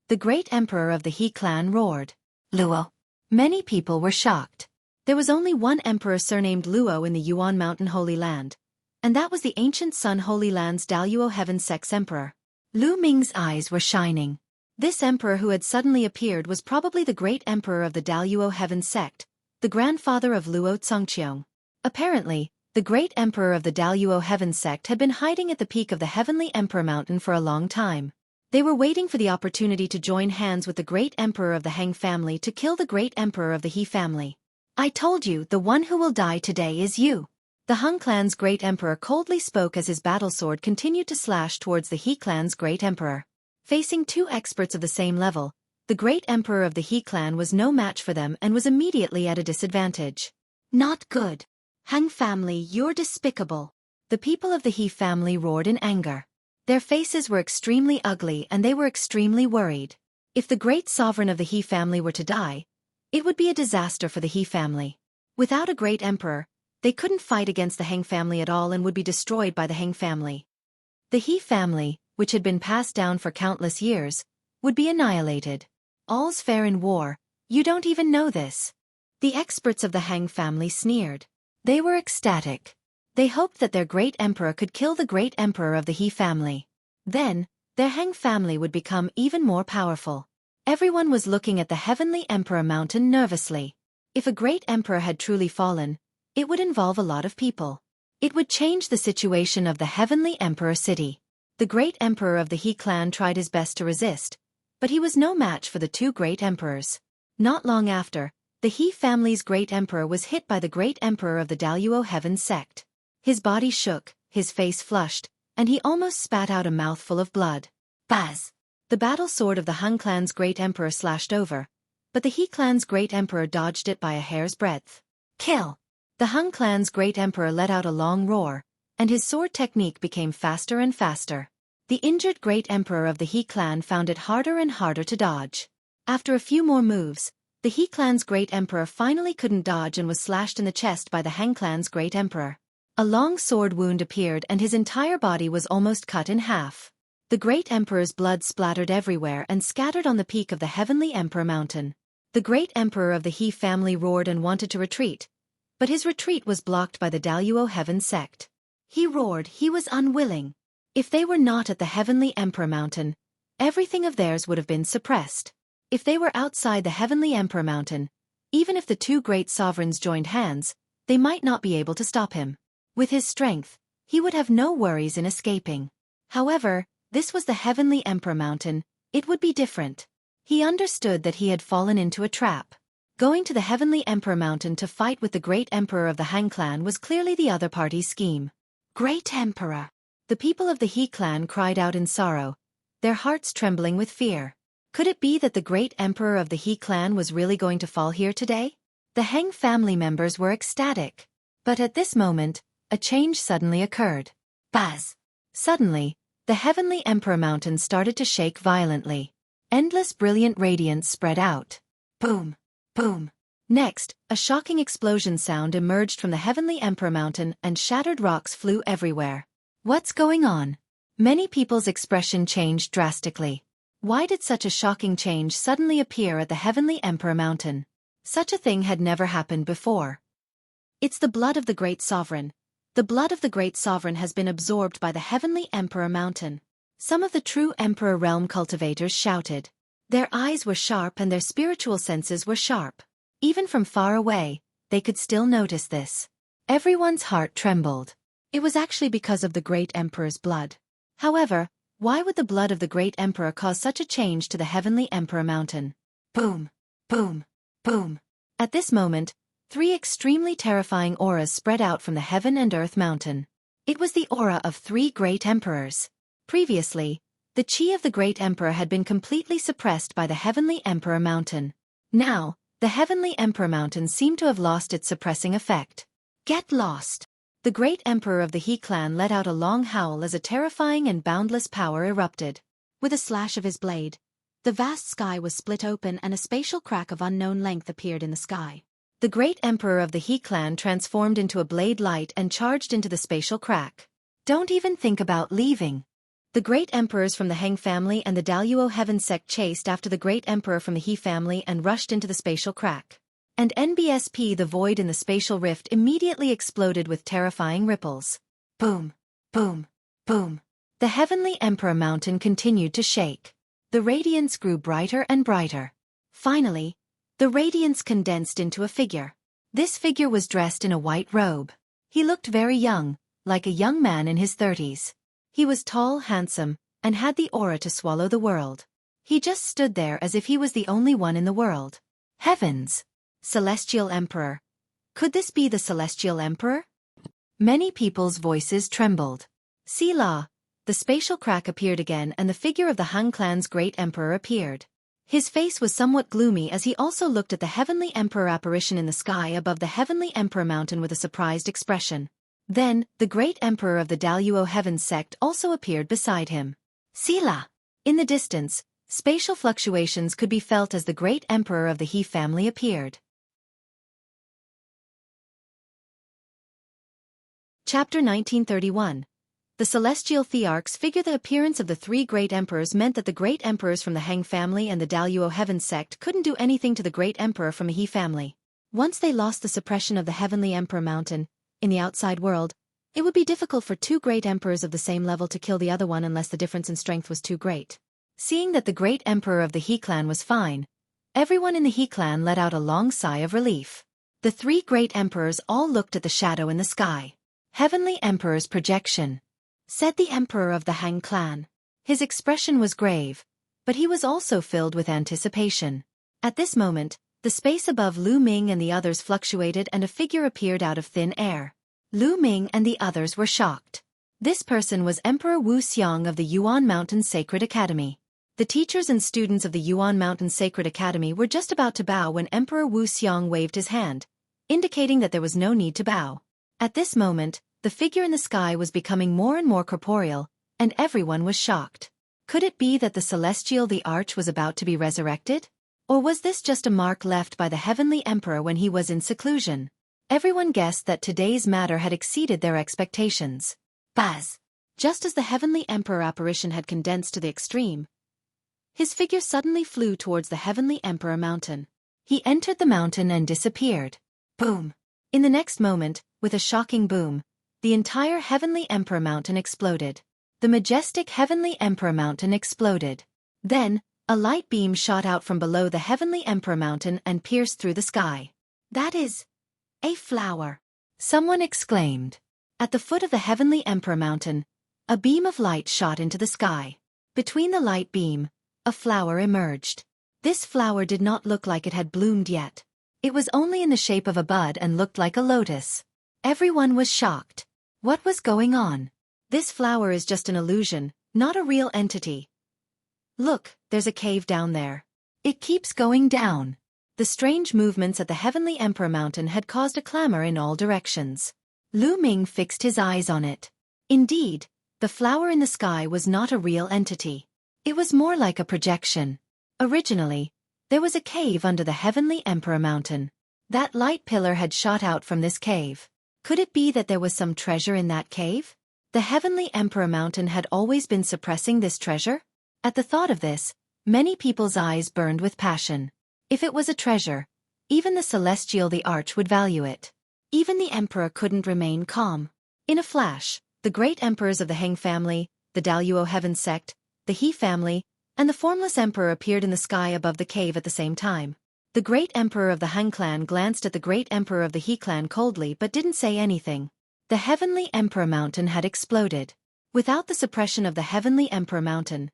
The great emperor of the He clan roared. Luo. Many people were shocked. There was only one emperor surnamed Luo in the Yuan Mountain Holy Land, and that was the ancient Sun Holy Land's Daluo Heaven Sect's emperor. Lu Ming's eyes were shining. This emperor who had suddenly appeared was probably the great emperor of the Daluo Heaven Sect, the grandfather of Luo Qiangxiang. Apparently, the great emperor of the Daluo Heaven Sect had been hiding at the peak of the Heavenly Emperor Mountain for a long time. They were waiting for the opportunity to join hands with the great emperor of the Hang family to kill the great emperor of the He family. I told you, the one who will die today is you. The Hung clan's great emperor coldly spoke as his battle sword continued to slash towards the He clan's great emperor. Facing two experts of the same level, the great emperor of the He clan was no match for them and was immediately at a disadvantage. Not good. Hang family, you're despicable. The people of the He family roared in anger. Their faces were extremely ugly and they were extremely worried. If the great sovereign of the He family were to die, it would be a disaster for the He family. Without a great emperor, they couldn't fight against the Hang family at all and would be destroyed by the Hang family. The He family, which had been passed down for countless years, would be annihilated. All's fair in war, you don't even know this. The experts of the Hang family sneered. They were ecstatic. They hoped that their great emperor could kill the great emperor of the He family. Then, their Hang family would become even more powerful. Everyone was looking at the Heavenly Emperor Mountain nervously. If a great emperor had truly fallen, it would involve a lot of people. It would change the situation of the Heavenly Emperor City. The great emperor of the He clan tried his best to resist, but he was no match for the two great emperors. Not long after, the He family's great emperor was hit by the great emperor of the Daluo Heaven Sect. His body shook, his face flushed, and he almost spat out a mouthful of blood. Buzz! The battle sword of the Hung clan's great emperor slashed over, but the He clan's great emperor dodged it by a hair's breadth. Kill! The Hung clan's great emperor let out a long roar, and his sword technique became faster and faster. The injured great emperor of the He clan found it harder and harder to dodge. After a few more moves, the He clan's great emperor finally couldn't dodge and was slashed in the chest by the Hang clan's great emperor. A long sword wound appeared and his entire body was almost cut in half. The great emperor's blood splattered everywhere and scattered on the peak of the Heavenly Emperor Mountain. The great emperor of the He family roared and wanted to retreat, but his retreat was blocked by the Daluo Heaven Sect. He roared, he was unwilling. If they were not at the Heavenly Emperor Mountain, everything of theirs would have been suppressed. If they were outside the Heavenly Emperor Mountain, even if the two great sovereigns joined hands, they might not be able to stop him. With his strength, he would have no worries in escaping. However, this was the Heavenly Emperor Mountain, it would be different. He understood that he had fallen into a trap. Going to the Heavenly Emperor Mountain to fight with the great emperor of the Hang clan was clearly the other party's scheme. Great Emperor! The people of the He clan cried out in sorrow, their hearts trembling with fear. Could it be that the great emperor of the He clan was really going to fall here today? The Hang family members were ecstatic. But at this moment, a change suddenly occurred. Buzz! Suddenly, the Heavenly Emperor Mountain started to shake violently. Endless brilliant radiance spread out. Boom! Boom! Next, a shocking explosion sound emerged from the Heavenly Emperor Mountain and shattered rocks flew everywhere. What's going on? Many people's expression changed drastically. Why did such a shocking change suddenly appear at the Heavenly Emperor Mountain? Such a thing had never happened before. It's the blood of the great sovereign. The blood of the great sovereign has been absorbed by the Heavenly Emperor Mountain. Some of the true Emperor Realm cultivators shouted. Their eyes were sharp and their spiritual senses were sharp. Even from far away, they could still notice this. Everyone's heart trembled. It was actually because of the great Emperor's blood. However, why would the blood of the great Emperor cause such a change to the Heavenly Emperor Mountain? Boom! Boom! Boom! At this moment, three extremely terrifying auras spread out from the Heaven and Earth Mountain. It was the aura of three great emperors. Previously, the chi of the great emperor had been completely suppressed by the Heavenly Emperor Mountain. Now, the Heavenly Emperor Mountain seemed to have lost its suppressing effect. Get lost! The great emperor of the He clan let out a long howl as a terrifying and boundless power erupted. With a slash of his blade, the vast sky was split open and a spatial crack of unknown length appeared in the sky. The great emperor of the He clan transformed into a blade light and charged into the spatial crack. Don't even think about leaving. The great emperors from the Heng family and the Daluo heaven sect chased after the great emperor from the He family and rushed into the spatial crack. And NBSP, the void in the spatial rift, immediately exploded with terrifying ripples. Boom, boom, boom. The heavenly emperor mountain continued to shake. The radiance grew brighter and brighter. Finally, the radiance condensed into a figure. This figure was dressed in a white robe. He looked very young, like a young man in his 30s. He was tall, handsome, and had the aura to swallow the world. He just stood there as if he was the only one in the world. Heavens! Celestial Emperor. Could this be the Celestial Emperor? Many people's voices trembled. Selah! The spatial crack appeared again and the figure of the Han clan's great emperor appeared. His face was somewhat gloomy as he also looked at the heavenly emperor apparition in the sky above the heavenly emperor mountain with a surprised expression. Then, the great emperor of the Daluo heaven sect also appeared beside him. Selah! In the distance, spatial fluctuations could be felt as the great emperor of the He family appeared. Chapter 1931. The celestial Thearchs figure. The appearance of the three great emperors meant that the great emperors from the Heng family and the Daluo heaven sect couldn't do anything to the great emperor from the He family. Once they lost the suppression of the heavenly emperor mountain, in the outside world, it would be difficult for two great emperors of the same level to kill the other one unless the difference in strength was too great. Seeing that the great emperor of the He clan was fine, everyone in the He clan let out a long sigh of relief. The three great emperors all looked at the shadow in the sky. Heavenly Emperor's projection, said the emperor of the Han clan. His expression was grave, but he was also filled with anticipation. At this moment, the space above Lu Ming and the others fluctuated and a figure appeared out of thin air. Lu Ming and the others were shocked. This person was Emperor Wu Xiang of the Yuan Mountain Sacred Academy. The teachers and students of the Yuan Mountain Sacred Academy were just about to bow when Emperor Wu Xiang waved his hand, indicating that there was no need to bow. At this moment, the figure in the sky was becoming more and more corporeal, and everyone was shocked. Could it be that the celestial Thearch was about to be resurrected? Or was this just a mark left by the heavenly emperor when he was in seclusion? Everyone guessed that today's matter had exceeded their expectations. Buzz! Just as the heavenly emperor apparition had condensed to the extreme, his figure suddenly flew towards the heavenly emperor mountain. He entered the mountain and disappeared. Boom! In the next moment, with a shocking boom, the entire heavenly emperor mountain exploded. The majestic heavenly emperor mountain exploded. Then, a light beam shot out from below the heavenly emperor mountain and pierced through the sky. That is a flower, someone exclaimed. At the foot of the heavenly emperor mountain, a beam of light shot into the sky. Between the light beam, a flower emerged. This flower did not look like it had bloomed yet. It was only in the shape of a bud and looked like a lotus. Everyone was shocked. What was going on? This flower is just an illusion, not a real entity. Look, there's a cave down there. It keeps going down. The strange movements at the heavenly emperor mountain had caused a clamor in all directions. Lu Ming fixed his eyes on it. Indeed, the flower in the sky was not a real entity. It was more like a projection. Originally, there was a cave under the heavenly emperor mountain. That light pillar had shot out from this cave. Could it be that there was some treasure in that cave? The heavenly emperor mountain had always been suppressing this treasure? At the thought of this, many people's eyes burned with passion. If it was a treasure, even the celestial Thearch would value it. Even the emperor couldn't remain calm. In a flash, the great emperors of the Heng family, the Daluo heaven sect, the He family, and the formless emperor appeared in the sky above the cave at the same time. The great emperor of the Han clan glanced at the great emperor of the He clan coldly but didn't say anything. The heavenly emperor mountain had exploded. Without the suppression of the heavenly emperor mountain,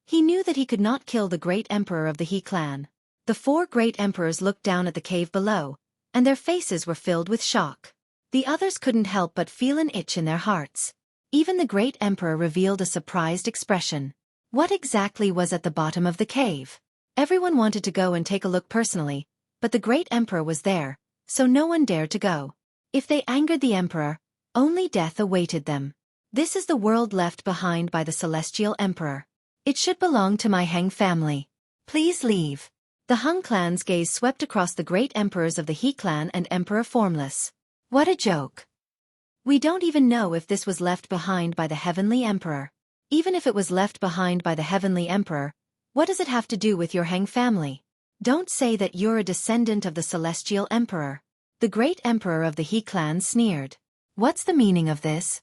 he knew that he could not kill the great emperor of the He clan. The four great emperors looked down at the cave below, and their faces were filled with shock. The others couldn't help but feel an itch in their hearts. Even the great emperor revealed a surprised expression. What exactly was at the bottom of the cave? Everyone wanted to go and take a look personally, but the great emperor was there, so no one dared to go. If they angered the emperor, only death awaited them. This is the world left behind by the celestial emperor. It should belong to my Heng family. Please leave. The Han clan's gaze swept across the great emperors of the He clan and Emperor Formless. What a joke. We don't even know if this was left behind by the heavenly emperor. Even if it was left behind by the heavenly emperor, what does it have to do with your Hang family? Don't say that you're a descendant of the celestial emperor. The great emperor of the He clan sneered. What's the meaning of this?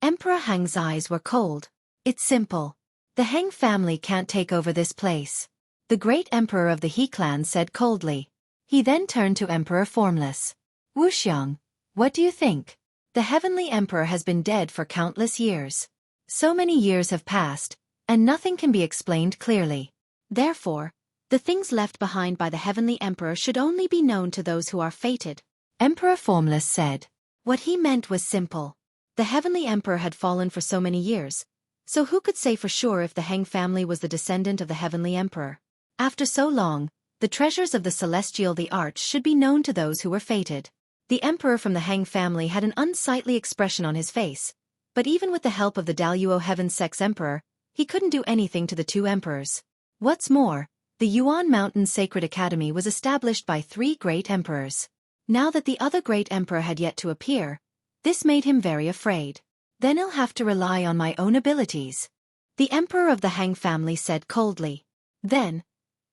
Emperor Hang's eyes were cold. It's simple. The Hang family can't take over this place. The great emperor of the He clan said coldly. He then turned to Emperor Formless. Wuxiang, what do you think? The heavenly emperor has been dead for countless years. So many years have passed, and nothing can be explained clearly. Therefore, the things left behind by the heavenly emperor should only be known to those who are fated. Emperor Formless said. What he meant was simple. The heavenly emperor had fallen for so many years, so who could say for sure if the Hang family was the descendant of the heavenly emperor? After so long, the treasures of the celestial Thearch should be known to those who were fated. The emperor from the Hang family had an unsightly expression on his face, but even with the help of the Daluo Heaven Sex Emperor, he couldn't do anything to the two emperors. What's more, the Yuan Mountain Sacred Academy was established by 3 great emperors. Now that the other great emperor had yet to appear, this made him very afraid. Then I'll have to rely on my own abilities. The emperor of the Hang family said coldly. Then,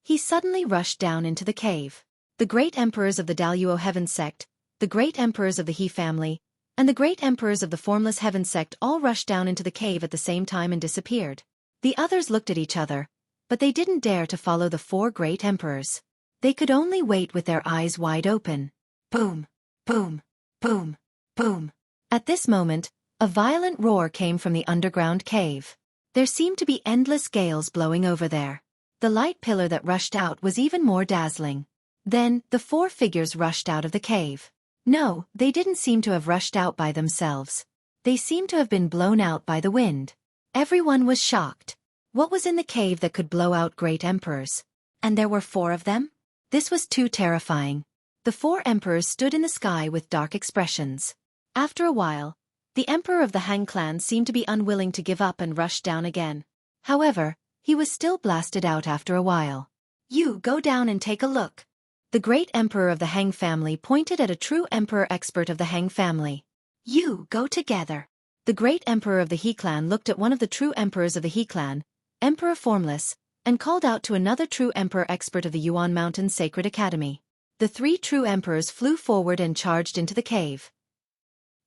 he suddenly rushed down into the cave. The great emperors of the Daluo Heaven Sect, the great emperors of the He family, and the great emperors of the Formless Heaven Sect all rushed down into the cave at the same time and disappeared. The others looked at each other, but they didn't dare to follow the 4 great emperors. They could only wait with their eyes wide open. Boom, boom, boom, boom. At this moment, a violent roar came from the underground cave. There seemed to be endless gales blowing over there. The light pillar that rushed out was even more dazzling. Then, the 4 figures rushed out of the cave. No, they didn't seem to have rushed out by themselves. They seemed to have been blown out by the wind. Everyone was shocked. What was in the cave that could blow out great emperors? And there were 4 of them? This was too terrifying. The 4 emperors stood in the sky with dark expressions. After a while, the emperor of the Hang clan seemed to be unwilling to give up and rushed down again. However, he was still blasted out after a while. You go down and take a look. The great emperor of the Hang family pointed at a true emperor expert of the Hang family. You go together. The great emperor of the He clan looked at one of the true emperors of the He clan, Emperor Formless, and called out to another true emperor expert of the Yuan Mountain Sacred Academy. The 3 true emperors flew forward and charged into the cave.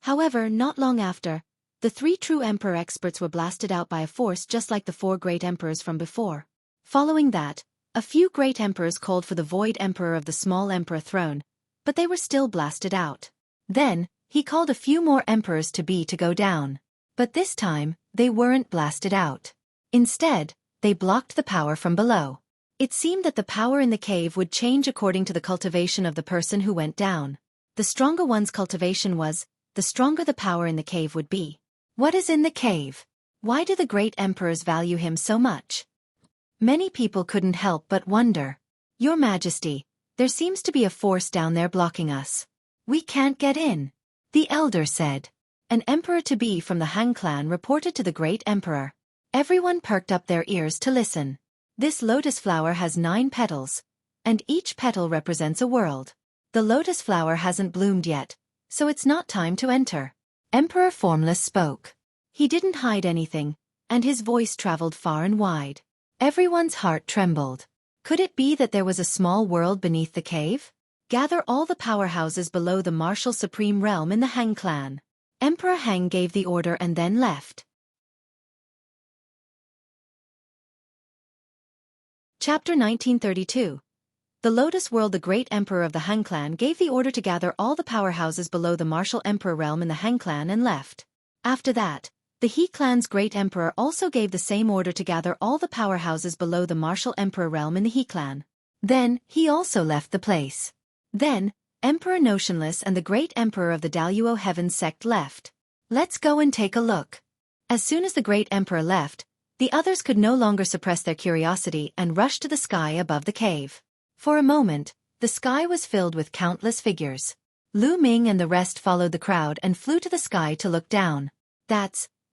However, not long after, the 3 true emperor experts were blasted out by a force just like the 4 great emperors from before. Following that, a few great emperors called for the void emperor of the small emperor throne, but they were still blasted out. Then, he called a few more emperors to go down. But this time, they weren't blasted out. Instead, they blocked the power from below. It seemed that the power in the cave would change according to the cultivation of the person who went down. The stronger one's cultivation was, the stronger the power in the cave would be. What is in the cave? Why do the great emperors value him so much? Many people couldn't help but wonder. Your Majesty, there seems to be a force down there blocking us. We can't get in. The elder said. An emperor-to-be from the Hang clan reported to the great emperor. Everyone perked up their ears to listen. This lotus flower has 9 petals, and each petal represents a world. The lotus flower hasn't bloomed yet, so it's not time to enter. Emperor Formless spoke. He didn't hide anything, and his voice traveled far and wide. Everyone's heart trembled. Could it be that there was a small world beneath the cave? Gather all the powerhouses below the martial supreme realm in the Hang clan. Emperor Hang gave the order and then left. Chapter 1932. The Lotus World. The great emperor of the Hang clan gave the order to gather all the powerhouses below the martial emperor realm in the Hang clan and left. After that, the He clan's great emperor also gave the same order to gather all the powerhouses below the martial emperor realm in the He clan. Then, he also left the place. Then, Emperor Notionless and the great emperor of the Daluo Heaven sect left. Let's go and take a look. As soon as the great emperor left, the others could no longer suppress their curiosity and rushed to the sky above the cave. For a moment, the sky was filled with countless figures. Lu Ming and the rest followed the crowd and flew to the sky to look down.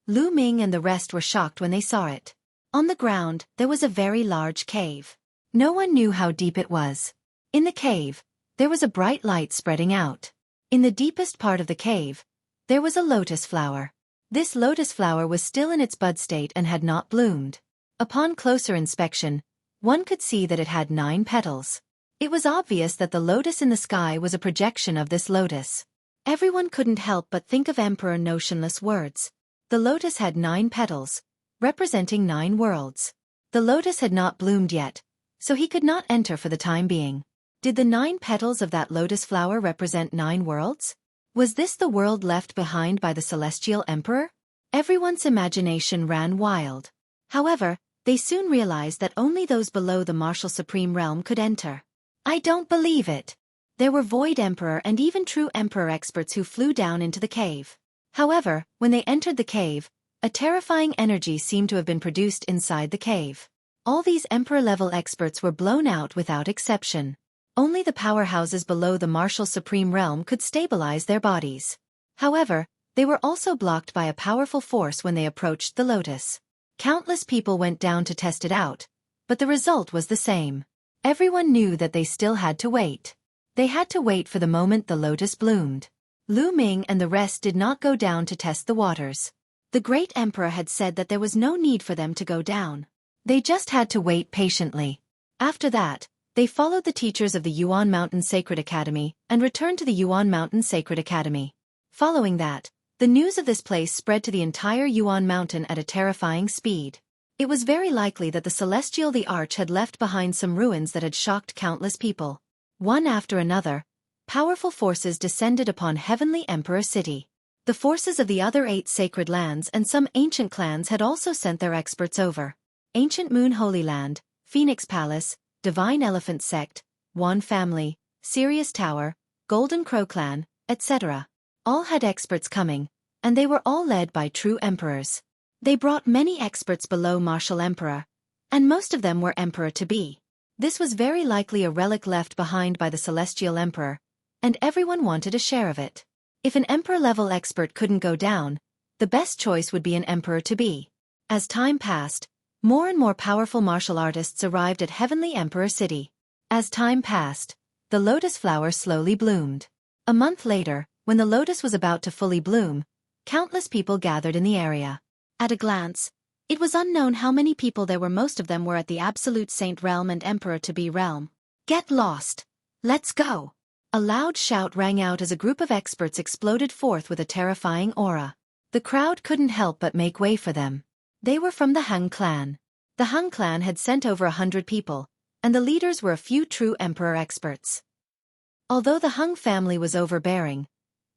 Lu Ming and the rest were shocked when they saw it. On the ground, there was a very large cave. No one knew how deep it was. In the cave, there was a bright light spreading out. In the deepest part of the cave, there was a lotus flower. This lotus flower was still in its bud state and had not bloomed. Upon closer inspection, one could see that it had 9 petals. It was obvious that the lotus in the sky was a projection of this lotus. Everyone couldn't help but think of Emperor Notionless words. The lotus had 9 petals, representing 9 worlds. The lotus had not bloomed yet, so he could not enter for the time being. Did the 9 petals of that lotus flower represent 9 worlds? Was this the world left behind by the celestial emperor? Everyone's imagination ran wild. However, they soon realized that only those below the martial supreme realm could enter. I don't believe it. There were Void Emperor and even True Emperor experts who flew down into the cave. However, when they entered the cave, a terrifying energy seemed to have been produced inside the cave. All these Emperor-level experts were blown out without exception. Only the powerhouses below the martial supreme realm could stabilize their bodies. However, they were also blocked by a powerful force when they approached the lotus. Countless people went down to test it out, but the result was the same. Everyone knew that they still had to wait. They had to wait for the moment the lotus bloomed. Lu Ming and the rest did not go down to test the waters. The great emperor had said that there was no need for them to go down. They just had to wait patiently. After that, they followed the teachers of the Yuan Mountain Sacred Academy and returned to the Yuan Mountain Sacred Academy. Following that, the news of this place spread to the entire Yuan Mountain at a terrifying speed. It was very likely that the celestial Thearch had left behind some ruins that had shocked countless people. One after another, powerful forces descended upon Heavenly Emperor City. The forces of the other 8 sacred lands and some ancient clans had also sent their experts over. Ancient Moon Holy Land, Phoenix Palace, Divine Elephant Sect, Wan Family, Sirius Tower, Golden Crow Clan, etc. All had experts coming, and they were all led by true emperors. They brought many experts below Martial Emperor, and most of them were Emperor-to-be. This was very likely a relic left behind by the Celestial Emperor, and everyone wanted a share of it. If an Emperor-level expert couldn't go down, the best choice would be an Emperor-to-be. As time passed, more and more powerful martial artists arrived at Heavenly Emperor City. As time passed, the lotus flower slowly bloomed. A month later, when the lotus was about to fully bloom, countless people gathered in the area. At a glance, it was unknown how many people there were. Most of them were at the Absolute Saint Realm and Emperor-to-be realm. Get lost! Let's go! A loud shout rang out as a group of experts exploded forth with a terrifying aura. The crowd couldn't help but make way for them. They were from the Hung clan. The Hung clan had sent over 100 people, and the leaders were a few true emperor experts. Although the Hung family was overbearing,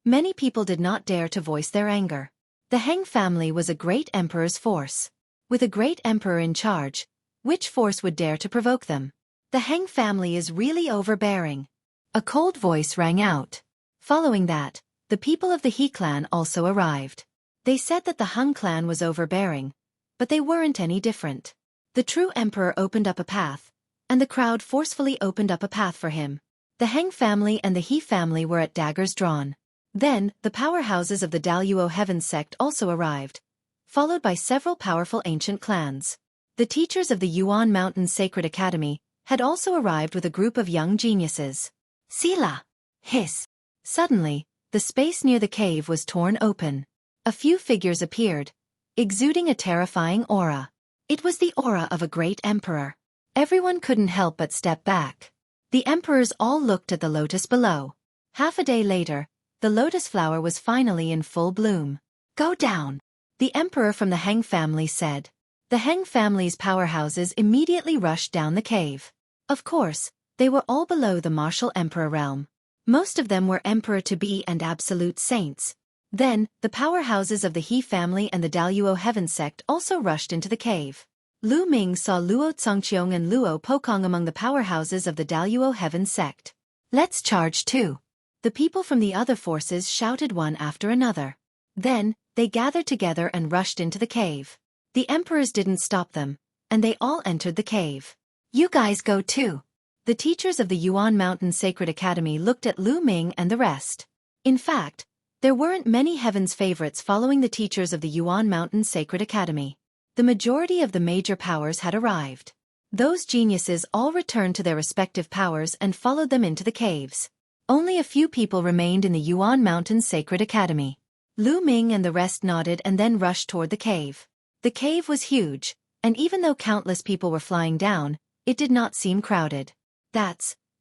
many people did not dare to voice their anger. The Heng family was a great emperor's force. With a great emperor in charge, which force would dare to provoke them? The Heng family is really overbearing. A cold voice rang out. Following that, the people of the He clan also arrived. They said that the Hung clan was overbearing, but they weren't any different. The true emperor opened up a path, and the crowd forcefully opened up a path for him. The Heng family and the He family were at daggers drawn. Then, the powerhouses of the Daluo Heaven sect also arrived, followed by several powerful ancient clans. The teachers of the Yuan Mountain Sacred Academy had also arrived with a group of young geniuses. Sila! Hiss! Suddenly, the space near the cave was torn open. A few figures appeared, exuding a terrifying aura. It was the aura of a great emperor. Everyone couldn't help but step back. The emperors all looked at the lotus below. Half a day later, the lotus flower was finally in full bloom. Go down! The emperor from the Heng family said. The Heng family's powerhouses immediately rushed down the cave. Of course, they were all below the martial emperor realm. Most of them were emperor-to-be and absolute saints. Then, the powerhouses of the He family and the Daluo Heaven sect also rushed into the cave. Lu Ming saw Luo Congqiong and Luo Pokong among the powerhouses of the Daluo Heaven sect. Let's charge too! The people from the other forces shouted one after another. Then, they gathered together and rushed into the cave. The emperors didn't stop them, and they all entered the cave. You guys go too! The teachers of the Yuan Mountain Sacred Academy looked at Lu Ming and the rest. In fact, there weren't many heaven's favorites following the teachers of the Yuan Mountain Sacred Academy. The majority of the major powers had arrived. Those geniuses all returned to their respective powers and followed them into the caves. Only a few people remained in the Yuan Mountain Sacred Academy. Lu Ming and the rest nodded and then rushed toward the cave. The cave was huge, and even though countless people were flying down, it did not seem crowded.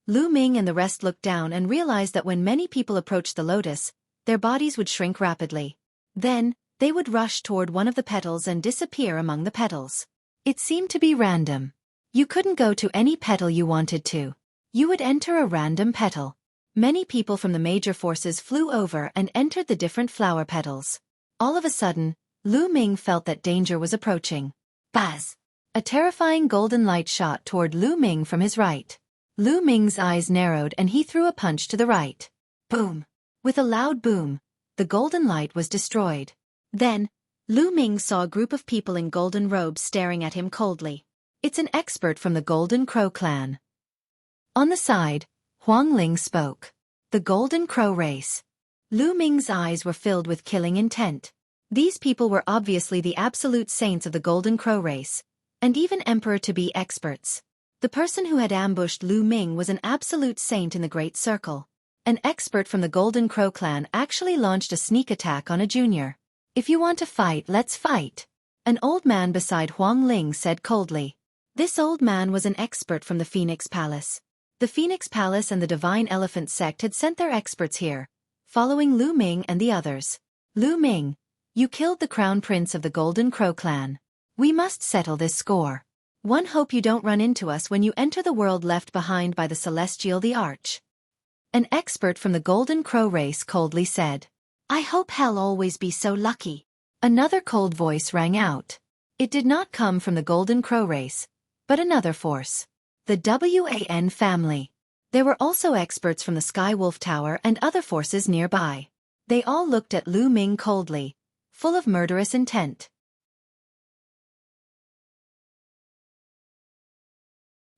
Lu Ming and the rest looked down and realized that when many people approached the lotus, their bodies would shrink rapidly. Then, they would rush toward one of the petals and disappear among the petals. It seemed to be random. You couldn't go to any petal you wanted to. You would enter a random petal. Many people from the major forces flew over and entered the different flower petals. All of a sudden, Lu Ming felt that danger was approaching. Buzz! A terrifying golden light shot toward Lu Ming from his right. Lu Ming's eyes narrowed and he threw a punch to the right. Boom! With a loud boom, the golden light was destroyed. Then, Lu Ming saw a group of people in golden robes staring at him coldly. It's an expert from the Golden Crow clan. On the side, Huang Ling spoke. The Golden Crow race. Lu Ming's eyes were filled with killing intent. These people were obviously the absolute saints of the Golden Crow race, and even Emperor-to-be experts. The person who had ambushed Lu Ming was an absolute saint in the Great Circle. An expert from the Golden Crow clan actually launched a sneak attack on a junior. If you want to fight, let's fight. An old man beside Huang Ling said coldly. This old man was an expert from the Phoenix Palace. The Phoenix Palace and the Divine Elephant sect had sent their experts here, following Lu Ming and the others. Lu Ming, you killed the Crown Prince of the Golden Crow clan. We must settle this score. One hope you don't run into us when you enter the world left behind by the Celestial Thearch. An expert from the Golden Crow race coldly said. I hope hell always be so lucky. Another cold voice rang out. It did not come from the Golden Crow race, but another force. The Wan family. There were also experts from the Sky Wolf Tower and other forces nearby. They all looked at Lu Ming coldly, full of murderous intent.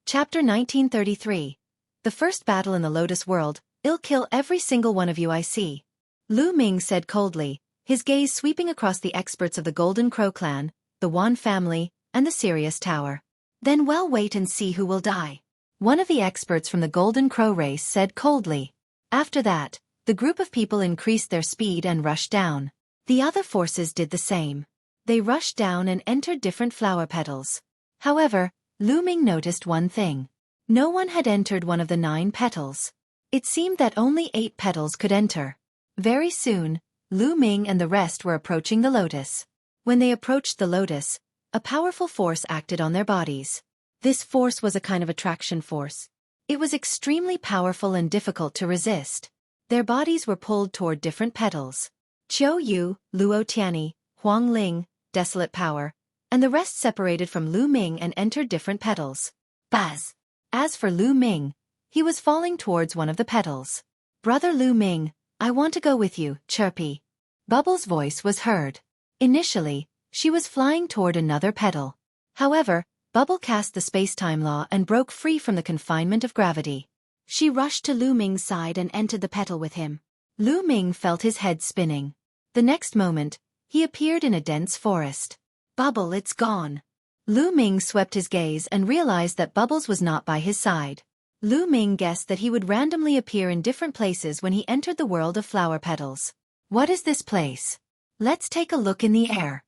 Chapter 1933. The first battle in the Lotus World. I'll kill every single one of you I see. Lu Ming said coldly, his gaze sweeping across the experts of the Golden Crow clan, the Wan family, and the Sirius Tower. Then we'll wait and see who will die. One of the experts from the Golden Crow race said coldly. After that, the group of people increased their speed and rushed down. The other forces did the same. They rushed down and entered different flower petals. However, Lu Ming noticed one thing. No one had entered one of the 9 petals. It seemed that only 8 petals could enter. Very soon, Lu Ming and the rest were approaching the lotus. When they approached the lotus, a powerful force acted on their bodies. This force was a kind of attraction force. It was extremely powerful and difficult to resist. Their bodies were pulled toward different petals. Qiu Yu, Luo Tianyi, Huang Ling, Desolate Power, and the rest separated from Lu Ming and entered different petals. Buzz! As for Lu Ming, he was falling towards one of the petals. Brother Lu Ming, I want to go with you, Chirpy. Bubble's voice was heard. Initially, she was flying toward another petal. However, Bubble cast the space-time law and broke free from the confinement of gravity. She rushed to Lu Ming's side and entered the petal with him. Lu Ming felt his head spinning. The next moment, he appeared in a dense forest. Bubble, it's gone. Lu Ming swept his gaze and realized that Bubbles was not by his side. Lu Ming guessed that he would randomly appear in different places when he entered the world of flower petals. What is this place? Let's take a look in the air.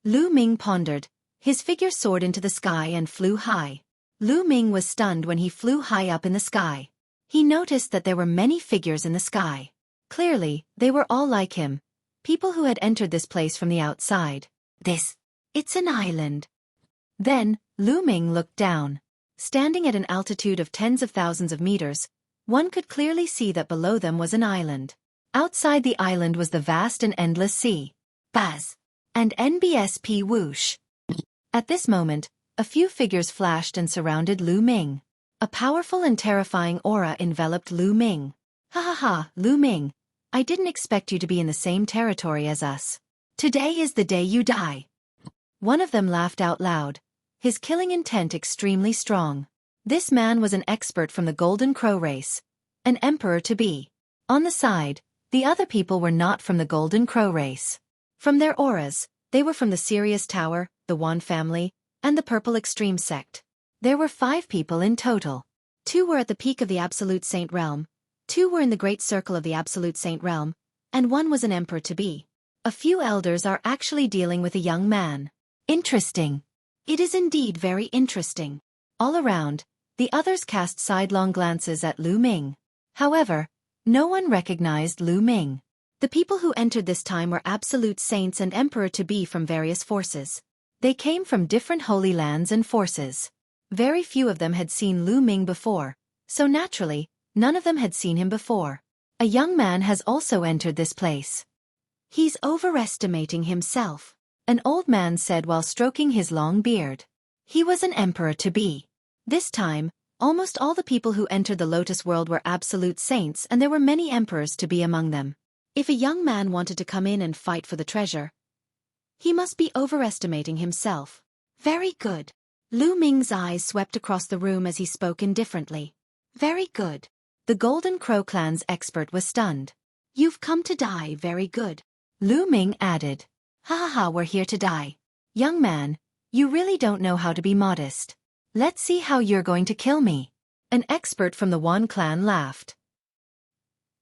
Lu Ming pondered. His figure soared into the sky and flew high. Lu Ming was stunned when he flew high up in the sky. He noticed that there were many figures in the sky. Clearly, they were all like him. People who had entered this place from the outside. It's an island. Then, Lu Ming looked down. Standing at an altitude of tens of thousands of meters, one could clearly see that below them was an island. Outside the island was the vast and endless sea. Buzz! And NBSP whoosh! At this moment, a few figures flashed and surrounded Lu Ming. A powerful and terrifying aura enveloped Lu Ming. Ha ha ha, Lu Ming, I didn't expect you to be in the same territory as us. Today is the day you die. One of them laughed out loud, his killing intent extremely strong. This man was an expert from the Golden Crow race, an emperor-to-be. On the side, the other people were not from the Golden Crow race. From their auras, they were from the Sirius Tower, the Wan family, and the Purple Extreme sect. There were 5 people in total. 2 were at the peak of the Absolute Saint realm, 2 were in the Great Circle of the Absolute Saint realm, and 1 was an emperor-to-be. A few elders are actually dealing with a young man. Interesting. It is indeed very interesting. All around, the others cast sidelong glances at Lu Ming. However, no one recognized Lu Ming. The people who entered this time were absolute saints and emperor-to-be from various forces. They came from different holy lands and forces. Very few of them had seen Lu Ming before, so naturally, none of them had seen him before. A young man has also entered this place. He's overestimating himself, an old man said while stroking his long beard. He was an emperor-to-be. This time, almost all the people who entered the Lotus world were absolute saints, and there were many emperors-to-be among them. If a young man wanted to come in and fight for the treasure, he must be overestimating himself. Very good. Lu Ming's eyes swept across the room as he spoke indifferently. Very good. The Golden Crow clan's expert was stunned. You've come to die, very good. Lu Ming added. Ha ha ha, we're here to die. Young man, you really don't know how to be modest. Let's see how you're going to kill me. An expert from the Wan clan laughed.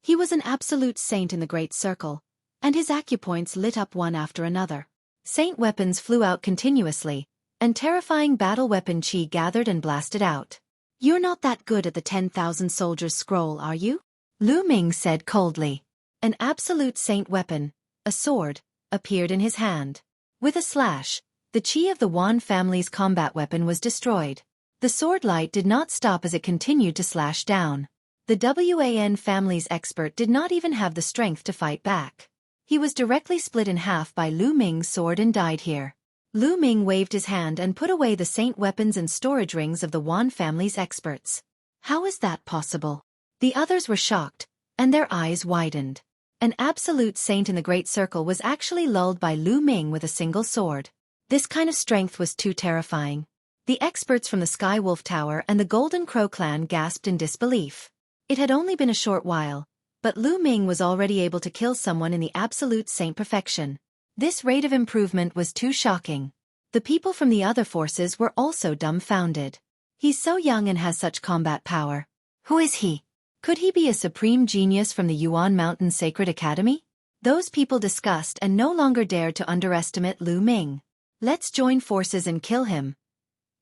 He was an absolute saint in the Great Circle, and his acupoints lit up one after another. Saint weapons flew out continuously, and terrifying battle weapon chi gathered and blasted out. You're not that good at the 10,000 soldiers scroll, are you? Lu Ming said coldly. An absolute saint weapon, a sword, appeared in his hand. With a slash, the chi of the Wan family's combat weapon was destroyed. The sword light did not stop as it continued to slash down. The Wan family's expert did not even have the strength to fight back. He was directly split in half by Lu Ming's sword and died here. Lu Ming waved his hand and put away the saint weapons and storage rings of the Wan family's experts. How is that possible? The others were shocked, and their eyes widened. An absolute saint in the Great Circle was actually lulled by Lu Ming with a single sword. This kind of strength was too terrifying. The experts from the Sky Wolf Tower and the Golden Crow clan gasped in disbelief. It had only been a short while, but Lu Ming was already able to kill someone in the absolute saint perfection. This rate of improvement was too shocking. The people from the other forces were also dumbfounded. He's so young and has such combat power. Who is he? Could he be a supreme genius from the Yuan Mountain Sacred Academy? Those people discussed and no longer dared to underestimate Lu Ming. Let's join forces and kill him.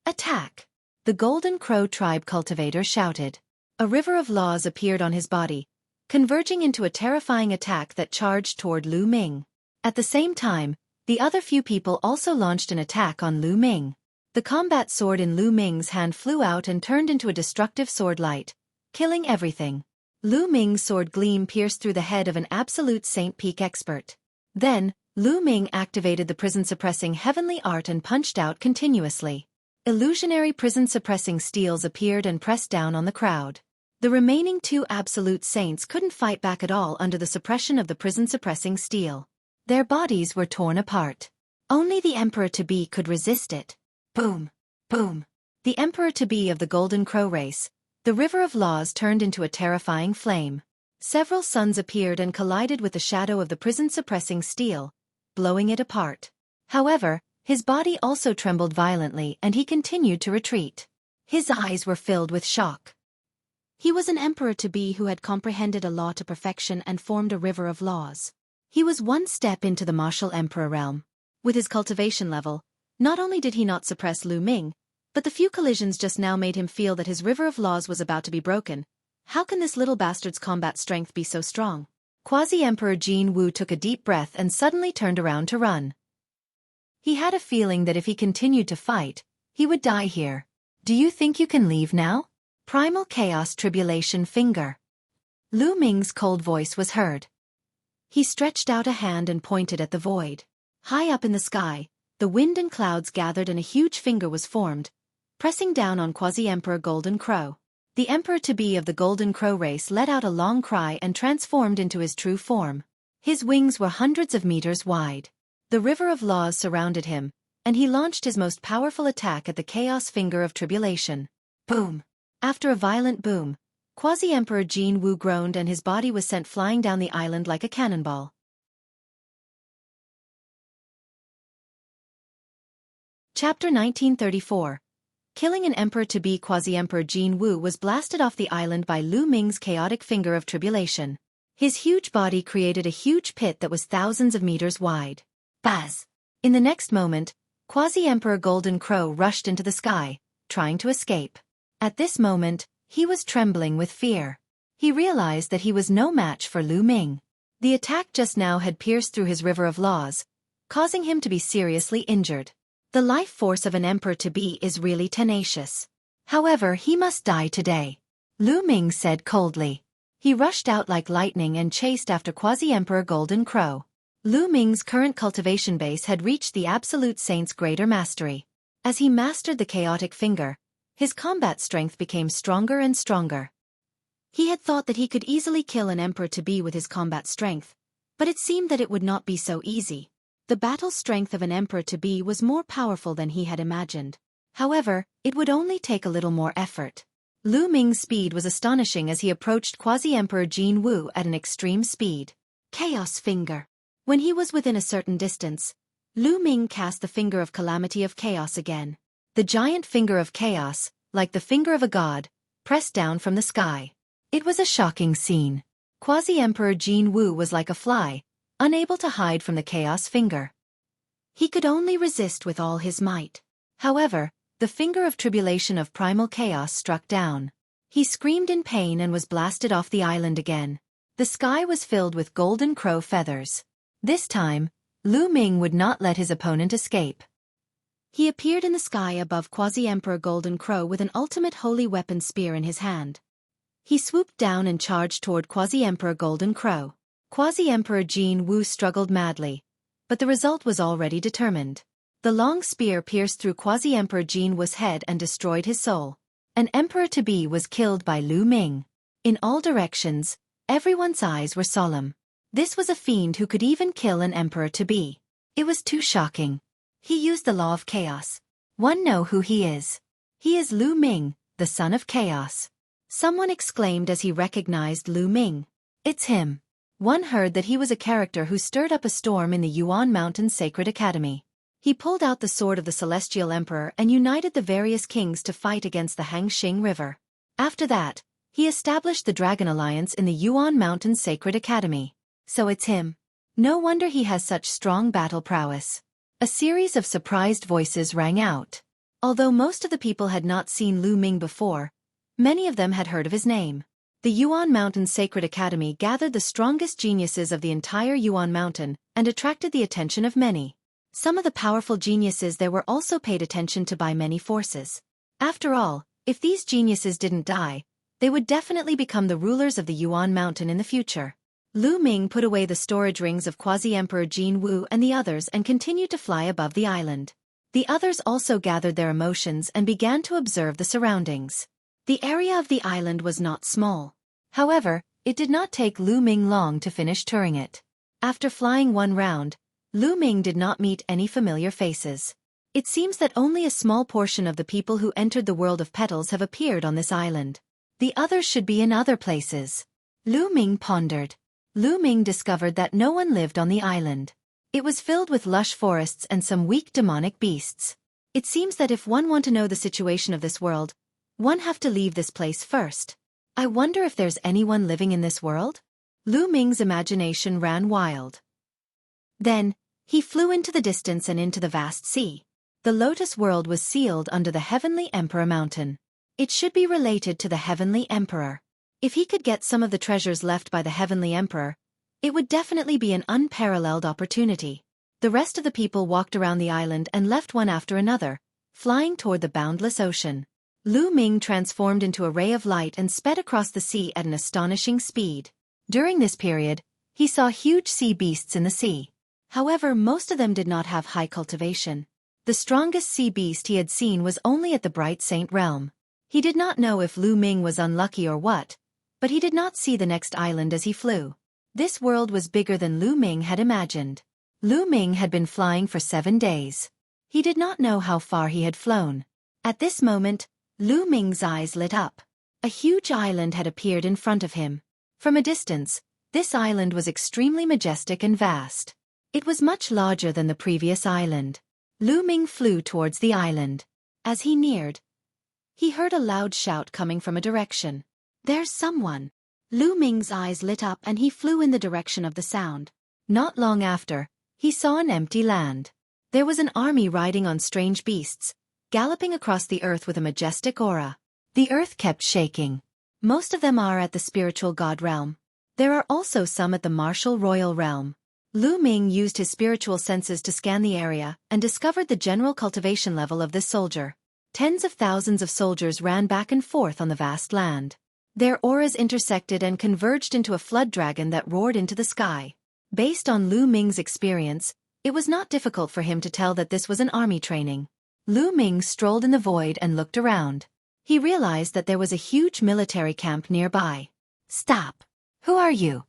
Attack! The Golden Crow tribe cultivator shouted. A river of laws appeared on his body, converging into a terrifying attack that charged toward Lu Ming. At the same time, the other few people also launched an attack on Lu Ming. The combat sword in Lu Ming's hand flew out and turned into a destructive sword light, killing everything. Lu Ming's sword gleam pierced through the head of an absolute saint peak expert. Then, Lu Ming activated the prison-suppressing heavenly art and punched out continuously. Illusionary prison-suppressing steels appeared and pressed down on the crowd. The remaining two absolute saints couldn't fight back at all under the suppression of the prison-suppressing steel. Their bodies were torn apart. Only the emperor-to-be could resist it. Boom! Boom! The emperor-to-be of the Golden Crow race, the river of laws turned into a terrifying flame. Several suns appeared and collided with the shadow of the prison-suppressing steel, blowing it apart. However, his body also trembled violently and he continued to retreat. His eyes were filled with shock. He was an emperor-to-be who had comprehended a law to perfection and formed a river of laws. He was one step into the martial emperor realm. With his cultivation level, not only did he not suppress Lu Ming, but the few collisions just now made him feel that his river of laws was about to be broken. How can this little bastard's combat strength be so strong? Quasi-Emperor Jin Wu took a deep breath and suddenly turned around to run. He had a feeling that if he continued to fight, he would die here. Do you think you can leave now? Primal Chaos Tribulation Finger. Lu Ming's cold voice was heard. He stretched out a hand and pointed at the void. High up in the sky, the wind and clouds gathered and a huge finger was formed, pressing down on Quasi-Emperor Golden Crow. The emperor-to-be of the Golden Crow race let out a long cry and transformed into his true form. His wings were hundreds of meters wide. The river of laws surrounded him, and he launched his most powerful attack at the Chaos Finger of Tribulation. Boom! After a violent boom, Quasi-Emperor Jin Wu groaned and his body was sent flying down the island like a cannonball. Chapter 1934. Killing an emperor-to-be. Quasi-Emperor Jin Wu was blasted off the island by Lu Ming's chaotic finger of tribulation. His huge body created a huge pit that was thousands of meters wide. Buzz! In the next moment, Quasi-Emperor Golden Crow rushed into the sky, trying to escape. At this moment, he was trembling with fear. He realized that he was no match for Lu Ming. The attack just now had pierced through his river of laws, causing him to be seriously injured. The life force of an emperor-to-be is really tenacious. However, he must die today, Lu Ming said coldly. He rushed out like lightning and chased after Quasi-Emperor Golden Crow. Lu Ming's current cultivation base had reached the Absolute Saint's greater mastery. As he mastered the chaotic finger, his combat strength became stronger and stronger. He had thought that he could easily kill an emperor-to-be with his combat strength, but it seemed that it would not be so easy. The battle strength of an emperor-to-be was more powerful than he had imagined. However, it would only take a little more effort. Lu Ming's speed was astonishing as he approached Quasi-Emperor Jin Wu at an extreme speed. Chaos Finger. When he was within a certain distance, Lu Ming cast the Finger of Calamity of Chaos again. The giant finger of chaos, like the finger of a god, pressed down from the sky. It was a shocking scene. Quasi-Emperor Jin Wu was like a fly, unable to hide from the chaos finger. He could only resist with all his might. However, the finger of tribulation of primal chaos struck down. He screamed in pain and was blasted off the island again. The sky was filled with golden crow feathers. This time, Lu Ming would not let his opponent escape. He appeared in the sky above Quasi-Emperor Golden Crow with an ultimate holy weapon spear in his hand. He swooped down and charged toward Quasi-Emperor Golden Crow. Quasi-Emperor Jin Wu struggled madly, but the result was already determined. The long spear pierced through Quasi-Emperor Jin Wu's head and destroyed his soul. An emperor-to-be was killed by Lu Ming. In all directions, everyone's eyes were solemn. This was a fiend who could even kill an emperor-to-be. It was too shocking. He used the law of chaos. One know who he is. He is Lu Ming, the son of chaos. Someone exclaimed as he recognized Lu Ming. It's him. One heard that he was a character who stirred up a storm in the Yuan Mountain Sacred Academy. He pulled out the sword of the Celestial Emperor and united the various kings to fight against the Xiangxiang River. After that, he established the Dragon Alliance in the Yuan Mountain Sacred Academy. So it's him. No wonder he has such strong battle prowess. A series of surprised voices rang out. Although most of the people had not seen Lu Ming before, many of them had heard of his name. The Yuan Mountain Sacred Academy gathered the strongest geniuses of the entire Yuan Mountain and attracted the attention of many. Some of the powerful geniuses there were also paid attention to by many forces. After all, if these geniuses didn't die, they would definitely become the rulers of the Yuan Mountain in the future. Lu Ming put away the storage rings of Quasi-Emperor Jin Wu and the others and continued to fly above the island. The others also gathered their emotions and began to observe the surroundings. The area of the island was not small. However, it did not take Lu Ming long to finish touring it. After flying one round, Lu Ming did not meet any familiar faces. It seems that only a small portion of the people who entered the world of petals have appeared on this island. The others should be in other places. Lu Ming pondered. Lu Ming discovered that no one lived on the island. It was filled with lush forests and some weak demonic beasts. It seems that if one want to know the situation of this world, one have to leave this place first. I wonder if there's anyone living in this world? Lu Ming's imagination ran wild. Then, he flew into the distance and into the vast sea. The Lotus World was sealed under the Heavenly Emperor Mountain. It should be related to the Heavenly Emperor. If he could get some of the treasures left by the Heavenly Emperor, it would definitely be an unparalleled opportunity. The rest of the people walked around the island and left one after another, flying toward the boundless ocean. Lu Ming transformed into a ray of light and sped across the sea at an astonishing speed. During this period, he saw huge sea beasts in the sea. However, most of them did not have high cultivation. The strongest sea beast he had seen was only at the Bright Saint realm. He did not know if Lu Ming was unlucky or what, but he did not see the next island as he flew. This world was bigger than Lu Ming had imagined. Lu Ming had been flying for 7 days. He did not know how far he had flown. At this moment, Lu Ming's eyes lit up. A huge island had appeared in front of him. From a distance, this island was extremely majestic and vast. It was much larger than the previous island. Lu Ming flew towards the island. As he neared, he heard a loud shout coming from a direction. There's someone. Lu Ming's eyes lit up and he flew in the direction of the sound. Not long after, he saw an empty land. There was an army riding on strange beasts, galloping across the earth with a majestic aura. The earth kept shaking. Most of them are at the spiritual god realm. There are also some at the martial royal realm. Lu Ming used his spiritual senses to scan the area and discovered the general cultivation level of this soldier. Tens of thousands of soldiers ran back and forth on the vast land. Their auras intersected and converged into a flood dragon that roared into the sky. Based on Lu Ming's experience, it was not difficult for him to tell that this was an army training. Lu Ming strolled in the void and looked around. He realized that there was a huge military camp nearby. "Stop! Who are you?"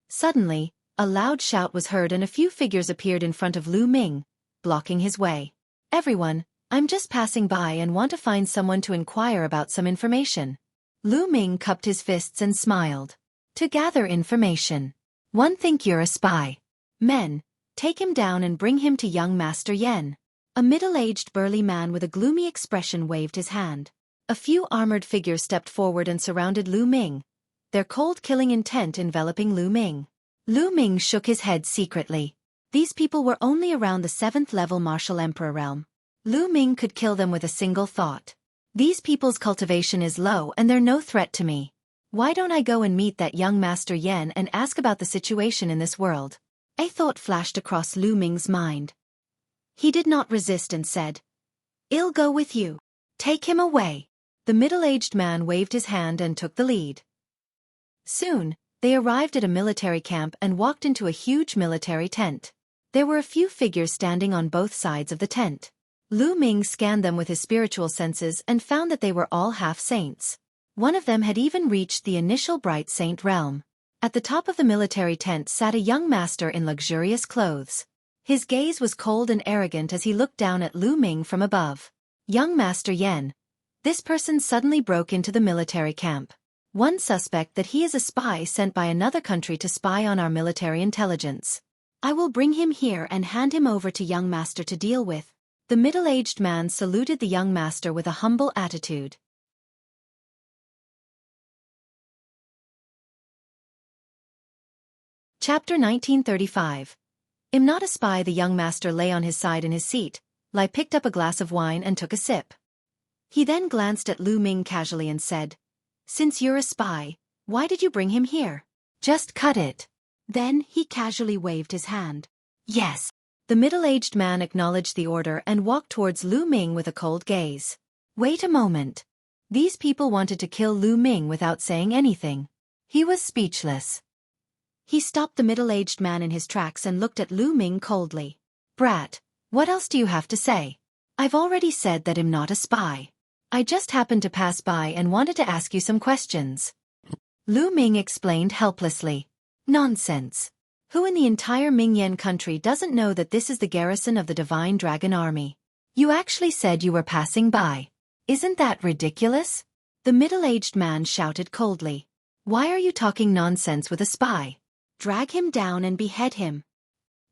Suddenly, a loud shout was heard and a few figures appeared in front of Lu Ming, blocking his way. "Everyone, I'm just passing by and want to find someone to inquire about some information." Lu Ming cupped his fists and smiled. "To gather information. One think you're a spy. Men, take him down and bring him to young Master Yen." A middle-aged burly man with a gloomy expression waved his hand. A few armored figures stepped forward and surrounded Lu Ming, their cold killing intent enveloping Lu Ming. Lu Ming shook his head secretly. These people were only around the 7th level martial emperor realm. Lu Ming could kill them with a single thought. These people's cultivation is low and they're no threat to me. Why don't I go and meet that young Master Yen and ask about the situation in this world? A thought flashed across Lu Ming's mind. He did not resist and said, "I'll go with you. Take him away." The middle-aged man waved his hand and took the lead. Soon, they arrived at a military camp and walked into a huge military tent. There were a few figures standing on both sides of the tent. Lu Ming scanned them with his spiritual senses and found that they were all half-saints. One of them had even reached the initial bright saint realm. At the top of the military tent sat a young master in luxurious clothes. His gaze was cold and arrogant as he looked down at Lu Ming from above. "Young Master Yen." This person suddenly broke into the military camp. "One suspect that he is a spy sent by another country to spy on our military intelligence. I will bring him here and hand him over to young master to deal with." The middle-aged man saluted the young master with a humble attitude. Chapter 1935. "I'm not a spy." The young master lay on his side in his seat. Lai picked up a glass of wine and took a sip. He then glanced at Lu Ming casually and said, "Since you're a spy, why did you bring him here?" "Just cut it." Then he casually waved his hand. "Yes." The middle-aged man acknowledged the order and walked towards Lu Ming with a cold gaze. "Wait a moment." These people wanted to kill Lu Ming without saying anything. He was speechless. He stopped the middle-aged man in his tracks and looked at Lu Ming coldly. "Brat, what else do you have to say?" "I've already said that I'm not a spy. I just happened to pass by and wanted to ask you some questions." Lu Ming explained helplessly. "Nonsense. Who in the entire Mingyan country doesn't know that this is the garrison of the Divine Dragon Army? You actually said you were passing by. Isn't that ridiculous?" The middle-aged man shouted coldly. "Why are you talking nonsense with a spy? Drag him down and behead him."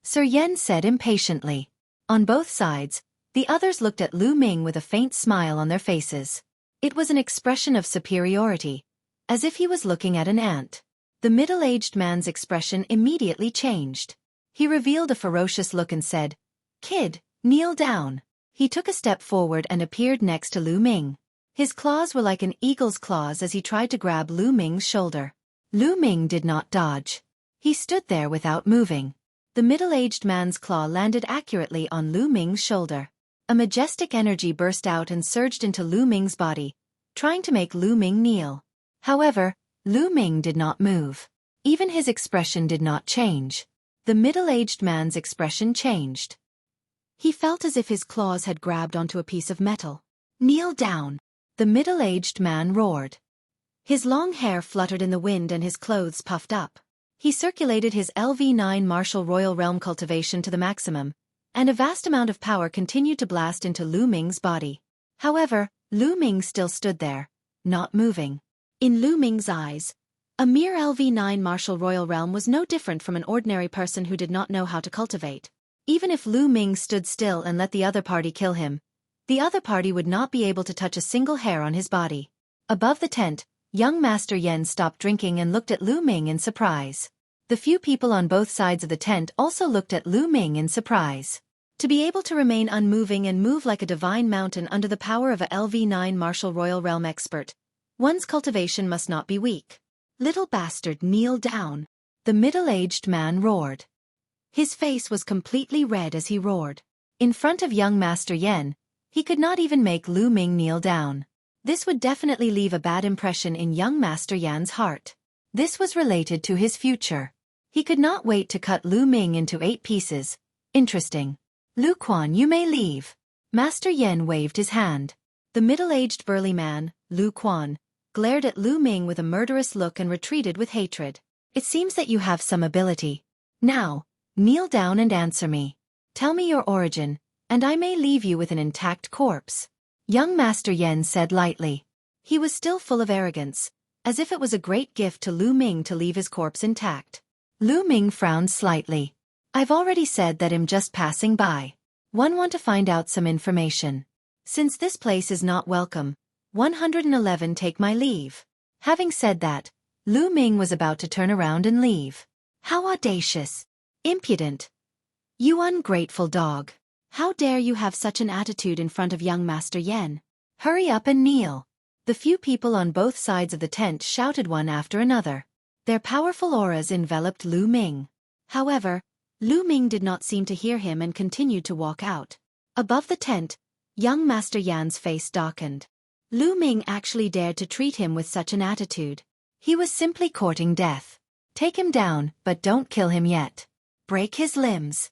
Sir Yen said impatiently. On both sides, the others looked at Lu Ming with a faint smile on their faces. It was an expression of superiority, as if he was looking at an ant. The middle-aged man's expression immediately changed. He revealed a ferocious look and said, "Kid, kneel down." He took a step forward and appeared next to Lu Ming. His claws were like an eagle's claws as he tried to grab Lu Ming's shoulder. Lu Ming did not dodge. He stood there without moving. The middle-aged man's claw landed accurately on Lu Ming's shoulder. A majestic energy burst out and surged into Lu Ming's body, trying to make Lu Ming kneel. However, Lu Ming did not move. Even his expression did not change. The middle-aged man's expression changed. He felt as if his claws had grabbed onto a piece of metal. "Kneel down!" the middle-aged man roared. His long hair fluttered in the wind and his clothes puffed up. He circulated his LV9 martial royal realm cultivation to the maximum, and a vast amount of power continued to blast into Lu Ming's body. However, Lu Ming still stood there, not moving. In Lu Ming's eyes, a mere LV9 martial royal realm was no different from an ordinary person who did not know how to cultivate. Even if Lu Ming stood still and let the other party kill him, the other party would not be able to touch a single hair on his body. Above the tent, Young Master Yen stopped drinking and looked at Lu Ming in surprise. The few people on both sides of the tent also looked at Lu Ming in surprise. To be able to remain unmoving and move like a divine mountain under the power of a LV9 martial royal realm expert, one's cultivation must not be weak. Little bastard, kneel down. The middle-aged man roared. His face was completely red as he roared. In front of young Master Yen, he could not even make Lu Ming kneel down. This would definitely leave a bad impression in young Master Yan's heart. This was related to his future. He could not wait to cut Lu Ming into 8 pieces. Interesting. Lu Quan, you may leave. Master Yen waved his hand. The middle-aged burly man, Lu Quan, glared at Lu Ming with a murderous look and retreated with hatred. It seems that you have some ability. Now, kneel down and answer me. Tell me your origin, and I may leave you with an intact corpse. Young Master Yen said lightly. He was still full of arrogance, as if it was a great gift to Lu Ming to leave his corpse intact. Lu Ming frowned slightly. I've already said that I'm just passing by. Want to find out some information. Since this place is not welcome, 111 take my leave. Having said that, Lu Ming was about to turn around and leave. How audacious! Impudent! You ungrateful dog! How dare you have such an attitude in front of young Master Yen? Hurry up and kneel! The few people on both sides of the tent shouted one after another. Their powerful auras enveloped Lu Ming. However, Lu Ming did not seem to hear him and continued to walk out. Above the tent, young Master Yan's face darkened. Lu Ming actually dared to treat him with such an attitude. He was simply courting death. Take him down, but don't kill him yet. Break his limbs.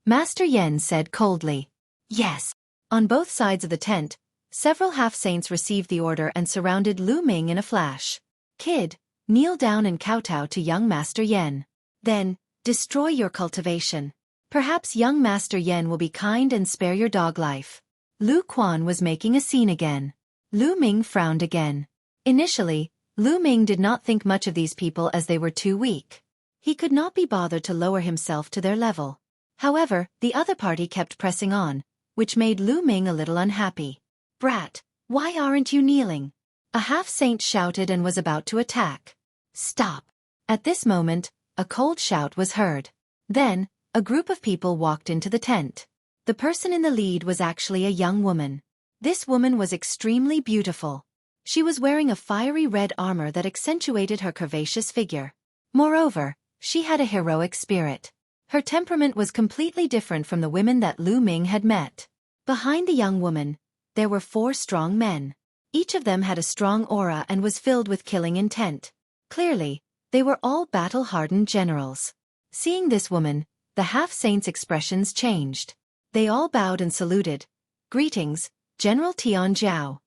Master Yen said coldly. Yes. On both sides of the tent, several half-saints received the order and surrounded Lu Ming in a flash. Kid, kneel down and kowtow to young Master Yen. Then, destroy your cultivation. Perhaps young Master Yen will be kind and spare your dog life. Lu Quan was making a scene again. Lu Ming frowned again. Initially, Lu Ming did not think much of these people as they were too weak. He could not be bothered to lower himself to their level. However, the other party kept pressing on, which made Lu Ming a little unhappy. Brat, why aren't you kneeling? A half-saint shouted and was about to attack. Stop. At this moment, a cold shout was heard. Then, a group of people walked into the tent. The person in the lead was actually a young woman. This woman was extremely beautiful. She was wearing a fiery red armor that accentuated her curvaceous figure. Moreover, she had a heroic spirit. Her temperament was completely different from the women that Lu Ming had met. Behind the young woman, there were 4 strong men. Each of them had a strong aura and was filled with killing intent. Clearly, they were all battle-hardened generals. Seeing this woman, the half-saints' expressions changed. They all bowed and saluted. Greetings, General Tian Jiao.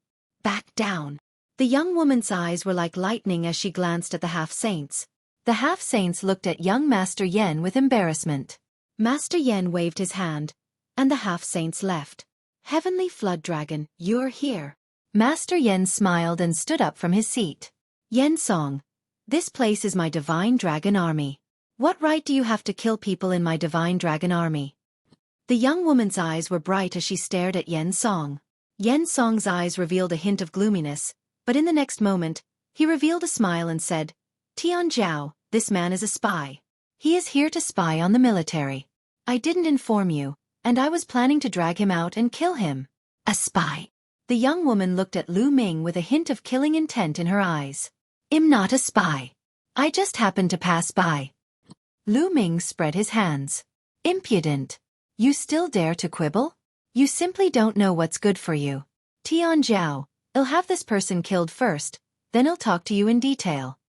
Back down. The young woman's eyes were like lightning as she glanced at the half-saints. The half-saints looked at young Master Yen with embarrassment. Master Yen waved his hand, and the half-saints left. Heavenly Flood Dragon, you're here. Master Yen smiled and stood up from his seat. Yen Song, this place is my divine dragon army. What right do you have to kill people in my divine dragon army? The young woman's eyes were bright as she stared at Yen Song. Yen Song's eyes revealed a hint of gloominess, but in the next moment, he revealed a smile and said, Tian Jiao, this man is a spy. He is here to spy on the military. I didn't inform you, and I was planning to drag him out and kill him. A spy. The young woman looked at Lu Ming with a hint of killing intent in her eyes. I'm not a spy. I just happened to pass by. Lu Ming spread his hands. Impudent. You still dare to quibble? You simply don't know what's good for you. Tian Jiao, I'll have this person killed first, then I'll talk to you in detail.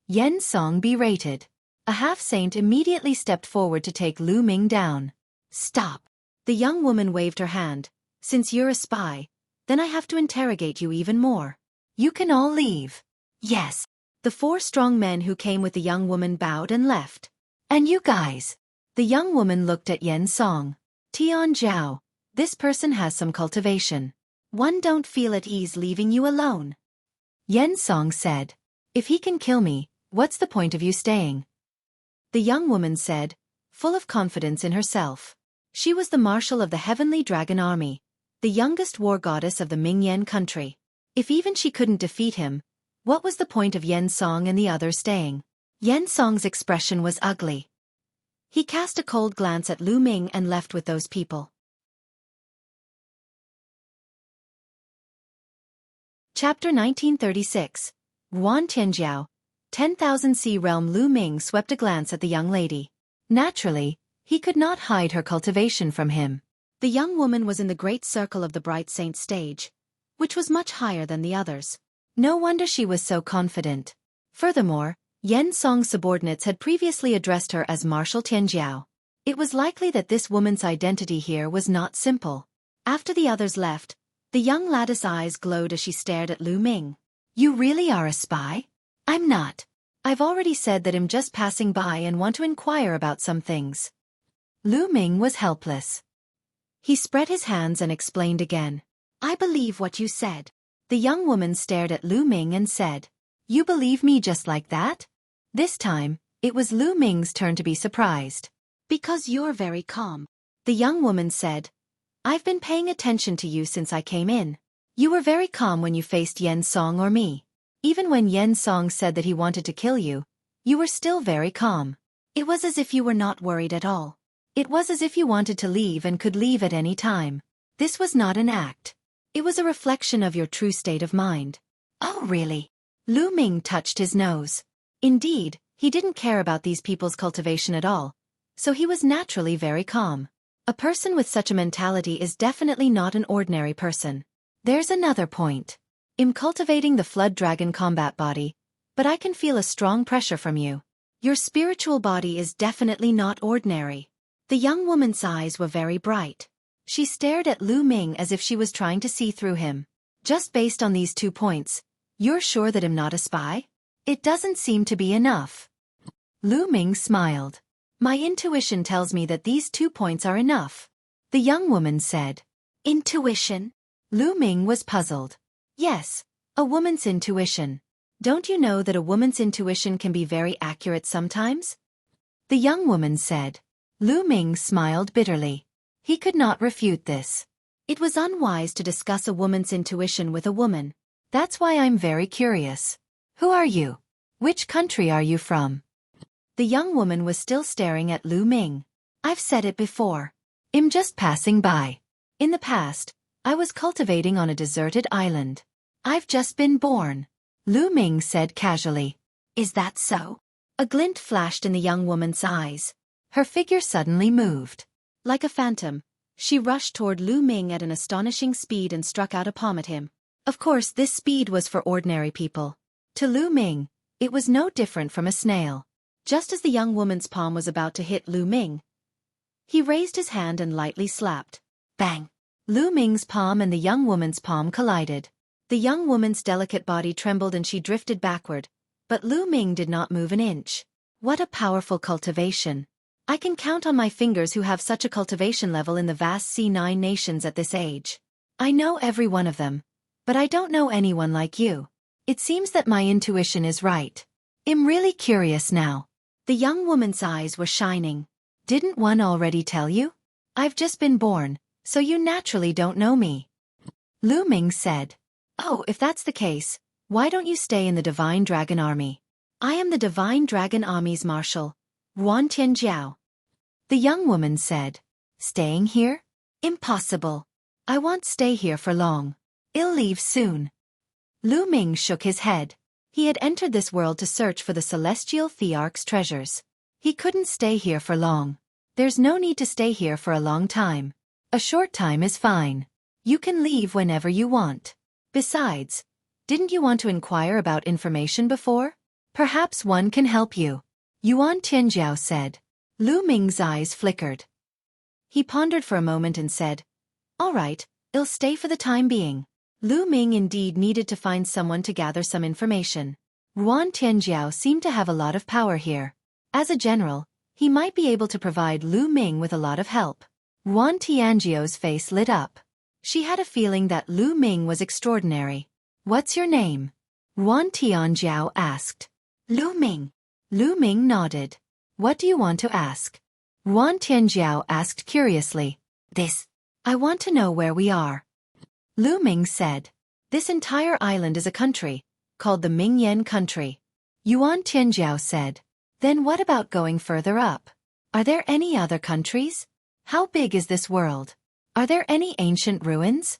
Yen Song berated. A half-saint immediately stepped forward to take Lu Ming down. Stop. The young woman waved her hand. Since you're a spy, then I have to interrogate you even more. You can all leave. Yes. The 4 strong men who came with the young woman bowed and left. And you guys? The young woman looked at Yen Song. Tian Jiao, this person has some cultivation. One don't feel at ease leaving you alone. Yen Song said. If he can kill me, what's the point of you staying? The young woman said, full of confidence in herself. She was the marshal of the Heavenly Dragon Army, the youngest war goddess of the Mingyan country. If even she couldn't defeat him, What was the point of Yen Song and the others staying? Yen Song's expression was ugly. He cast a cold glance at Lu Ming and left with those people. Chapter 1936. Ruan Tianjiao. 10,000 Sea Realm. Lu Ming swept a glance at the young lady. Naturally, he could not hide her cultivation from him. The young woman was in the great circle of the Bright Saint stage, which was much higher than the others. No wonder she was so confident. Furthermore, Yen Song's subordinates had previously addressed her as Marshal Tianjiao. It was likely that this woman's identity here was not simple. After the others left, the young lady's eyes glowed as she stared at Lu Ming. You really are a spy? I'm not. I've already said that I'm just passing by and want to inquire about some things. Lu Ming was helpless. He spread his hands and explained again. I believe what you said. The young woman stared at Lu Ming and said, You believe me just like that? This time, it was Lu Ming's turn to be surprised. Because you're very calm. The young woman said, I've been paying attention to you since I came in. You were very calm when you faced Yen Song or me. Even when Yen Song said that he wanted to kill you, you were still very calm. It was as if you were not worried at all. It was as if you wanted to leave and could leave at any time. This was not an act. It was a reflection of your true state of mind. Oh really? Lu Ming touched his nose. Indeed, he didn't care about these people's cultivation at all, so he was naturally very calm. A person with such a mentality is definitely not an ordinary person. There's another point. I'm cultivating the Flood Dragon combat body, but I can feel a strong pressure from you. Your spiritual body is definitely not ordinary. The young woman's eyes were very bright. She stared at Lu Ming as if she was trying to see through him. Just based on these 2 points, you're sure that I'm not a spy? It doesn't seem to be enough. Lu Ming smiled. My intuition tells me that these 2 points are enough. The young woman said. Intuition? Lu Ming was puzzled. Yes, a woman's intuition. Don't you know that a woman's intuition can be very accurate sometimes? The young woman said. Lu Ming smiled bitterly. He could not refute this. It was unwise to discuss a woman's intuition with a woman. That's why I'm very curious. Who are you? Which country are you from? The young woman was still staring at Lu Ming. I've said it before. I'm just passing by. In the past, I was cultivating on a deserted island. I've just been born. Lu Ming said casually. Is that so? A glint flashed in the young woman's eyes. Her figure suddenly moved. Like a phantom, she rushed toward Lu Ming at an astonishing speed and struck out a palm at him. Of course, this speed was for ordinary people. To Lu Ming, it was no different from a snail. Just as the young woman's palm was about to hit Lu Ming, he raised his hand and lightly slapped. Bang! Lu Ming's palm and the young woman's palm collided. The young woman's delicate body trembled and she drifted backward, but Lu Ming did not move an inch. What a powerful cultivation! I can count on my fingers who have such a cultivation level in the vast C9 nations at this age. I know every one of them, but I don't know anyone like you. It seems that my intuition is right. I'm really curious now. The young woman's eyes were shining. Didn't one already tell you? I've just been born, so you naturally don't know me. Lu Ming said. Oh, if that's the case, why don't you stay in the Divine Dragon Army? I am the Divine Dragon Army's marshal, Ruan Tianjiao. The young woman said. Staying here? Impossible. I won't stay here for long. I'll leave soon. Lu Ming shook his head. He had entered this world to search for the celestial Thearch's treasures. He couldn't stay here for long. There's no need to stay here for a long time. A short time is fine. You can leave whenever you want. Besides, didn't you want to inquire about information before? Perhaps one can help you. Yuan Tianjiao said. Lu Ming's eyes flickered. He pondered for a moment and said, All right, I'll stay for the time being. Lu Ming indeed needed to find someone to gather some information. Ruan Tianjiao seemed to have a lot of power here. As a general, he might be able to provide Lu Ming with a lot of help. Ruan Tianjiao's face lit up. She had a feeling that Lu Ming was extraordinary. What's your name? Ruan Tianjiao asked. Lu Ming. Lu Ming nodded. What do you want to ask? Ruan Tianjiao asked curiously. This. I want to know where we are. Lu Ming said. This entire island is a country, called the Mingyan country. Yuan Tianjiao said. Then what about going further up? Are there any other countries? How big is this world? Are there any ancient ruins?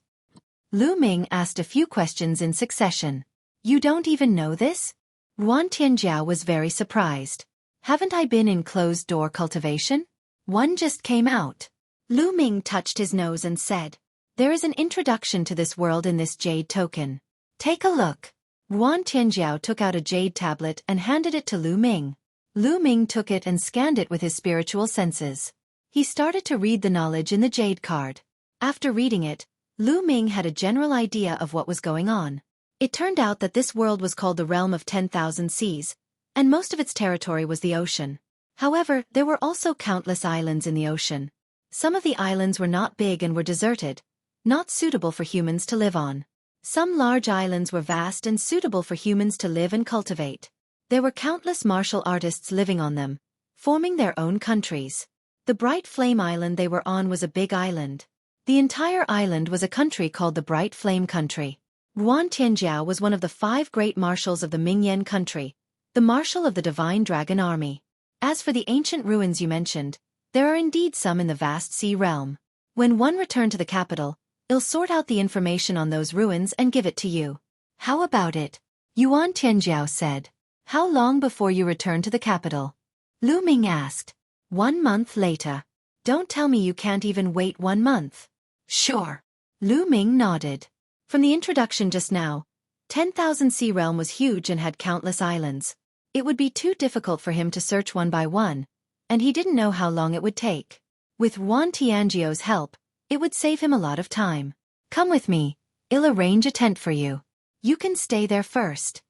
Lu Ming asked a few questions in succession. You don't even know this? Yuan Tianjiao was very surprised. Haven't I been in closed-door cultivation? One just came out. Lu Ming touched his nose and said, there is an introduction to this world in this jade token. Take a look. Yuan Tianjiao took out a jade tablet and handed it to Lu Ming. Lu Ming took it and scanned it with his spiritual senses. He started to read the knowledge in the jade card. After reading it, Lu Ming had a general idea of what was going on. It turned out that this world was called the Realm of 10,000 Seas, and most of its territory was the ocean. However, there were also countless islands in the ocean. Some of the islands were not big and were deserted, not suitable for humans to live on. Some large islands were vast and suitable for humans to live and cultivate. There were countless martial artists living on them, forming their own countries. The Bright Flame Island they were on was a big island. The entire island was a country called the Bright Flame Country. Yuan Tianjiao was one of the 5 great marshals of the Mingyan country, the marshal of the Divine Dragon Army. As for the ancient ruins you mentioned, there are indeed some in the vast sea realm. When one returned to the capital, I'll sort out the information on those ruins and give it to you. How about it? Yuan Tianjiao said. How long before you return to the capital? Lu Ming asked. 1 month later. Don't tell me you can't even wait 1 month. Sure. Lu Ming nodded. From the introduction just now, 10,000 Sea Realm was huge and had countless islands. It would be too difficult for him to search one by one, and he didn't know how long it would take. With Yuan Tianjiao's help, it would save him a lot of time. Come with me. I'll arrange a tent for you. You can stay there first.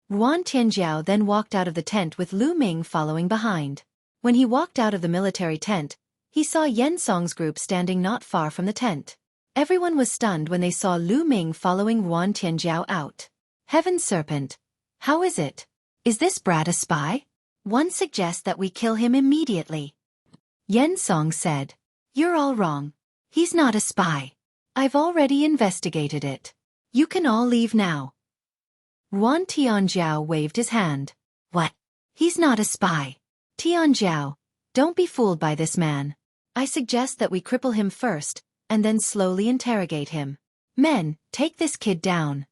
Yuan Tianjiao then walked out of the tent with Lu Ming following behind. When he walked out of the military tent, he saw Yen Song's group standing not far from the tent. Everyone was stunned when they saw Lu Ming following Yuan Tianjiao out. Heaven Serpent. How is it? Is this brat a spy? One suggests that we kill him immediately. Yen Song said. You're all wrong. He's not a spy. I've already investigated it. You can all leave now. Yuan Tianjiao waved his hand. What? He's not a spy. Tianjiao, don't be fooled by this man. I suggest that we cripple him first, and then slowly interrogate him. Men, take this kid down.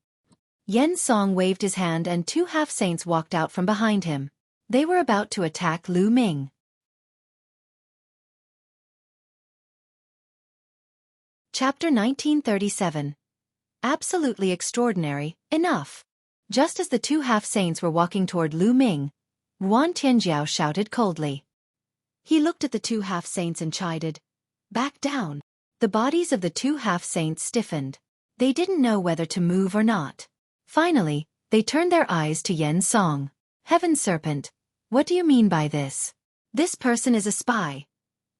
Yen Song waved his hand and 2 half-saints walked out from behind him. They were about to attack Lu Ming. Chapter 1937. Absolutely extraordinary, enough. Just as the 2 half-saints were walking toward Lu Ming, Yuan Tianjiao shouted coldly. He looked at the 2 half-saints and chided. Back down. The bodies of the 2 half-saints stiffened. They didn't know whether to move or not. Finally, they turned their eyes to Yen Song. Heaven Serpent, what do you mean by this? This person is a spy.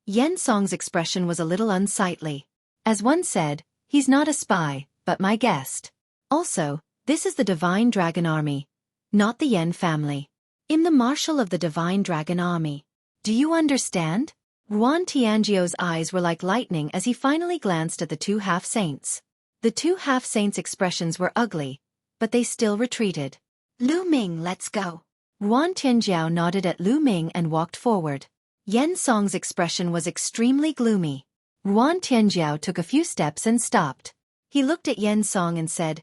Yen Song's expression was a little unsightly. As one said, he's not a spy, but my guest. Also, this is the Divine Dragon Army, not the Yen family. I'm the marshal of the Divine Dragon Army. Do you understand? Yuan Tianjiao's eyes were like lightning as he finally glanced at the 2 half-saints. The 2 half-saints' expressions were ugly, but they still retreated. Lu Ming, let's go. Yuan Tianjiao nodded at Lu Ming and walked forward. Yen Song's expression was extremely gloomy. Yuan Tianjiao took a few steps and stopped. He looked at Yen Song and said,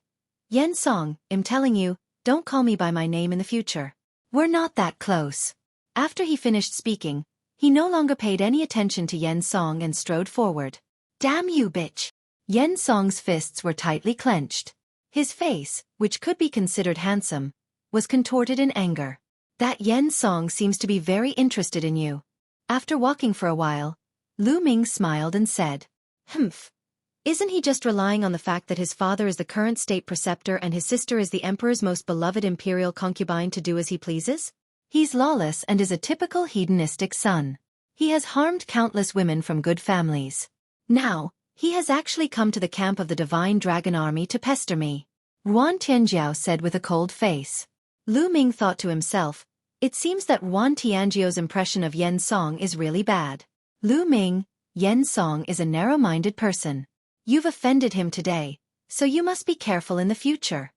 Yen Song, I'm telling you, don't call me by my name in the future. We're not that close. After he finished speaking, he no longer paid any attention to Yen Song and strode forward. Damn you, bitch. Yen Song's fists were tightly clenched. His face, which could be considered handsome, was contorted in anger. That Yen Song seems to be very interested in you. After walking for a while, Lu Ming smiled and said, Humph. Isn't he just relying on the fact that his father is the current state preceptor and his sister is the emperor's most beloved imperial concubine to do as he pleases? He's lawless and is a typical hedonistic son. He has harmed countless women from good families. Now, he has actually come to the camp of the Divine Dragon Army to pester me. Yuan Tianjiao said with a cold face. Lu Ming thought to himself, it seems that Yuan Tianjiao's impression of Yen Song is really bad. Lu Ming, Yen Song is a narrow-minded person. You've offended him today, so you must be careful in the future.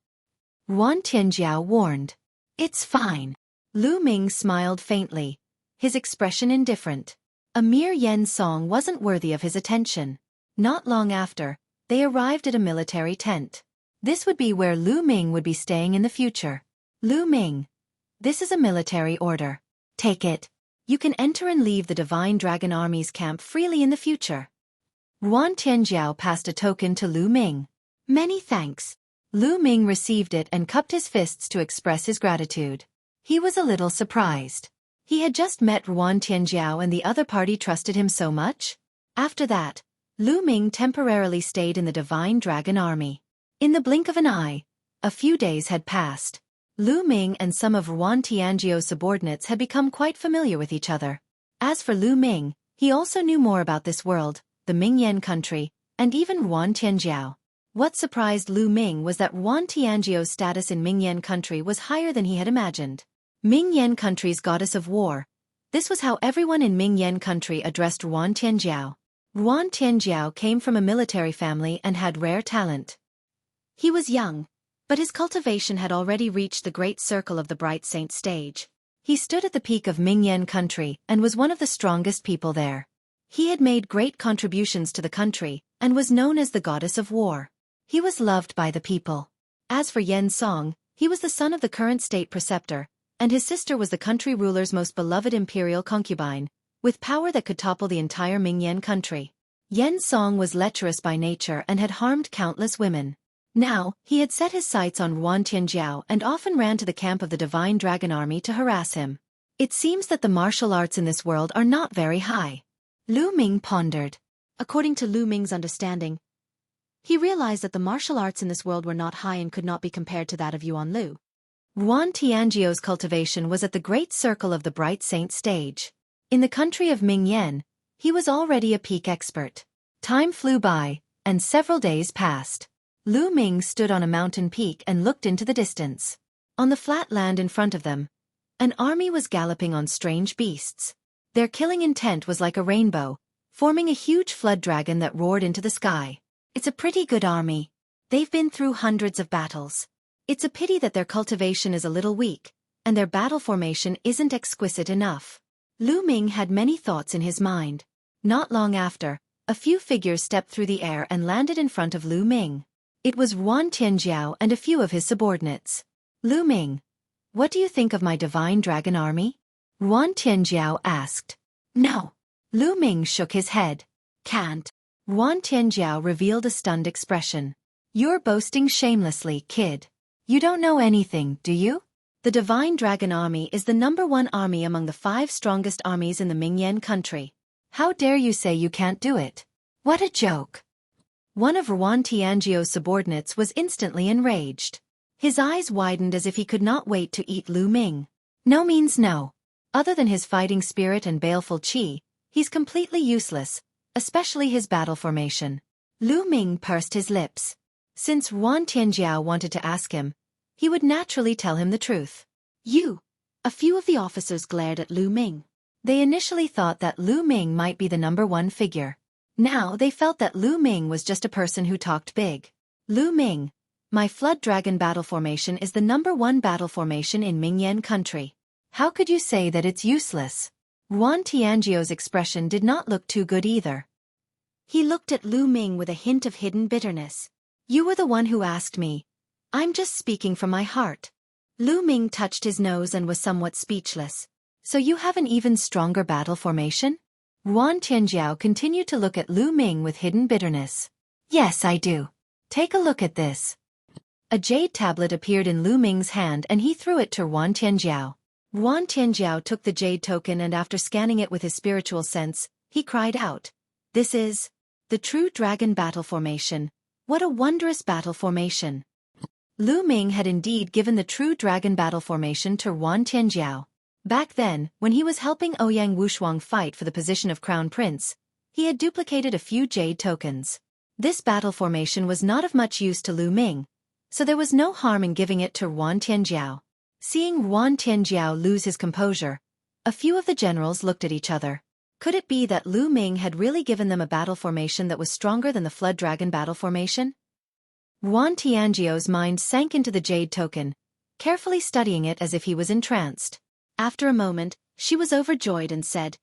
Yuan Tianjiao warned. It's fine. Lu Ming smiled faintly, his expression indifferent. A mere yen song wasn't worthy of his attention. Not long after, they arrived at a military tent. This would be where Lu Ming would be staying in the future. Lu Ming. This is a military order. Take it. You can enter and leave the Divine Dragon Army's camp freely in the future. Yuan Tianjiao passed a token to Lu Ming. Many thanks. Lu Ming received it and cupped his fists to express his gratitude. He was a little surprised. He had just met Yuan Tianjiao and the other party trusted him so much. After that, Lu Ming temporarily stayed in the Divine Dragon Army. In the blink of an eye, a few days had passed. Lu Ming and some of Yuan Tianjiao's subordinates had become quite familiar with each other. As for Lu Ming, he also knew more about this world, the Mingyan country, and even Yuan Tianjiao. What surprised Lu Ming was that Yuan Tianjiao's status in Mingyan country was higher than he had imagined. Mingyan country's goddess of war. This was how everyone in Mingyan country addressed Yuan Tianjiao. Yuan Tianjiao came from a military family and had rare talent. He was young, but his cultivation had already reached the great circle of the Bright Saint stage. He stood at the peak of Mingyan country and was one of the strongest people there. He had made great contributions to the country and was known as the goddess of war. He was loved by the people. As for Yen Song, he was the son of the current state preceptor, and his sister was the country ruler's most beloved imperial concubine, with power that could topple the entire Mingyan country. Yen Song was lecherous by nature and had harmed countless women. Now, he had set his sights on Yuan Tianjiao and often ran to the camp of the Divine Dragon Army to harass him. It seems that the martial arts in this world are not very high. Lu Ming pondered. According to Lu Ming's understanding, he realized that the martial arts in this world were not high and could not be compared to that of Yuan Lu. Yuan Tianjiao's cultivation was at the great circle of the Bright Saint stage. In the country of Mingyan, he was already a peak expert. Time flew by, and several days passed. Lu Ming stood on a mountain peak and looked into the distance. On the flat land in front of them, an army was galloping on strange beasts. Their killing intent was like a rainbow, forming a huge flood dragon that roared into the sky. It's a pretty good army. They've been through hundreds of battles. It's a pity that their cultivation is a little weak, and their battle formation isn't exquisite enough. Lu Ming had many thoughts in his mind. Not long after, a few figures stepped through the air and landed in front of Lu Ming. It was Yuan Tianjiao and a few of his subordinates. Lu Ming, what do you think of my Divine Dragon Army? Yuan Tianjiao asked. No. Lu Ming shook his head. Can't. Yuan Tianjiao revealed a stunned expression. You're boasting shamelessly, kid. You don't know anything, do you? The Divine Dragon Army is the #1 army among the 5 strongest armies in the Mingyan country. How dare you say you can't do it? What a joke. One of Yuan Tianjiao's subordinates was instantly enraged. His eyes widened as if he could not wait to eat Lu Ming. No means no. Other than his fighting spirit and baleful qi, he's completely useless, especially his battle formation. Lu Ming pursed his lips. Since Yuan Tianjiao wanted to ask him, he would naturally tell him the truth. You. A few of the officers glared at Lu Ming. They initially thought that Lu Ming might be the #1 figure. Now they felt that Lu Ming was just a person who talked big. Lu Ming, my Flood Dragon battle formation is the #1 battle formation in Mingyan country. How could you say that it's useless? Yuan Tianjiao's expression did not look too good either. He looked at Lu Ming with a hint of hidden bitterness. You were the one who asked me. I'm just speaking from my heart. Lu Ming touched his nose and was somewhat speechless. So you have an even stronger battle formation? Yuan Tianjiao continued to look at Lu Ming with hidden bitterness. Yes, I do. Take a look at this. A jade tablet appeared in Lu Ming's hand and he threw it to Yuan Tianjiao. Yuan Tianjiao took the jade token and after scanning it with his spiritual sense, he cried out. This is the true dragon battle formation. What a wondrous battle formation. Lu Ming had indeed given the true dragon battle formation to Yuan Tianjiao. Back then, when he was helping Ouyang Wushuang fight for the position of crown prince, he had duplicated a few jade tokens. This battle formation was not of much use to Lu Ming, so there was no harm in giving it to Yuan Tianjiao. Seeing Yuan Tianjiao lose his composure, a few of the generals looked at each other. Could it be that Lu Ming had really given them a battle formation that was stronger than the Flood Dragon battle formation? Yuan Tianjiao's mind sank into the jade token, carefully studying it as if he was entranced. After a moment, she was overjoyed and said,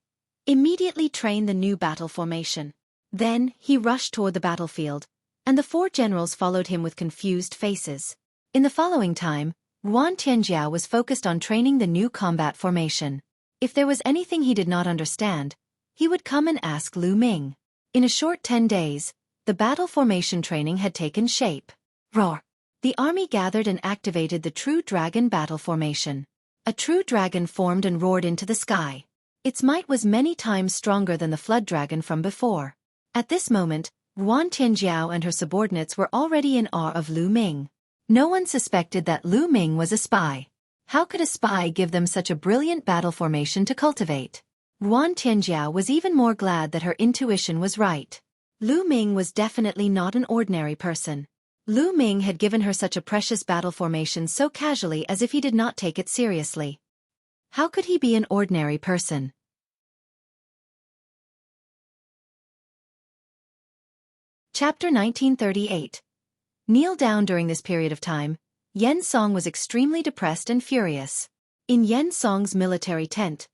"Immediately train the new battle formation." Then, he rushed toward the battlefield, and the 4 generals followed him with confused faces. In the following time, Yuan Tianjiao was focused on training the new combat formation. If there was anything he did not understand, he would come and ask Lu Ming. In a short 10 days, the battle formation training had taken shape. Roar! The army gathered and activated the true dragon battle formation. A true dragon formed and roared into the sky. Its might was many times stronger than the flood dragon from before. At this moment, Yuan Tianjiao and her subordinates were already in awe of Lu Ming. No one suspected that Lu Ming was a spy. How could a spy give them such a brilliant battle formation to cultivate? Yuan Tianjiao was even more glad that her intuition was right. Lu Ming was definitely not an ordinary person. Lu Ming had given her such a precious battle formation so casually as if he did not take it seriously. How could he be an ordinary person? Chapter 1938. Kneel down. During this period of time, Yen Song was extremely depressed and furious. In Yen Song's military tent,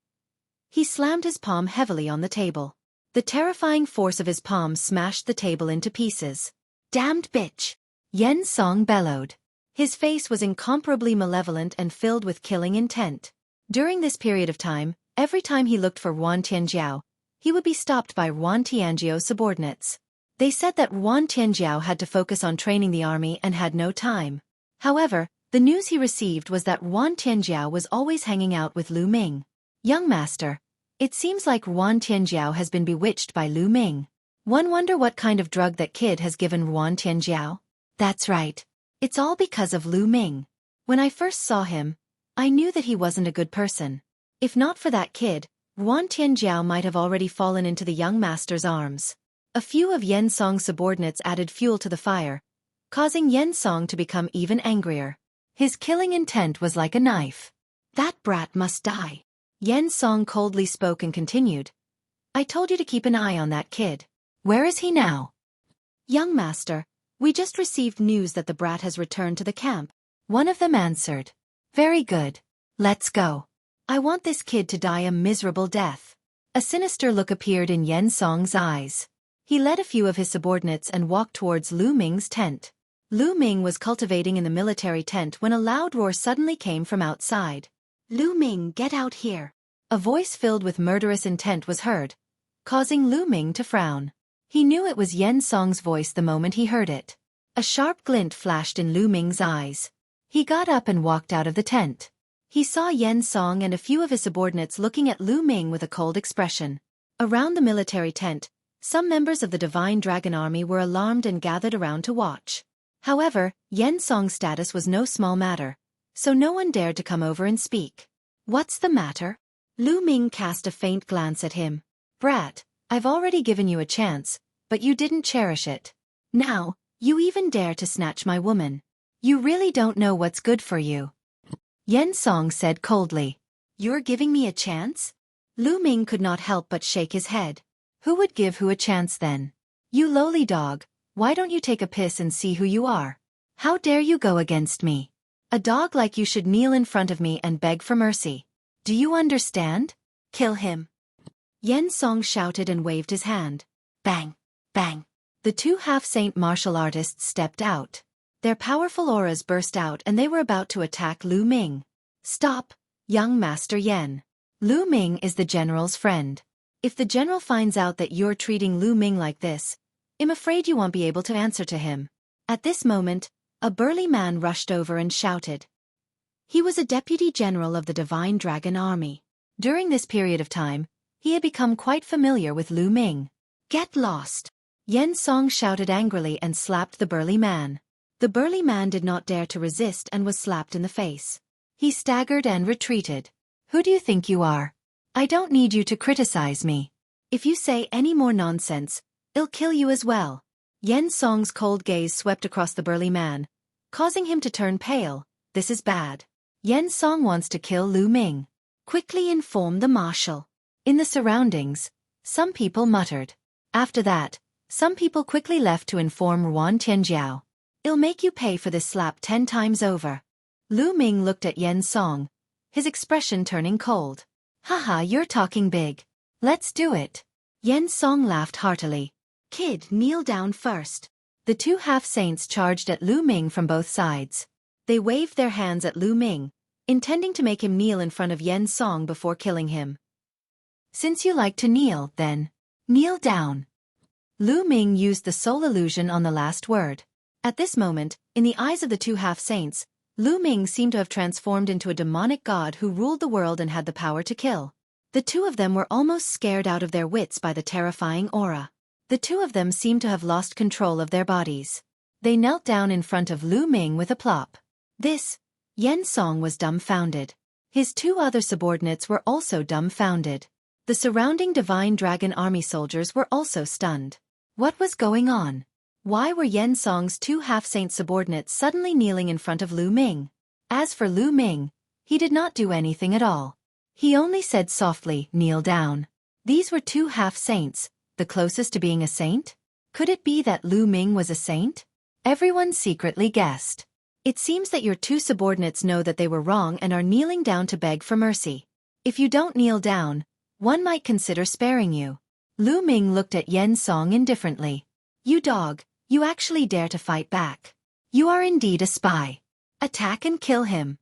he slammed his palm heavily on the table. The terrifying force of his palm smashed the table into pieces. "Damned bitch!" Yen Song bellowed. His face was incomparably malevolent and filled with killing intent. During this period of time, every time he looked for Yuan Tianjiao, he would be stopped by Yuan Tianjiao's subordinates. They said that Yuan Tianjiao had to focus on training the army and had no time. However, the news he received was that Yuan Tianjiao was always hanging out with Lu Ming. "Young master, it seems like Yuan Tianjiao has been bewitched by Lu Ming. One wonder what kind of drug that kid has given Yuan Tianjiao." "That's right. It's all because of Lu Ming. When I first saw him, I knew that he wasn't a good person. If not for that kid, Yuan Tianjiao might have already fallen into the young master's arms." A few of Yen Song's subordinates added fuel to the fire, causing Yen Song to become even angrier. His killing intent was like a knife. "That brat must die." Yen Song coldly spoke and continued, "I told you to keep an eye on that kid. Where is he now?" "Young master, we just received news that the brat has returned to the camp," one of them answered. "Very good. Let's go. I want this kid to die a miserable death." A sinister look appeared in Yen Song's eyes. He led a few of his subordinates and walked towards Lu Ming's tent. Lu Ming was cultivating in the military tent when a loud roar suddenly came from outside. "Lu Ming, get out here!" A voice filled with murderous intent was heard, causing Lu Ming to frown. He knew it was Yen Song's voice the moment he heard it. A sharp glint flashed in Lu Ming's eyes. He got up and walked out of the tent. He saw Yen Song and a few of his subordinates looking at Lu Ming with a cold expression. Around the military tent, some members of the Divine Dragon Army were alarmed and gathered around to watch. However, Yen Song's status was no small matter, so no one dared to come over and speak. "What's the matter?" Lu Ming cast a faint glance at him. "Brat, I've already given you a chance, but you didn't cherish it. Now, you even dare to snatch my woman. You really don't know what's good for you." Yen Song said coldly. "You're giving me a chance?" Lu Ming could not help but shake his head. "Who would give who a chance then? You lowly dog, why don't you take a piss and see who you are? How dare you go against me? A dog like you should kneel in front of me and beg for mercy. Do you understand? Kill him." Yen Song shouted and waved his hand. Bang! Bang! The 2 half-saint martial artists stepped out. Their powerful auras burst out and they were about to attack Lu Ming. "Stop, young Master Yen. Lu Ming is the general's friend. If the general finds out that you're treating Lu Ming like this, I'm afraid you won't be able to answer to him." At this moment, a burly man rushed over and shouted. He was a deputy general of the Divine Dragon Army. During this period of time, he had become quite familiar with Lu Ming. "Get lost!" Yen Song shouted angrily and slapped the burly man. The burly man did not dare to resist and was slapped in the face. He staggered and retreated. "Who do you think you are? I don't need you to criticize me. If you say any more nonsense, I'll kill you as well." Yen Song's cold gaze swept across the burly man, causing him to turn pale. "This is bad. Yen Song wants to kill Lu Ming. Quickly inform the marshal." In the surroundings, some people muttered. After that, some people quickly left to inform Yuan Tianjiao. I'll make you pay for this slap 10 times over. Lu Ming looked at Yen Song, his expression turning cold. Haha, you're talking big. Let's do it. Yen Song laughed heartily. Kid, kneel down first. The two half-saints charged at Lu Ming from both sides. They waved their hands at Lu Ming, intending to make him kneel in front of Yen Song before killing him. Since you like to kneel, then, kneel down. Lu Ming used the soul illusion on the last word. At this moment, in the eyes of the two half-saints, Lu Ming seemed to have transformed into a demonic god who ruled the world and had the power to kill. The two of them were almost scared out of their wits by the terrifying aura. The two of them seemed to have lost control of their bodies. They knelt down in front of Lu Ming with a plop. Yen Song was dumbfounded. His two other subordinates were also dumbfounded. The surrounding Divine Dragon Army soldiers were also stunned. What was going on? Why were Yen Song's two half-saint subordinates suddenly kneeling in front of Lu Ming? As for Lu Ming, he did not do anything at all. He only said softly, kneel down. These were two half-saints, the closest to being a saint? Could it be that Lu Ming was a saint? Everyone secretly guessed. It seems that your two subordinates know that they were wrong and are kneeling down to beg for mercy. If you don't kneel down, one might consider sparing you. Lu Ming looked at Yen Song indifferently. You dog, you actually dare to fight back. You are indeed a spy. Attack and kill him.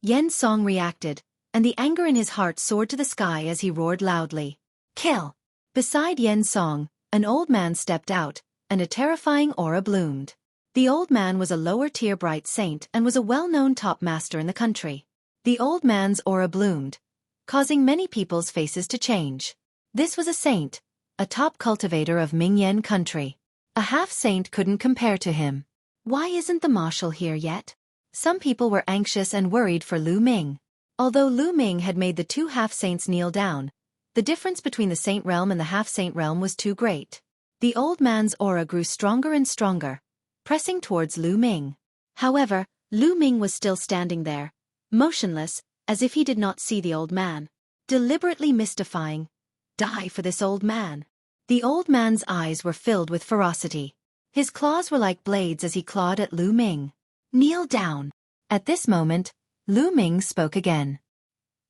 Yen Song reacted, and the anger in his heart soared to the sky as he roared loudly. Kill! Beside Yen Song, an old man stepped out, and a terrifying aura bloomed. The old man was a lower-tier bright saint and was a well-known top master in the country. The old man's aura bloomed, causing many people's faces to change. This was a saint, a top cultivator of Mingyan country. A half-saint couldn't compare to him. Why isn't the marshal here yet? Some people were anxious and worried for Lu Ming. Although Lu Ming had made the two half-saints kneel down, the difference between the saint realm and the half-saint realm was too great. The old man's aura grew stronger and stronger, pressing towards Lu Ming. However, Lu Ming was still standing there, motionless, as if he did not see the old man. Deliberately mystifying. Die for this old man. The old man's eyes were filled with ferocity. His claws were like blades as he clawed at Lu Ming. Kneel down. At this moment, Lu Ming spoke again.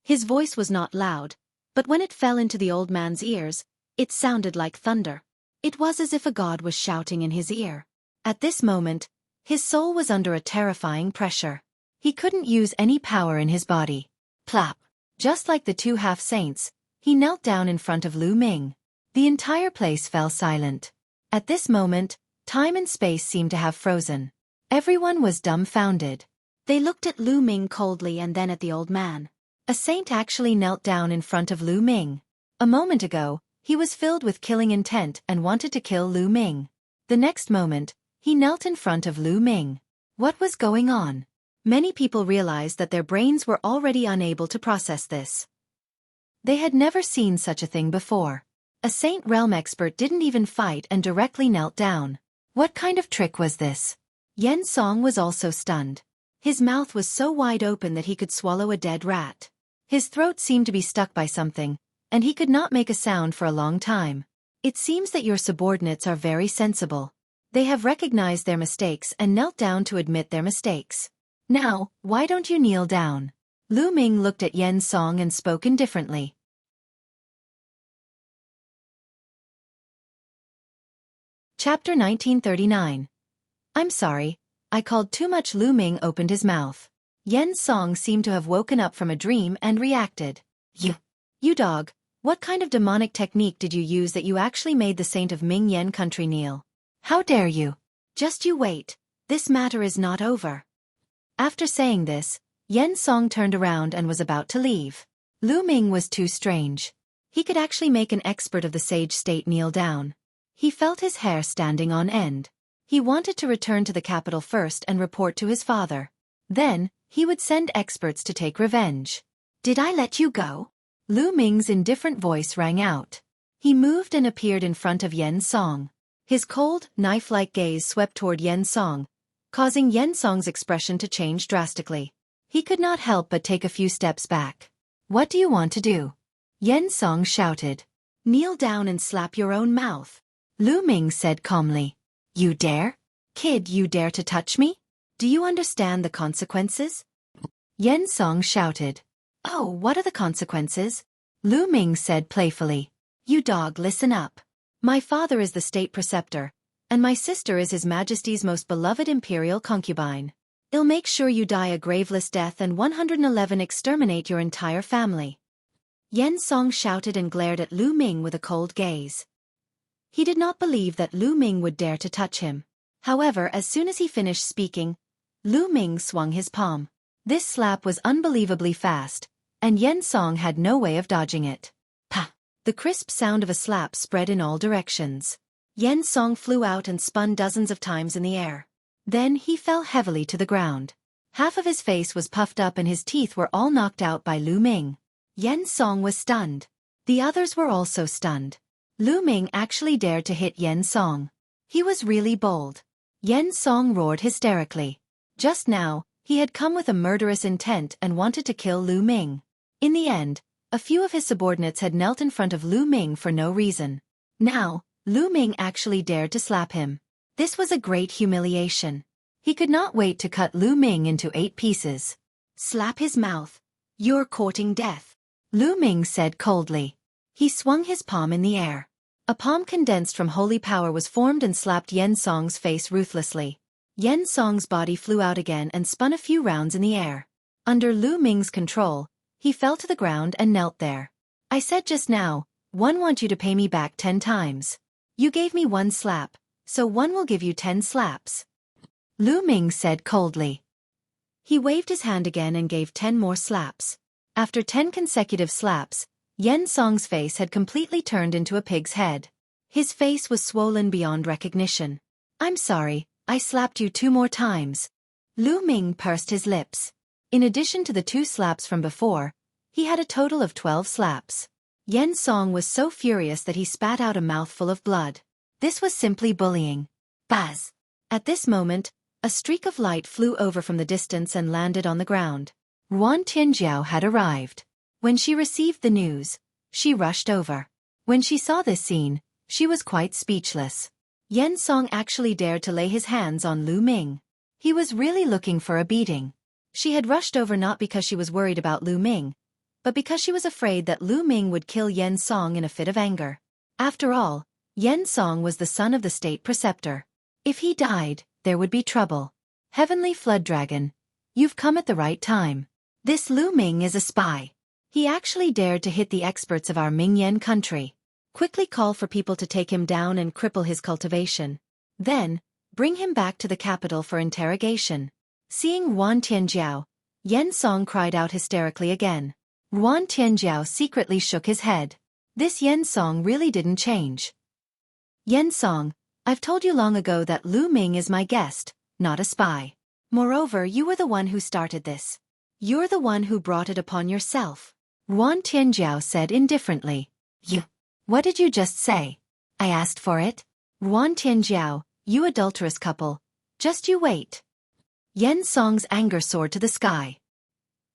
His voice was not loud, but when it fell into the old man's ears, it sounded like thunder. It was as if a god was shouting in his ear. At this moment, his soul was under a terrifying pressure. He couldn't use any power in his body. Plop! Just like the two half-saints, he knelt down in front of Lu Ming. The entire place fell silent. At this moment, time and space seemed to have frozen. Everyone was dumbfounded. They looked at Lu Ming coldly and then at the old man. A saint actually knelt down in front of Lu Ming. A moment ago, he was filled with killing intent and wanted to kill Lu Ming. The next moment, he knelt in front of Lu Ming. What was going on? Many people realized that their brains were already unable to process this. They had never seen such a thing before. A Saint Realm expert didn't even fight and directly knelt down. What kind of trick was this? Yen Song was also stunned. His mouth was so wide open that he could swallow a dead rat. His throat seemed to be stuck by something, and he could not make a sound for a long time. It seems that your subordinates are very sensible. They have recognized their mistakes and knelt down to admit their mistakes. Now, why don't you kneel down? Lu Ming looked at Yen Song and spoke indifferently. Chapter 1939. I'm sorry, I called too much. Lu Ming opened his mouth. Yen Song seemed to have woken up from a dream and reacted. You dog, what kind of demonic technique did you use that you actually made the saint of Ming Yen country kneel? How dare you? Just you wait, this matter is not over. After saying this, Yen Song turned around and was about to leave. Lu Ming was too strange. He could actually make an expert of the sage state kneel down. He felt his hair standing on end. He wanted to return to the capital first and report to his father. Then, he would send experts to take revenge. Did I let you go? Lu Ming's indifferent voice rang out. He moved and appeared in front of Yen Song. His cold, knife-like gaze swept toward Yen Song, causing Yen Song's expression to change drastically. He could not help but take a few steps back. What do you want to do? Yen Song shouted. Kneel down and slap your own mouth. Lu Ming said calmly. You dare? Kid, you dare to touch me? Do you understand the consequences? Yan Song shouted. Oh, what are the consequences? Lu Ming said playfully. You dog, listen up. My father is the state preceptor, and my sister is His Majesty's most beloved imperial concubine. I'll make sure you die a graveless death and 111 exterminate your entire family. Yan Song shouted and glared at Lu Ming with a cold gaze. He did not believe that Lu Ming would dare to touch him. However, as soon as he finished speaking, Lu Ming swung his palm. This slap was unbelievably fast, and Yan Song had no way of dodging it. Pa! The crisp sound of a slap spread in all directions. Yan Song flew out and spun dozens of times in the air. Then he fell heavily to the ground. Half of his face was puffed up and his teeth were all knocked out by Lu Ming. Yan Song was stunned. The others were also stunned. Lu Ming actually dared to hit Yan Song. He was really bold. Yan Song roared hysterically. Just now, he had come with a murderous intent and wanted to kill Lu Ming. In the end, a few of his subordinates had knelt in front of Lu Ming for no reason. Now, Lu Ming actually dared to slap him. This was a great humiliation. He could not wait to cut Lu Ming into 8 pieces. Slap his mouth. You're courting death, Lu Ming said coldly. He swung his palm in the air. A palm condensed from holy power was formed and slapped Yan Song's face ruthlessly. Yan Song's body flew out again and spun a few rounds in the air. Under Lu Ming's control, he fell to the ground and knelt there. I said just now, one want you to pay me back 10 times. You gave me 1 slap, so one will give you 10 slaps. Lu Ming said coldly. He waved his hand again and gave 10 more slaps. After 10 consecutive slaps, Yan Song's face had completely turned into a pig's head. His face was swollen beyond recognition. I'm sorry, I slapped you 2 more times. Lu Ming pursed his lips. In addition to the 2 slaps from before, he had a total of 12 slaps. Yan Song was so furious that he spat out a mouthful of blood. This was simply bullying. Buzz! At this moment, a streak of light flew over from the distance and landed on the ground. Ruan Tianjiao had arrived. When she received the news, she rushed over. When she saw this scene, she was quite speechless. Yan Song actually dared to lay his hands on Lu Ming. He was really looking for a beating. She had rushed over not because she was worried about Lu Ming, but because she was afraid that Lu Ming would kill Yan Song in a fit of anger. After all, Yan Song was the son of the state preceptor. If he died, there would be trouble. Heavenly Flood Dragon, you've come at the right time. This Lu Ming is a spy. He actually dared to hit the experts of our Mingyan country. Quickly call for people to take him down and cripple his cultivation. Then, bring him back to the capital for interrogation. Seeing Ruan Tianjiao, Yan Song cried out hysterically again. Ruan Tianjiao secretly shook his head. This Yan Song really didn't change. Yan Song, I've told you long ago that Lu Ming is my guest, not a spy. Moreover, you were the one who started this. You're the one who brought it upon yourself. Ruan Tianjiao said indifferently. You. What did you just say? I asked for it. Ruan Tianjiao, you adulterous couple. Just you wait. Yan Song's anger soared to the sky.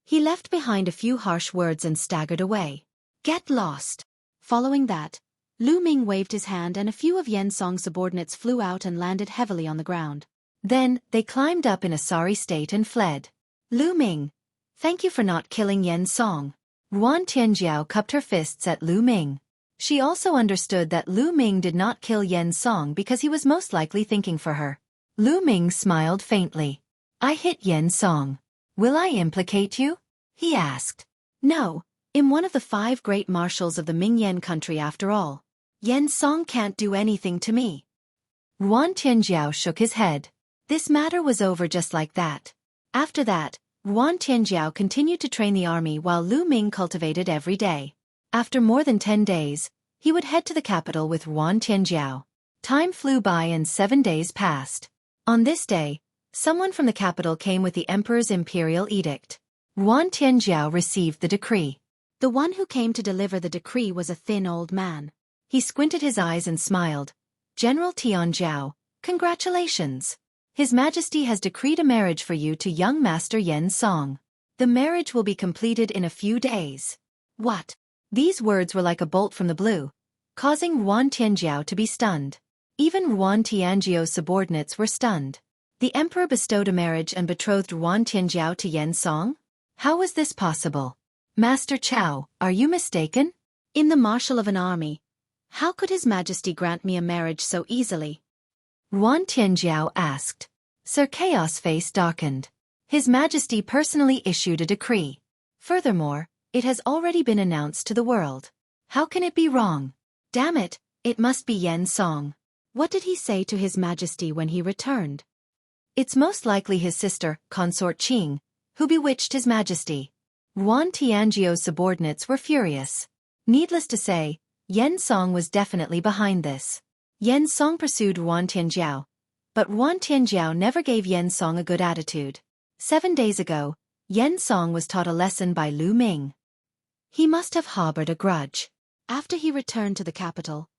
He left behind a few harsh words and staggered away. Get lost. Following that, Lu Ming waved his hand and a few of Yan Song's subordinates flew out and landed heavily on the ground. Then, they climbed up in a sorry state and fled. Lu Ming, thank you for not killing Yan Song. Ruan Tianjiao cupped her fists at Lu Ming. She also understood that Lu Ming did not kill Yan Song because he was most likely thinking for her. Lu Ming smiled faintly. I hit Yan Song. Will I implicate you? He asked. No, I'm one of the 5 great marshals of the Mingyan country after all. Yan Song can't do anything to me. Ruan Tianjiao shook his head. This matter was over just like that. After that, Ruan Tianjiao continued to train the army while Lu Ming cultivated every day. After more than 10 days, he would head to the capital with Ruan Tianjiao. Time flew by and 7 days passed. On this day, someone from the capital came with the emperor's imperial edict. Ruan Tianjiao received the decree. The one who came to deliver the decree was a thin old man. He squinted his eyes and smiled. General Tianjiao, congratulations. His Majesty has decreed a marriage for you to young Master Yan Song. The marriage will be completed in a few days. What? These words were like a bolt from the blue, causing Ruan Tianjiao to be stunned. Even Yuan Tianjiao's subordinates were stunned. The emperor bestowed a marriage and betrothed Yuan Tianjiao to Yen Song? How was this possible? Master Chao, are you mistaken? In the marshal of an army, how could His Majesty grant me a marriage so easily? Yuan Tianjiao asked. Sir Chaos' face darkened. His Majesty personally issued a decree. Furthermore, it has already been announced to the world. How can it be wrong? Damn it, it must be Yen Song. What did he say to His Majesty when he returned? It's most likely his sister, Consort Qing, who bewitched His Majesty. Yuan Tianjiao's subordinates were furious. Needless to say, Yen Song was definitely behind this. Yen Song pursued Yuan Tianjiao, but Yuan Tianjiao never gave Yen Song a good attitude. 7 days ago, Yen Song was taught a lesson by Lu Ming. He must have harbored a grudge. After he returned to the capital,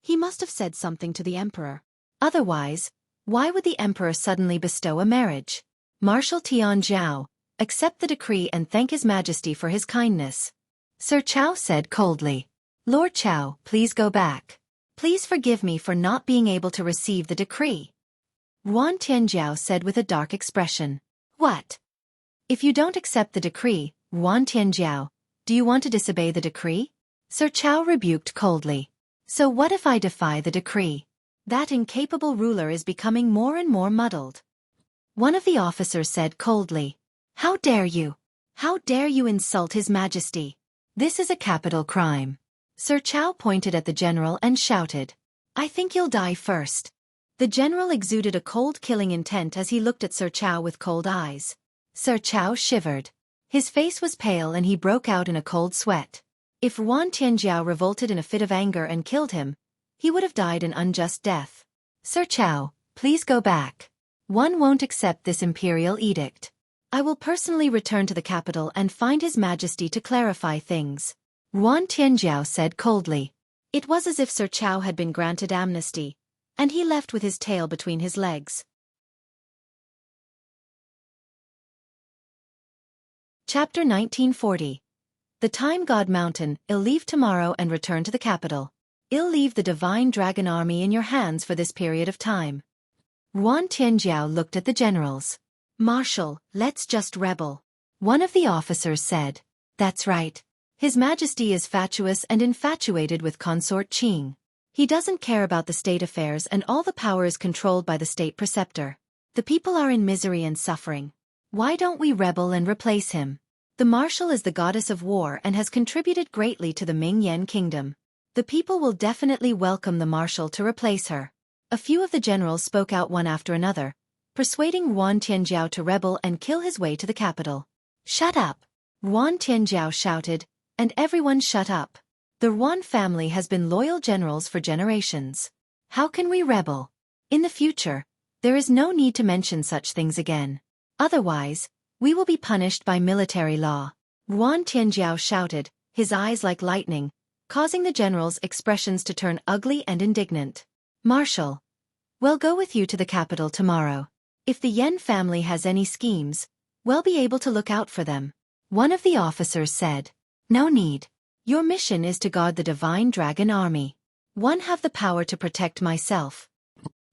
he must have said something to the emperor. Otherwise, why would the emperor suddenly bestow a marriage? Marshal Tian Zhao, accept the decree and thank His Majesty for his kindness. Sir Chao said coldly. Lord Chao, please go back. Please forgive me for not being able to receive the decree. Yuan Tianjiao said with a dark expression. What? If you don't accept the decree, Yuan Tianjiao, do you want to disobey the decree? Sir Chao rebuked coldly. So what if I defy the decree? That incapable ruler is becoming more and more muddled. One of the officers said coldly. How dare you? How dare you insult His Majesty? This is a capital crime. Sir Chao pointed at the general and shouted. I think you'll die first. The general exuded a cold killing intent as he looked at Sir Chao with cold eyes. Sir Chao shivered. His face was pale and he broke out in a cold sweat. If Yuan Tianjiao revolted in a fit of anger and killed him, he would have died an unjust death. Sir Chao, please go back. One won't accept this imperial edict. I will personally return to the capital and find His Majesty to clarify things. Yuan Tianjiao said coldly. It was as if Sir Chao had been granted amnesty, and he left with his tail between his legs. Chapter 1940. The Time God Mountain. I'll leave tomorrow and return to the capital. I'll leave the Divine Dragon Army in your hands for this period of time. Yuan Tianjiao looked at the generals. Marshal, let's just rebel. One of the officers said. That's right. His Majesty is fatuous and infatuated with Consort Qing. He doesn't care about the state affairs and all the power is controlled by the state preceptor. The people are in misery and suffering. Why don't we rebel and replace him? The marshal is the goddess of war and has contributed greatly to the Ming-Yen kingdom. The people will definitely welcome the marshal to replace her. A few of the generals spoke out one after another, persuading Yuan Tianjiao to rebel and kill his way to the capital. Shut up! Yuan Tianjiao shouted, and everyone shut up. The Yuan family has been loyal generals for generations. How can we rebel? In the future, there is no need to mention such things again. Otherwise, we will be punished by military law. Yuan Tianjiao shouted, his eyes like lightning, causing the generals' expressions to turn ugly and indignant. Marshal, we'll go with you to the capital tomorrow. If the Yen family has any schemes, we'll be able to look out for them. One of the officers said. No need. Your mission is to guard the Divine Dragon Army. One have the power to protect myself.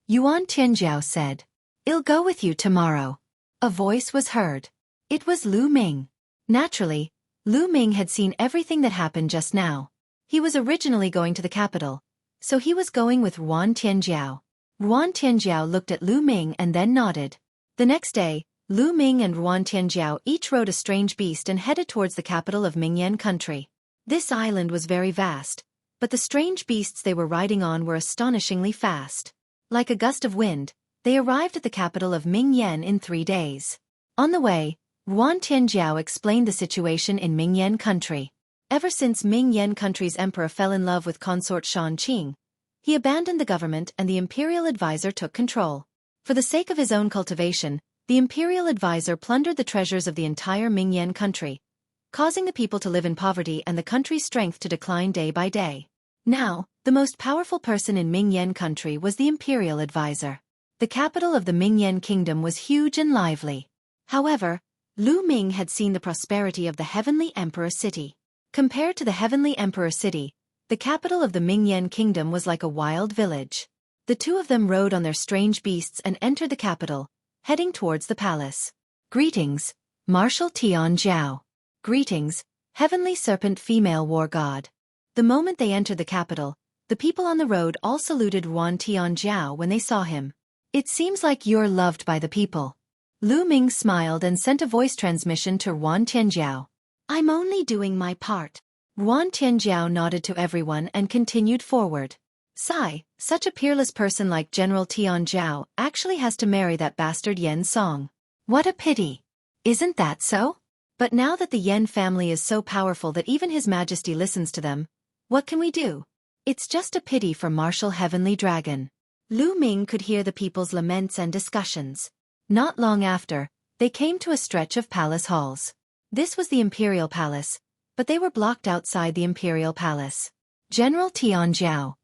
Yuan Tianjiao said. I'll go with you tomorrow. A voice was heard. It was Lu Ming. Naturally, Lu Ming had seen everything that happened just now. He was originally going to the capital, so he was going with Yuan Tianjiao. Yuan Tianjiao looked at Lu Ming and then nodded. The next day, Lu Ming and Yuan Tianjiao each rode a strange beast and headed towards the capital of Ming-Yen country. This island was very vast, but the strange beasts they were riding on were astonishingly fast. Like a gust of wind, they arrived at the capital of Ming-Yen in 3 days. On the way, Yuan Tianjiao explained the situation in Ming-Yen country. Ever since Ming-Yen country's emperor fell in love with consort Xiangxiang, he abandoned the government and the imperial advisor took control. For the sake of his own cultivation, the imperial advisor plundered the treasures of the entire Ming-Yen country, causing the people to live in poverty and the country's strength to decline day by day. Now, the most powerful person in Ming-Yen country was the imperial advisor. The capital of the Ming-Yen kingdom was huge and lively. However, Lu Ming had seen the prosperity of the Heavenly Emperor City. Compared to the Heavenly Emperor City, the capital of the Ming-Yen kingdom was like a wild village. The two of them rode on their strange beasts and entered the capital, heading towards the palace. Greetings, Marshal Tianjiao. Greetings, Heavenly Serpent Female War God. The moment they entered the capital, the people on the road all saluted Yuan Tianjiao when they saw him. It seems like you're loved by the people. Lu Ming smiled and sent a voice transmission to Yuan Tianjiao. I'm only doing my part. Yuan Tianjiao nodded to everyone and continued forward. Sigh, such a peerless person like General Tianjiao actually has to marry that bastard Yen Song. What a pity. Isn't that so? But now that the Yen family is so powerful that even His Majesty listens to them, what can we do? It's just a pity for Marshal Heavenly Dragon. Lu Ming could hear the people's laments and discussions. Not long after, they came to a stretch of palace halls. This was the Imperial Palace, but they were blocked outside the Imperial Palace. General Tianjiao,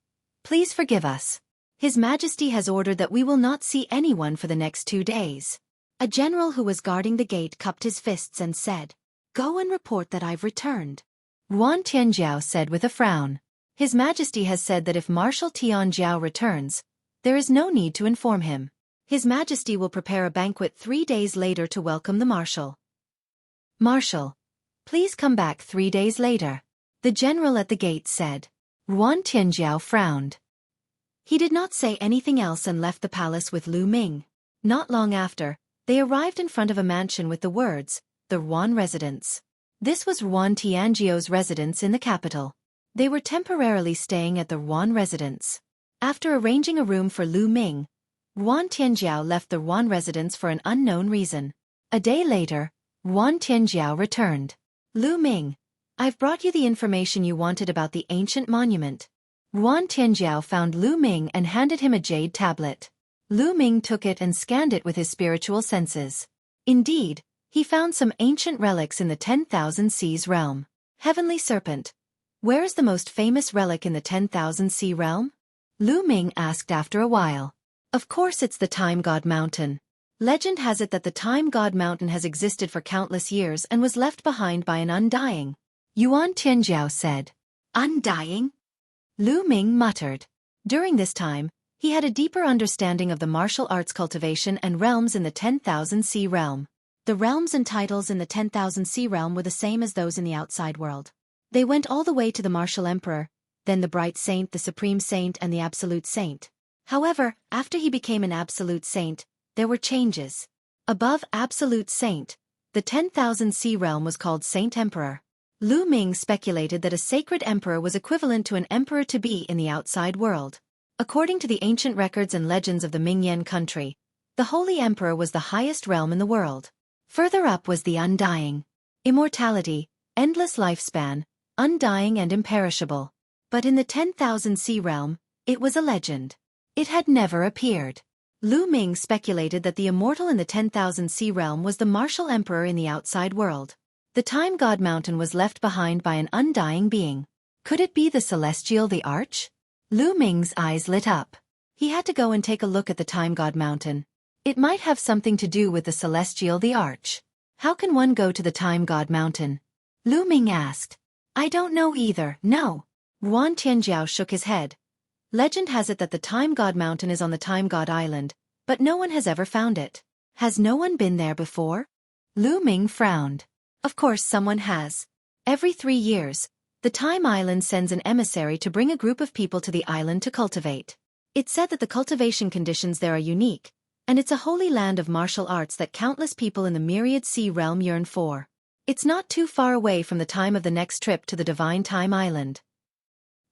please forgive us. His Majesty has ordered that we will not see anyone for the next 2 days. A general who was guarding the gate cupped his fists and said, Go and report that I've returned. Yuan Tianjiao said with a frown. His Majesty has said that if Marshal Tianjiao returns, there is no need to inform him. His Majesty will prepare a banquet 3 days later to welcome the Marshal. Marshal, please come back 3 days later. The general at the gate said. Yuan Tianjiao frowned. He did not say anything else and left the palace with Lu Ming. Not long after, they arrived in front of a mansion with the words, the Yuan residence. This was Yuan Tianjiao's residence in the capital. They were temporarily staying at the Yuan residence. After arranging a room for Lu Ming, Yuan Tianjiao left the Yuan residence for an unknown reason. A day later, Yuan Tianjiao returned. Lu Ming, I've brought you the information you wanted about the ancient monument. Yuan Tianjiao found Lu Ming and handed him a jade tablet. Lu Ming took it and scanned it with his spiritual senses. Indeed, he found some ancient relics in the 10,000 Seas realm. Heavenly Serpent, where is the most famous relic in the 10,000 Sea realm? Lu Ming asked after a while. Of course it's the Time God Mountain. Legend has it that the Time God Mountain has existed for countless years and was left behind by an undying. Yuan Tianjiao said. Undying? Lu Ming muttered. During this time, he had a deeper understanding of the martial arts cultivation and realms in the 10,000 Sea realm. The realms and titles in the 10,000 Sea realm were the same as those in the outside world. They went all the way to the Martial Emperor, then the Bright Saint, the Supreme Saint, and the Absolute Saint. However, after he became an Absolute Saint, there were changes. Above Absolute Saint, the 10,000 Sea realm was called Saint Emperor. Lu Ming speculated that a sacred emperor was equivalent to an emperor-to-be in the outside world. According to the ancient records and legends of the Mingyan country, the Holy Emperor was the highest realm in the world. Further up was the Undying. Immortality, endless lifespan, undying and imperishable. But in the 10,000 Sea realm, it was a legend. It had never appeared. Lu Ming speculated that the immortal in the 10,000 Sea realm was the martial emperor in the outside world. The Time God Mountain was left behind by an undying being. Could it be the Celestial Thearch? Lu Ming's eyes lit up. He had to go and take a look at the Time God Mountain. It might have something to do with the Celestial Thearch. How can one go to the Time God Mountain? Lu Ming asked. I don't know either, no. Yuan Tianjiao shook his head. Legend has it that the Time God Mountain is on the Time God Island, but no one has ever found it. Has no one been there before? Lu Ming frowned. Of course someone has. Every 3 years, the Time Island sends an emissary to bring a group of people to the island to cultivate. It's said that the cultivation conditions there are unique, and it's a holy land of martial arts that countless people in the Myriad Sea realm yearn for. It's not too far away from the time of the next trip to the Divine Time Island.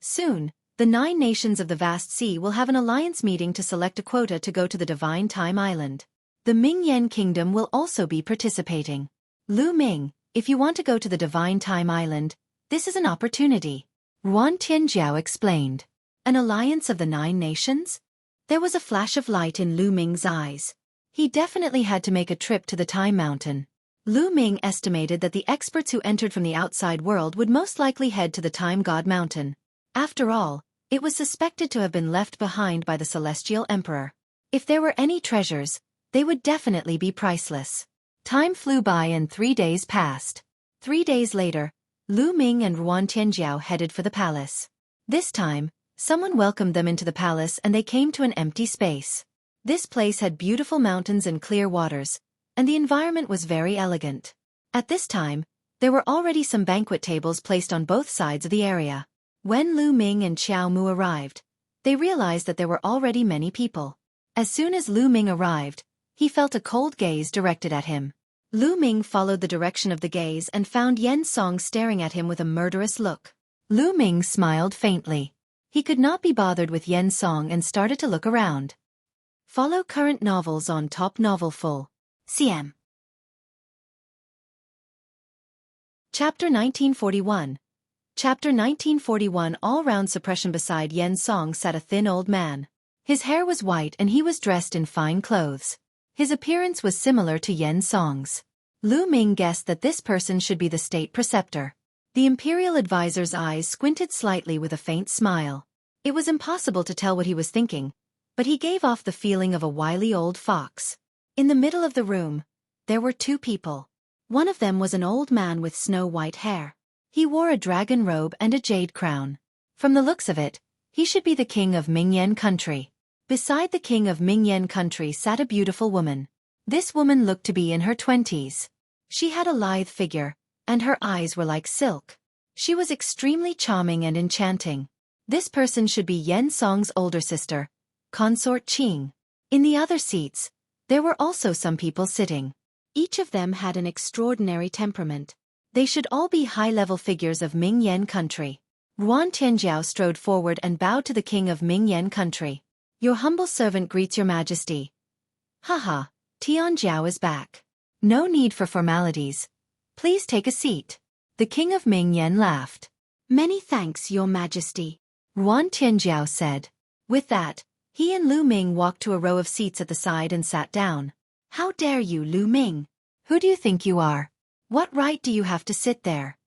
Soon, the 9 nations of the vast sea will have an alliance meeting to select a quota to go to the Divine Time Island. The Mingyan Kingdom will also be participating. Lu Ming, if you want to go to the Divine Time Island, this is an opportunity. Yuan Tianjiao explained. An alliance of the 9 nations? There was a flash of light in Lu Ming's eyes. He definitely had to make a trip to the Time Mountain. Lu Ming estimated that the experts who entered from the outside world would most likely head to the Time God Mountain. After all, it was suspected to have been left behind by the Celestial Emperor. If there were any treasures, they would definitely be priceless. Time flew by and 3 days passed. 3 days later, Lu Ming and Yuan Tianjiao headed for the palace. This time, Someone welcomed them into the palace and they came to an empty space. This place had beautiful mountains and clear waters, and the environment was very elegant. At this time, there were already some banquet tables placed on both sides of the area. When Lu Ming and Xiao Mu arrived, they realized that there were already many people. As soon as Lu Ming arrived, he felt a cold gaze directed at him. Lu Ming followed the direction of the gaze and found Yen Song staring at him with a murderous look. Lu Ming smiled faintly. He could not be bothered with Yen Song and started to look around. Follow current novels on Top Novel Full. CM. Chapter 1941. Chapter 1941. All-round suppression. Beside Yen Song sat a thin old man. His hair was white and he was dressed in fine clothes. His appearance was similar to Yen Song's. Lu Ming guessed that this person should be the state preceptor. The imperial advisor's eyes squinted slightly with a faint smile. It was impossible to tell what he was thinking, but he gave off the feeling of a wily old fox. In the middle of the room, there were two people. One of them was an old man with snow-white hair. He wore a dragon robe and a jade crown. From the looks of it, he should be the king of Myriad country. Beside the king of Myriad country sat a beautiful woman. This woman looked to be in her 20s. She had a lithe figure, and her eyes were like silk. She was extremely charming and enchanting. This person should be Yen Song's older sister, consort Qing. In the other seats, there were also some people sitting. Each of them had an extraordinary temperament. They should all be high-level figures of Myriad country. Ruan Tianjiao strode forward and bowed to the king of Myriad country. Your humble servant greets your majesty. Haha, Tianjiao is back. No need for formalities. Please take a seat. The king of Myriad laughed. Many thanks, your majesty, Ruan Tianjiao said. With that, he and Lu Ming walked to a row of seats at the side and sat down. How dare you, Lu Ming? Who do you think you are? What right do you have to sit there?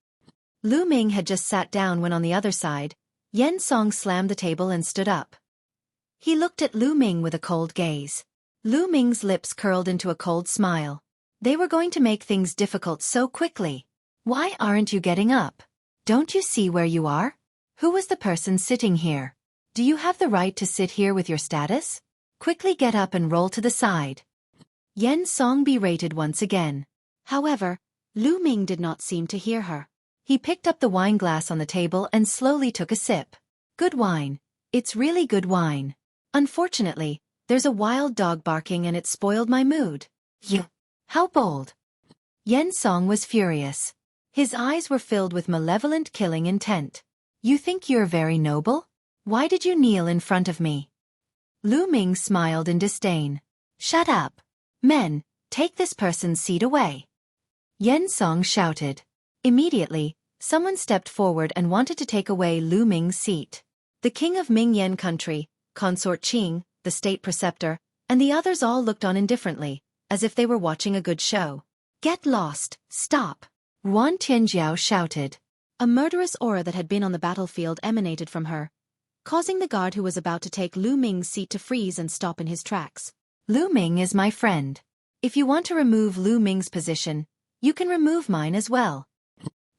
Lu Ming had just sat down when on the other side, Yen Song slammed the table and stood up. He looked at Lu Ming with a cold gaze. Lu Ming's lips curled into a cold smile. They were going to make things difficult so quickly. Why aren't you getting up? Don't you see where you are? Who was the person sitting here? Do you have the right to sit here with your status? Quickly get up and roll to the side. Yen Song berated once again. However, Lu Ming did not seem to hear her. He picked up the wine glass on the table and slowly took a sip. Good wine. It's really good wine. Unfortunately, there's a wild dog barking and it spoiled my mood. You. How bold. Yen Song was furious. His eyes were filled with malevolent killing intent. You think you're very noble? Why did you kneel in front of me? Lu Ming smiled in disdain. Shut up. Men, take this person's seat away. Yen Song shouted. Immediately, someone stepped forward and wanted to take away Lu Ming's seat. The king of Myriad country, consort Qing, the state preceptor, and the others all looked on indifferently, as if they were watching a good show. Get lost, stop. Ruan Tianjiao shouted. A murderous aura that had been on the battlefield emanated from her, causing the guard who was about to take Lu Ming's seat to freeze and stop in his tracks. Lu Ming is my friend. If you want to remove Lu Ming's position, you can remove mine as well.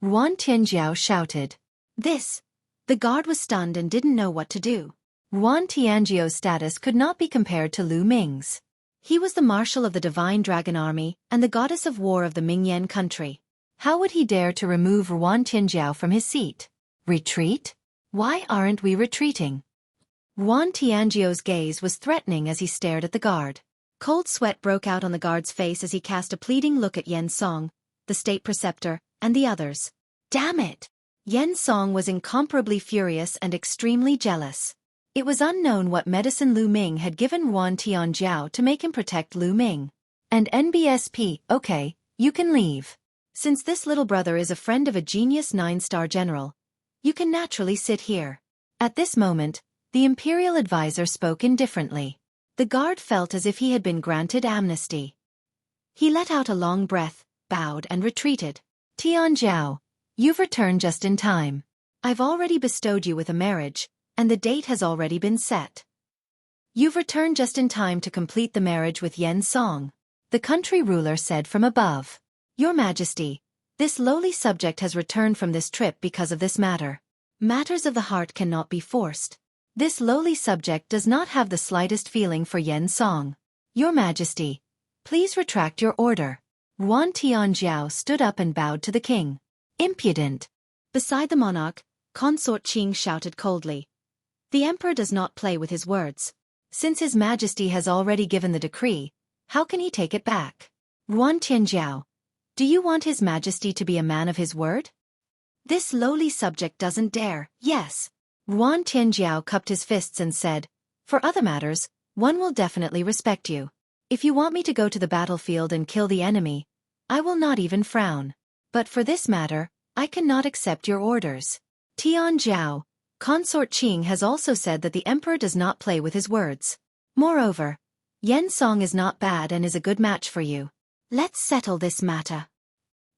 Ruan Tianjiao shouted. The guard was stunned and didn't know what to do. Ruan Tianjiao's status could not be compared to Lu Ming's. He was the marshal of the divine dragon army and the goddess of war of the Myriad country. How would he dare to remove Ruan Tianjiao from his seat? Retreat? Why aren't we retreating? Ruan Tianjiao's gaze was threatening as he stared at the guard. Cold sweat broke out on the guard's face as he cast a pleading look at Yen Song, the state preceptor, and the others. Damn it! Yen Song was incomparably furious and extremely jealous. It was unknown what medicine Lu Ming had given Ruan Tianjiao to make him protect Lu Ming. And NBSP, okay, you can leave. Since this little brother is a friend of a genius 9-star general, you can naturally sit here. At this moment, the imperial advisor spoke indifferently. The guard felt as if he had been granted amnesty. He let out a long breath, bowed and retreated. Tianjiao, you've returned just in time. I've already bestowed you with a marriage, and the date has already been set. You've returned just in time to complete the marriage with Yen Song, the country ruler said from above. Your Majesty, this lowly subject has returned from this trip because of this matter. Matters of the heart cannot be forced. This lowly subject does not have the slightest feeling for Yen Song. Your Majesty, please retract your order. Yuan Tianjiao stood up and bowed to the king. Impudent. Beside the monarch, Consort Qing shouted coldly. The emperor does not play with his words. Since his majesty has already given the decree, how can he take it back? Yuan Tianjiao, do you want his majesty to be a man of his word? This lowly subject doesn't dare. Yes. Yuan Tianjiao cupped his fists and said, for other matters, one will definitely respect you. If you want me to go to the battlefield and kill the enemy, I will not even frown. But for this matter, I cannot accept your orders. Tianjiao, Consort Qing has also said that the emperor does not play with his words. Moreover, Yen Song is not bad and is a good match for you. Let's settle this matter.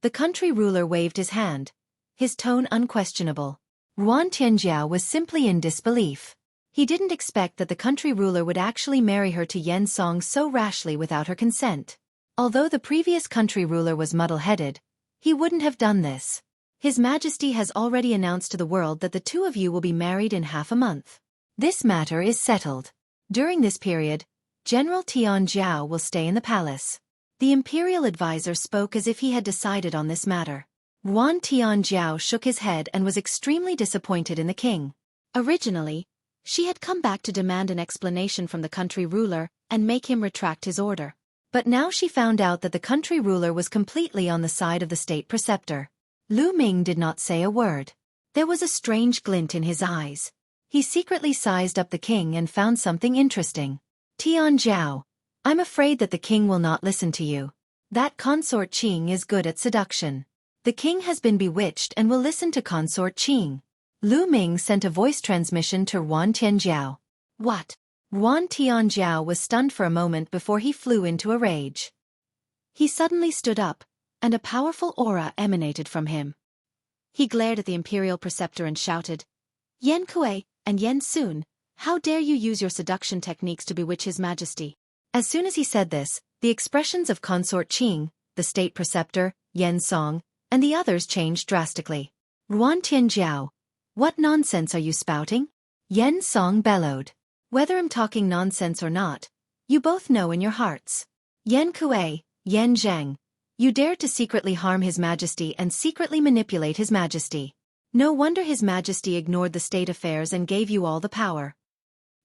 The country ruler waved his hand, his tone unquestionable. Yuan Tianjiao was simply in disbelief. He didn't expect that the country ruler would actually marry her to Yen Song so rashly without her consent. Although the previous country ruler was muddle-headed, he wouldn't have done this. His Majesty has already announced to the world that the two of you will be married in half a month. This matter is settled. During this period, General Tianjiao will stay in the palace. The imperial advisor spoke as if he had decided on this matter. Yuan Tianjiao shook his head and was extremely disappointed in the king. Originally, she had come back to demand an explanation from the country ruler and make him retract his order. But now she found out that the country ruler was completely on the side of the state preceptor. Lu Ming did not say a word. There was a strange glint in his eyes. He secretly sized up the king and found something interesting. Tianjiao, I'm afraid that the king will not listen to you. That Consort Qing is good at seduction. The king has been bewitched and will listen to Consort Qing. Lu Ming sent a voice transmission to Yuan Tianjiao. What? Yuan Tianjiao was stunned for a moment before he flew into a rage. He suddenly stood up, and a powerful aura emanated from him. He glared at the imperial preceptor and shouted, Yen Kuei and Yen Sun, how dare you use your seduction techniques to bewitch his majesty? As soon as he said this, the expressions of Consort Qing, the state preceptor, Yen Song, and the others changed drastically. Yuan Tianjiao, what nonsense are you spouting? Yen Song bellowed. Whether I'm talking nonsense or not, you both know in your hearts. Yen Kuei, Yen Zheng, you dared to secretly harm his majesty and secretly manipulate his majesty. No wonder his majesty ignored the state affairs and gave you all the power.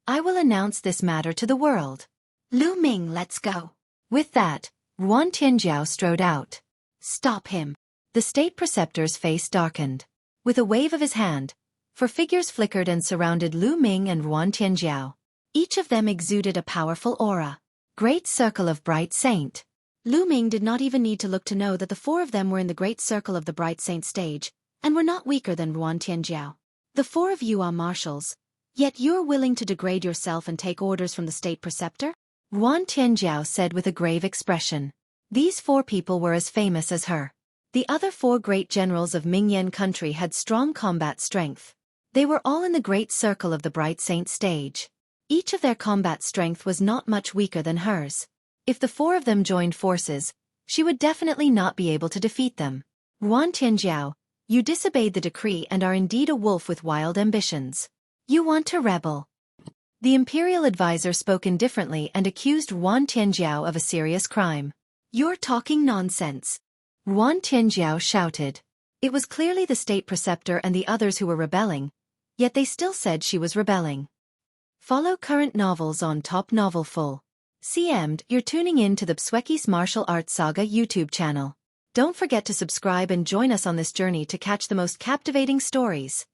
I will announce this matter to the world. Lu Ming, let's go. With that, Yuan Tianjiao strode out. Stop him. The state preceptor's face darkened. With a wave of his hand, four figures flickered and surrounded Lu Ming and Yuan Tianjiao. Each of them exuded a powerful aura. Great Circle of Bright Saint. Lu Ming did not even need to look to know that the four of them were in the Great Circle of the Bright Saint stage, and were not weaker than Yuan Tianjiao. The four of you are marshals, yet you're willing to degrade yourself and take orders from the state preceptor? Yuan Tianjiao said with a grave expression. These four people were as famous as her. The other four great generals of Mingyan country had strong combat strength. They were all in the Great Circle of the Bright Saint stage. Each of their combat strength was not much weaker than hers. If the four of them joined forces, she would definitely not be able to defeat them. Yuan Tianjiao, you disobeyed the decree and are indeed a wolf with wild ambitions. You want to rebel. The imperial advisor spoke indifferently and accused Yuan Tianjiao of a serious crime. You're talking nonsense. Yuan Tianjiao shouted. It was clearly the state preceptor and the others who were rebelling, yet they still said she was rebelling. Follow current novels on Top Novel Full. CM'd, you're tuning in to the Xueqi's Martial Arts Saga YouTube channel. Don't forget to subscribe and join us on this journey to catch the most captivating stories.